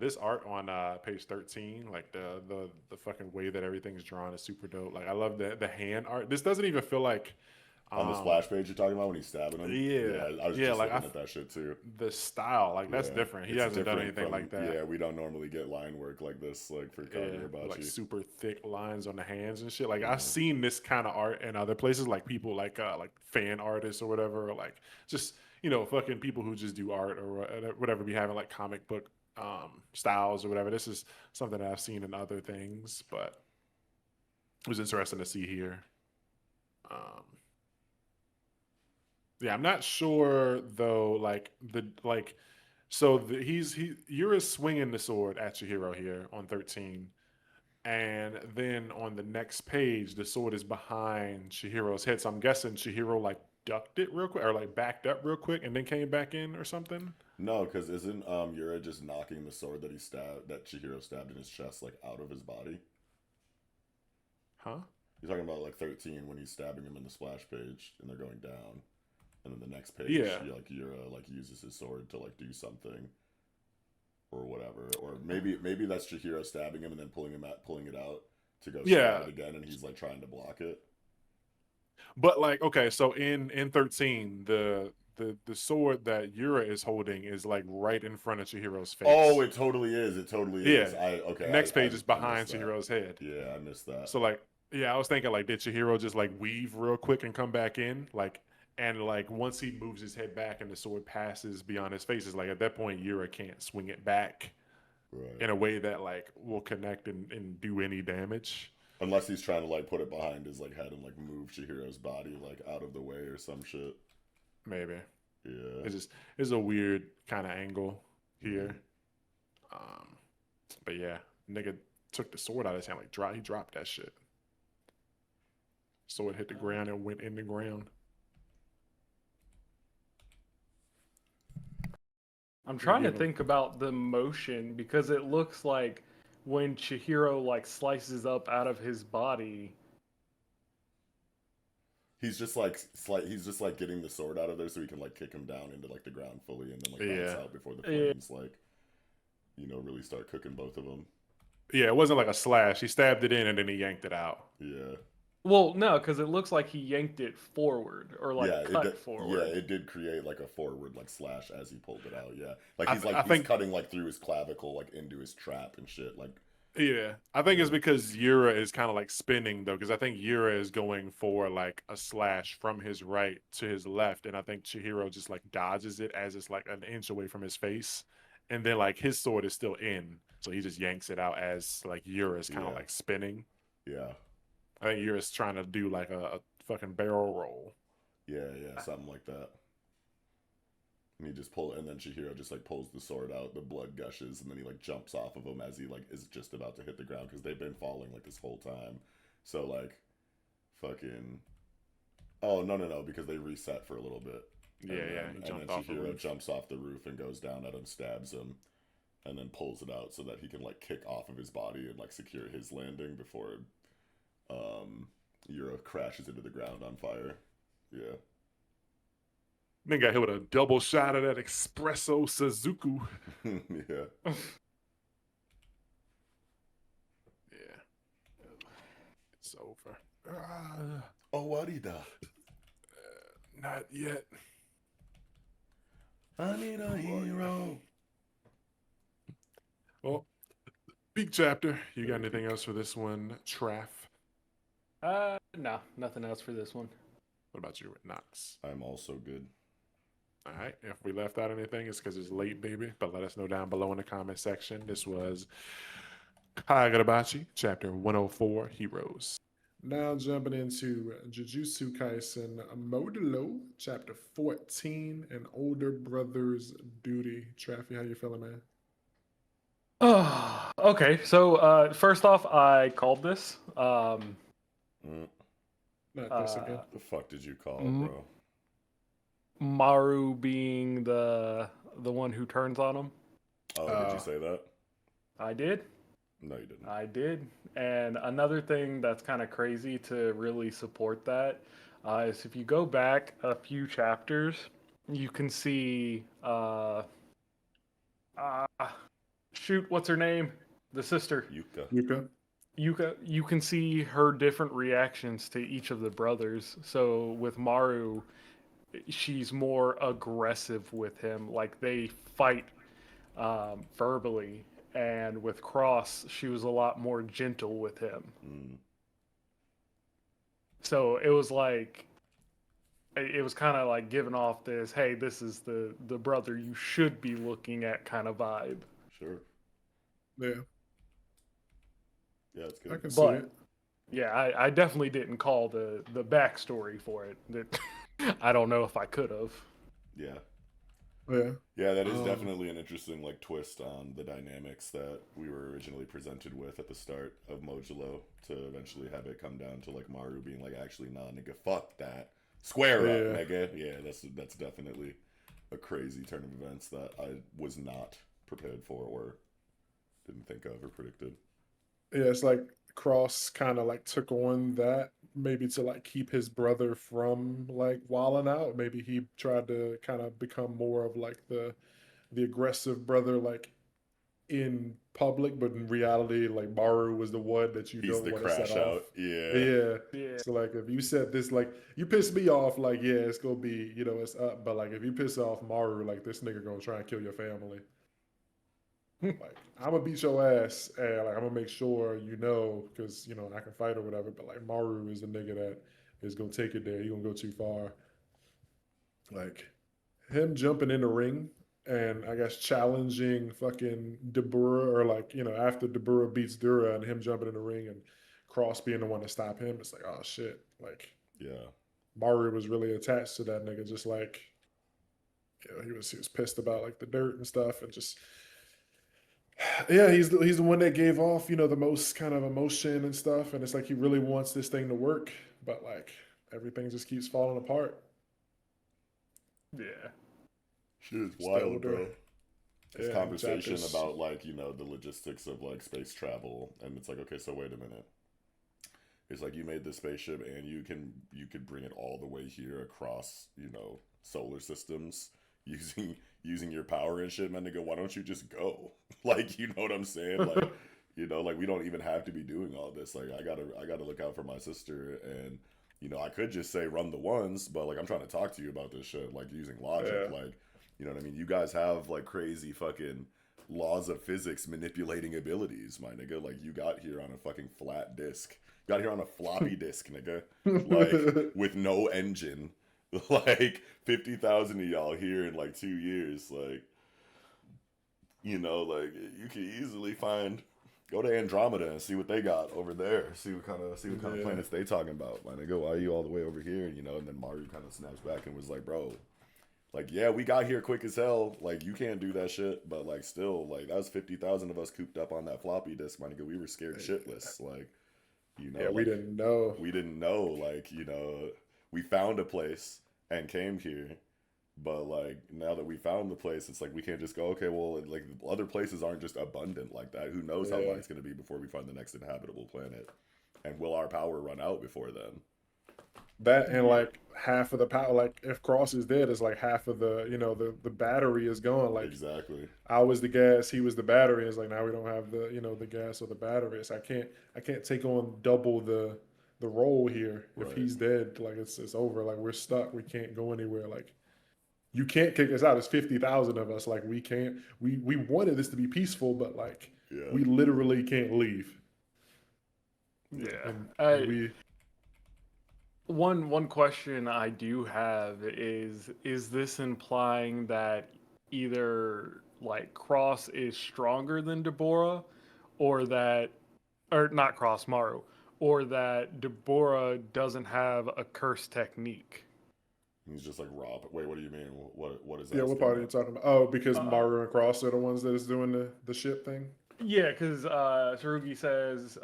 This art on page 13, like the fucking way that everything's drawn is super dope. Like I love the hand art. This doesn't even feel like on the splash page you're talking about when he's stabbing him. Yeah, I was just looking at that shit too. The style, like that's different. He hasn't done anything like that. Yeah, we don't normally get line work like this, like for Kagurabachi. Like super thick lines on the hands and shit. Like I've seen this kind of art in other places, like people like fan artists or whatever, or like just fucking people who just do art or whatever. Be having like comic book styles or whatever. This is something that I've seen in other things, but it was interesting to see here. Yeah, I'm not sure though. Yura's swinging the sword at Chihiro here on 13, and then on the next page, the sword is behind Chihiro's head. So I'm guessing Chihiro like ducked it real quick, or like backed up real quick, and then came back in or something. No, because isn't Yura just knocking the sword that Chihiro stabbed in his chest like out of his body? Huh? You're talking about like 13 when he's stabbing him in the splash page, and they're going down. And then the next page, Yura uses his sword to like do something, or whatever, or maybe that's Chihiro stabbing him and then pulling it out to go stab it again, and he's like trying to block it. But like, okay, so in 13, the sword that Yura is holding is like right in front of Chihiro's face. Oh, it totally is. It totally is. Next page is behind Chihiro's head. Yeah, I missed that. So like, I was thinking like, did Chihiro just like weave real quick and come back in, like? And like once he moves his head back and the sword passes beyond his face, it's like at that point Yura can't swing it back in a way that like will connect and do any damage. Unless he's trying to like put it behind his like head and like move Chihiro's body like out of the way or some shit. Maybe. Yeah. It's a weird kind of angle here. But yeah, nigga took the sword out of his hand, like he dropped that shit. Sword hit the ground and went in the ground. I'm trying to think about the motion because it looks like when Chihiro like slices up out of his body, he's just like getting the sword out of there so he can like kick him down into like the ground fully and then like bounce out before the flames like really start cooking both of them. Yeah, it wasn't like a slash. He stabbed it in and then he yanked it out. Yeah. Well, no, because it looks like he yanked it forward or like cut forward. Yeah, it did create like a forward like slash as he pulled it out. Yeah, like he's cutting like through his clavicle like into his trap and shit. Like Yeah, I think it's because Yura is kind of like spinning though, because I think Yura is going for like a slash from his right to his left, and I think Chihiro just like dodges it as it's like an inch away from his face, and then like his sword is still in, so he just yanks it out as like Yura is kind of Yeah. like spinning. Yeah. I think Yura's trying to do like a fucking barrel roll. Yeah, yeah, something like that. And and then Chihiro just like pulls the sword out, the blood gushes, and then he like jumps off of him as he like is just about to hit the ground because they've been falling like this whole time. So like, fucking. Oh no, because they reset for a little bit. Yeah, he jumped off the Chihiro roof. jumps off the roof and goes down at him, stabs him, and then pulls it out so that he can like kick off of his body and like secure his landing before Yura crashes into the ground on fire. Yeah. Then got hit with a double shot of that espresso Suzuku. Yeah. Yeah. It's over. Owarida. Not yet. I need a hero. Well, big chapter. You got anything else for this one, Traff? No, nothing else for this one. What about you, Knox? I'm also good. All right. If we left out anything, it's because it's late, baby. But let us know down below in the comment section. This was Kagurabachi, chapter 104, Heroes. Now jumping into Jujutsu Kaisen Modulo, chapter 14, An Older Brother's Duty. Traffy, how you feeling, man? Okay, so first off, I called this. Not this again. The fuck did you call, bro? Maru being the one who turns on him. Oh, did you say that? I did. No, you didn't. I did. And another thing that's kind of crazy to really support that is if you go back a few chapters, you can see shoot, what's her name? The sister. Yuka. You can see her different reactions to each of the brothers. So with Maru, she's more aggressive with him. Like they fight verbally. And with Cross, she was a lot more gentle with him. So it was like, it was kind of like giving off this, hey, this is the brother you should be looking at kind of vibe. Sure. Yeah. Yeah, it's good. I can see it. Yeah, I definitely didn't call the backstory for it. That I don't know if I could have. Yeah. Yeah. Yeah, that is definitely an interesting like twist on the dynamics that we were originally presented with at the start of Modulo to eventually have it come down to like Maru being like, actually, nah, nigga, fuck that. Square up, nigga. Yeah, that's definitely a crazy turn of events that I was not prepared for or didn't think of or predicted. Yeah, it's like Cross kind of like took on that maybe to like keep his brother from like wilding out. Maybe he tried to kind of become more of like the aggressive brother like in public, but in reality, like Maru was the one that you He's don't the want to set crash off. out. Yeah. So like if you said this, like you piss me off, like yeah, it's gonna be it's up. But like if you piss off Maru, like this nigga gonna try and kill your family. Like I'm gonna beat your ass, and like I'm gonna make sure because I can fight or whatever. But like Maru is the nigga that is gonna take it there. He gonna go too far. Like him jumping in the ring and I guess challenging fucking Debura or like after Debura beats Dura and him jumping in the ring and Cross being the one to stop him. It's like oh shit, like Yeah. Maru was really attached to that nigga, just like he was pissed about like the dirt and stuff and just. Yeah, he's the one that gave off, the most kind of emotion and stuff, and it's like he really wants this thing to work, but like everything just keeps falling apart. Yeah. Shit is wild, bro. This conversation chapters. about like, the logistics of like space travel, and it's like, okay, so wait a minute. It's like you made this spaceship and you could bring it all the way here across, solar systems using your power and shit, man, nigga, why don't you just go? Like, you know what I'm saying? Like, like we don't even have to be doing all this. Like, I gotta look out for my sister, and I could just say run the ones, but like I'm trying to talk to you about this shit, like using logic, like, you know what I mean? You guys have like crazy fucking laws of physics manipulating abilities, my nigga. Like, you got here on a fucking flat disk. Got here on a floppy disk, nigga. Like, with no engine. Like, 50,000 of y'all here in like 2 years. Like, you know, like, you could easily go to Andromeda and see what they got over there. See what kind of planets they talking about, my nigga. Why are you all the way over here? You know, and then Maru kind of snaps back and was like, bro, like, yeah, we got here quick as hell. Like, you can't do that shit. But, like, still, like, that was 50,000 of us cooped up on that floppy disk, my nigga. We were scared shitless. Like, you know. Yeah, like, we didn't know. We didn't know. Like, you know, we found a place and came here. But, like, now that we found the place, it's like we can't just go, okay, well, like, other places aren't just abundant like that. Who knows how long it's going to be before we find the next inhabitable planet? And will our power run out before then? That and like half of the power, like if Cross is dead, it's like half of the, you know, the battery is gone. Like, exactly. I was the gas, he was the battery. It's like now we don't have the, you know, the gas or the battery. So I can't take on double the role here. If he's dead, like it's over. Like, we're stuck. We can't go anywhere. Like, you can't kick us out. It's 50,000 of us. Like, we can't. We wanted this to be peaceful, but like we literally can't leave. Yeah. And we. One question I do have is this implying that either like Cross is stronger than Deborah, or not Cross, Maru, or that Deborah doesn't have a curse technique? He's just like, Rob, wait, what do you mean? What is that? Yeah, what part are you talking about? Oh, because Maru and Cross are the ones that is doing the ship thing? Yeah, because Tsurugi says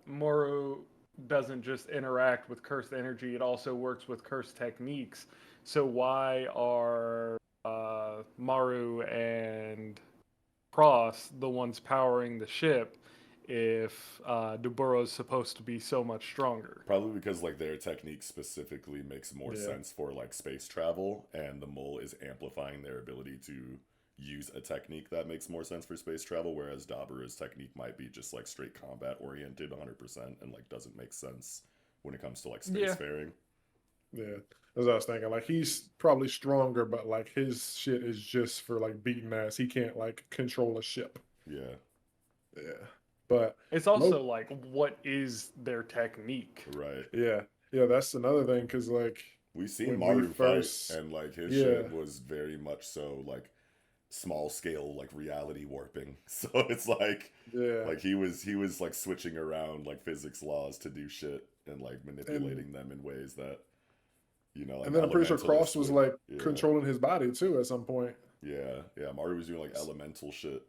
Maru doesn't just interact with cursed energy, it also works with cursed techniques. So why are Maru and Cross the ones powering the ship if Deborah is supposed to be so much stronger? Probably because like their technique specifically makes more sense for like space travel, and the mole is amplifying their ability to use a technique that makes more sense for space travel, whereas Dabura's technique might be just like straight combat oriented 100% and like doesn't make sense when it comes to like spacefaring. Yeah, that's what I was thinking. Like, he's probably stronger, but like his shit is just for like beating ass. He can't like control a ship. Yeah. But it's also like, what is their technique? Right. Yeah, that's another thing, because like we've seen Maru fight, and like his shit was very much so like small scale like reality warping. So it's like like he was like switching around like physics laws to do shit and like manipulating them in ways that, you know, like, and then I'm pretty sure Cross was like controlling his body too at some point. Maru was doing like elemental shit.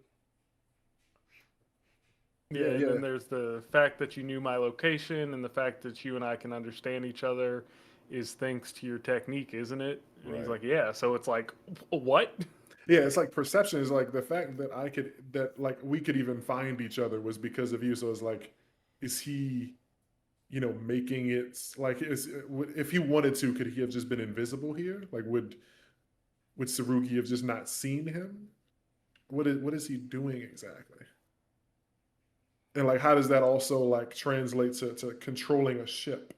And then there's the fact that you knew my location, and the fact that you and I can understand each other is thanks to your technique, isn't it? And he's like, yeah. So it's like, what? Yeah, it's like perception is like the fact that like we could even find each other was because of you. So it's like, is he, you know, making it like, if he wanted to, could he have just been invisible here? Like, would Tsurugi have just not seen him? What is he doing exactly? And like, how does that also like translate to controlling a ship?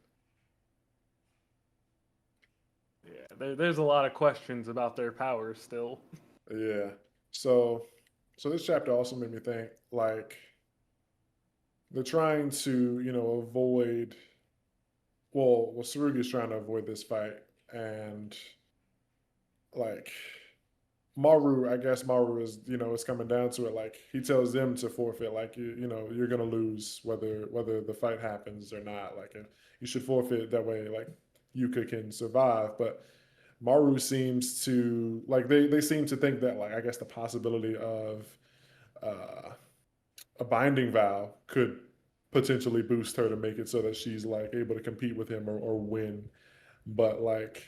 Yeah, there's a lot of questions about their powers still. Yeah. So this chapter also made me think, like, they're trying to, you know, avoid. Well, Tsurugi's trying to avoid this fight, and like Maru, I guess Maru is, you know, it's coming down to it. Like, he tells them to forfeit. Like, you know, you're gonna lose whether the fight happens or not. Like, you should forfeit, that way, like, Yuka can survive. But Maru seems to like they seem to think that, like, I guess the possibility of a binding vow could potentially boost her to make it so that she's like able to compete with him or win. But like,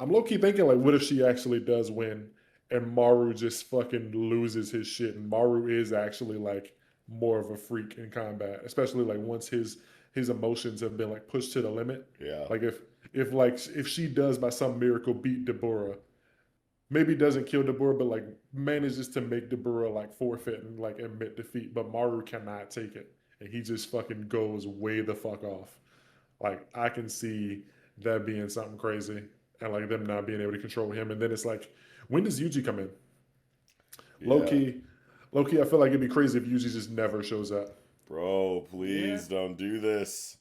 I'm low-key thinking, like, what if she actually does win and Maru just fucking loses his shit, and Maru is actually like more of a freak in combat, especially like once his emotions have been like pushed to the limit. Yeah. Like, if she does by some miracle beat Deborah, maybe doesn't kill Deborah, but like manages to make Deborah like forfeit and like admit defeat, but Maru cannot take it, and he just fucking goes way the fuck off. Like, I can see that being something crazy, and like them not being able to control him. And then it's like, when does Yuji come in? Yeah. Low key, I feel like it'd be crazy if Yuji just never shows up. Bro, please don't do this.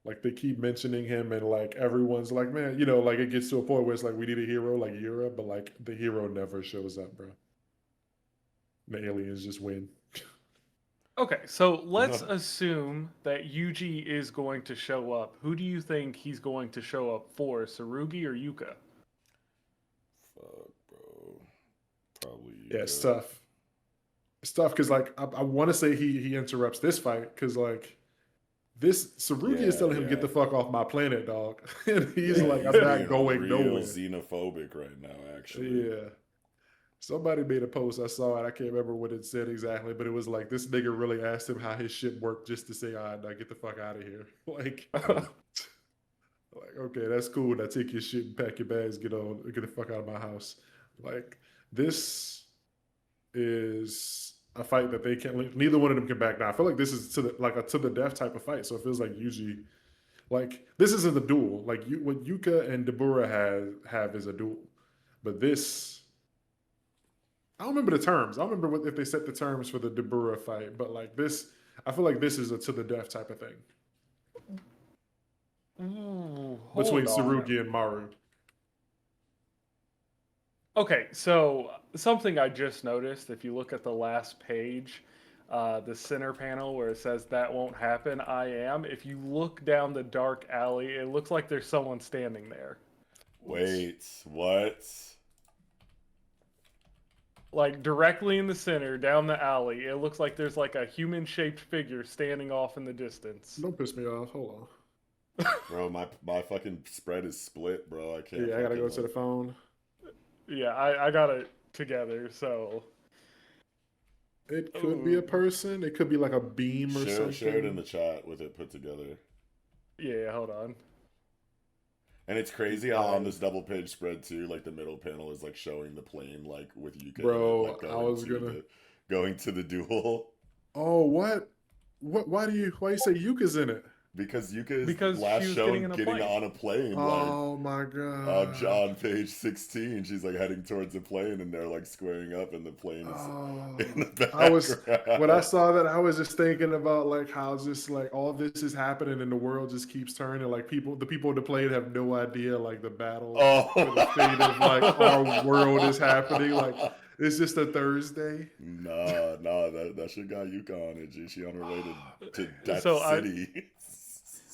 Like they keep mentioning him, and like everyone's like, man, you know, like it gets to a point where it's like we need a hero like Yura, but like the hero never shows up, bro. The aliens just win. Okay, so let's assume that Yuji is going to show up. Who do you think he's going to show up for, Tsurugi or Yuka? Fuck, bro. Probably. Yeah, it's tough. It's tough because like I want to say he interrupts this fight because like this Tsurugi is telling him get the fuck off my planet, dog, and he's like I'm not going nowhere. Xenophobic right now, actually. Yeah. Somebody made a post. I saw it. I can't remember what it said exactly, but it was like this nigga really asked him how his shit worked just to say, "All right, now get the fuck out of here." Like, okay, that's cool. Now take your shit and pack your bags. Get the fuck out of my house. Like, this is a fight that they can't. Neither one of them can back down. I feel like this is to the death type of fight. So it feels like usually, like this isn't a duel. Like what Yuka and Dabura have is a duel, but this. I don't remember the terms. I don't remember if they set the terms for the Dabura fight, but like this, I feel like this is a to the death type of thing. Between Tsurugi and Maru. Okay, so something I just noticed, if you look at the last page, the center panel where it says that won't happen, I am. If you look down the dark alley, it looks like there's someone standing there. Wait, what? Like directly in the center, down the alley, it looks like there's like a human-shaped figure standing off in the distance. Don't piss me off. Hold on. Bro, my fucking spread is split, bro. I can't. Yeah, I gotta go to the phone. Yeah, I got it together, so. It could be a person. It could be like a beam or something. Share it in the chat with it put together. Yeah, hold on. And it's crazy how on this double page spread too, like the middle panel is like showing the plane, like with Yuka. Bro, like, I was going to the duel. Oh, what? Why you say Yuka's in it? Because Yuka is last shown getting on a plane. Oh my god! On page 16, she's like heading towards the plane, and they're like squaring up, and the plane is in the background. When I saw that, I was just thinking about like how just like all this is happening, and the world just keeps turning. Like the people on the plane have no idea like the battle for the fate of like our world is happening. Like it's just a Thursday. Nah, that shit got Yuka on it. G. She on her way to Death City.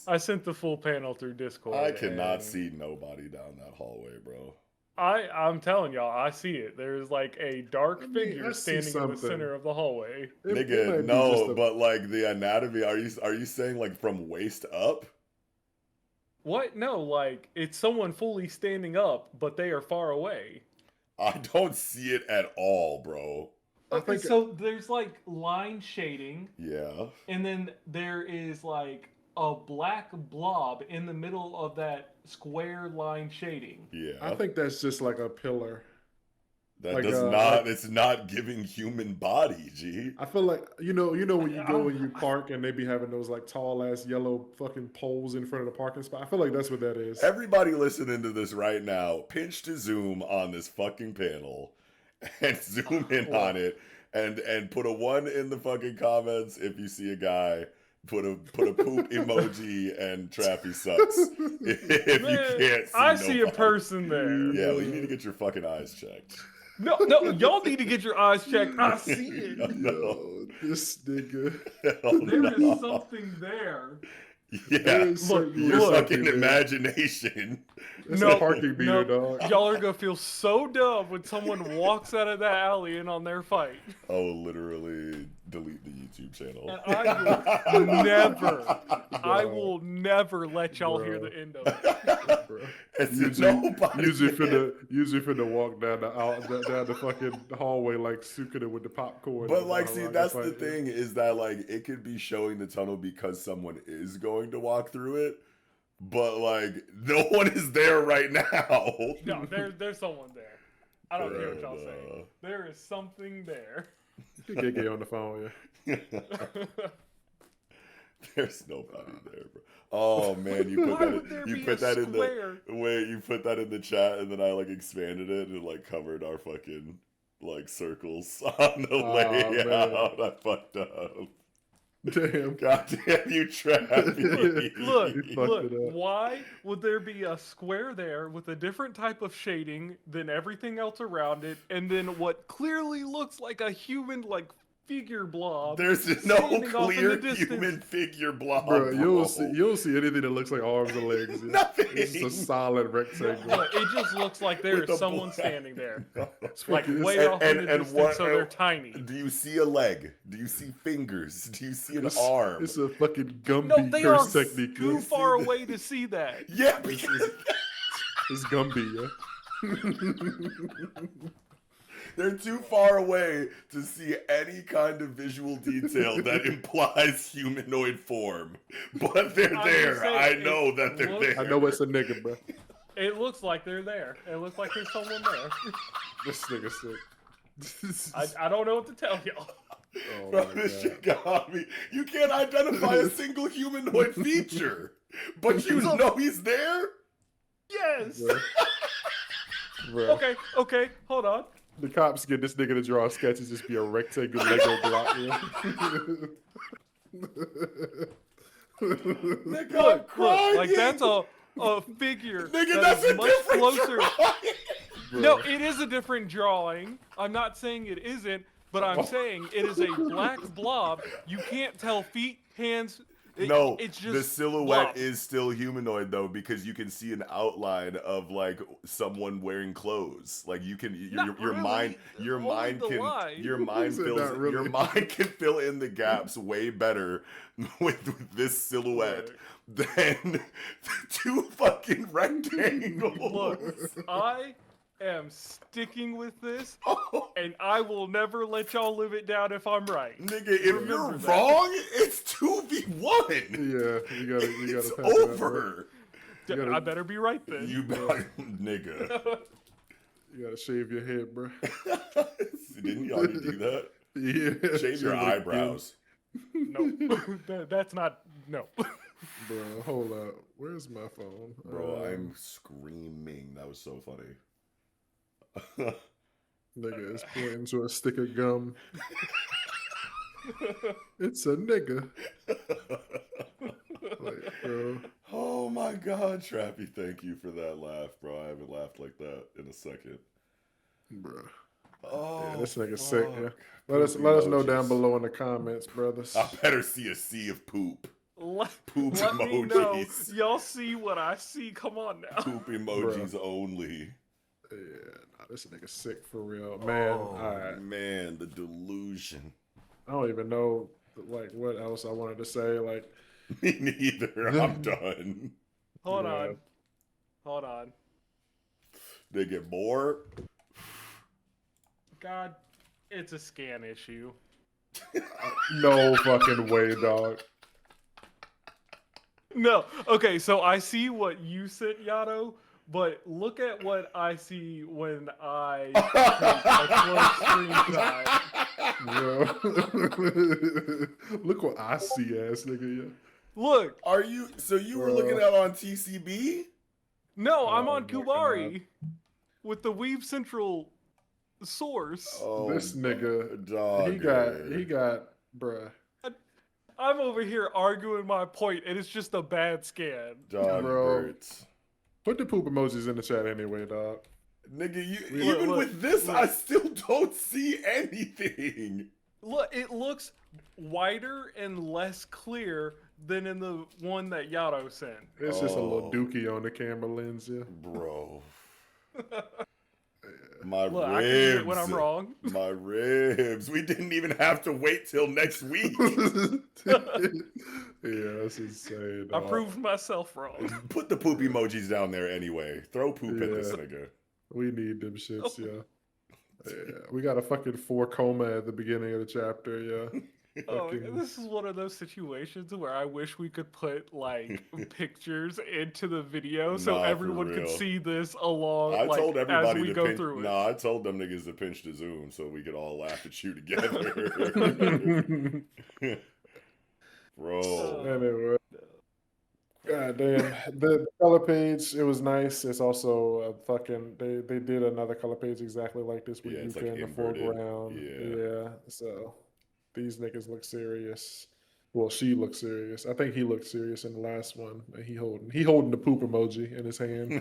I sent the full panel through Discord. I cannot see nobody down that hallway, bro. I'm telling y'all, I see it. There's like a dark figure standing in the center of the hallway. Nigga, no, but like the anatomy, are you saying like from waist up? What? No, like it's someone fully standing up, but they are far away. I don't see it at all, bro. Okay, so there's like line shading. Yeah. And then there is like a black blob in the middle of that square line shading. Yeah. I think that's just like a pillar. That like, does not, it's not giving human body, G. I feel like, you know when you go and you park and they be having those like tall ass yellow fucking poles in front of the parking spot. I feel like that's what that is. Everybody listening to this right now, pinch to zoom on this fucking panel and zoom in on it and put a 1 in the fucking comments if you see a guy. Put a poop emoji and Trappy sucks. If Man, you can't see I see a person there. Yeah, well, you need to get your fucking eyes checked. No, y'all need to get your eyes checked. I see it. No, this nigga. There is something there. Yeah, your fucking imagination. It's a parking meter, dog. Y'all are gonna feel so dumb when someone walks out of that alley and on their fight. Oh, literally delete the YouTube channel. And I will never let y'all hear the end of it. Bro. Usually finna walk down the fucking hallway like Sukuna with the popcorn. But like, see, that's the thing is that like it could be showing the tunnel because someone is going to walk through it, but like no one is there right now. No, there's someone there. I don't care what y'all say. There is something there. Get on the phone, yeah. There's nobody there, bro. Oh man, you put that in the chat, and then I like expanded it and it like covered our fucking like circles on the layout. I fucked up. Damn. God damn you, Trappy. Look. Why would there be a square there with a different type of shading than everything else around it, and then what clearly looks like a human like figure blob? There's no clear human figure blob. Bro, you don't see anything that looks like arms and legs. Nothing. It's just a solid rectangle. It just looks like there is someone standing there, like fucking- way off in the distance, so they're tiny. Do you see a leg? Do you see fingers? Do you see an arm? It's a fucking Gumby No, they are curse technique. too far away to see that. Yeah, It's Gumby, yeah. they're too far away to see any kind of visual detail that implies humanoid form. But they're there. I know that they're there. I know it's a nigga, bro. It looks like they're there. It looks like there's someone there. This nigga sick. I don't know what to tell y'all. Oh Bro, my this God. shit got me. You can't identify a single humanoid feature, but you know he's there? Yes. Bro. Okay, hold on. The cops get this nigga to draw sketches, just be a rectangle Lego block. Nigga, I'm Look, crying. like that's a figure. Nigga, that that's is a much different closer. drawing. No, it is a different drawing. I'm not saying it isn't, but I'm saying it is a black blob. You can't tell feet, hands. It's just the silhouette blob. is still humanoid though, because you can see an outline of like someone wearing clothes. Like you can your really. mind your Only mind the can line. your mind Said fills not really. your mind can fill in the gaps way better with this silhouette than the two fucking rectangles. Look, I am sticking with this, Oh, and I will never let y'all live it down if I'm right. nigga, if you're Remember that. wrong, it's 2v1. Yeah, you gotta It's pack it up, bro. over. gotta- I better be right then. You nigga. You gotta shave your head, bro. Didn't you already do that? Yeah. Shave your eyebrows. No, that's not. No. Bro, hold up. Where's my phone? Bro, I'm screaming. That was so funny. Nigga is pointing to a stick of gum. It's a nigga. Like, bro. Oh my god, Trappy, thank you for that laugh, bro. I haven't laughed like that in a second. Bro. Oh, Yeah, this nigga's sick, yeah. fuck. Let us know Emojis. down below in the comments, brothers. I better see a sea of poop. Let Poop me know. emojis. Y'all see what I see. Come on now. Poop emojis only. Yeah, nah, this nigga sick for real. Man, Oh, alright. man, the delusion. I don't even know like what else I wanted to say. Like, Me neither. I'm done. Hold Yeah. on. They get more. God, it's a scan issue. no fucking way, dog. No. Okay, so I see what you sent, Yato, but look at what I see when I take a close screenshot. Bro. Look what I see, ass nigga. Yeah. Look, Are you? So you were Bro. looking at on TCB? no, I'm Oh on my Kubari with the Weave Central source. Oh, This nigga, dog. he got, bruh. I'm over here arguing my point, and it's just a bad scan. Dog Bro. Birds. Put the poop emojis in the chat anyway, dog. Nigga, Look, even look, with this, look. I still don't see anything. Look, it looks whiter and less clear than in the one that Yato sent. It's just a little Oh. dookie on the camera lens, yeah. Bro. My Look, I can ribs. admit when I'm wrong. My ribs. We didn't even have to wait till next week. Yeah, that's insane. I dog. proved myself wrong. Put the poop emojis down there anyway. Throw poop at this Yeah. nigga. We need them shits, yeah. Yeah, we got a fucking 4 coma at the beginning of the chapter, yeah. Oh, Fucking- this is one of those situations where I wish we could put like pictures into the video so Nah, for everyone could real. see this along. I like, told as everybody we to go pinch. through it. Nah, I told them niggas to pinch the Zoom so we could all laugh at you together. Bro. Anyway, god Then the color page, it was nice. It's also a fucking they did another color page exactly like this with Yeah, it's Yuka like in the inverted. foreground. Yeah. Yeah, so these niggas look serious. Well, she looks serious. I think he looked serious in the last one. And he holding the poop emoji in his hand.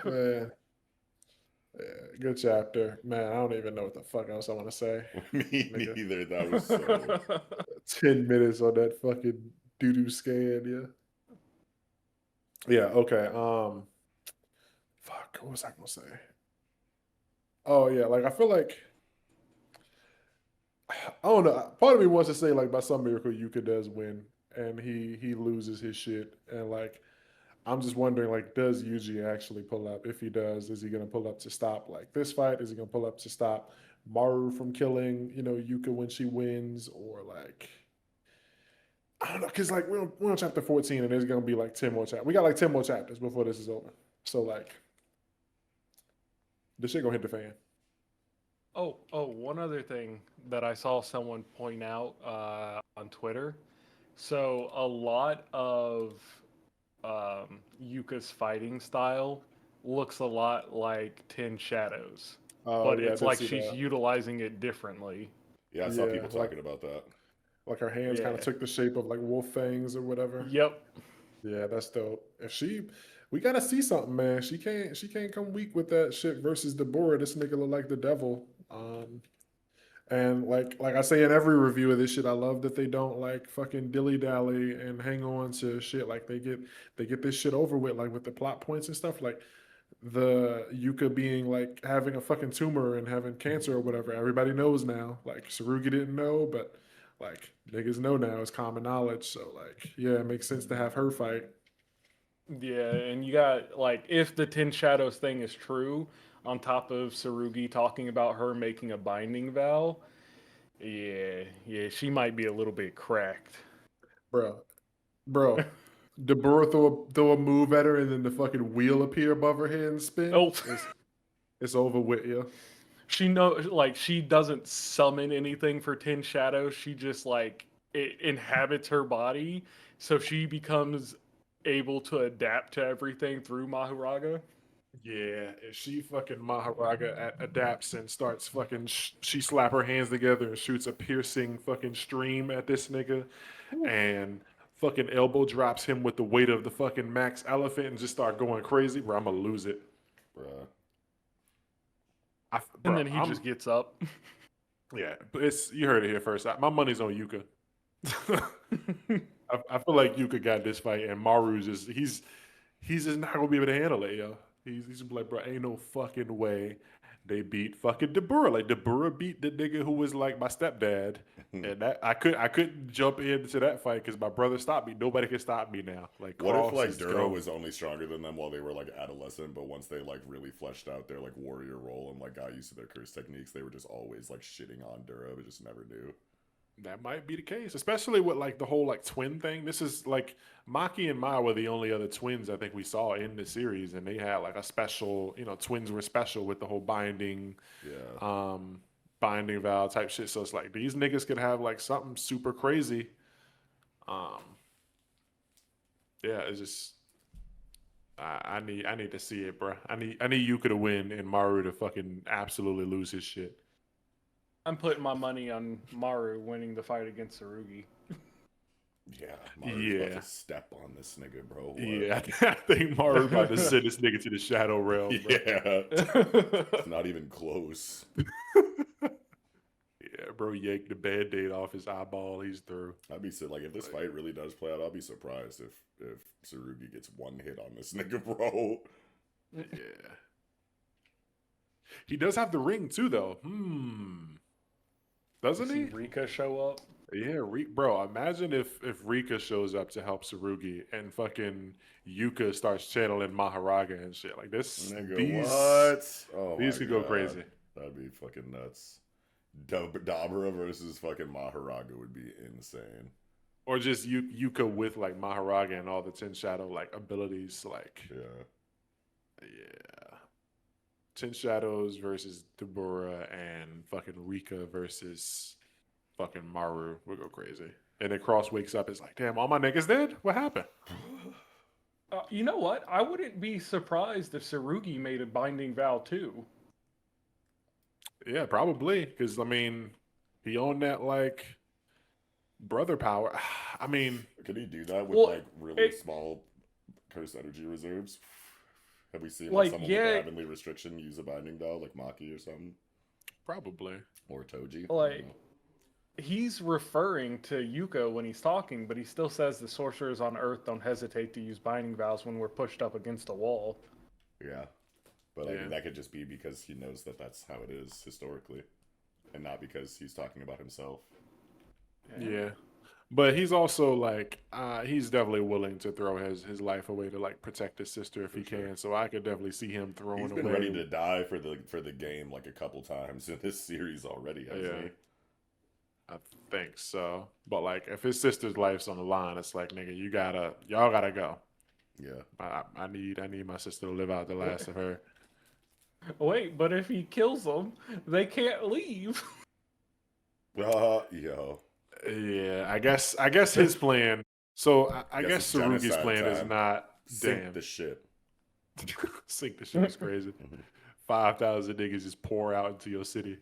Man, yeah, good chapter. Man, I don't even know what the fuck else I want to say. Me Nigga. neither. That was so. 10 minutes on that fucking doo-doo scan, yeah. Yeah, okay. Fuck, what was I gonna say? Oh yeah, like I feel like I don't know. Part of me wants to say like by some miracle Yuka does win and he loses his shit. And like I'm just wondering like does Yuji actually pull up? If he does, is he gonna pull up to stop like this fight? Is he gonna pull up to stop Maru from killing, Yuka when she wins? Or like I don't know, because like we're on chapter 14 and there's gonna be like 10 more chapters. We got like 10 more chapters before this is over. So like this shit gonna hit the fan. One other thing that I saw someone point out on Twitter. So a lot of Yuka's fighting style looks a lot like Ten Shadows, Oh but yeah, I it's did like see she's that. utilizing it differently. Yeah, I saw Yeah, people talking about that. like her hands kind of Yeah. took the shape of like wolf fangs or whatever. Yep. Yeah, that's dope. We gotta see something, man. She can't come weak with that shit versus Deborah. This nigga look like the devil. And like I say in every review of this shit, I love that they don't like fucking dilly dally and hang on to shit. Like they get this shit over with, like with the plot points and stuff. Like the Yuka being like having a fucking tumor and having cancer or whatever. Everybody knows now. Like Sarugi didn't know, but like niggas know now. It's common knowledge. So like, yeah, it makes sense to have her fight. Yeah, and you got like if the Ten Shadows thing is true, on top of Sarugi talking about her making a binding vow, yeah, she might be a little bit cracked. Bro, Deborah throw a move at her and then the fucking wheel appear above her head and spin. Oh, It's over with, yeah. she like she doesn't summon anything for Ten Shadows. She just like it inhabits her body, so she becomes able to adapt to everything through Maharaga. Yeah, if she fucking Maharaga adapts and starts fucking, she slap her hands together and shoots a piercing fucking stream at this nigga, and fucking elbow drops him with the weight of the fucking Max Elephant and just start going crazy, bro. I'm gonna lose it, Bruh. And then he just gets up. yeah. But you heard it here first. My money's on Yuka. I feel like Yuka got this fight, and Maru's he's just not gonna be able to handle it, yo. He's gonna be like, bro, ain't no fucking way they beat fucking Deborah. Like Deborah beat the nigga who was like my stepdad, and that I couldn't jump into that fight because my brother stopped me. Nobody can stop me now. Like, What if Cross like is Duro gone. was only stronger than them while they were like adolescent, but once they like really fleshed out their like warrior role and like got used to their curse techniques, they were just always like shitting on Duro, but just never knew. That might be the case, especially with like the whole like twin thing. This is like Maki and Mai were the only other twins I think we saw in the series, and they had like a special, twins were special with the whole Yeah. binding vow type shit. So it's like these niggas could have like something super crazy. Um, yeah, it's just I need to see it, bro. I need Yuka to win and Maru to fucking absolutely lose his shit. I'm putting my money on Maru winning the fight against Sarugi. Yeah. Maru's about to step on this nigga, bro. What? Yeah, I think Maru about to send this nigga to the shadow realm, bro. Yeah. It's not even close. Yeah, bro, yanked the band-aid off his eyeball. He's through. I'd be like, if this fight really does play out, I'll be surprised if Sarugi gets one hit on this nigga, bro. Yeah. He does have the ring too, though. Doesn't See he? Rika show up. Yeah, bro. Imagine if Rika shows up to help Sarugi and fucking Yuka starts channeling Maharaga and shit like this. Nigga, what? Oh These my could God. go crazy. That'd be fucking nuts. Dabra versus fucking Maharaga would be insane. Or just Yuka with like Maharaga and all the Ten Shadow like abilities, like Yeah. 10 Shadows versus Deborah and fucking Rika versus fucking Maru would go crazy. And then Cross wakes up, it's like, damn, all my niggas dead? What happened? You know what? I wouldn't be surprised if Tsurugi made a binding vow too. Yeah, probably. Because, I mean, he owned that, like, brother power. I mean, Could he do that with Well, like really it- small curse energy reserves? Have we seen Like, someone yeah. with a heavenly restriction use a binding vow, like Maki or something, probably. or Toji? Like- I don't know. He's referring to Yuko when he's talking, but he still says the sorcerers on Earth don't hesitate to use binding vows when we're pushed up against a wall. Yeah, but I Yeah. mean, that could just be because he knows that that's how it is historically, and not because he's talking about himself. Yeah. But he's also, like, he's definitely willing to throw his life away to, like, protect his sister if he sure. can. So I could definitely see him throwing He's away. been ready to die for the game like a couple times in this series already, hasn't Yeah. he? I think so. But, like, if his sister's life's on the line, it's like, nigga, y'all gotta go. Yeah. I need my sister to live out the last of her. Wait, but if he kills them, they can't leave. Yo. Yeah, I guess his plan. So I Guess guess it's Tsurugi's genocide plan is time. not Sink damn. the ship. Sink the ship is crazy. 5,000 niggas just pour out into your city.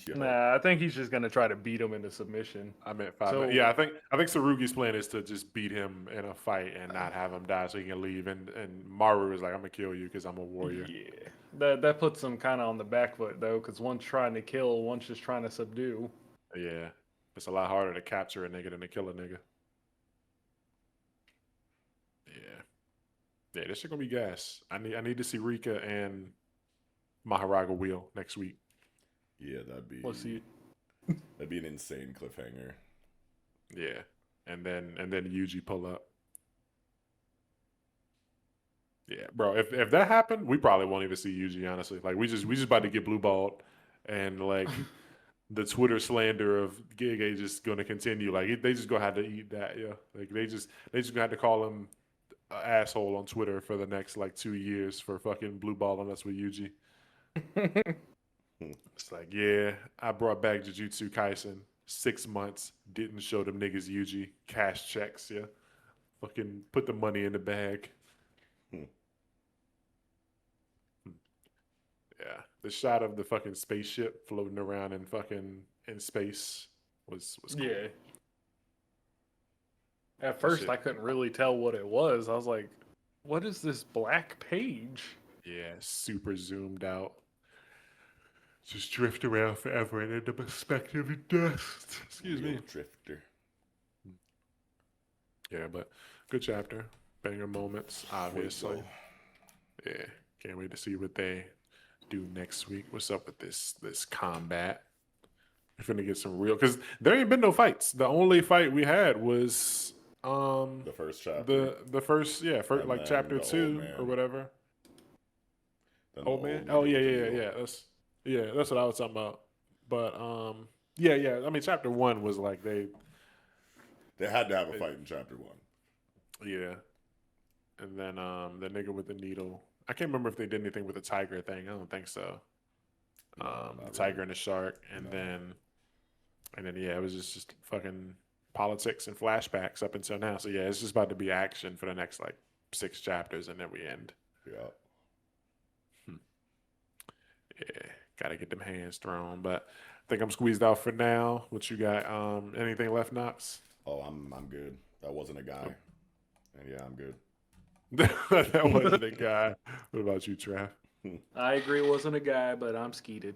Yo. Nah, I think he's just gonna try to beat him into submission. I meant 5. So- Yeah, I think Tsurugi's plan is to just beat him in a fight and not have him die so he can leave. And Maru is like, I'm gonna kill you because I'm a warrior. Yeah, that puts him kind of on the back foot though, because one's trying to kill, one's just trying to subdue. Yeah, it's a lot harder to capture a nigga than to kill a nigga. Yeah, this shit gonna be gas. I need to see Rika and Maharaga wheel next week. Yeah, that'd be Let's see. that'd be an insane cliffhanger. Yeah, and then Yuji pull up. Yeah, bro. If that happened, we probably won't even see Yuji. Honestly, like we just about to get blue balled, and like the Twitter slander of Gege just gonna continue. Like they just gonna have to eat that. Yeah, like they just gonna have to call him an asshole on Twitter for the next like 2 years for fucking blue balling us with Yuji. It's like, yeah, I brought back Jujutsu Kaisen. 6 months, didn't show them niggas Yuji. Cash checks, yeah. Fucking put the money in the bag. Yeah. The shot of the fucking spaceship floating around in space was cool. Yeah. At first, shit- I couldn't really tell what it was. I was like, "What is this black page?" Yeah, super zoomed out. Just drift around forever and in the perspective of dust. Excuse Real me. drifter. Yeah, but good chapter. Banger moments, obviously. Fuego. Yeah, can't wait to see what they do next week. What's up with this combat? We're finna get some real, because there ain't been no fights. The only fight we had was The first chapter. the first And like then chapter the old 2 man. or whatever. Then the Old man. nigga Oh with yeah, the yeah, needle. yeah. That's what I was talking about. But yeah. I mean, chapter 1 was like They had to have a fight in chapter 1. yeah. And then the nigga with the needle. I can't remember if they did anything with the tiger thing. I don't think so. No, The not tiger really. and the shark, and No. then yeah, it was just fucking politics and flashbacks up until now. So yeah, it's just about to be action for the next like 6 chapters, and then we end. Yeah. Yeah, gotta get them hands thrown. But I think I'm squeezed out for now. What you got? Anything left, Knox? Oh, I'm good. That wasn't a guy. And yeah, I'm good. That wasn't a guy. What about you, Trav? I agree, it wasn't a guy, but I'm skeeted.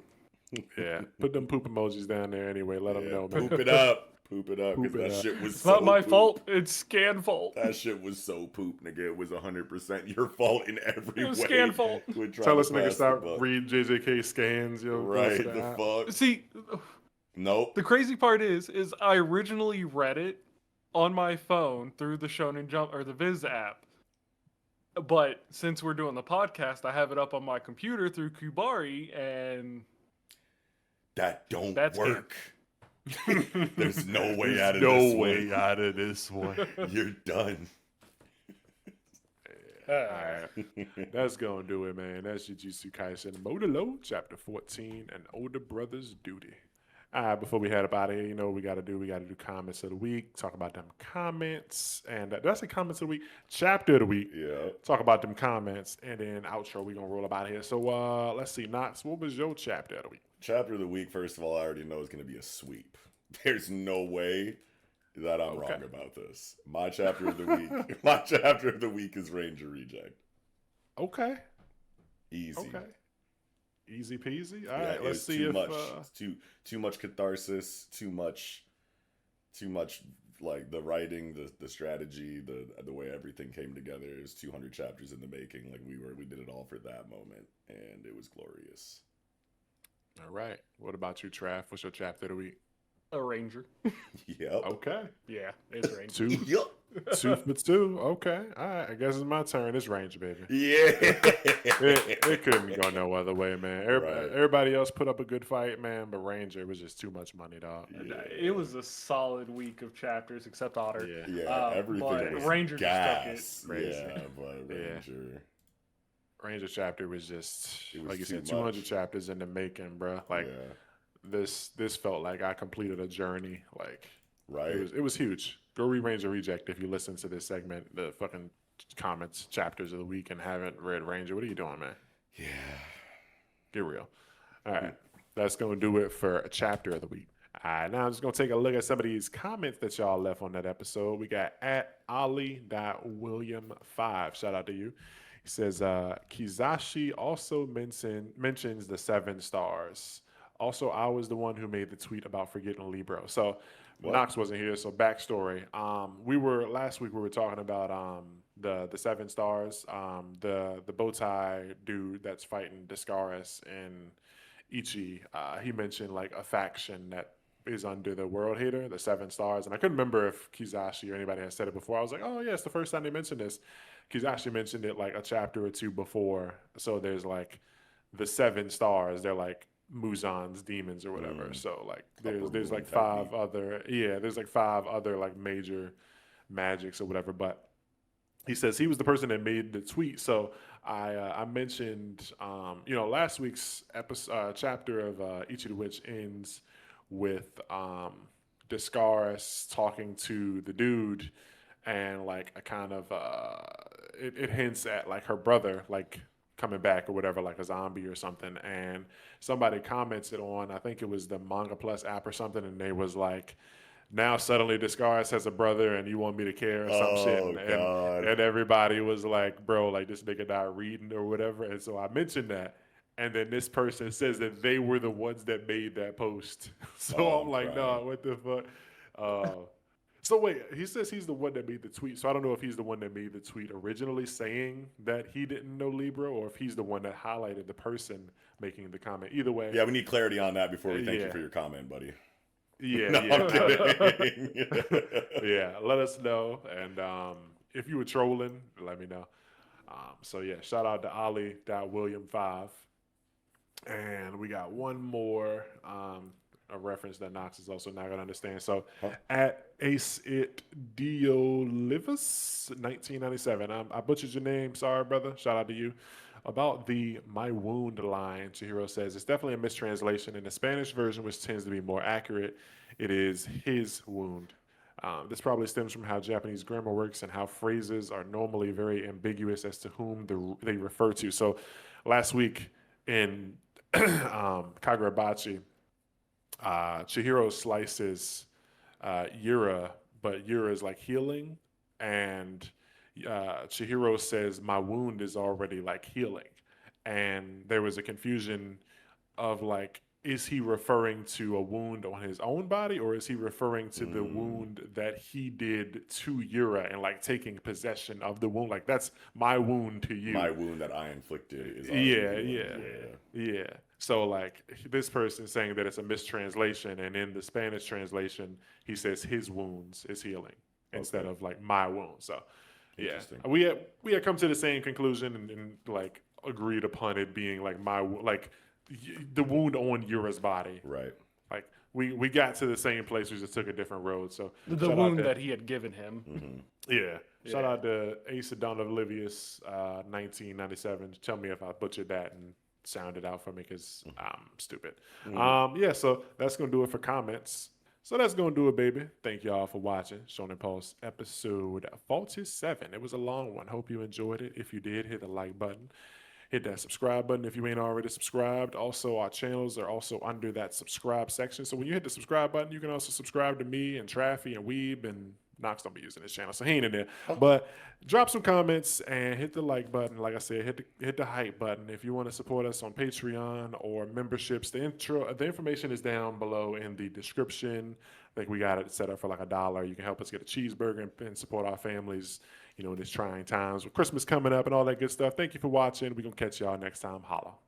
Yeah, put them poop emojis down there anyway. Let them Yeah, know, man. poop it up. Poop it up. Poop Because it that up. shit was It's so not my poop. fault. It's scan fault. That shit was so poop, nigga. It was 100% your fault in every It was way. scan fault. We're trying Tell to us niggas pass the stop buck. reading JJK scans. Yo, Right, go to the app. fuck? See, Nope. the crazy part is I originally read it on my phone through the Shonen Jump or the Viz app. But since we're doing the podcast, I have it up on my computer through Kubari, and That don't That's work. There's no way There's out of no this way one. out of this one. You're done. All right, that's gonna do it, man. That's Jujutsu Kaisen Modulo, chapter 14, an older brother's duty. Before we head up out of here, you know what we got to do? We got to do comments of the week, talk about them comments. And that's the comments of the week, chapter of the week. Yeah. Talk about them comments, and then outro. We're going to roll up out of here. So let's see. Knox, what was your chapter of the week? Chapter of the week, first of all, I already know it's going to be a sweep. There's no way that I'm wrong about this. My chapter of the week, my chapter of the week is Ranger Reject. Okay. Easy. Okay. Easy peasy. All Yeah, right, let's see too if much. Too much catharsis. Too much. Like the writing, the strategy, the way everything came together. It was 200 chapters in the making. Like we did it all for that moment, and it was glorious. All right. What about you, Trav? What's your chapter of the week? A ranger. Yep. Okay. Yeah, it's ranger. Two. Yep. 2 for 2. Okay. All right. I guess it's my turn. It's Ranger, baby. Yeah. It couldn't go no other way, man. Right. Everybody else put up a good fight, man, but Ranger was just too much money, dog. Yeah. It was a solid week of chapters, except Otter. Yeah. Yeah, everything but was Ranger gas. just took it. Crazy. Yeah, but Ranger. Ranger chapter was just, It was like you too said, 200 much. chapters in the making, bro. Like, yeah, this felt like I completed a journey. Like, right. it was huge. Go read Ranger Reject if you listen to this segment, the fucking comments, chapters of the week, and haven't read Ranger. What are you doing, man? Yeah. Get real. All right. That's going to do it for a chapter of the week. All right. Now I'm just going to take a look at some of these comments that y'all left on that episode. We got at Ali.William5. Shout out to you. He says, Kizashi also mentions the 7 stars. Also, I was the one who made the tweet about forgetting Libro. So What? Knox wasn't here, so backstory. Last week we were talking about the 7 stars, the bow tie dude that's fighting Discaris and Ichi. He mentioned like a faction that is under the World Hater, the 7 stars, and I couldn't remember if Kizashi or anybody had said it before. I was like, oh yeah, it's the first time they mentioned this. Kizashi mentioned it like a chapter or 2 before. So there's like the 7 stars. They're like Muzan's demons or whatever. So like there's like 5 other there's like 5 other like major magics or whatever. But he says he was the person that made the tweet. So I mentioned last week's episode chapter of Ichi the Witch ends with Discaris talking to the dude, and like a kind of it hints at like her brother like coming back or whatever, like a zombie or something. And somebody commented on, I think it was the Manga Plus app or something, and they was like, now suddenly Discaris has a brother and you want me to care or some shit. And everybody was like, bro, like this nigga not reading or whatever. And so I mentioned that. And then this person says that they were the ones that made that post. So I'm like, nah, what the fuck? So wait, he says he's the one that made the tweet. So I don't know if he's the one that made the tweet originally saying that he didn't know Libra, or if he's the one that highlighted the person making the comment. Either way. Yeah, we need clarity on that before we thank you for your comment, buddy. Yeah, No, I'm kidding. yeah, let us know. And if you were trolling, let me know. So yeah, shout out to Ali.William5. And we got one more a reference that Knox is also not going to understand. So at Ace It Diolivis 1997. I butchered your name. Sorry, brother. Shout out to you. About the My Wound line, Chihiro says, it's definitely a mistranslation. In the Spanish version, which tends to be more accurate, it is his wound. This probably stems from how Japanese grammar works and how phrases are normally very ambiguous as to whom they refer to. So last week in Kagurabachi, Chihiro slices Yura, but Yura is like healing, and Chihiro says my wound is already like healing, and there was a confusion of like, is he referring to a wound on his own body, or is he referring to the wound that he did to Yura and like taking possession of the wound? Like, that's my wound to you. My wound that I inflicted is yeah. So like this person saying that it's a mistranslation, and in the Spanish translation he says his wounds is healing instead of like my wound. So yeah, we had come to the same conclusion and like agreed upon it being like the wound on Yura's body. Right. Like we got to the same place, we just took a different road. So the wound that he had given him. Mm-hmm. Yeah. Shout out to Ace Don Oblivious 1997. Tell me if I butchered that, and sound it out for me because I'm stupid. Mm. Yeah, so that's going to do it for comments. So that's going to do it, baby. Thank y'all for watching Shonen Pulse episode 47. It was a long one. Hope you enjoyed it. If you did, hit the like button. Hit that subscribe button if you ain't already subscribed. Also, our channels are also under that subscribe section. So when you hit the subscribe button, you can also subscribe to me and Traffy and Weeb, and Knox don't be using this channel, so he ain't in there. But drop some comments and hit the like button. Like I said, hit the hype button if you want to support us on Patreon or memberships. The information is down below in the description. I think we got it set up for like $1. You can help us get a cheeseburger and support our families, in these trying times with Christmas coming up and all that good stuff. Thank you for watching. We're going to catch y'all next time. Holla.